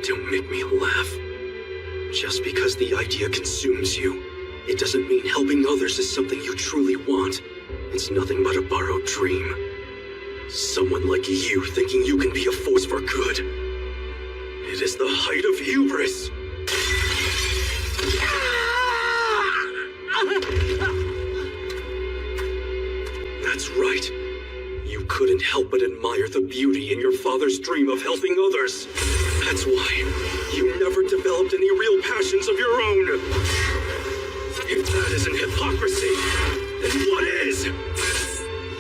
Don't make me laugh. Just because the idea consumes you, it doesn't mean helping others is something you truly want. It's nothing but a borrowed dream. Someone like you thinking you can be a force for good. It is the height of hubris. That's right. You couldn't help but admire the beauty in your father's dream of helping others. That's why you never developed any real passions of your own. If that isn't hypocrisy, then what is?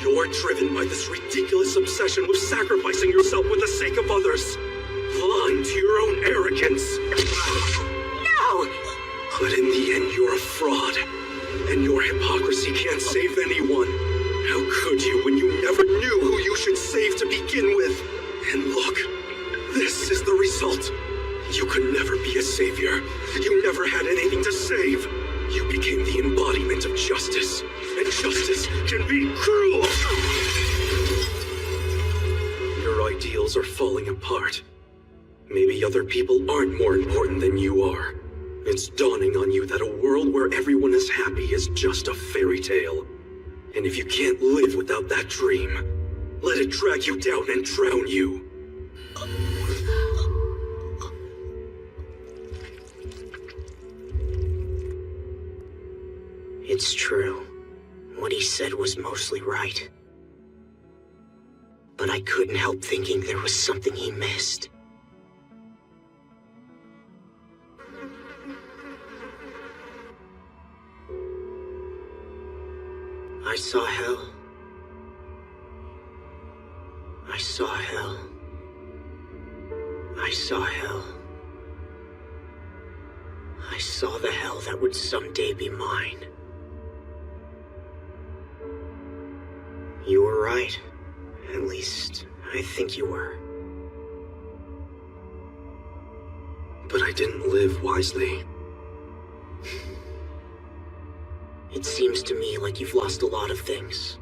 You're driven by this ridiculous obsession with sacrificing yourself for the sake of others. Blind to your own arrogance. No! But in the end, you're a fraud. And your hypocrisy can't save anyone. How could you when you never knew who you should save to begin with? And look, this is the result. You could never be a savior. You never had anything to save. You became the embodiment of justice. And justice can be cruel. Your ideals are falling apart. Maybe other people aren't more important than you are. It's dawning on you that a world where everyone is happy is just a fairy tale. And if you can't live without that dream, let it drag you down and drown you. It's true. What he said was mostly right. But I couldn't help thinking there was something he missed. I saw hell. I saw hell. I saw hell. I saw the hell that would someday be mine. You were right. At least, I think you were. But I didn't live wisely. It seems to me like you've lost a lot of things.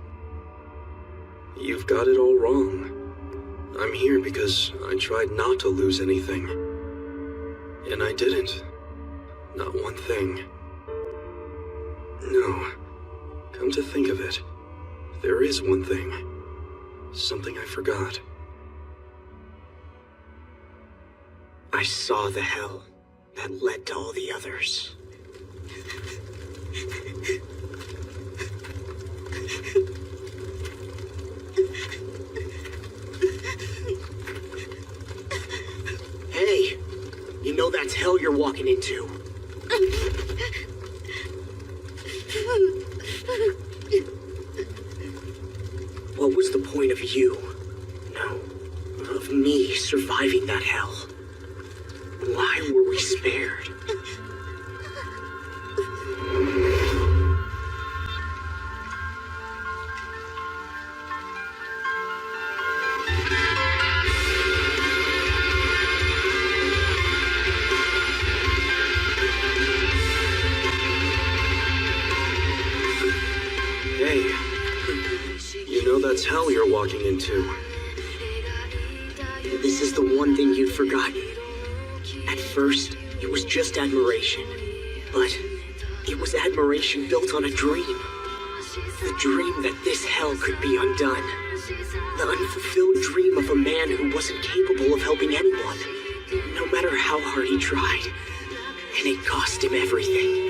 You've got it all wrong. I'm here because I tried not to lose anything. And I didn't. Not one thing. No. Come to think of it, there is one thing. Something I forgot. I saw the hell that led to all the others. Hey, you know that's hell you're walking into. What was the point of you? No, of me surviving that hell? Why were we spared? That's hell you're walking into. This is the one thing you'd forgotten. At first, it was just admiration. But it was admiration built on a dream. The dream that this hell could be undone. The unfulfilled dream of a man who wasn't capable of helping anyone, no matter how hard he tried. And it cost him everything.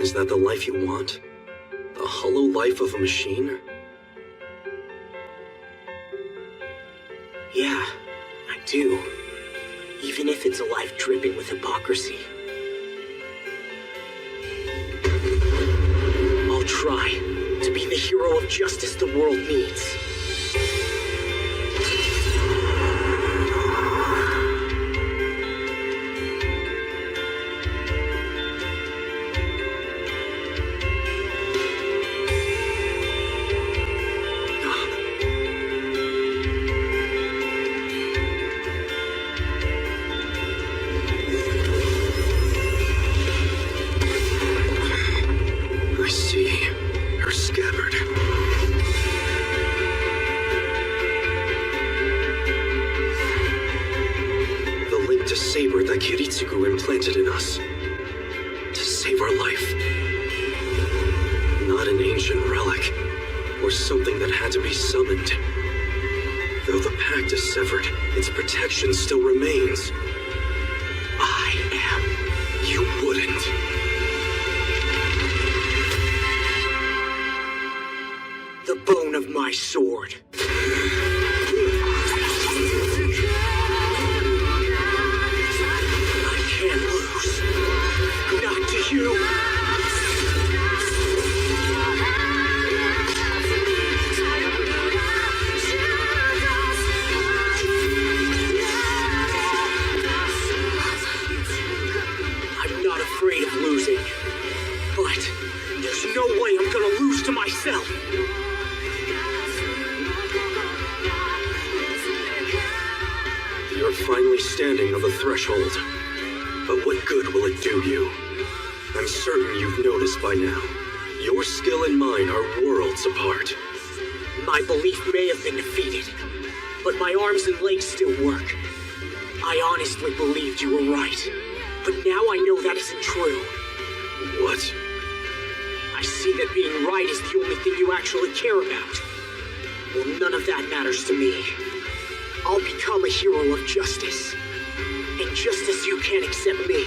Is that the life you want? The hollow life of a machine? Yeah, I do. Even if it's a life dripping with hypocrisy. I'll try to be the hero of justice the world needs. Saber that Kiritsugu implanted in us. To save our life. Not an ancient relic, or something that had to be summoned. Though the pact is severed, its protection still remains. I am. You wouldn't. The bone of my sword. You. I'm not afraid of losing, but there's no way I'm gonna lose to myself. finally standing on the threshold. But what good will it do you? I'm certain you've noticed by now. Your skill and mine are worlds apart. My belief may have been defeated, but my arms and legs still work. I honestly believed you were right, but now I know that isn't true. What? I see that being right is the only thing you actually care about. Well, none of that matters to me. I'll become a hero of justice. And just as you can't accept me,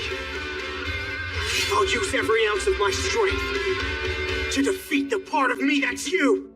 I'll use every ounce of my strength to defeat the part of me that's you!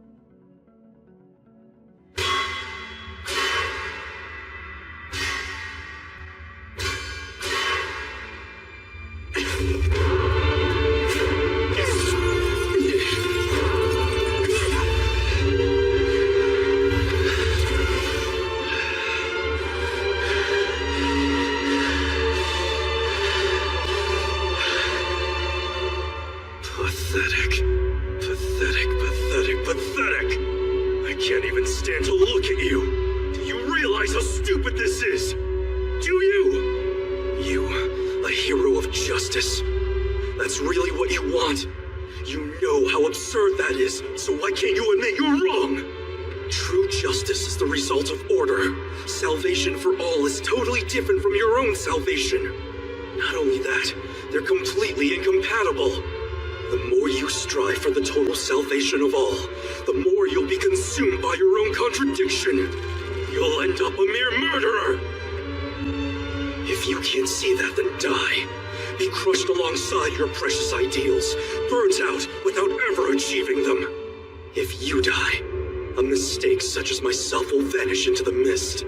So why can't you admit you're wrong? True justice is the result of order. Salvation for all is totally different from your own salvation. Not only that, they're completely incompatible. The more you strive for the total salvation of all, the more you'll be consumed by your own contradiction. You'll end up a mere murderer. If you can't see that, then die. Be crushed alongside your precious ideals, burnt out without ever achieving them. If you die, a mistake such as myself will vanish into the mist.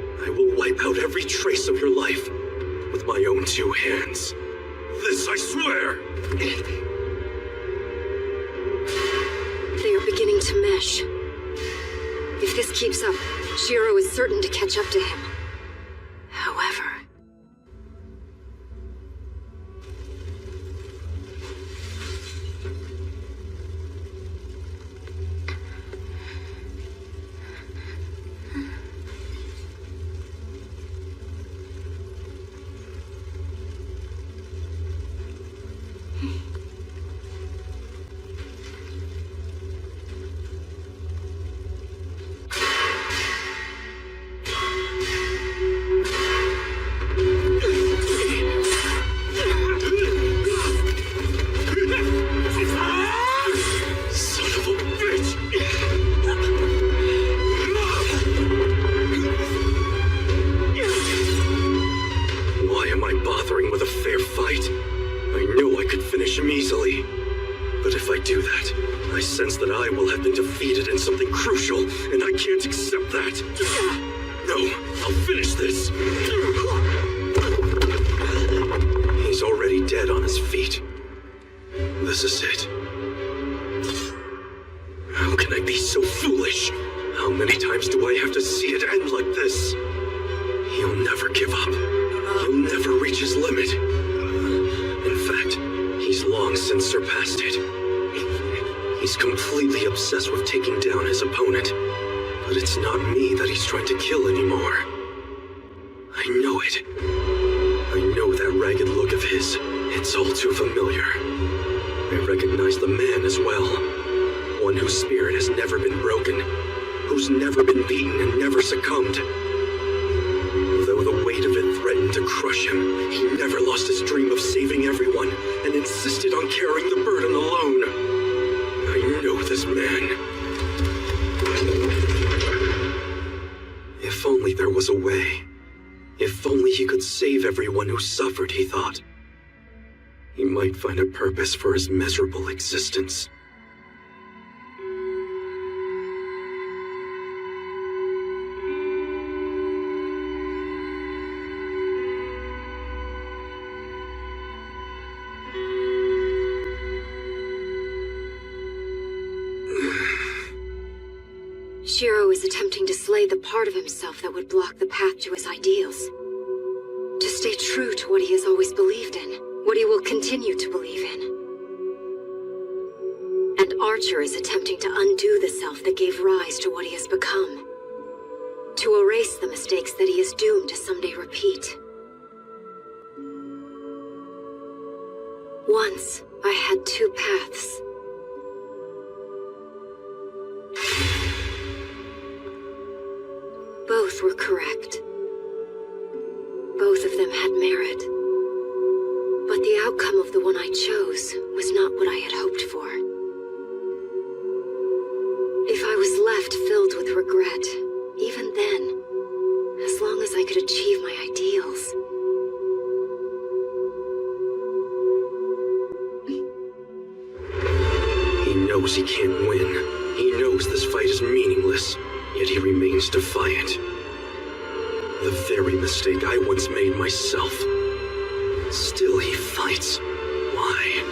I will wipe out every trace of your life with my own two hands. This I swear! They are beginning to mesh. If this keeps up, Shiro is certain to catch up to him. However... Who suffered, he thought. He might find a purpose for his miserable existence. Shiro is attempting to slay the part of himself that would block the path to his ideals. To stay true to what he has always believed in, what he will continue to believe in. And Archer is attempting to undo the self that gave rise to what he has become. to erase the mistakes that he is doomed to someday repeat. Once, I had two paths. Both were correct. Both of them had merit. But the outcome of the one I chose was not what I had hoped for. If I was left filled with regret, even then, as long as I could achieve my ideals. He knows he can't win. He knows this fight is meaningless, yet he remains defiant. The very mistake I once made myself. Still he fights. Why?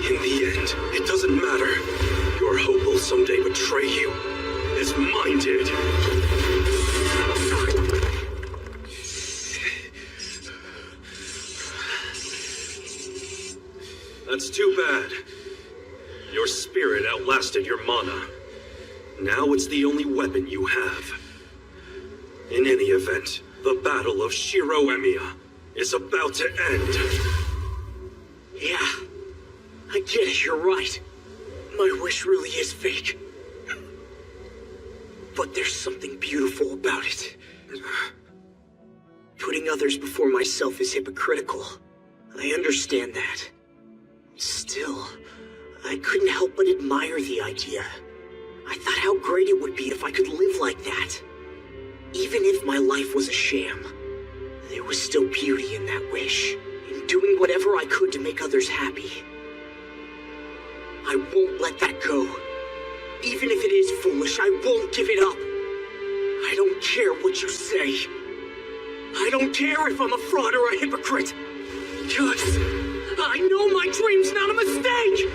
In the end, it doesn't matter. Your hope will someday betray you, as mine did. That's too bad. Your spirit outlasted your mana. Now it's the only weapon you have. In any event, the Battle of Shiro Emiya is about to end. Yeah, I get it, you're right. My wish really is fake. But there's something beautiful about it. Putting others before myself is hypocritical. I understand that. Still, I couldn't help but admire the idea. I thought how great it would be if I could live like that. Even if my life was a sham, there was still beauty in that wish, in doing whatever I could to make others happy. I won't let that go. Even if it is foolish, I won't give it up. I don't care what you say. I don't care if I'm a fraud or a hypocrite. Because I know my dream's not a mistake!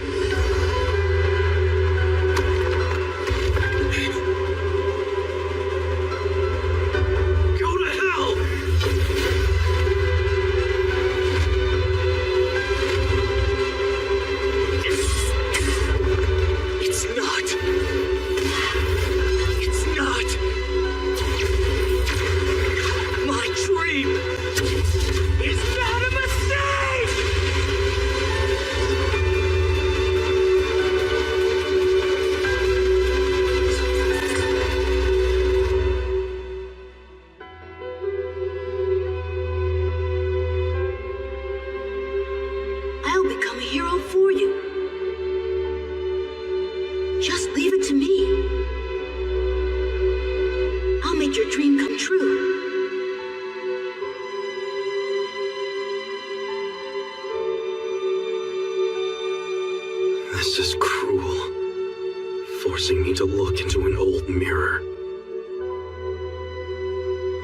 This is cruel. Forcing me to look into an old mirror.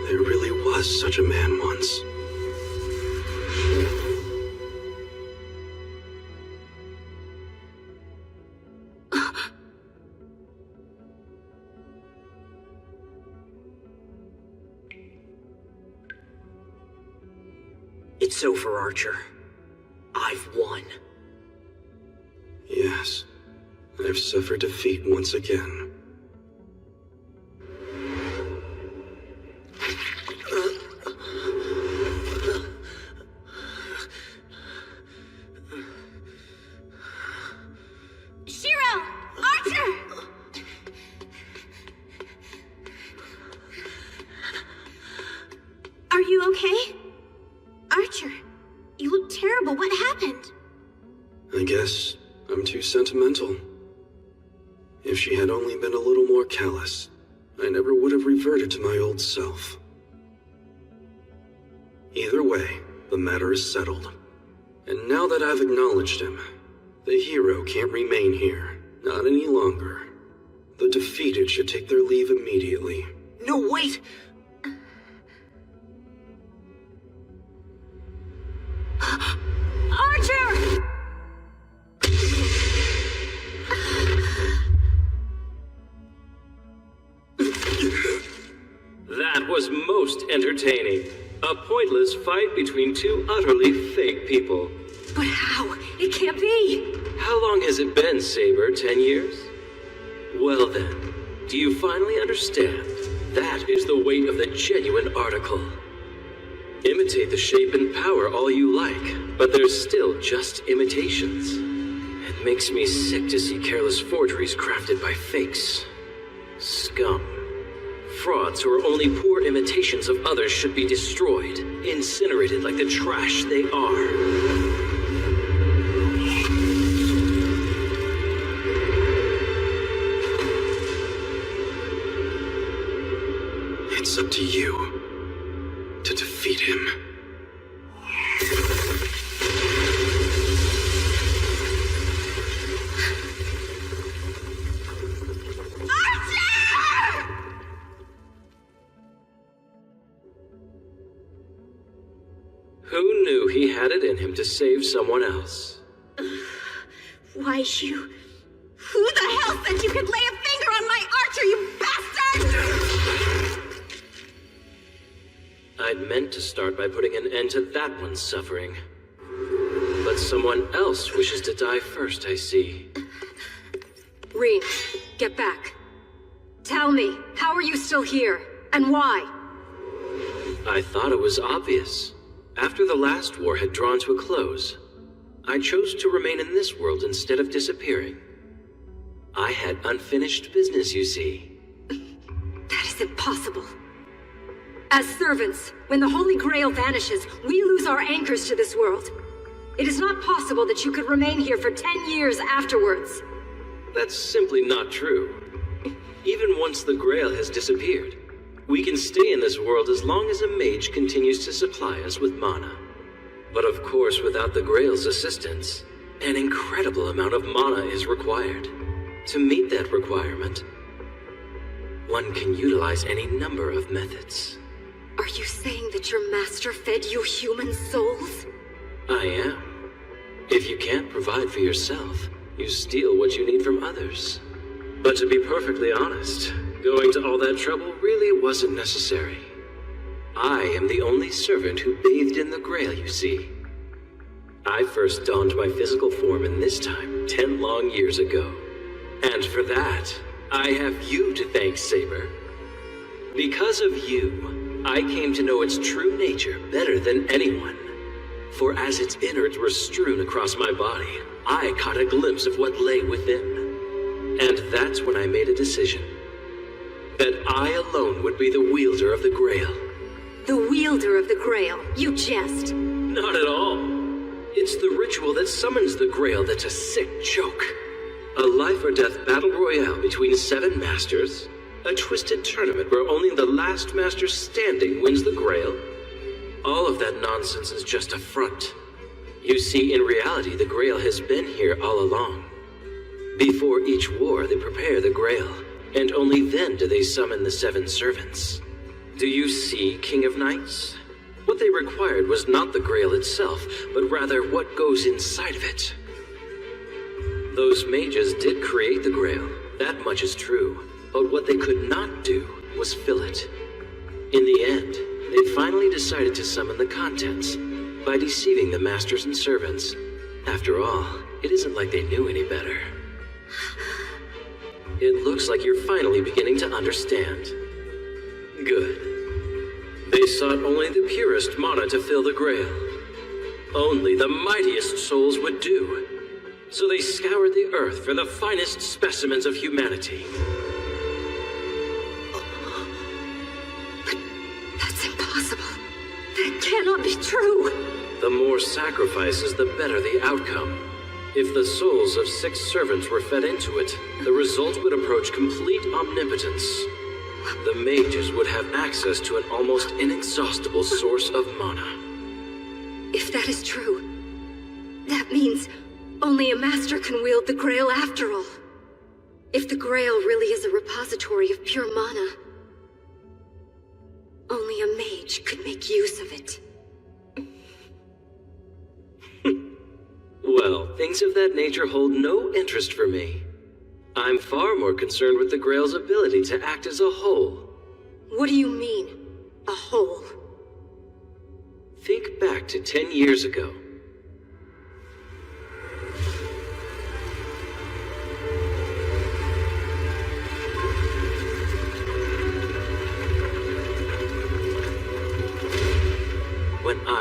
There really was such a man once. It's over, Archer. I've won. Yes, I've suffered defeat once again. Shiro! Archer! Are you okay? Archer, you look terrible. What happened? I guess I'm too sentimental. If she had only been a little more callous, I never would have reverted to my old self. Either way, the matter is settled. And now that I've acknowledged him, the hero can't remain here, not any longer. The defeated should take their leave immediately. No, wait! Archer! That was most entertaining. A pointless fight between two utterly fake people. But how? It can't be! How long has it been, Saber? 10 years? Well then, Do you finally understand? That is the weight of the genuine article. Imitate the shape and power all you like, but they're still just imitations. It makes me sick to see careless forgeries crafted by fakes. Scum. Frauds who are only poor imitations of others should be destroyed, incinerated like the trash they are. It's up to you to defeat him. Who knew he had it in him to save someone else? Why, you... Who the hell said you could lay a finger on my archer, you bastard? I'd meant to start by putting an end to that one's suffering. But someone else wishes to die first, I see. Rean, get back. Tell me, how are you still here? And why? I thought it was obvious. After the last war had drawn to a close, I chose to remain in this world instead of disappearing. I had unfinished business, you see. That is impossible. As servants, when the Holy Grail vanishes, we lose our anchors to this world. It is not possible that you could remain here for 10 years afterwards. That's simply not true. Even once the Grail has disappeared, we can stay in this world as long as a mage continues to supply us with mana. But of course, without the Grail's assistance, an incredible amount of mana is required. To meet that requirement, one can utilize any number of methods. Are you saying that your master fed you human souls? I am. If you can't provide for yourself, you steal what you need from others. But to be perfectly honest, going to all that trouble really wasn't necessary. I am the only servant who bathed in the Grail, you see. I first donned my physical form in this time 10 long years ago. And for that, I have you to thank, Saber. Because of you, I came to know its true nature better than anyone. For as its innards were strewn across my body, I caught a glimpse of what lay within. And that's when I made a decision. That I alone would be the wielder of the Grail. The wielder of the Grail? You jest. Not at all. It's the ritual that summons the Grail that's a sick joke. A life or death battle royale between 7 masters, a twisted tournament where only the last master standing wins the Grail. All of that nonsense is just a front. You see, in reality, the Grail has been here all along. Before each war, they prepare the Grail, and only then do they summon the 7 servants. Do you see, King of Knights? What they required was not the Grail itself, but rather what goes inside of it. Those mages did create the Grail, that much is true, but what they could not do was fill it. In the end, they finally decided to summon the contents by deceiving the masters and servants. After all, it isn't like they knew any better. It looks like you're finally beginning to understand. Good. They sought only the purest mana to fill the Grail. Only the mightiest souls would do. So they scoured the earth for the finest specimens of humanity. That's impossible. That cannot be true. The more sacrifices, the better the outcome. If the souls of 6 servants were fed into it, the result would approach complete omnipotence. The mages would have access to an almost inexhaustible source of mana. If that is true, that means only a master can wield the Grail after all. If the Grail really is a repository of pure mana, only a mage could make use of it. Well, things of that nature hold no interest for me. I'm far more concerned with the Grail's ability to act as a whole. What do you mean, a whole? Think back to 10 years ago.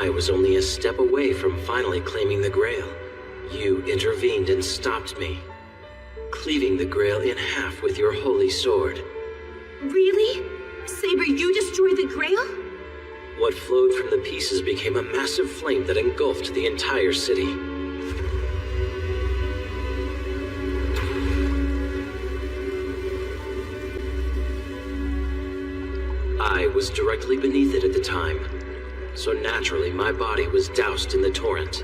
I was only a step away from finally claiming the Grail, you intervened and stopped me, cleaving the Grail in half with your holy sword. Really? Saber, you destroyed the Grail? What flowed from the pieces became a massive flame that engulfed the entire city. I was directly beneath it at the time, so naturally my body was doused in the torrent.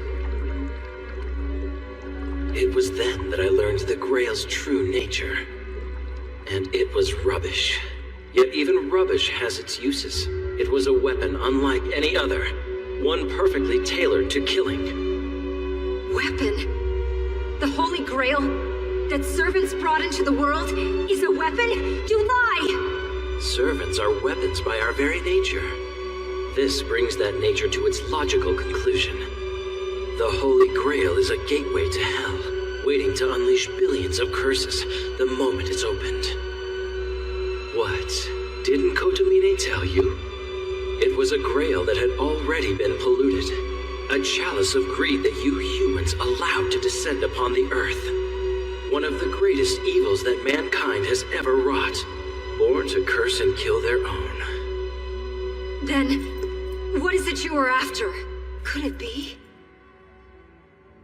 It was then that I learned the Grail's true nature. And it was rubbish. Yet even rubbish has its uses. It was a weapon unlike any other, one perfectly tailored to killing. Weapon? The Holy Grail that servants brought into the world is a weapon? You lie! Servants are weapons by our very nature. This brings that nature to its logical conclusion. The Holy Grail is a gateway to hell, waiting to unleash billions of curses the moment it's opened. What? Didn't Kotomine tell you? It was a grail that had already been polluted. A chalice of greed that you humans allowed to descend upon the earth. One of the greatest evils that mankind has ever wrought. Born to curse and kill their own. Then, what is it you are after? Could it be?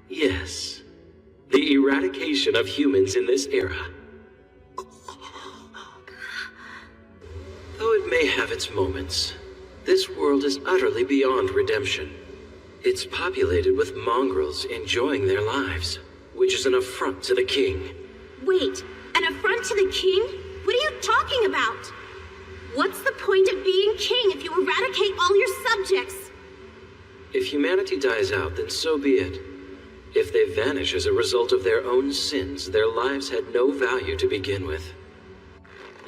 Yes. The eradication of humans in this era. Though it may have its moments, this world is utterly beyond redemption. It's populated with mongrels enjoying their lives, which is an affront to the king. Wait, an affront to the king? What are you talking about? What's the point of being king if you eradicate all your subjects? If humanity dies out, then so be it. If they vanish as a result of their own sins, their lives had no value to begin with.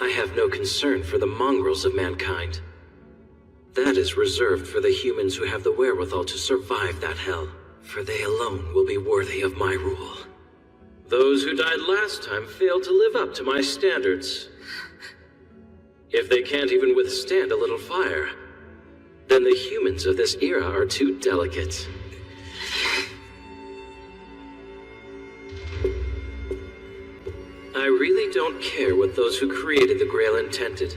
I have no concern for the mongrels of mankind. That is reserved for the humans who have the wherewithal to survive that hell, for they alone will be worthy of my rule. Those who died last time failed to live up to my standards. If they can't even withstand a little fire, then the humans of this era are too delicate. I really don't care what those who created the Grail intended,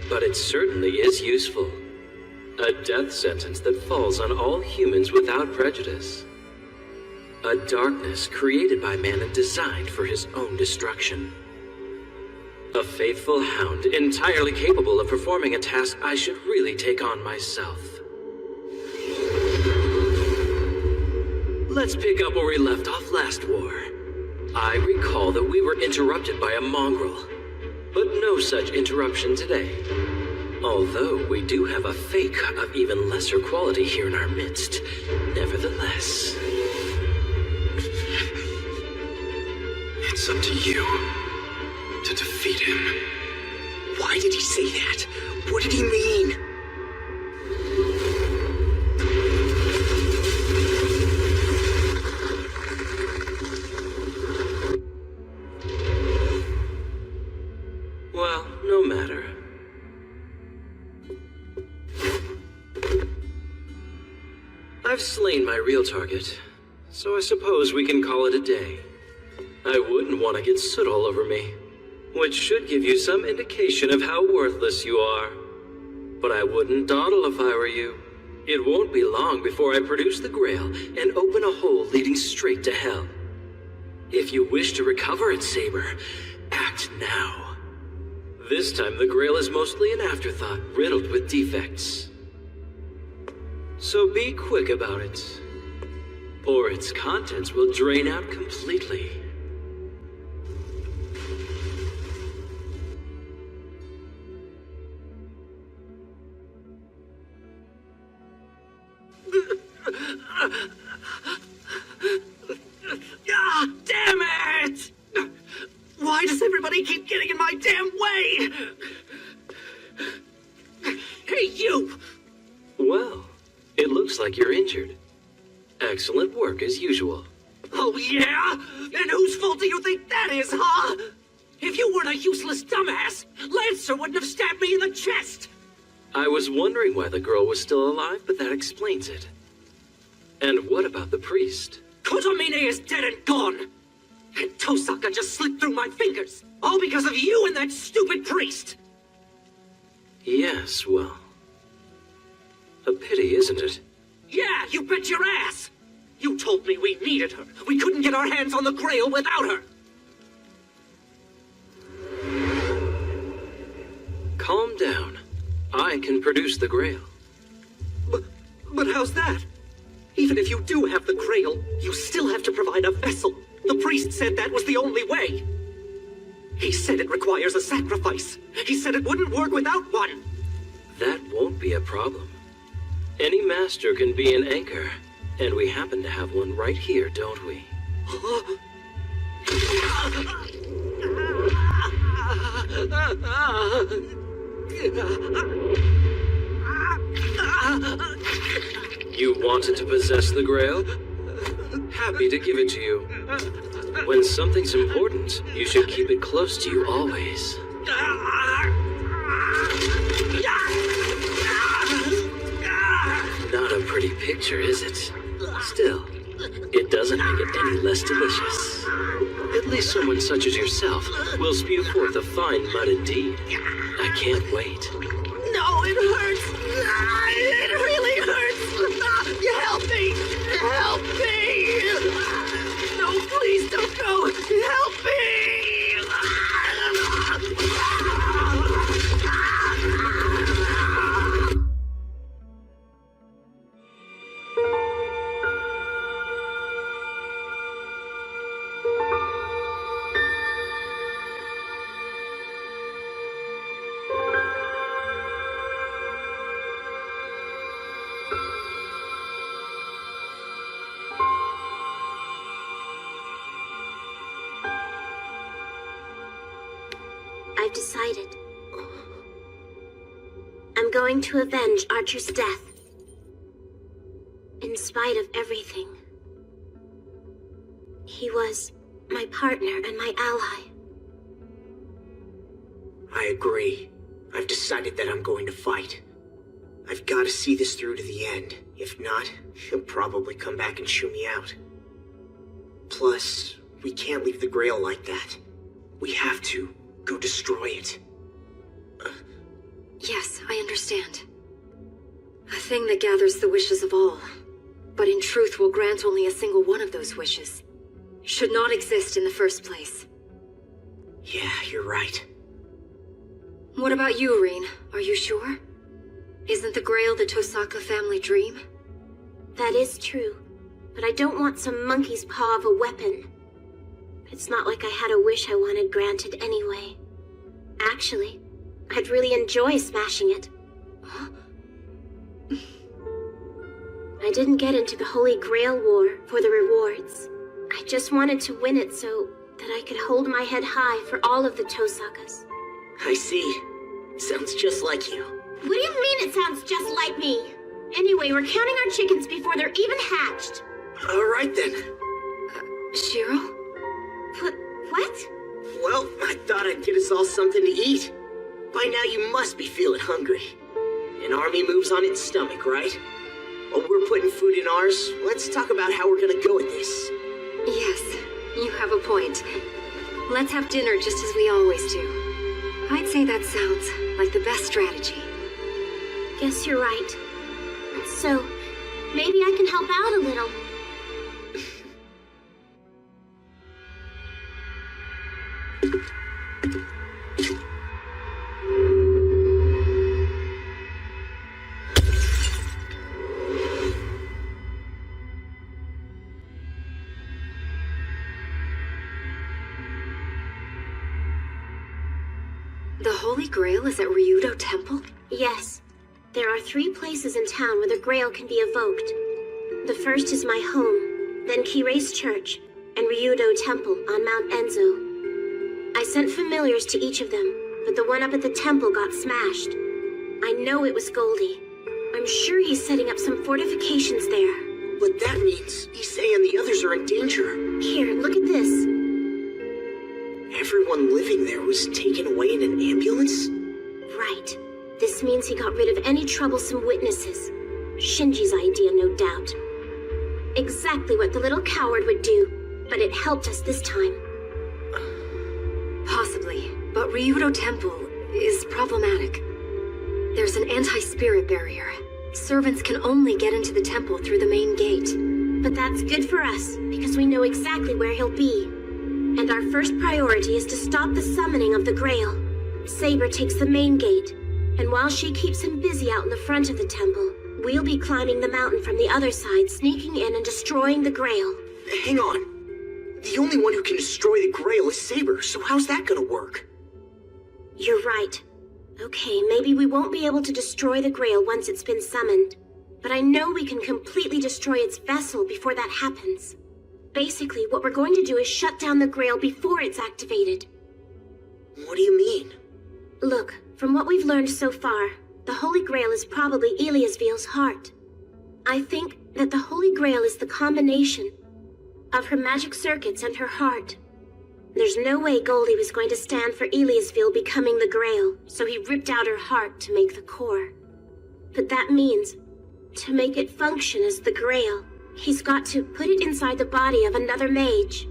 but it certainly is useful. A death sentence that falls on all humans without prejudice. A darkness created by man and designed for his own destruction. A faithful hound entirely capable of performing a task I should really take on myself. Let's pick up where we left off last war. I recall that we were interrupted by a mongrel, but no such interruption today. Although we do have a fake of even lesser quality here in our midst, nevertheless. It's up to you to defeat him. Why did he say that? What did he mean? Well, no matter. I've slain my real target, so I suppose we can call it a day. I wouldn't want to get soot all over me, which should give you some indication of how worthless you are. But I wouldn't dawdle if I were you. It won't be long before I produce the Grail and open a hole leading straight to hell. If you wish to recover it, Saber, act now. This time the Grail is mostly an afterthought, riddled with defects. So be quick about it, or its contents will drain out completely. Ah, damn it! Why does everybody keep getting in my damn way? Hey, you! Well, it looks like you're injured. Excellent work as usual. Oh, yeah? And whose fault do you think that is, huh? If you weren't a useless dumbass, Lancer wouldn't have stabbed me in the chest. I was wondering why the girl was still alive, but that explains it. And what about the priest? Kotomine is dead and gone! And Tosaka just slipped through my fingers! All because of you and that stupid priest! Yes, well... a pity, isn't it? Yeah, you bet your ass! You told me we needed her. We couldn't get our hands on the Grail without her! Calm down. I can produce the Grail. But how's that? Even if you do have the Grail, you still have to provide a vessel. The priest said that was the only way. He said it requires a sacrifice. He said it wouldn't work without one. That won't be a problem. Any master can be an anchor, and we happen to have one right here, don't we? You wanted to possess the Grail? Happy to give it to you. When something's important, you should keep it close to you always. Not a pretty picture, is it? Still, it doesn't make it any less delicious. At least someone such as yourself will spew forth a fine mud indeed. I can't wait. No, it hurts! It really hurts! Help me! Help me! No, please don't go! Help me! I've decided. I'm going to avenge Archer's death. In spite of everything. He was my partner and my ally. I agree. I've decided that I'm going to fight. I've got to see this through to the end. If not, he'll probably come back and shoo me out. Plus, we can't leave the Grail like that. We have to go destroy it. Yes, I understand. A thing that gathers the wishes of all, but in truth will grant only a single one of those wishes. Should not exist in the first place. Yeah, you're right. What about you, Reen? Are you sure? Isn't the Grail the Tosaka family dream? That is true, but I don't want some monkey's paw of a weapon. It's not like I had a wish I wanted granted anyway. Actually, I'd really enjoy smashing it. Huh? I didn't get into the Holy Grail War for the rewards. I just wanted to win it so that I could hold my head high for all of the Tosakas. I see. Sounds just like you. What do you mean it sounds just like me? Anyway, we're counting our chickens before they're even hatched. All right then. Shiro? What? Well, I thought I'd get us all something to eat. By now you must be feeling hungry. An army moves on its stomach, right? While we're putting food in ours, let's talk about how we're gonna go at this. Yes, you have a point. Let's have dinner just as we always do. I'd say that sounds like the best strategy. Guess you're right. So, maybe I can help out a little. The Holy Grail is at Ryudo Temple? Yes. There are 3 places in town where the Grail can be evoked. The first is my home, then Kirei's Church, and Ryudo Temple on Mount Enzo. I sent familiars to each of them, but the one up at the temple got smashed. I know it was Goldie. I'm sure he's setting up some fortifications there. But that means Issei and the others are in danger. Here, look at this. Everyone living there was taken away in an ambulance? Right. This means he got rid of any troublesome witnesses. Shinji's idea, no doubt. Exactly what the little coward would do, but it helped us this time. Possibly, but Ryudo Temple is problematic. There's an anti-spirit barrier. Servants can only get into the temple through the main gate. But that's good for us, because we know exactly where he'll be. And our first priority is to stop the summoning of the Grail. Saber takes the main gate, and while she keeps him busy out in the front of the temple, we'll be climbing the mountain from the other side, sneaking in and destroying the Grail. Hang on. The only one who can destroy the Grail is Saber, so how's that gonna work? You're right. Okay, maybe we won't be able to destroy the Grail once it's been summoned. But I know we can completely destroy its vessel before that happens. Basically, what we're going to do is shut down the Grail before it's activated. What do you mean? Look, from what we've learned so far, the Holy Grail is probably Eliasveel's heart. I think that the Holy Grail is the combination of her magic circuits and her heart. There's no way Goldie was going to stand for Eliasveel becoming the Grail, so he ripped out her heart to make the core. But that means, to make it function as the Grail, he's got to put it inside the body of another mage.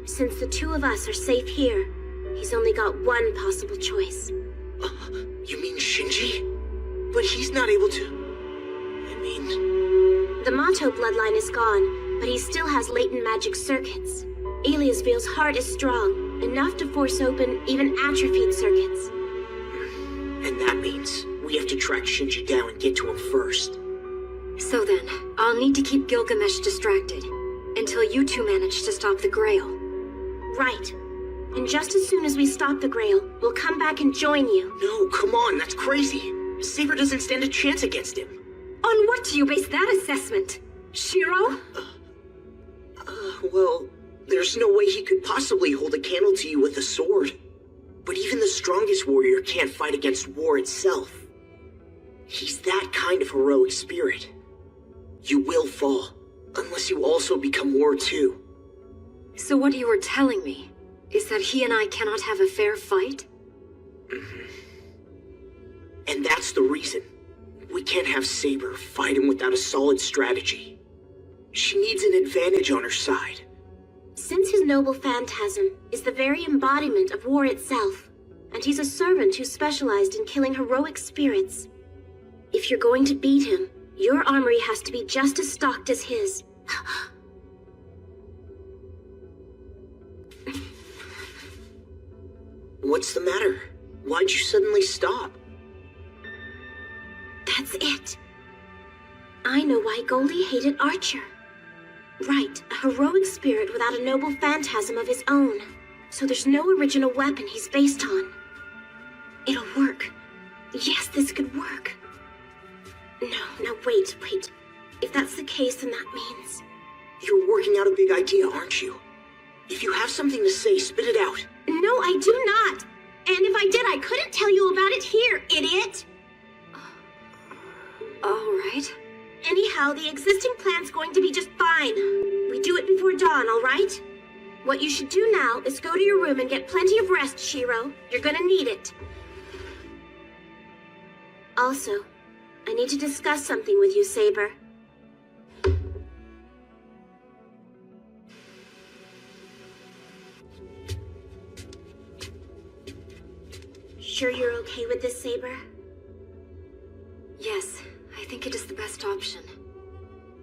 Since the two of us are safe here, he's only got one possible choice. You mean Shinji? But he's not able to... The Mato bloodline is gone, but he still has latent magic circuits. Eliasveel's heart is strong, enough to force open even atrophied circuits. And that means we have to track Shinji down and get to him first. So then, I'll need to keep Gilgamesh distracted, until you two manage to stop the Grail. Right. And just as soon as we stop the Grail, we'll come back and join you. No, come on, that's crazy. Saber doesn't stand a chance against him. On what do you base that assessment? Shiro? Well, there's no way he could possibly hold a candle to you with a sword. But even the strongest warrior can't fight against war itself. He's that kind of heroic spirit. You will fall, unless you also become war too. So what you were telling me is that he and I cannot have a fair fight? And that's the reason. We can't have Saber fight him without a solid strategy. She needs an advantage on her side. Since his noble phantasm is the very embodiment of war itself, and he's a servant who specialized in killing heroic spirits, if you're going to beat him, your armory has to be just as stocked as his. What's the matter? Why'd you suddenly stop? That's it. I know why Goldie hated Archer. Right, a heroic spirit without a noble phantasm of his own. So there's no original weapon he's based on. It'll work. Yes, this could work. No, wait. If that's the case, then that means... You're working out a big idea, aren't you? If you have something to say, spit it out. No, I do not. And if I did, I couldn't tell you about it here, idiot. All right. Anyhow, the existing plan's going to be just fine. We do it before dawn, all right? What you should do now is go to your room and get plenty of rest, Shiro. You're gonna need it. Also, I need to discuss something with you, Saber. Sure you're okay with this, Saber? Yes, I think it is the best option.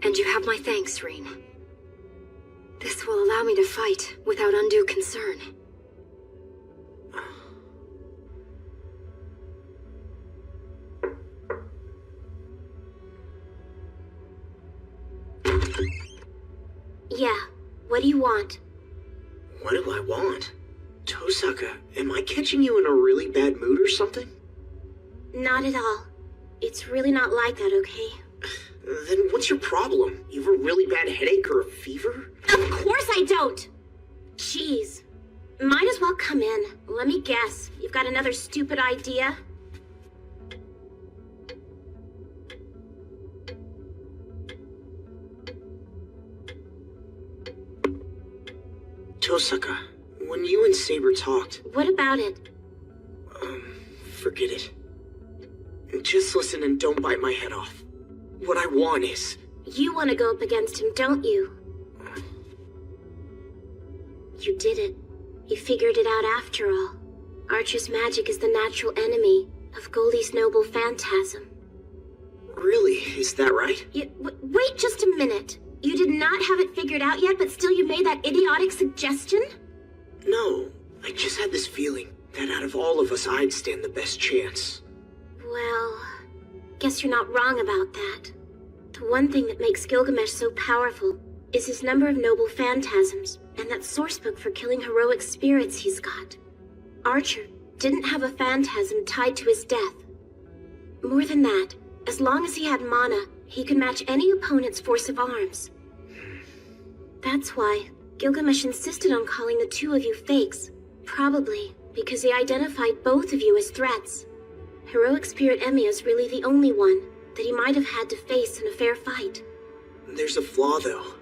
And you have my thanks, Reen. This will allow me to fight without undue concern. Yeah, what do you want? What do I want? Tosaka, am I catching you in a really bad mood or something? Not at all. It's really not like that, okay? Then what's your problem? You have a really bad headache or a fever? Of course I don't! Jeez. Might as well come in. Let me guess. You've got another stupid idea? Tosaka, when you and Saber talked... What about it? Forget it. Just listen and don't bite my head off. What I want is... You want to go up against him, don't you? You did it. You figured it out after all. Archer's magic is the natural enemy of Goldie's noble phantasm. Really? Is that right? Wait just a minute. You did not have it figured out yet, but still you made that idiotic suggestion? No, I just had this feeling that out of all of us, I'd stand the best chance. Well, guess you're not wrong about that. The one thing that makes Gilgamesh so powerful is his number of noble phantasms, and that sourcebook for killing heroic spirits he's got. Archer didn't have a phantasm tied to his death. More than that, as long as he had mana, he could match any opponent's force of arms. That's why Gilgamesh insisted on calling the two of you fakes, probably because he identified both of you as threats. Heroic Spirit Emiya's really the only one that he might have had to face in a fair fight. There's a flaw, though.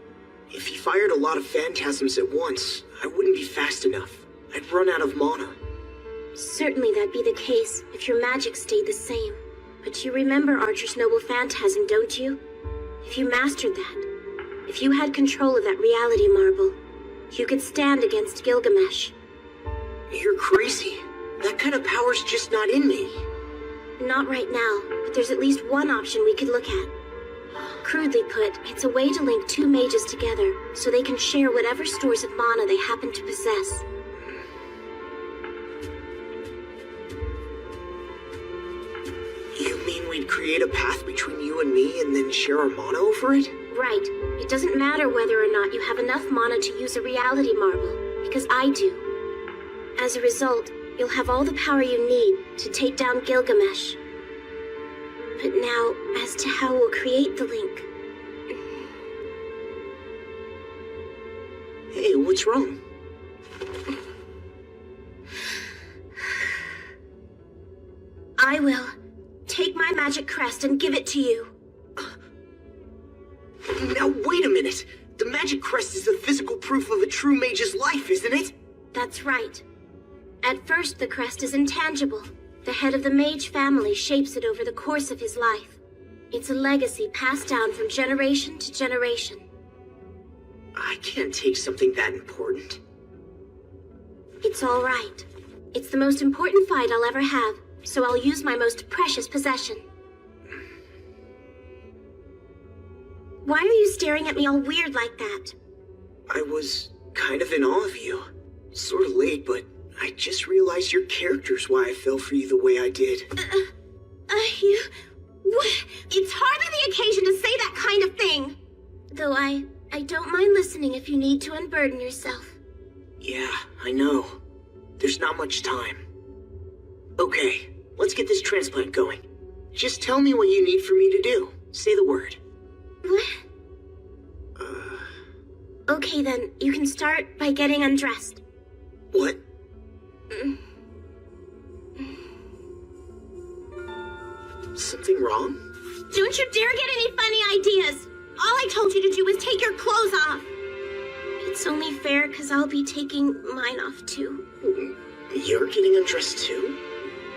If he fired a lot of phantasms at once, I wouldn't be fast enough. I'd run out of mana. Certainly that'd be the case if your magic stayed the same. But you remember Archer's noble phantasm, don't you? If you mastered that, if you had control of that reality marble, you could stand against Gilgamesh. You're crazy. That kind of power's just not in me. Not right now, but there's at least one option we could look at. Crudely put, it's a way to link two mages together so they can share whatever stores of mana they happen to possess. You mean we'd create a path between you and me and then share our mana over it? Right. It doesn't matter whether or not you have enough mana to use a reality marble, because I do. As a result, you'll have all the power you need to take down Gilgamesh. But now, as to how we'll create the link. Hey, what's wrong? I will take my magic crest and give it to you. Now, wait a minute. The magic crest is the physical proof of a true mage's life, isn't it? That's right. At first, the crest is intangible. The head of the mage family shapes it over the course of his life. It's a legacy passed down from generation to generation. I can't take something that important. It's all right. It's the most important fight I'll ever have, so I'll use my most precious possession. Why are you staring at me all weird like that? I was kind of in awe of you. Sort of late, but I just realized your character's why I fell for you the way I did. It's hardly the occasion to say that kind of thing. Though I don't mind listening if you need to unburden yourself. Yeah, I know. There's not much time. Okay, let's get this transplant going. Just tell me what you need for me to do. Say the word. What? Okay then, you can start by getting undressed. What? Something wrong? Don't you dare get any funny ideas! All I told you to do was take your clothes off! It's only fair because I'll be taking mine off too. You're getting undressed too?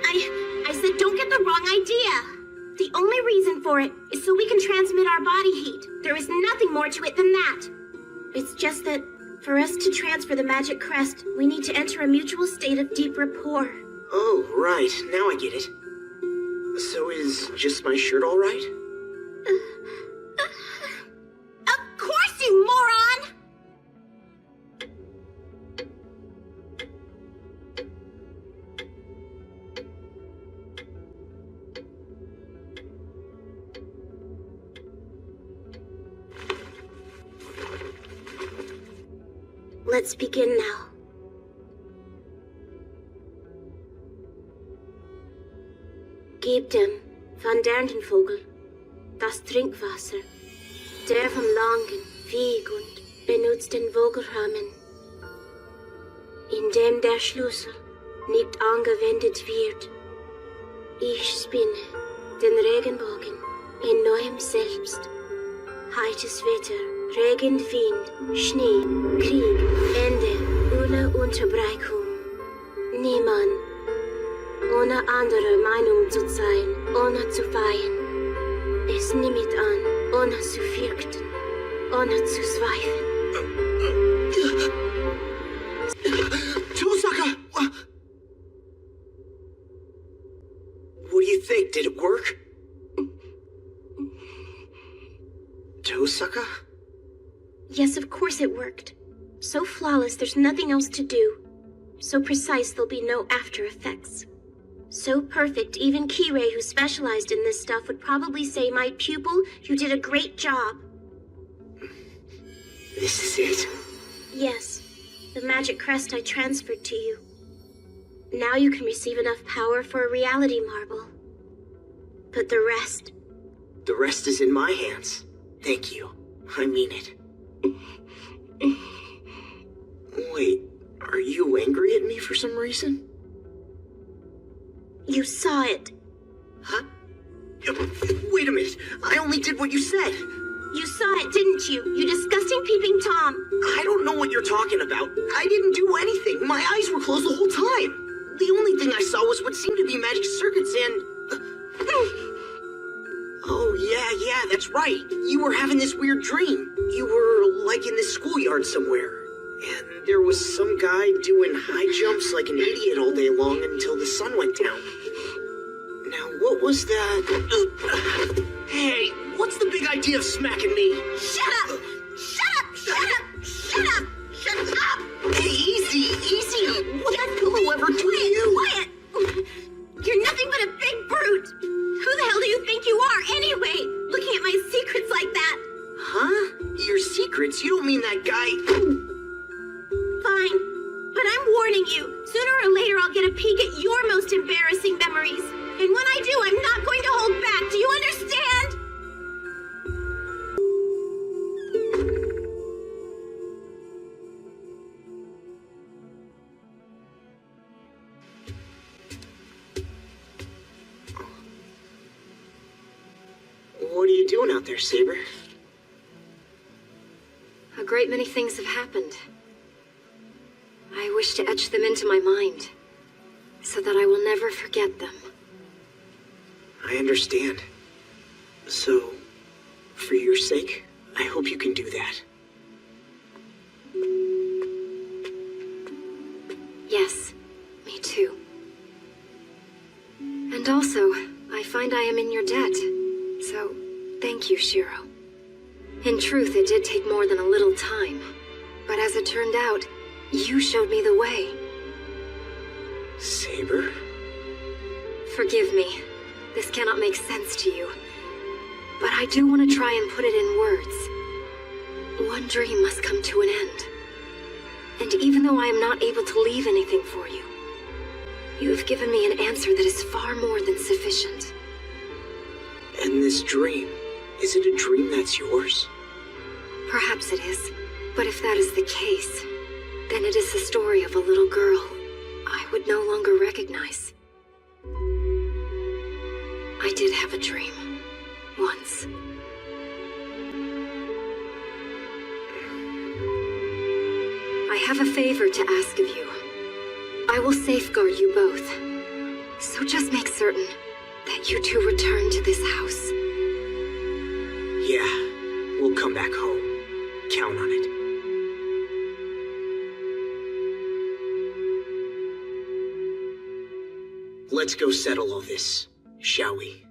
I said don't get the wrong idea! The only reason for it is so we can transmit our body heat. There is nothing more to it than that. It's just that for us to transfer the magic crest, we need to enter a mutual state of deep rapport. Oh, right. Now I get it. So is just my shirt all right? Of course, you moron! Let's begin now. Gib dem van Derntenvogel das Trinkwasser, der vom langen Weg und benutzt den Vogelrahmen, in dem der Schlüssel nicht angewendet wird. Ich spinne den Regenbogen in neuem Selbst. Heites Wetter, Regen, Wind, Schnee, Krieg, Ende, ohne Unterbrechung. Niemand ohne andere Meinung zu sein. Ona zu weihen. Es nimmt an, ohne zu fürchten, ohne zu zweifeln. Tosaka! What do you think? Did it work? Tosaka? Yes, of course it worked. So flawless, there's nothing else to do. So precise, there'll be no after effects. So perfect, even Kirei, who specialized in this stuff, would probably say, "My pupil, you did a great job." This is it? Yes, the magic crest I transferred to you. Now you can receive enough power for a reality marble. But the rest... The rest is in my hands. Thank you. I mean it. Wait, are you angry at me for some reason? You saw it. Huh? Wait a minute. I only did what you said. You saw it, didn't you? You disgusting peeping Tom. I don't know what you're talking about. I didn't do anything. My eyes were closed the whole time. The only thing I saw was what seemed to be magic circuits and... Oh, yeah, that's right. You were having this weird dream. You were, like, in this schoolyard somewhere. And there was some guy doing high jumps like an idiot all day long until the sun went down. Now, what was that? Hey, what's the big idea of smacking me? Shut up! Shut up! Shut up! Shut up! Shut up! Hey, easy! What that pillow ever do to you? Quiet! You're nothing but a big brute! Who the hell do you think you are, anyway? Looking at my secrets like that? Huh? Your secrets? You don't mean that guy... Fine, but I'm warning you. Sooner or later I'll get a peek at your most embarrassing memories. And when I do, I'm not going to hold back. Do you understand? What are you doing out there, Saber? A great many things have happened. I wish to etch them into my mind, so that I will never forget them. I understand. So, for your sake, I hope you can do that. Yes, me too. And also, I find I am in your debt. So, thank you, Shiro. In truth, it did take more than a little time. But as it turned out, you showed me the way. Saber? Forgive me. This cannot make sense to you. But I do want to try and put it in words. One dream must come to an end. And even though I am not able to leave anything for you, you have given me an answer that is far more than sufficient. And this dream, is it a dream that's yours? Perhaps it is. But if that is the case, then it is the story of a little girl I would no longer recognize. I did have a dream. Once. I have a favor to ask of you. I will safeguard you both. So just make certain that you two return to this house. Yeah, we'll come back home. Count on it. Let's go settle all this, shall we?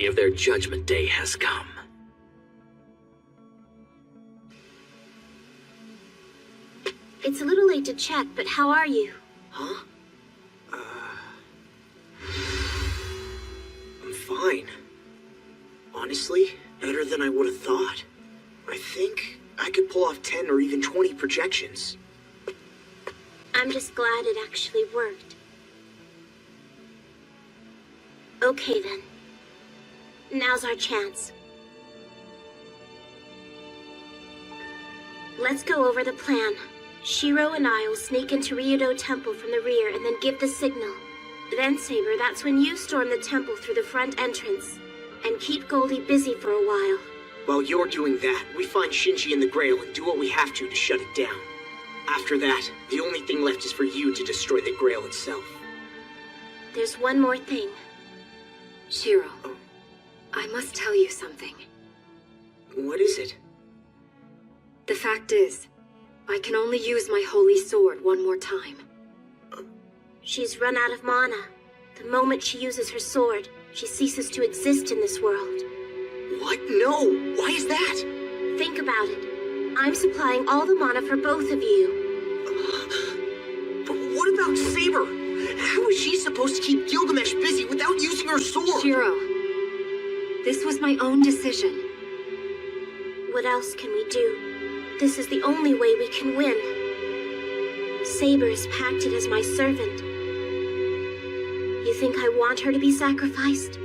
Of their judgment day has come. It's a little late to check, but how are you? Huh? fine. Honestly, better than I would have thought. I think I could pull off 10 or even 20 projections. I'm just glad it actually worked. Okay then. Now's our chance. Let's go over the plan. Shiro and I will sneak into Ryudo Temple from the rear and then give the signal. Then, Saber, that's when you storm the temple through the front entrance. And keep Goldie busy for a while. While you're doing that, we find Shinji and the Grail and do what we have to shut it down. After that, the only thing left is for you to destroy the Grail itself. There's one more thing. Shiro, I must tell you something. What is it? The fact is, I can only use my holy sword one more time. She's run out of mana. The moment she uses her sword, she ceases to exist in this world. What? No! Why is that? Think about it. I'm supplying all the mana for both of you. But what about Saber? How is she supposed to keep Gilgamesh busy without using her sword? Shiro, this was my own decision. What else can we do? This is the only way we can win. Saber is pacted as my servant. You think I want her to be sacrificed?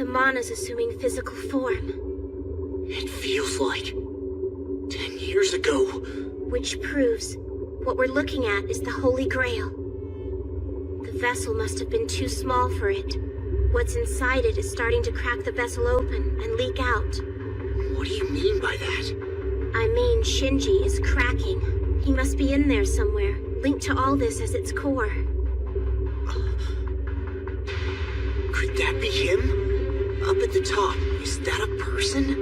Mana's assuming physical form. It feels like 10 years ago. Which proves what we're looking at is the Holy Grail. The vessel must have been too small for it. What's inside it is starting to crack the vessel open and leak out. What do you mean by that? I mean, Shinji is cracking. He must be in there somewhere, linked to all this as its core. Could that be him? Up at the top, is that a person?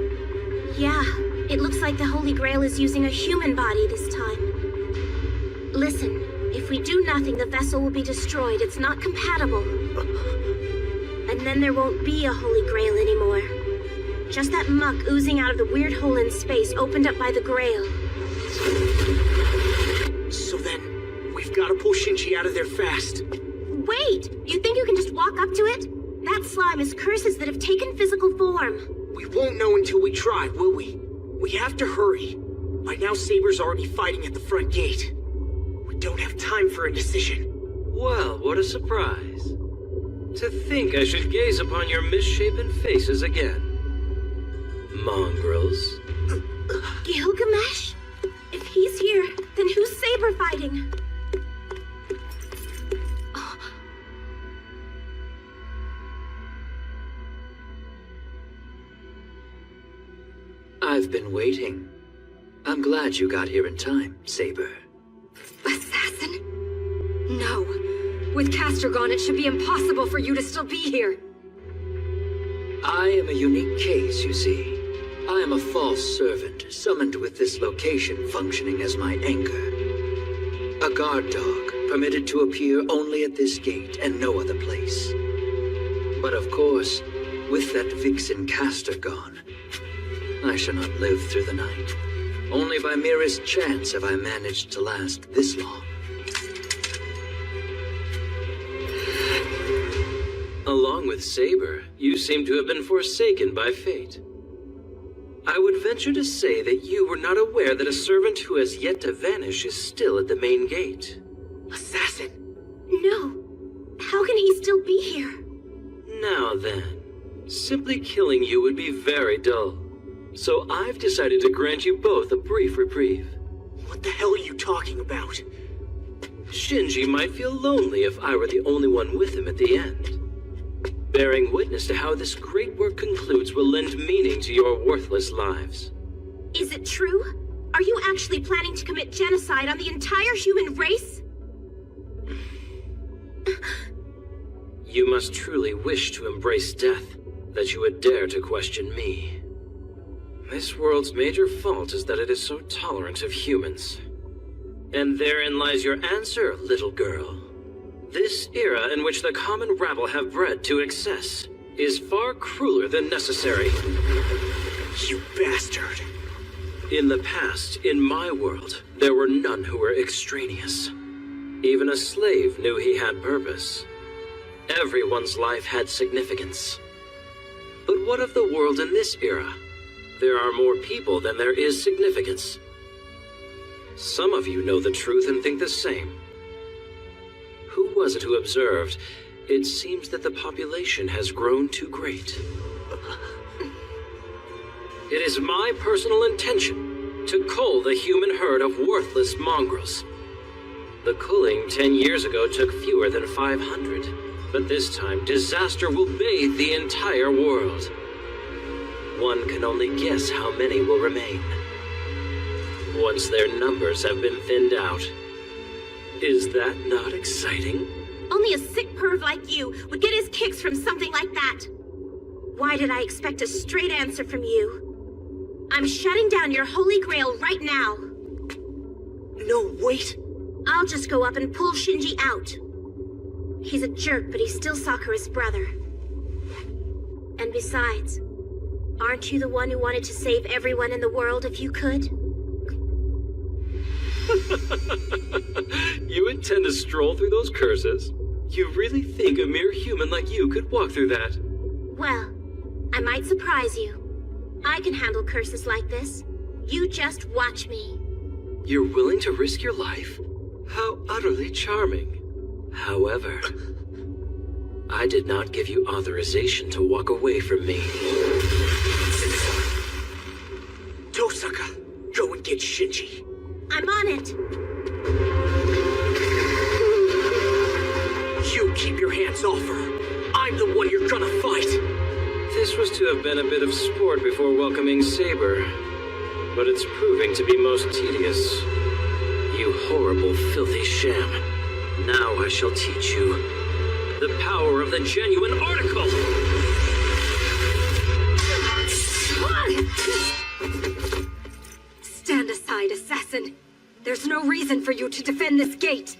Yeah, it looks like the Holy Grail is using a human body this time. Listen, if we do nothing, the vessel will be destroyed. It's not compatible. And then there won't be a Holy Grail anymore. Just that muck oozing out of the weird hole in space opened up by the Grail. So then, we've got to pull Shinji out of there fast. Wait! You think you can just walk up to it? That slime is curses that have taken physical form. We won't know until we try, will we? We have to hurry. By now, Saber's already fighting at the front gate. We don't have time for indecision. Well, what a surprise. To think I should gaze upon your misshapen faces again. Mongrels. Gilgamesh? If he's here, then who's Saber fighting? I've been waiting. I'm glad you got here in time, Saber. Assassin? No. With Castor gone, it should be impossible for you to still be here. I am a unique case, you see. I am a false servant, summoned with this location functioning as my anchor. A guard dog, permitted to appear only at this gate and no other place. But of course, with that vixen Castor gone, I shall not live through the night. Only by merest chance have I managed to last this long. Along with Saber, you seem to have been forsaken by fate. I would venture to say that you were not aware that a servant who has yet to vanish is still at the main gate. Assassin! No. How can he still be here? Now then, simply killing you would be very dull. So I've decided to grant you both a brief reprieve. What the hell are you talking about? Shinji might feel lonely if I were the only one with him at the end. Bearing witness to how this great work concludes will lend meaning to your worthless lives. Is it true? Are you actually planning to commit genocide on the entire human race? You must truly wish to embrace death, that you would dare to question me. This world's major fault is that it is so tolerant of humans. And therein lies your answer, little girl. This era in which the common rabble have bred to excess is far crueler than necessary. You bastard! In the past, in my world, there were none who were extraneous. Even a slave knew he had purpose. Everyone's life had significance. But what of the world in this era? There are more people than there is significance. Some of you know the truth and think the same. Who was it who observed, it seems that the population has grown too great? It is my personal intention to cull the human herd of worthless mongrels. The culling 10 years ago took fewer than 500, but this time disaster will bathe the entire world. One can only guess how many will remain once their numbers have been thinned out. Is that not exciting? Only a sick perv like you would get his kicks from something like that. Why did I expect a straight answer from you? I'm shutting down your Holy Grail right now. No, wait. I'll just go up and pull Shinji out. He's a jerk, but he's still Sakura's brother. And besides, aren't you the one who wanted to save everyone in the world if you could? You intend to stroll through those curses? You really think a mere human like you could walk through that? Well, I might surprise you. I can handle curses like this. You just watch me. You're willing to risk your life? How utterly charming. However, I did not give you authorization to walk away from me. Tosaka, go and get Shinji. I'm on it. You keep your hands off her. I'm the one you're gonna fight. This was to have been a bit of sport before welcoming Saber, but it's proving to be most tedious. You horrible, filthy sham. Now I shall teach you the power of the genuine article. Stand aside, assassin. There's no reason for you to defend this gate.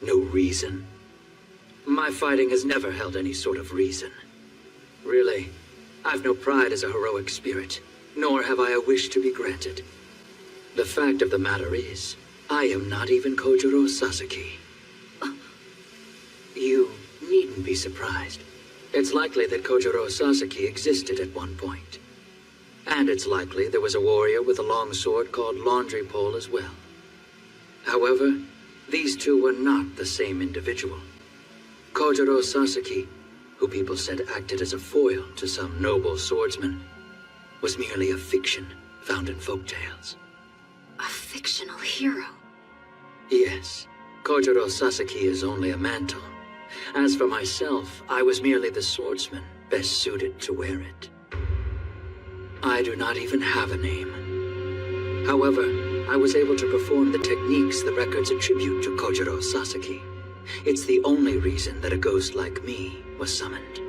No reason? My fighting has never held any sort of reason. Really, I've no pride as a heroic spirit, nor have I a wish to be granted. The fact of the matter is, I am not even Kojiro Sasaki. You needn't be surprised. It's likely that Kojiro Sasaki existed at one point. And it's likely there was a warrior with a long sword called Laundry Pole as well. However, these two were not the same individual. Kojiro Sasaki, who people said acted as a foil to some noble swordsman, was merely a fiction found in folktales. A fictional hero? Yes, Kojiro Sasaki is only a mantle. As for myself, I was merely the swordsman best suited to wear it. I do not even have a name. However, I was able to perform the techniques the records attribute to Kojiro Sasaki. It's the only reason that a ghost like me was summoned.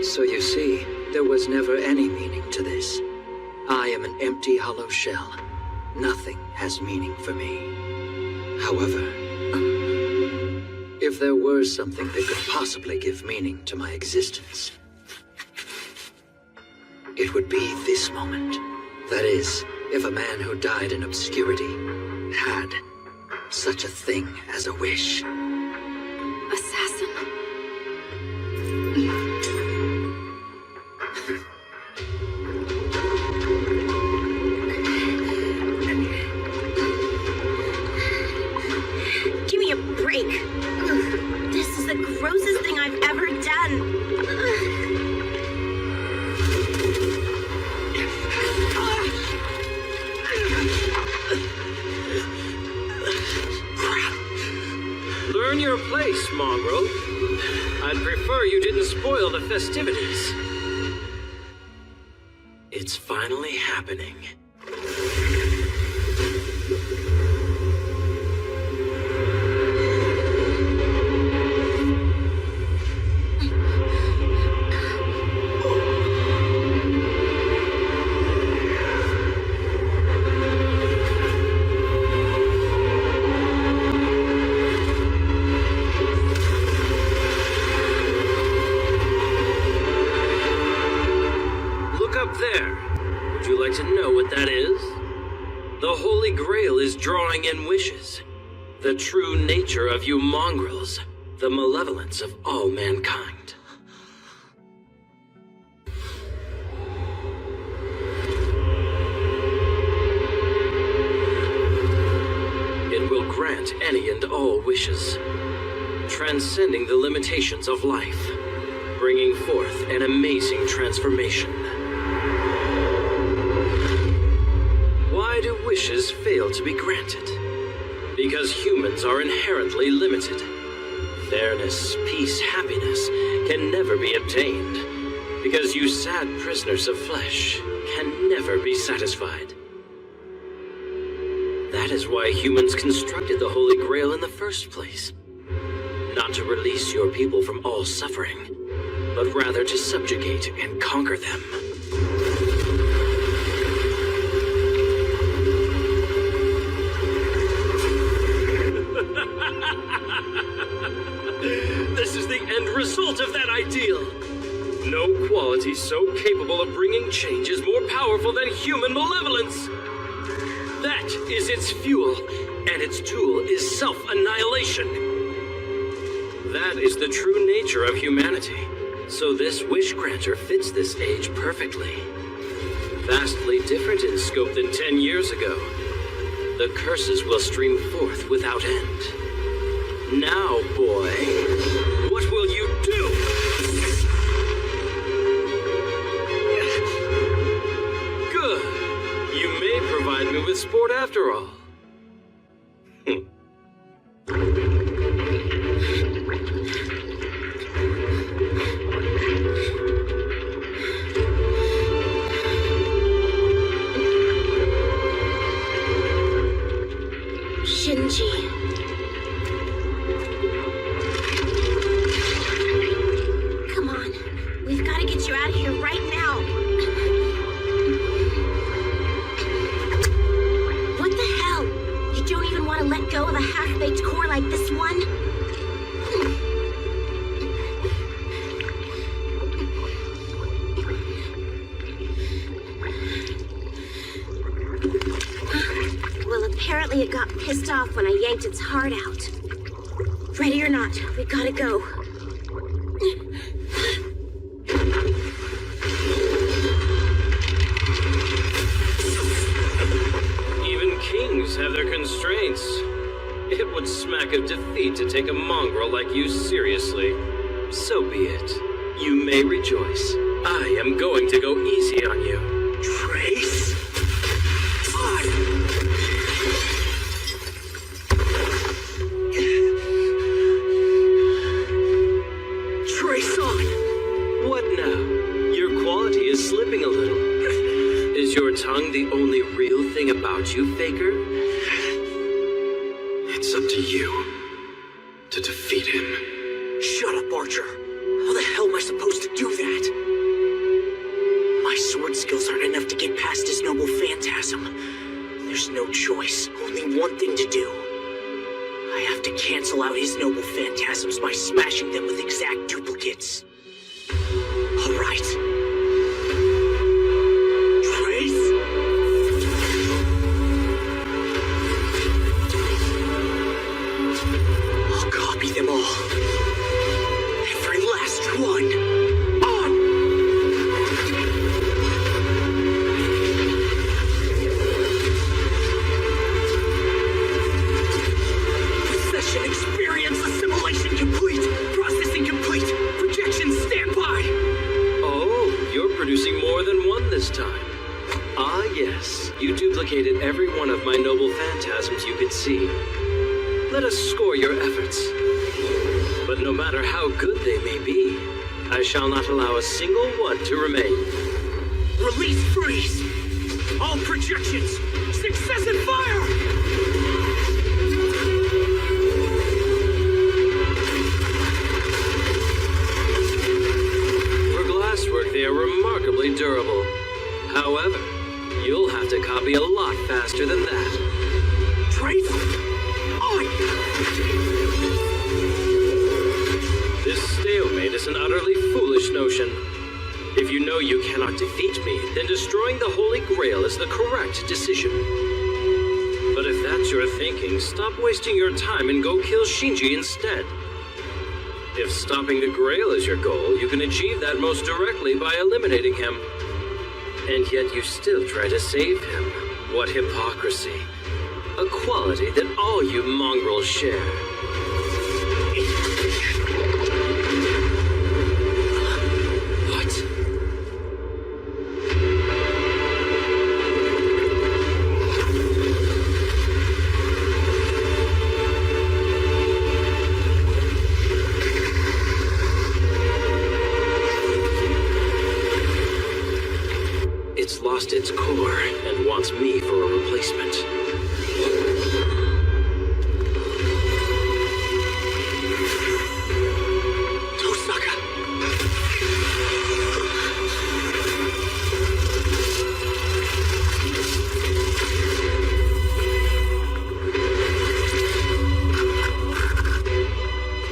So you see, there was never any meaning to this. I am an empty, hollow shell. Nothing has meaning for me. However, if there were something that could possibly give meaning to my existence, it would be this moment. That is, if a man who died in obscurity had such a thing as a wish. Assassin. Give me a break. This is the grossest thing I've ever done. Learn your place, mongrel. I'd prefer you didn't spoil the festivities. It's finally happening. that is? The Holy Grail is drawing in wishes. The true nature of you mongrels. The malevolence of all mankind. It will grant any and all wishes, transcending the limitations of life, bringing forth an amazing transformation. Why do wishes fail to be granted? Because humans are inherently limited. Fairness, peace, happiness can never be obtained. Because you sad prisoners of flesh can never be satisfied. That is why humans constructed the Holy Grail in the first place. Not to release your people from all suffering, but rather to subjugate and conquer them. This is the end result of that ideal. No quality so capable of bringing change is more powerful than human malevolence. That is its fuel, and its tool is self-annihilation. That is the true nature of humanity. So this wish granter fits this age perfectly. Vastly different in scope than 10 years ago. The curses will stream forth without end. Now, boy, what will you do? Good. You may provide me with sport after all. Shinji. Come on. We've got to get you out of here right now. What the hell? You don't even want to let go of a half-baked core like this one? Well, apparently it got pissed off when I yanked its heart out. Ready or not, we gotta go. Even kings have their constraints. It would smack of defeat to take a mongrel like you seriously. So be it. You may rejoice. I am going to go easy on you. Trace? Trace on! What now? Your quality is slipping a little. Is your tongue the only real thing about you, Faker? It's up to you to defeat him. Shut up, Archer. How the hell am I supposed to do that? My sword skills aren't enough to get past his noble phantasm. There's no choice. Only one thing to do. I have to cancel out his noble phantasms by smashing them with exact duplicates. All right. Trace? I'll copy them all. Every last one. Possession experience assimilation complete. Processing complete. Projection standby. Oh, you're producing more than one this time. Ah, yes. You duplicated every one of my noble phantasms you could see. Let us score your efforts. But no matter how good they may be, I shall not allow a single one to remain. Release freeze. All projections. Successive fire. For glasswork, they are remarkably durable. However, you'll have to copy a lot faster than that. Trace? On! This stalemate is an utterly foolish notion. If you know know you cannot defeat me, then destroying the Holy Grail is the correct decision. But if that's your thinking, stop wasting your time and go kill Shinji instead. If stopping the Grail is your goal, you can achieve that most directly by eliminating him. And yet you still try to save him. What hypocrisy. A quality that all you mongrels share. Lost its core and wants me for a replacement. Tosaka!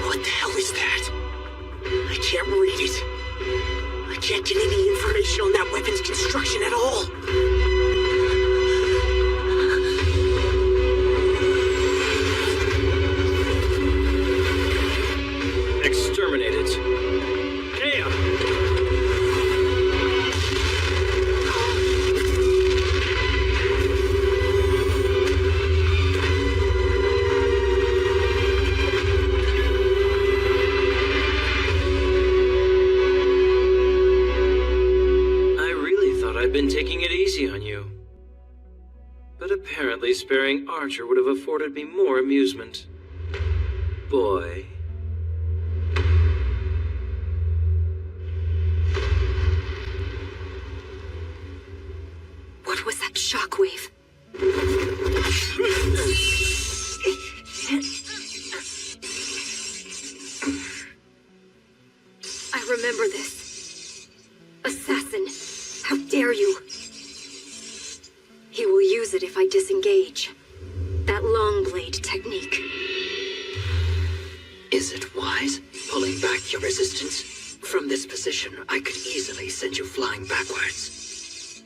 What the hell is that? I can't read it. I can't get any information on that weapon's construction at all. Exterminate it. Kea! Been taking it easy on you. But apparently sparing Archer would have afforded me more amusement. Boy. What was that shockwave? I remember this. Assassin. How dare you? He will use it if I disengage. That long blade technique. Is it wise, pulling back your resistance? From this position, I could easily send you flying backwards.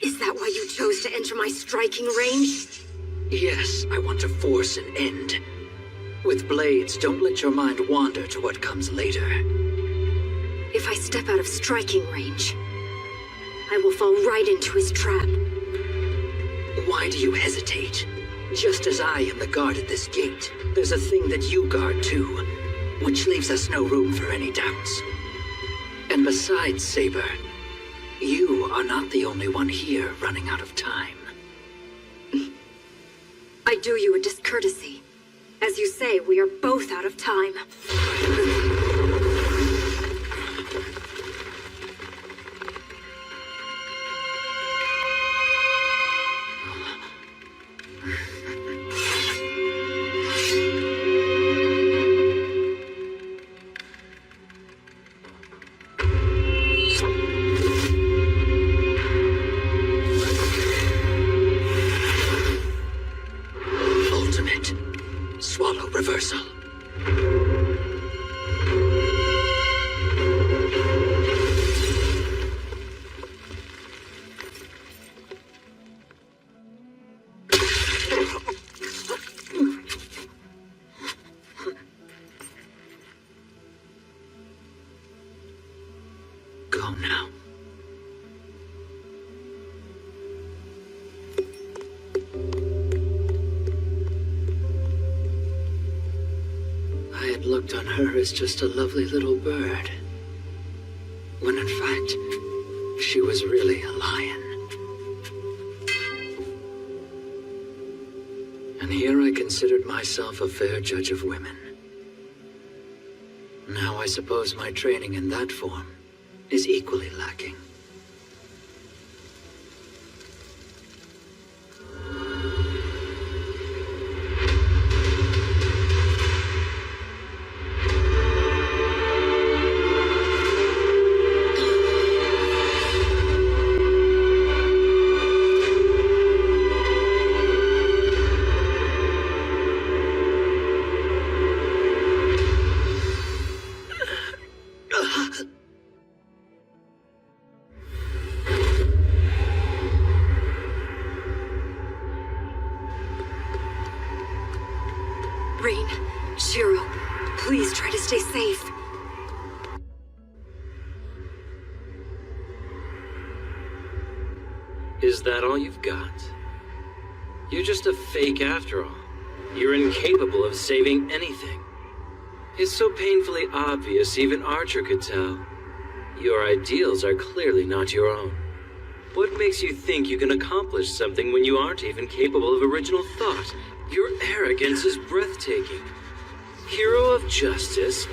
Is that why you chose to enter my striking range? Yes, I want to force an end. With blades, don't let your mind wander to what comes later. If I step out of striking range, I will fall right into his trap. Why do you hesitate? Just as I am the guard at this gate, there's a thing that you guard too, which leaves us no room for any doubts. And besides, Saber, you are not the only one here running out of time. I do you a discourtesy. As you say, we are both out of time. Reversal. Go now. Looked on her as just a lovely little bird, when in fact, she was really a lion. And here I considered myself a fair judge of women. Now I suppose my training in that form is equally lacking. Please try to stay safe. Is that all you've got? You're just a fake after all. You're incapable of saving anything. It's so painfully obvious even Archer could tell. Your ideals are clearly not your own. What makes you think you can accomplish something when you aren't even capable of original thought? Your arrogance is breathtaking. Hero of justice,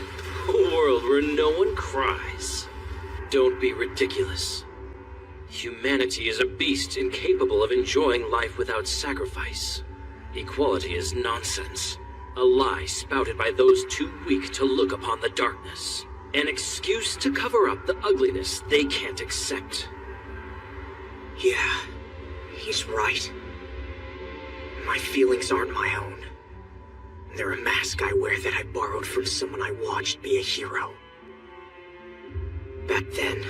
a world where no one cries. Don't be ridiculous. Humanity is a beast incapable of enjoying life without sacrifice. Equality is nonsense. A lie spouted by those too weak to look upon the darkness. An excuse to cover up the ugliness they can't accept. Yeah, he's right. My feelings aren't my own. They're a mask I wear that I borrowed from someone I watched be a hero. Back then,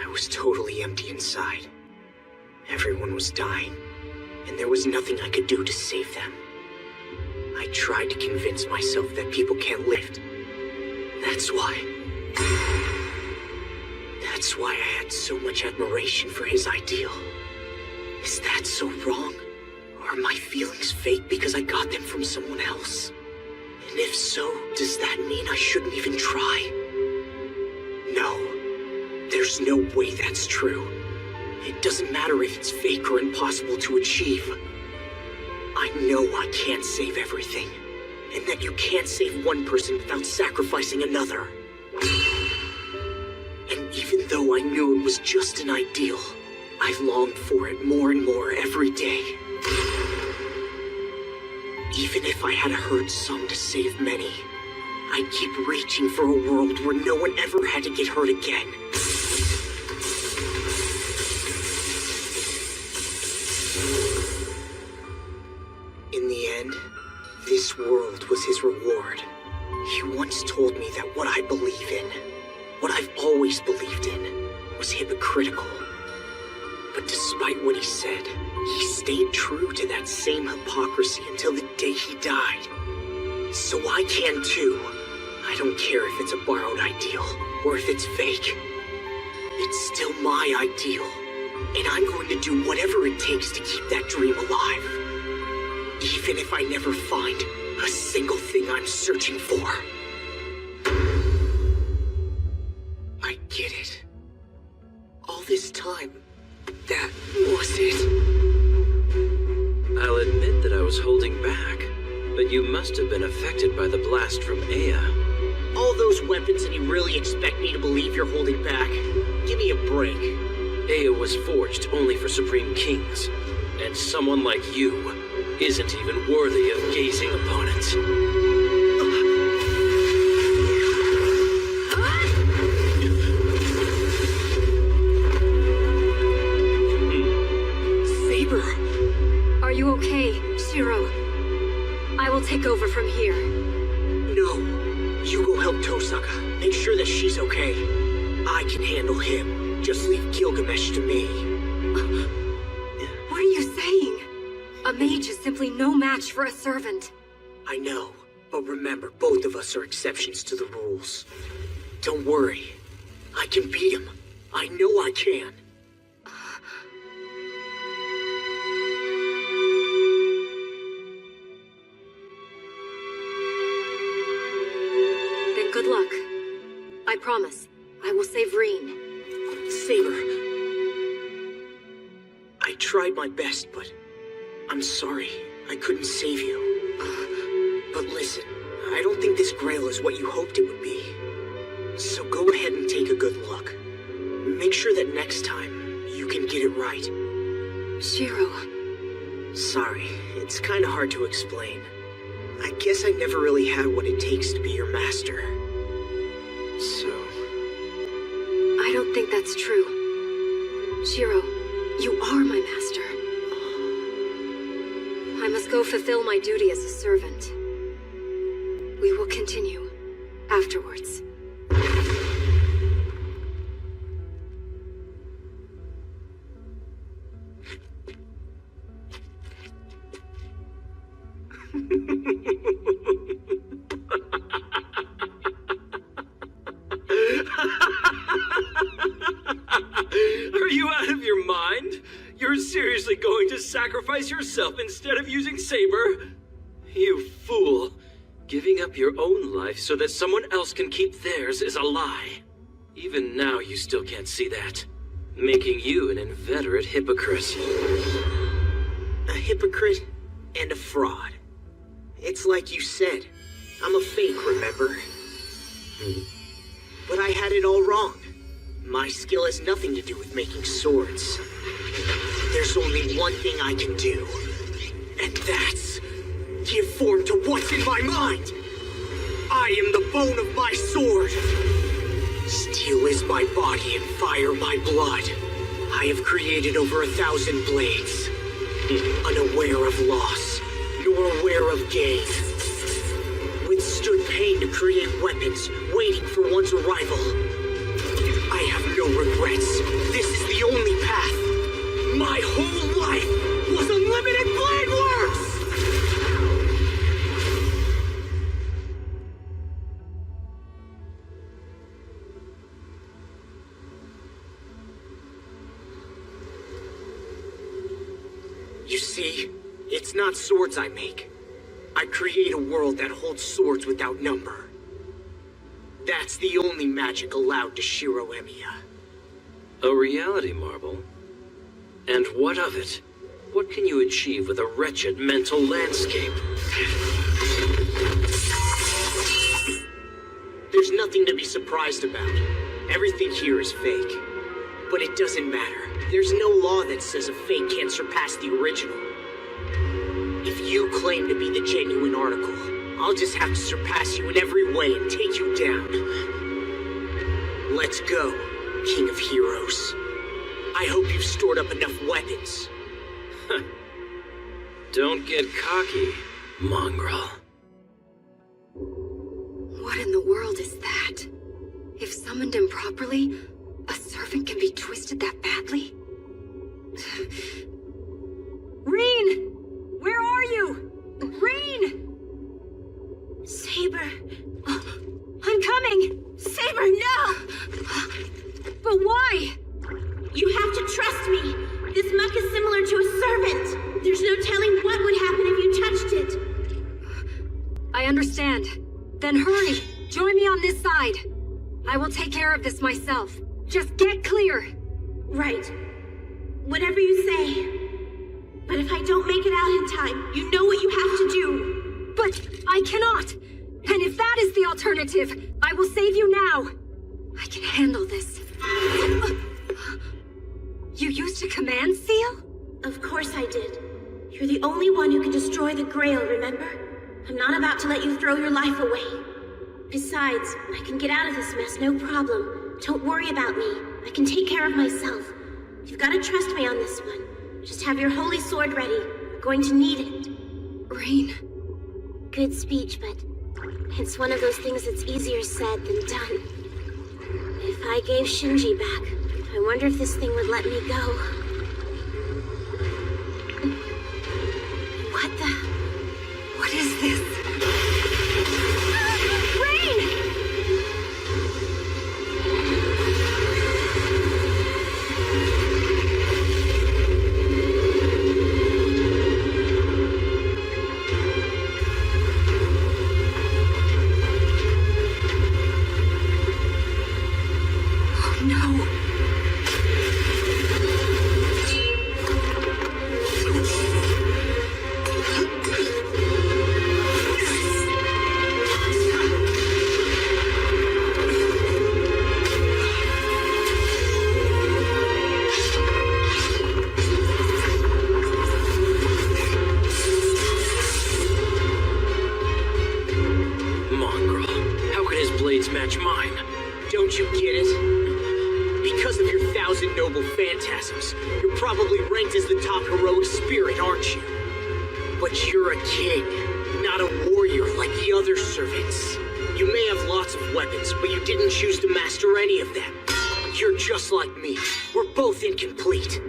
I was totally empty inside. Everyone was dying, and there was nothing I could do to save them. I tried to convince myself that people can't live. That's why I had so much admiration for his ideal. Is that so wrong? Are my feelings fake because I got them from someone else? And if so, does that mean I shouldn't even try? No, there's no way that's true. It doesn't matter if it's fake or impossible to achieve. I know I can't save everything, and that you can't save one person without sacrificing another. And even though I knew it was just an ideal, I've longed for it more and more every day. Even if I had to hurt some to save many, I'd keep reaching for a world where no one ever had to get hurt again. In the end, this world was his reward. He once told me that what I believe in, what I've always believed in, was hypocritical. But despite what he said, he stayed true to that same hypocrisy until the day he died. So I can too. I don't care if it's a borrowed ideal, or if it's fake. It's still my ideal, and I'm going to do whatever it takes to keep that dream alive. Even if I never find a single thing I'm searching for. I get it. All this time, that was it. I'll admit that I was holding back, but you must have been affected by the blast from Ea. All those weapons, and you really expect me to believe you're holding back? Give me a break. Ea was forged only for Supreme Kings, and someone like you isn't even worthy of gazing upon it. Saber! Are you okay, Shiro? I will take over from here. No. You go help Tosaka. Make sure that she's okay. I can handle him. Just leave Gilgamesh to me. What are you saying? A mage is simply no match for a servant. I know, but remember, both of us are exceptions to the rules. Don't worry. I can beat him. I know I can. Then good luck. I promise, I will save Reen. Saber. I tried my best, but I'm sorry. I couldn't save you. But listen, I don't think this grail is what you hoped it would be. So go ahead and take a good look. Make sure that next time, you can get it right. Shiro. Sorry, it's kinda hard to explain. I guess I never really had what it takes to be your master. So... I don't think that's true. Shiro, you are my master. I must go fulfill my duty as a servant. We will continue afterwards. seriously going to sacrifice yourself instead of using Saber? You fool. Giving up your own life so that someone else can keep theirs is a lie. Even now you still can't see that. Making you an inveterate hypocrite. A hypocrite and a fraud. It's like you said. I'm a fake, remember? But I had it all wrong. My skill has nothing to do with making swords. There's only one thing I can do. And that's give form to what's in my mind. I am the bone of my sword. Steel is my body and fire my blood. I have created over 1,000 blades. Unaware of loss, nor aware of gain. Withstood pain to create weapons, waiting for one's arrival. I have no regrets. This is the only path. My whole life was unlimited blade works! You see, it's not swords I make. I create a world that holds swords without number. That's the only magic allowed to Shiro Emiya. A reality marble? And what of it? What can you achieve with a wretched mental landscape? There's nothing to be surprised about. Everything here is fake. But it doesn't matter. There's no law that says a fake can't surpass the original. If you claim to be the genuine article, I'll just have to surpass you in every way and take you down. Let's go, King of Heroes. I hope you've stored up enough weapons. Don't get cocky, mongrel. What in the world is that? If summoned improperly, a servant can be twisted that badly? Reen! Where are you? Reen! Saber. I'm coming! Saber, no! But why? You have to trust me. This muck is similar to a servant. There's no telling what would happen if you touched it. I understand. Then hurry! Join me on this side. I will take care of this myself. Just get clear! Right. Whatever you say. But if I don't make it out in time, you know what you have to do. But I cannot! And if that is the alternative, I will save you now! I can handle this. You used a command seal? Of course I did. You're the only one who can destroy the Grail, remember? I'm not about to let you throw your life away. Besides, I can get out of this mess, no problem. Don't worry about me. I can take care of myself. You've got to trust me on this one. Just have your holy sword ready. You're going to need it. Reen. Good speech, but it's one of those things that's easier said than done. If I gave Shinji back, I wonder if this thing would let me go. What the? What is this? Match mine. Don't you get it? Because of your 1,000 noble phantasms, you're probably ranked as the top heroic spirit, aren't you? But you're a king, not a warrior like the other servants. You may have lots of weapons, but you didn't choose to master any of them. You're just like me. We're both incomplete.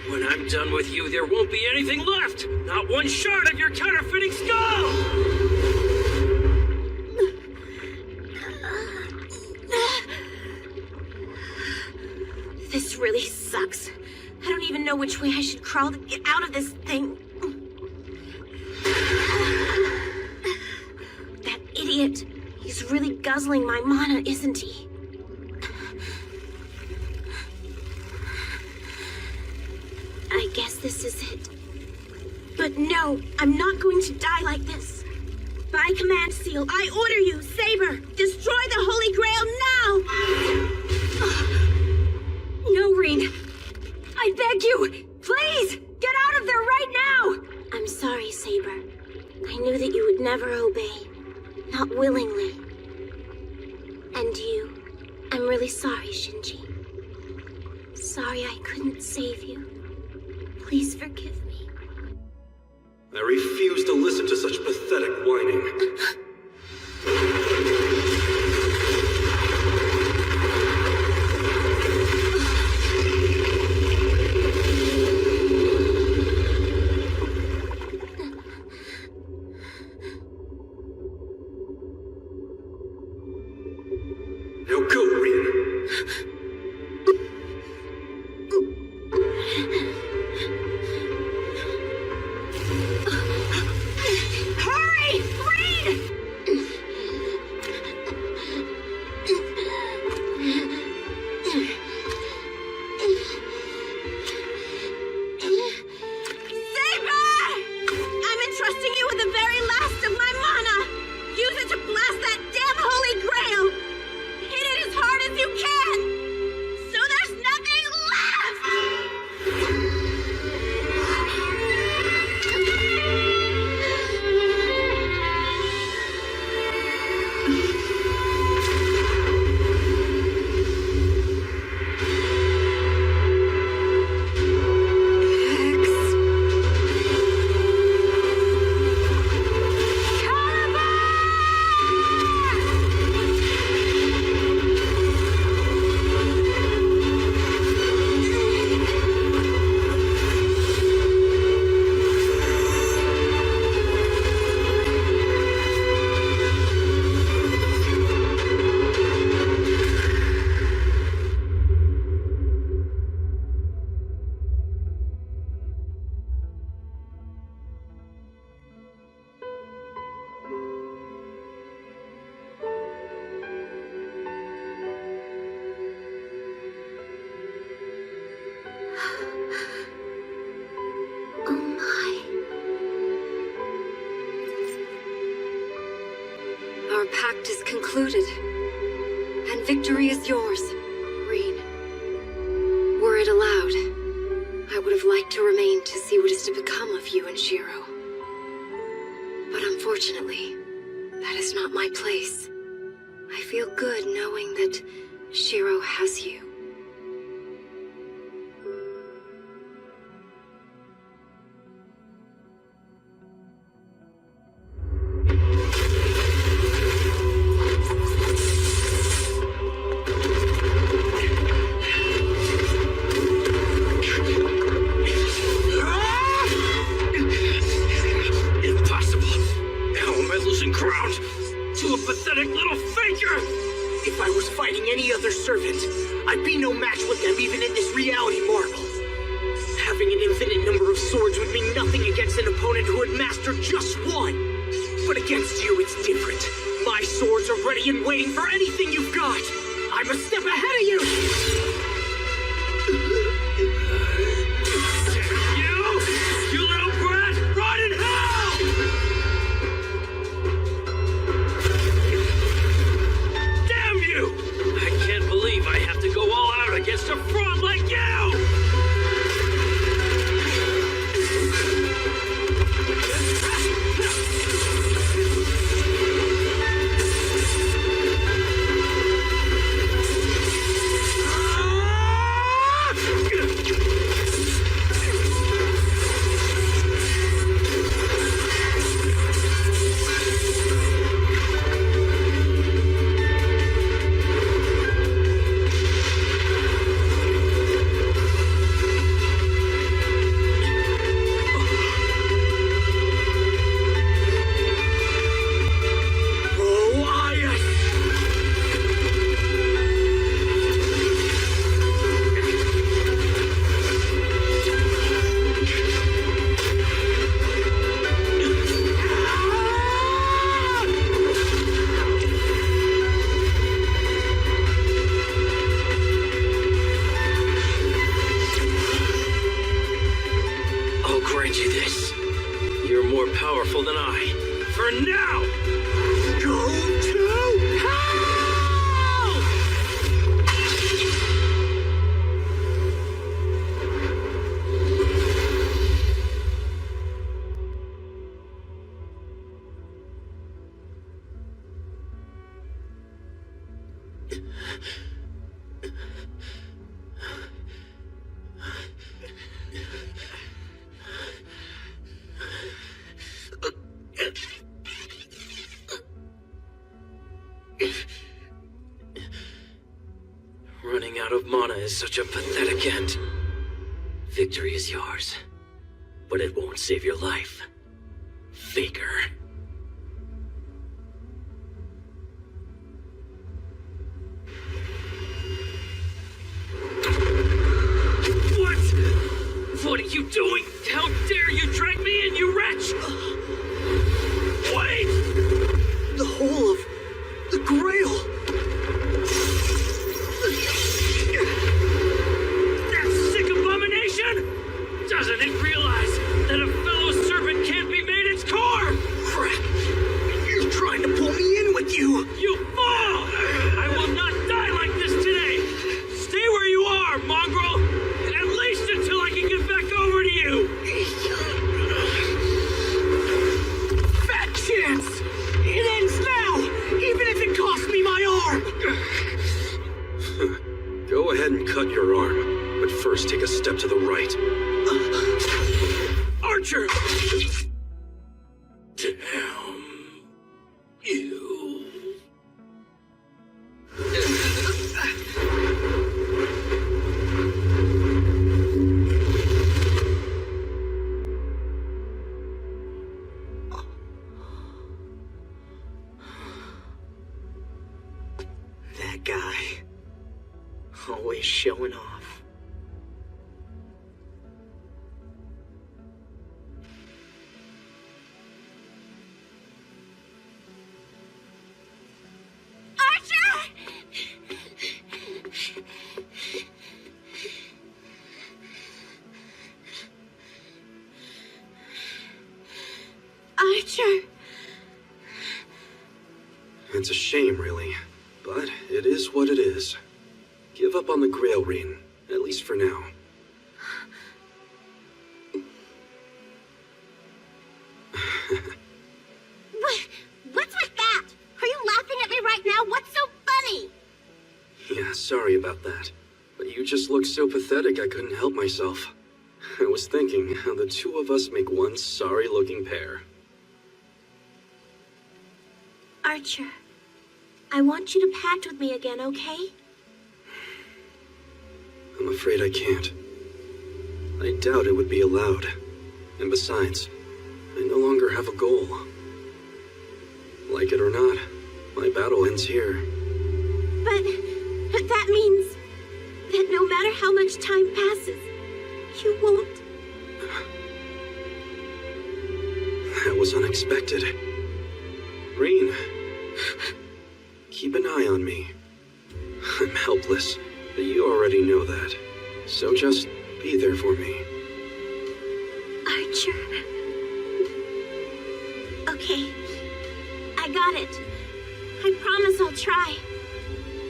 When I'm done with you, there won't be anything left! Not one shard of your counterfeiting skull! This really sucks. I don't even even know which way I should crawl to get out of this thing. That idiot. He's really guzzling my mana, isn't he? I guess this is it. But no, I'm not going to die like this. By command seal, I order you, Saber, destroy the Holy Grail now! No, Reen. I beg you, please, get out of there right now! I'm sorry, Saber. I knew that you would never obey. Not willingly. And you, I'm really sorry, Shinji. Sorry I couldn't save you. Please forgive me. I refuse to listen to such pathetic whining. Now go, Reen. Hurry! Reed! Saber! I'm entrusting you with the very last of my mana! Use it to blast that damn Holy Grail! Hit it as hard as you can! So there's nothing left! Our pact is concluded, and victory is yours, Reen. Were it allowed, I would have liked to remain to see what is to become of you and Shiro. But unfortunately, that is not my place. I feel good knowing that Shiro has you. If I was fighting any other servant, I'd be no match with them even in this reality marvel. Having an infinite number of swords would mean nothing against an opponent who had mastered just one. But against you, it's different. My swords are ready and waiting for anything you've got. I'm a step ahead of you! You little brat! Rot in hell! Damn you! I can't believe I have to go all out against a fraud like you! Running out of mana is such a pathetic end. Victory is yours, but it won't save your life. Faker. What are you doing? How dare you drag me in, you wretch! Wait! The whole of the Grail! That sick abomination! Doesn't it realize that a fellow servant can't be made its core? Crap! You're trying to pull me in with you! You fool! I will not die like this today! Stay where you are, mongrel! At least until I can get back over to you! Fat chance! It ends now! Even if it costs me my arm! Go ahead and cut your arm, but first take a step to the right. Archer! Damn you. That guy. Always showing off. Archer! It's a shame, really, but it is what it is. Give up on the Grail Ring, at least for now. What's with that? Are you laughing at me right now? What's so funny? Yeah, sorry about that. But you just looked so pathetic I couldn't help myself. I was thinking how the two of us make one sorry-looking pair. Archer, I want you to pact with me again, okay? I'm afraid I can't. I doubt it would be allowed. And besides, I no longer have a goal. Like it or not, my battle ends here. But that means that no matter how much time passes, you won't. That was unexpected. Green, keep an eye on me. I'm helpless, but you already know that. So just be there for me. Archer. Okay, I got it. I promise I'll try.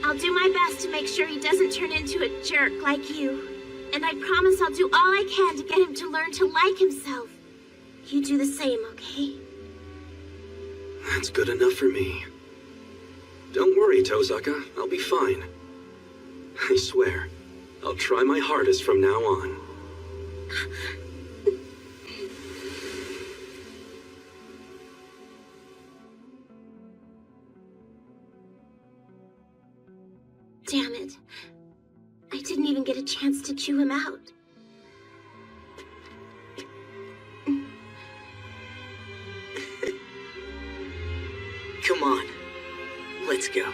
I'll do my best to make sure he doesn't turn into a jerk like you. And I promise I'll do all I can to get him to learn to like himself. You do the same, okay? That's good enough for me. Don't worry, Tozaka. I'll be fine. I swear, I'll try my hardest from now on. Damn it. I didn't even get a chance to chew him out. Come on. Let's go.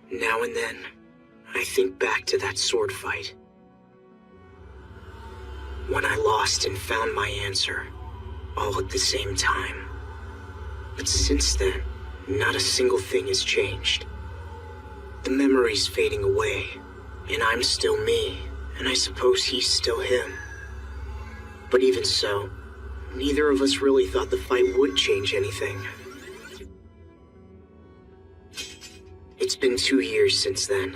Now and then, I think back to that sword fight. When I lost and found my answer, all at the same time. But since then, not a single thing has changed. The memory's fading away, and I'm still me, and I suppose he's still him. But even so, neither of us really thought the fight would change anything. It's been 2 years since then.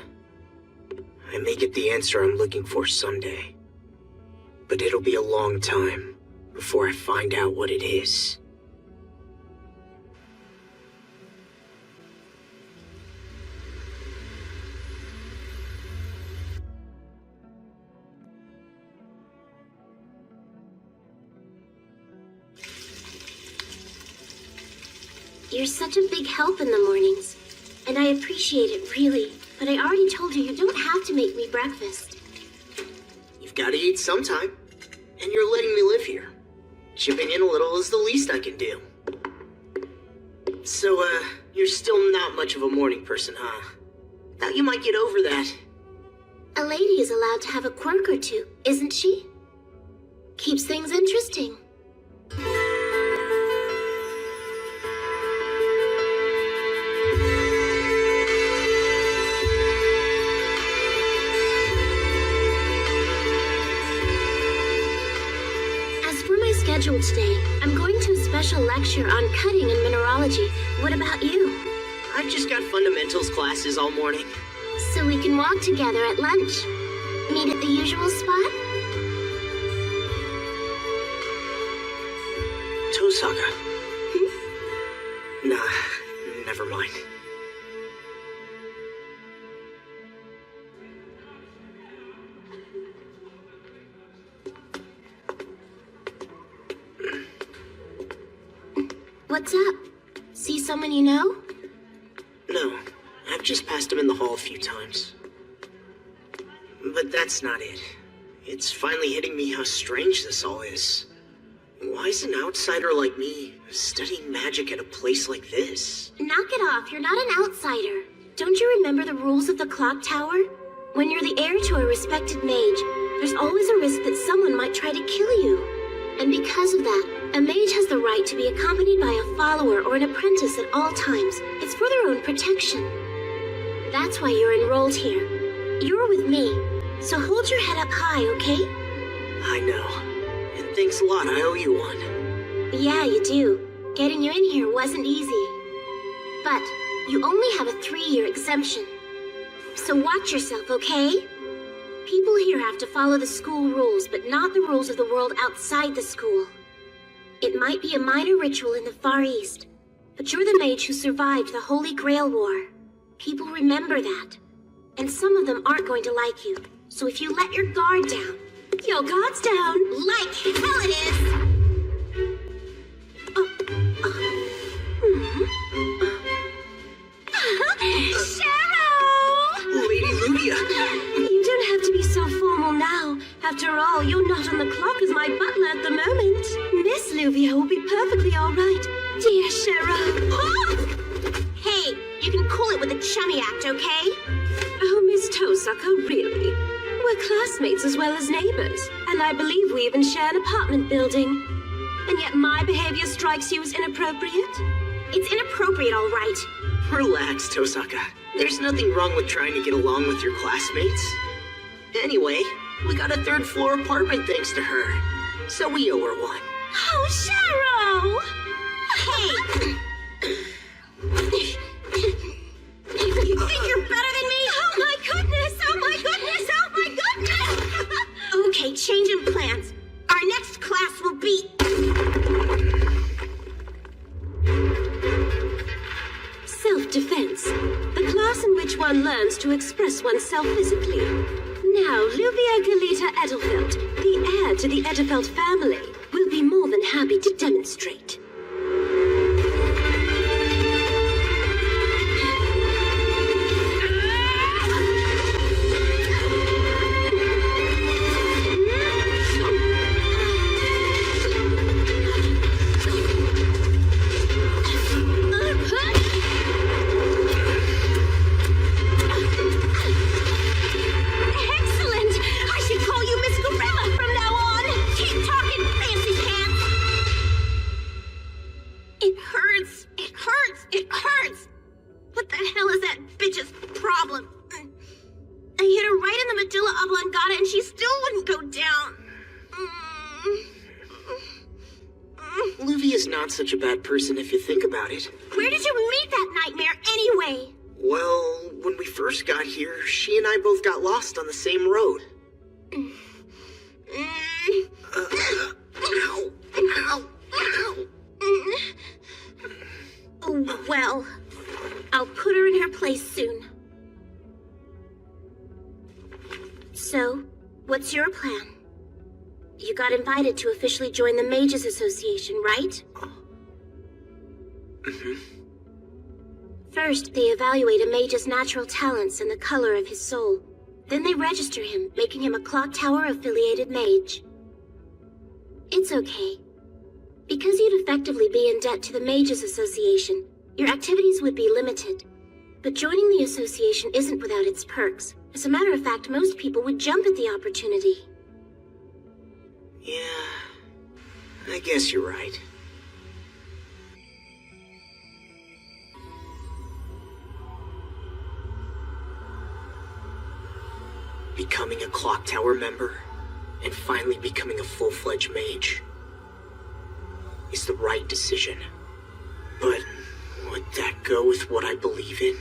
I may get the answer I'm looking for someday. But it'll be a long time before I find out what it is. You're such a big help in the mornings, and I appreciate it, really. But I already told you don't have to make me breakfast. You've got to eat sometime, and you're letting me live here. Chipping in a little is the least I can do. So, you're still not much of a morning person, huh? Thought you might get over that. A lady is allowed to have a quirk or two, isn't she? Keeps things interesting. Schedule today. I'm going to a special lecture on cutting and mineralogy. What about you? I've just got fundamentals classes all morning. So we can walk together at lunch. Meet at the usual spot? Tosaka. Nah, never mind. What's up? See someone you know? No, I've just passed him in the hall a few times. But that's not it. It's finally hitting me how strange this all is. Why is an outsider like me studying magic at a place like this? Knock it off, you're not an outsider. Don't you remember the rules of the clock tower? When you're the heir to a respected mage, there's always a risk that someone might try to kill you. And because of that, a mage has the right to be accompanied by a follower or an apprentice at all times. It's for their own protection. That's why you're enrolled here. You're with me, so hold your head up high, okay? I know. And thanks a lot, I owe you one. Yeah, you do. Getting you in here wasn't easy. But you only have a 3-year exemption. So watch yourself, okay? People here have to follow the school rules, but not the rules of the world outside the school. It might be a minor ritual in the Far East, but you're the mage who survived the Holy Grail War. People remember that, and some of them aren't going to like you. So if you let your guard down... Your guard's down! Like hell it is! Cheryl! Lady Ludia! You don't have to be so formal now. After all, you're not on the clock as my butler at the moment. Miss Luvia will be perfectly all right. Dear Cheryl. Hey, you can cool it with a chummy act, okay? Oh, Miss Tosaka, really? We're classmates as well as neighbors, and I believe we even share an apartment building. And yet my behavior strikes you as inappropriate? It's inappropriate, all right. Relax, Tosaka. There's nothing wrong with trying to get along with your classmates. Anyway, we got a 3rd floor apartment thanks to her, so we owe her one. Oh, Cheryl! Hey! You think you're better than me? Oh my goodness! Oh my goodness! Oh my goodness! Okay, changing plans. Our next class will be... Self-defense. The class in which one learns to express oneself physically. Now, Luvia Galita Edelfelt, the heir to the Edelfelt family, will be more than happy to demonstrate. It hurts! What the hell is that bitch's problem. I hit her right in the medulla oblongata and she still wouldn't go down. Luvia's not such a bad person if you think about it. Where did you meet that nightmare anyway? Well, when we first got here, she and I both got lost on the same road. Well, I'll put her in her place soon. So, what's your plan? You got invited to officially join the Mages Association, right? First, they evaluate a mage's natural talents and the color of his soul. Then they register him, making him a Clock Tower-affiliated mage. It's okay. Because you'd effectively be in debt to the Mages Association, your activities would be limited. But joining the association isn't without its perks. As a matter of fact, most people would jump at the opportunity. Yeah, I guess you're right. Becoming a Clock Tower member, and finally becoming a full-fledged mage, is the right decision. But would that go with what I believe in?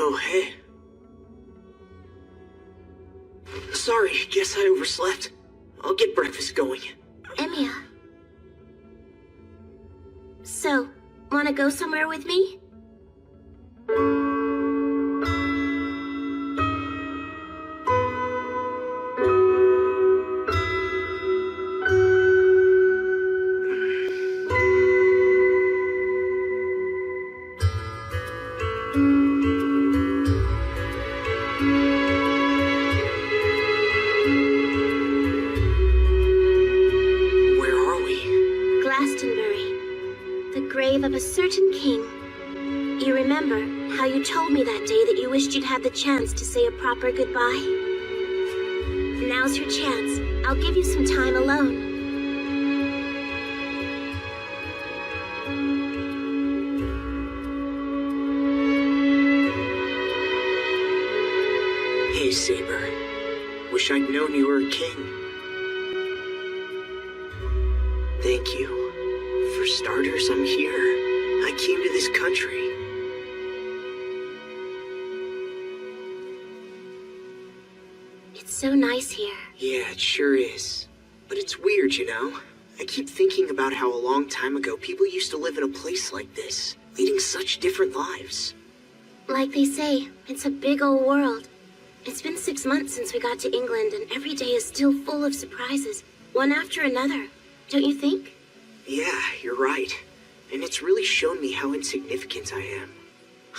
Oh, hey. Sorry, guess I overslept. I'll get breakfast going. Emiya. So, wanna go somewhere with me? Of a certain king. You remember how you told me that day that you wished you'd had the chance to say a proper goodbye? Now's your chance. I'll give you some time alone. Hey, Saber. Wish I'd known you were a king. Thank you. For starters, I'm here. I came to this country. It's so nice here. Yeah, it sure is. But it's weird, you know? I keep thinking about how a long time ago people used to live in a place like this, leading such different lives. Like they say, it's a big old world. It's been 6 months since we got to England, and every day is still full of surprises, one after another. Don't you think? Yeah, you're right. And it's really shown me how insignificant I am.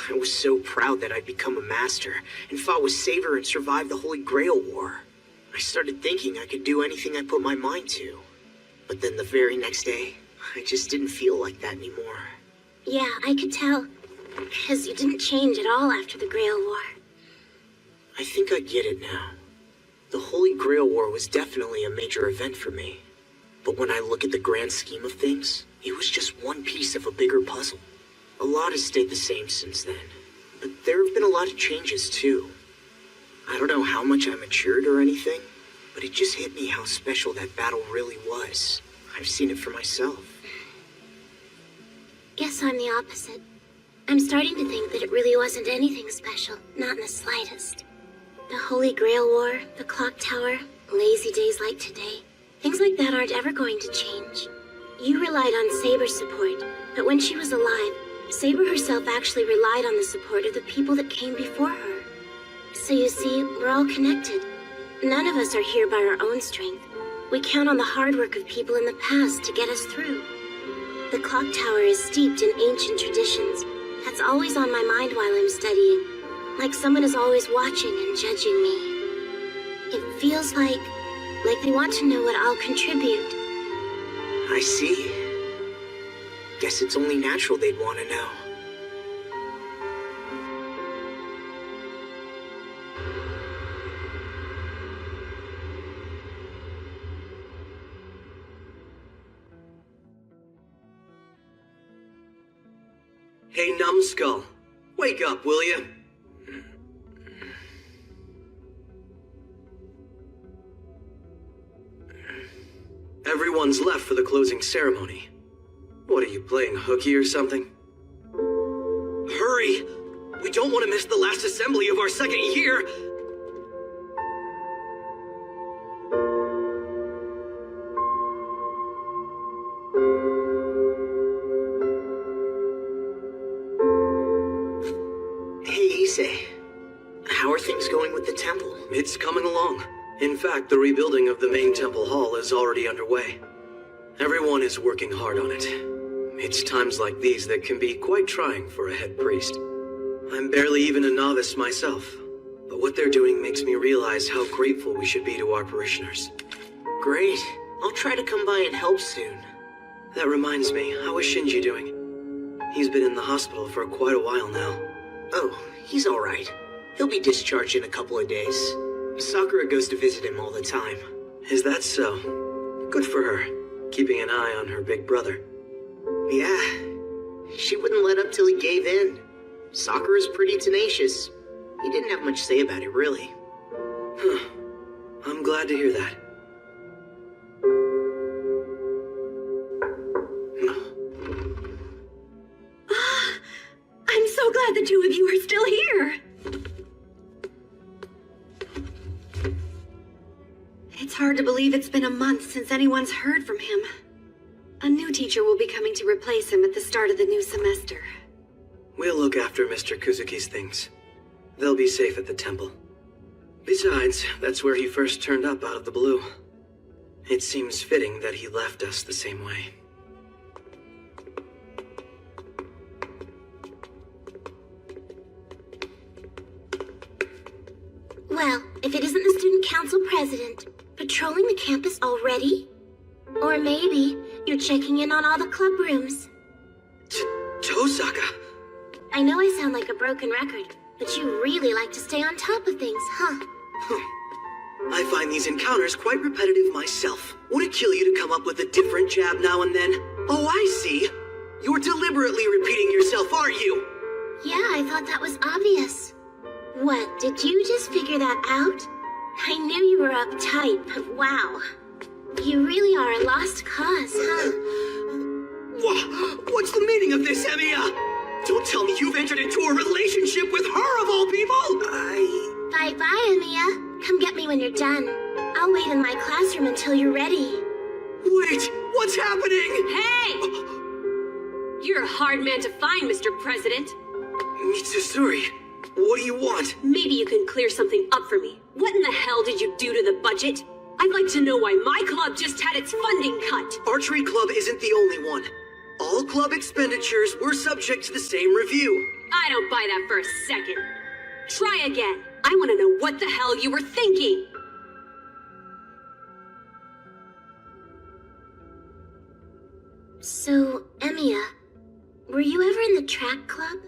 I was so proud that I'd become a master, and fought with Saber and survived the Holy Grail War. I started thinking I could do anything I put my mind to. But then the very next day, I just didn't feel like that anymore. Yeah, I could tell. Because you didn't change at all after the Grail War. I think I get it now. The Holy Grail War was definitely a major event for me. But when I look at the grand scheme of things, it was just one piece of a bigger puzzle. A lot has stayed the same since then, but there have been a lot of changes too. I don't know how much I matured or anything, but it just hit me how special that battle really was. I've seen it for myself. Guess I'm the opposite. I'm starting to think that it really wasn't anything special, not in the slightest. The Holy Grail War, the Clock Tower, lazy days like today. Things like that aren't ever going to change. You relied on Saber's support, but when she was alive, Saber herself actually relied on the support of the people that came before her. So you see, we're all connected. None of us are here by our own strength. We count on the hard work of people in the past to get us through. The Clock Tower is steeped in ancient traditions. That's always on my mind while I'm studying. Like someone is always watching and judging me. It feels like they want to know what I'll contribute. I see. Guess it's only natural they'd want to know. Hey, numbskull. Wake up, will you? Everyone's left for the closing ceremony. What are you, playing hooky or something? Hurry! We don't want to miss the last assembly of our second year! Hey, Issei. How are things going with the temple? It's coming along. In fact, the rebuilding of the main temple hall is already underway. Everyone is working hard on it. It's times like these that can be quite trying for a head priest. I'm barely even a novice myself, but what they're doing makes me realize how grateful we should be to our parishioners. Great. I'll try to come by and help soon. That reminds me, how is Shinji doing? He's been in the hospital for quite a while now. Oh, he's alright. He'll be discharged in a couple of days. Sakura goes to visit him all the time. Is that so? Good for her, keeping an eye on her big brother. Yeah, she wouldn't let up till he gave in. Sakura's pretty tenacious. He didn't have much to say about it, really. Huh. I'm glad to hear that. I'm so glad the two of you are still here. It's hard to believe it's been a month since anyone's heard from him. A new teacher will be coming to replace him at the start of the new semester. We'll look after Mr. Kuzuki's things. They'll be safe at the temple. Besides, that's where he first turned up out of the blue. It seems fitting that he left us the same way. Well, if it isn't the student council president, patrolling the campus already? Or maybe you're checking in on all the club rooms. Tosaka! I know I sound like a broken record, but you really like to stay on top of things, huh? I find these encounters quite repetitive myself. Would it kill you to come up with a different jab now and then? Oh, I see. You're deliberately repeating yourself, aren't you? Yeah, I thought that was obvious. What, did you just figure that out? I knew you were uptight, but wow. You really are a lost cause, huh? What's the meaning of this, Emiya? Don't tell me you've entered into a relationship with her of all people! Bye-bye, Emiya. Come get me when you're done. I'll wait in my classroom until you're ready. Wait, what's happening? Hey! You're a hard man to find, Mr. President. Mitsuzuri, what do you want? Maybe you can clear something up for me. What in the hell did you do to the budget? I'd like to know why my club just had its funding cut. Archery Club isn't the only one. All club expenditures were subject to the same review. I don't buy that for a second. Try again. I want to know what the hell you were thinking. So, Emiya, were you ever in the track club?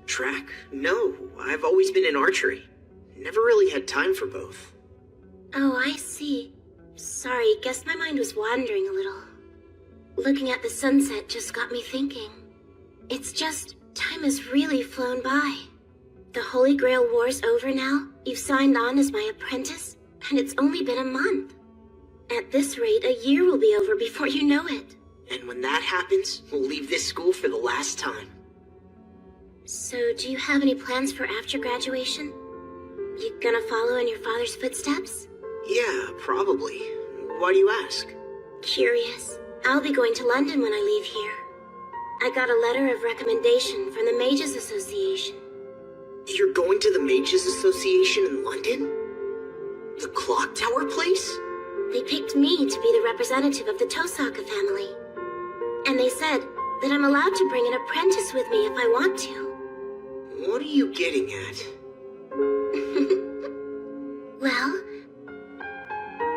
Track? No, I've always been in archery. Never really had time for both. Oh, I see. Sorry, guess my mind was wandering a little. Looking at the sunset just got me thinking. It's just, time has really flown by. The Holy Grail War's over now, you've signed on as my apprentice, and it's only been a month. At this rate, a year will be over before you know it. And when that happens, we'll leave this school for the last time. So, do you have any plans for after graduation? You gonna follow in your father's footsteps? Yeah, probably. Why do you ask? Curious. I'll be going to London when I leave here. I got a letter of recommendation from the Mages Association. You're going to the Mages Association in London? The clock tower place? They picked me to be the representative of the Tosaka family. And they said that I'm allowed to bring an apprentice with me if I want to. What are you getting at? Well,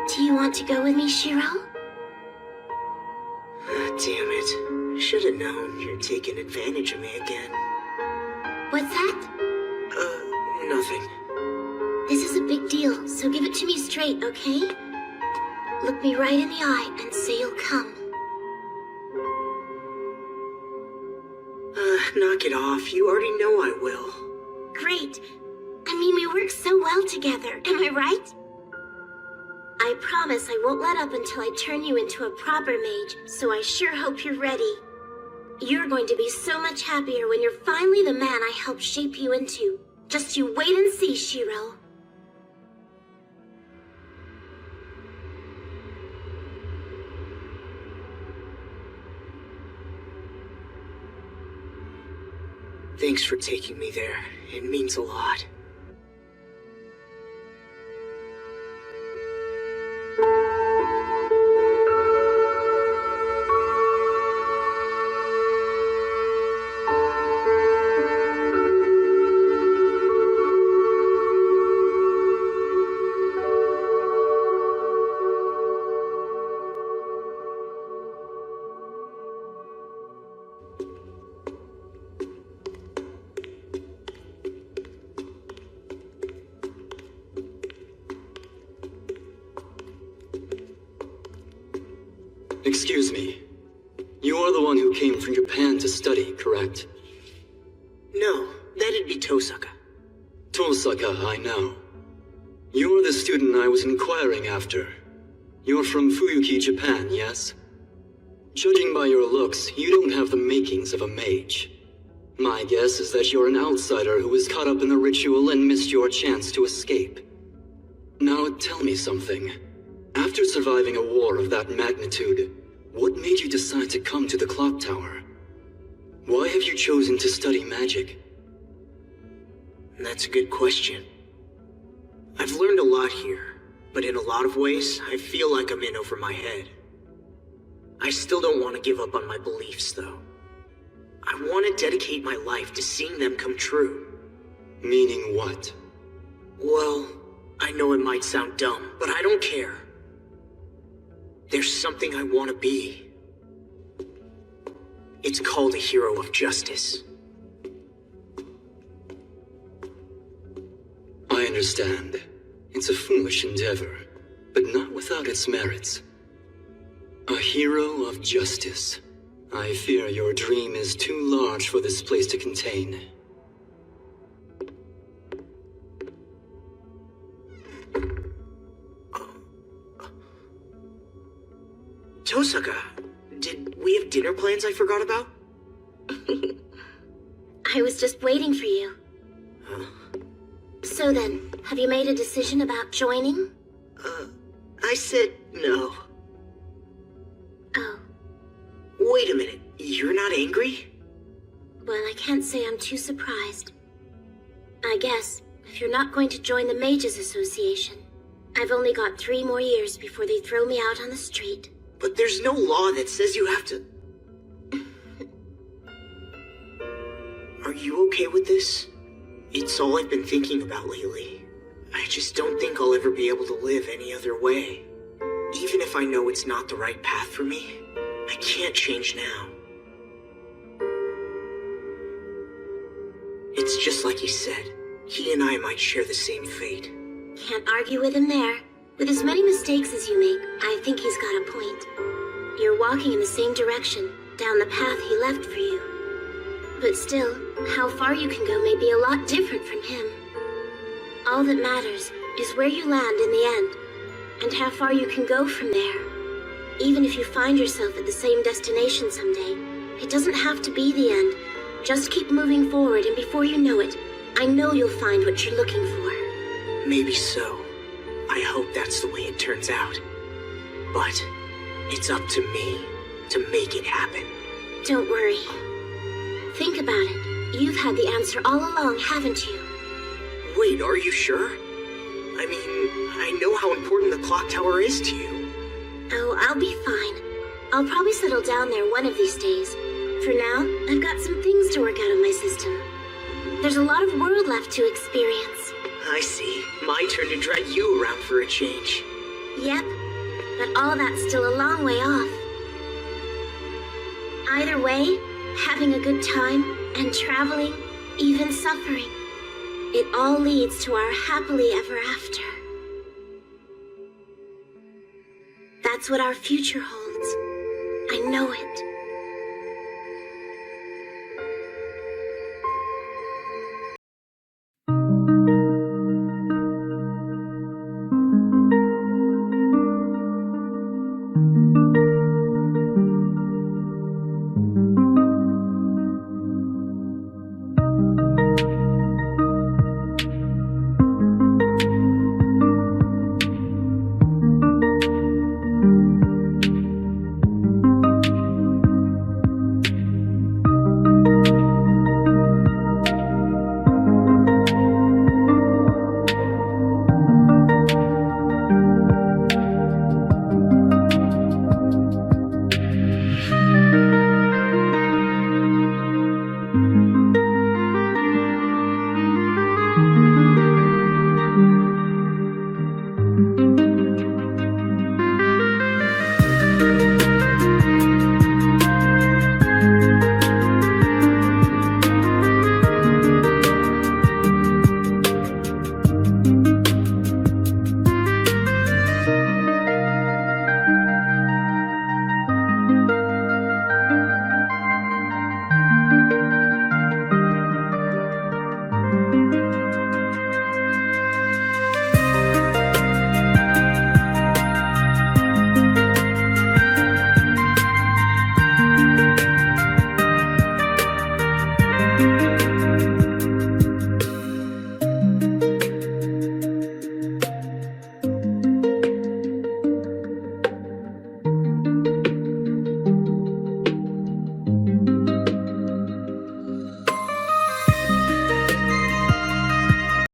do you want to go with me, Shiro? Damn it. Should have known you're taking advantage of me again. What's that? Nothing. This is a big deal, so give it to me straight, okay? Look me right in the eye and say you'll come. Not Knock it off. You already know I will. Great. I mean, we work so well together, am I right? I promise I won't let up until I turn you into a proper mage, so I sure hope you're ready. You're going to be so much happier when you're finally the man I helped shape you into. Just you wait and see, Shiro. Thanks for taking me there. It means a lot. Excuse me. You are the one who came from Japan to study, correct? No, that'd be Tosaka. Tosaka, I know. You are the student I was inquiring after. You're from Fuyuki, Japan, yes? Judging by your looks, you don't have the makings of a mage. My guess is that you're an outsider who was caught up in the ritual and missed your chance to escape. Now tell me something. After surviving a war of that magnitude, what made you decide to come to the clock tower? Why have you chosen to study magic? That's a good question. I've learned a lot here, but in a lot of ways, I feel like I'm in over my head. I still don't want to give up on my beliefs, though. I want to dedicate my life to seeing them come true. Meaning what? Well, I know it might sound dumb, but I don't care. There's something I want to be. It's called a hero of justice. I understand. It's a foolish endeavor, but not without its merits. A hero of justice. I fear your dream is too large for this place to contain. Tosaka, did we have dinner plans I forgot about? I was just waiting for you. Huh? So then, have you made a decision about joining? I said no. Oh. Wait a minute, you're not angry? Well, I can't say I'm too surprised. I guess, if you're not going to join the Mages Association, I've only got 3 more years before they throw me out on the street. But there's no law that says you have to... Are you okay with this? It's all I've been thinking about lately. I just don't think I'll ever be able to live any other way. Even if I know it's not the right path for me, I can't change now. It's just like he said. He and I might share the same fate. Can't argue with him there. With as many mistakes as you make, I think he's got a point. You're walking in the same direction, down the path he left for you. But still, how far you can go may be a lot different from him. All that matters is where you land in the end, and how far you can go from there. Even if you find yourself at the same destination someday, it doesn't have to be the end. Just keep moving forward, and before you know it, I know you'll find what you're looking for. Maybe so. I hope that's the way it turns out. But it's up to me to make it happen. Don't worry. Think about it. You've had the answer all along, haven't you? Wait, are you sure? I mean, I know how important the clock tower is to you. Oh, I'll be fine. I'll probably settle down there one of these days. For now, I've got some things to work out of my system. There's a lot of world left to experience. I see. My turn to drag you around for a change. Yep, but all that's still a long way off. Either way, having a good time and traveling, even suffering, it all leads to our happily ever after. That's what our future holds. I know it.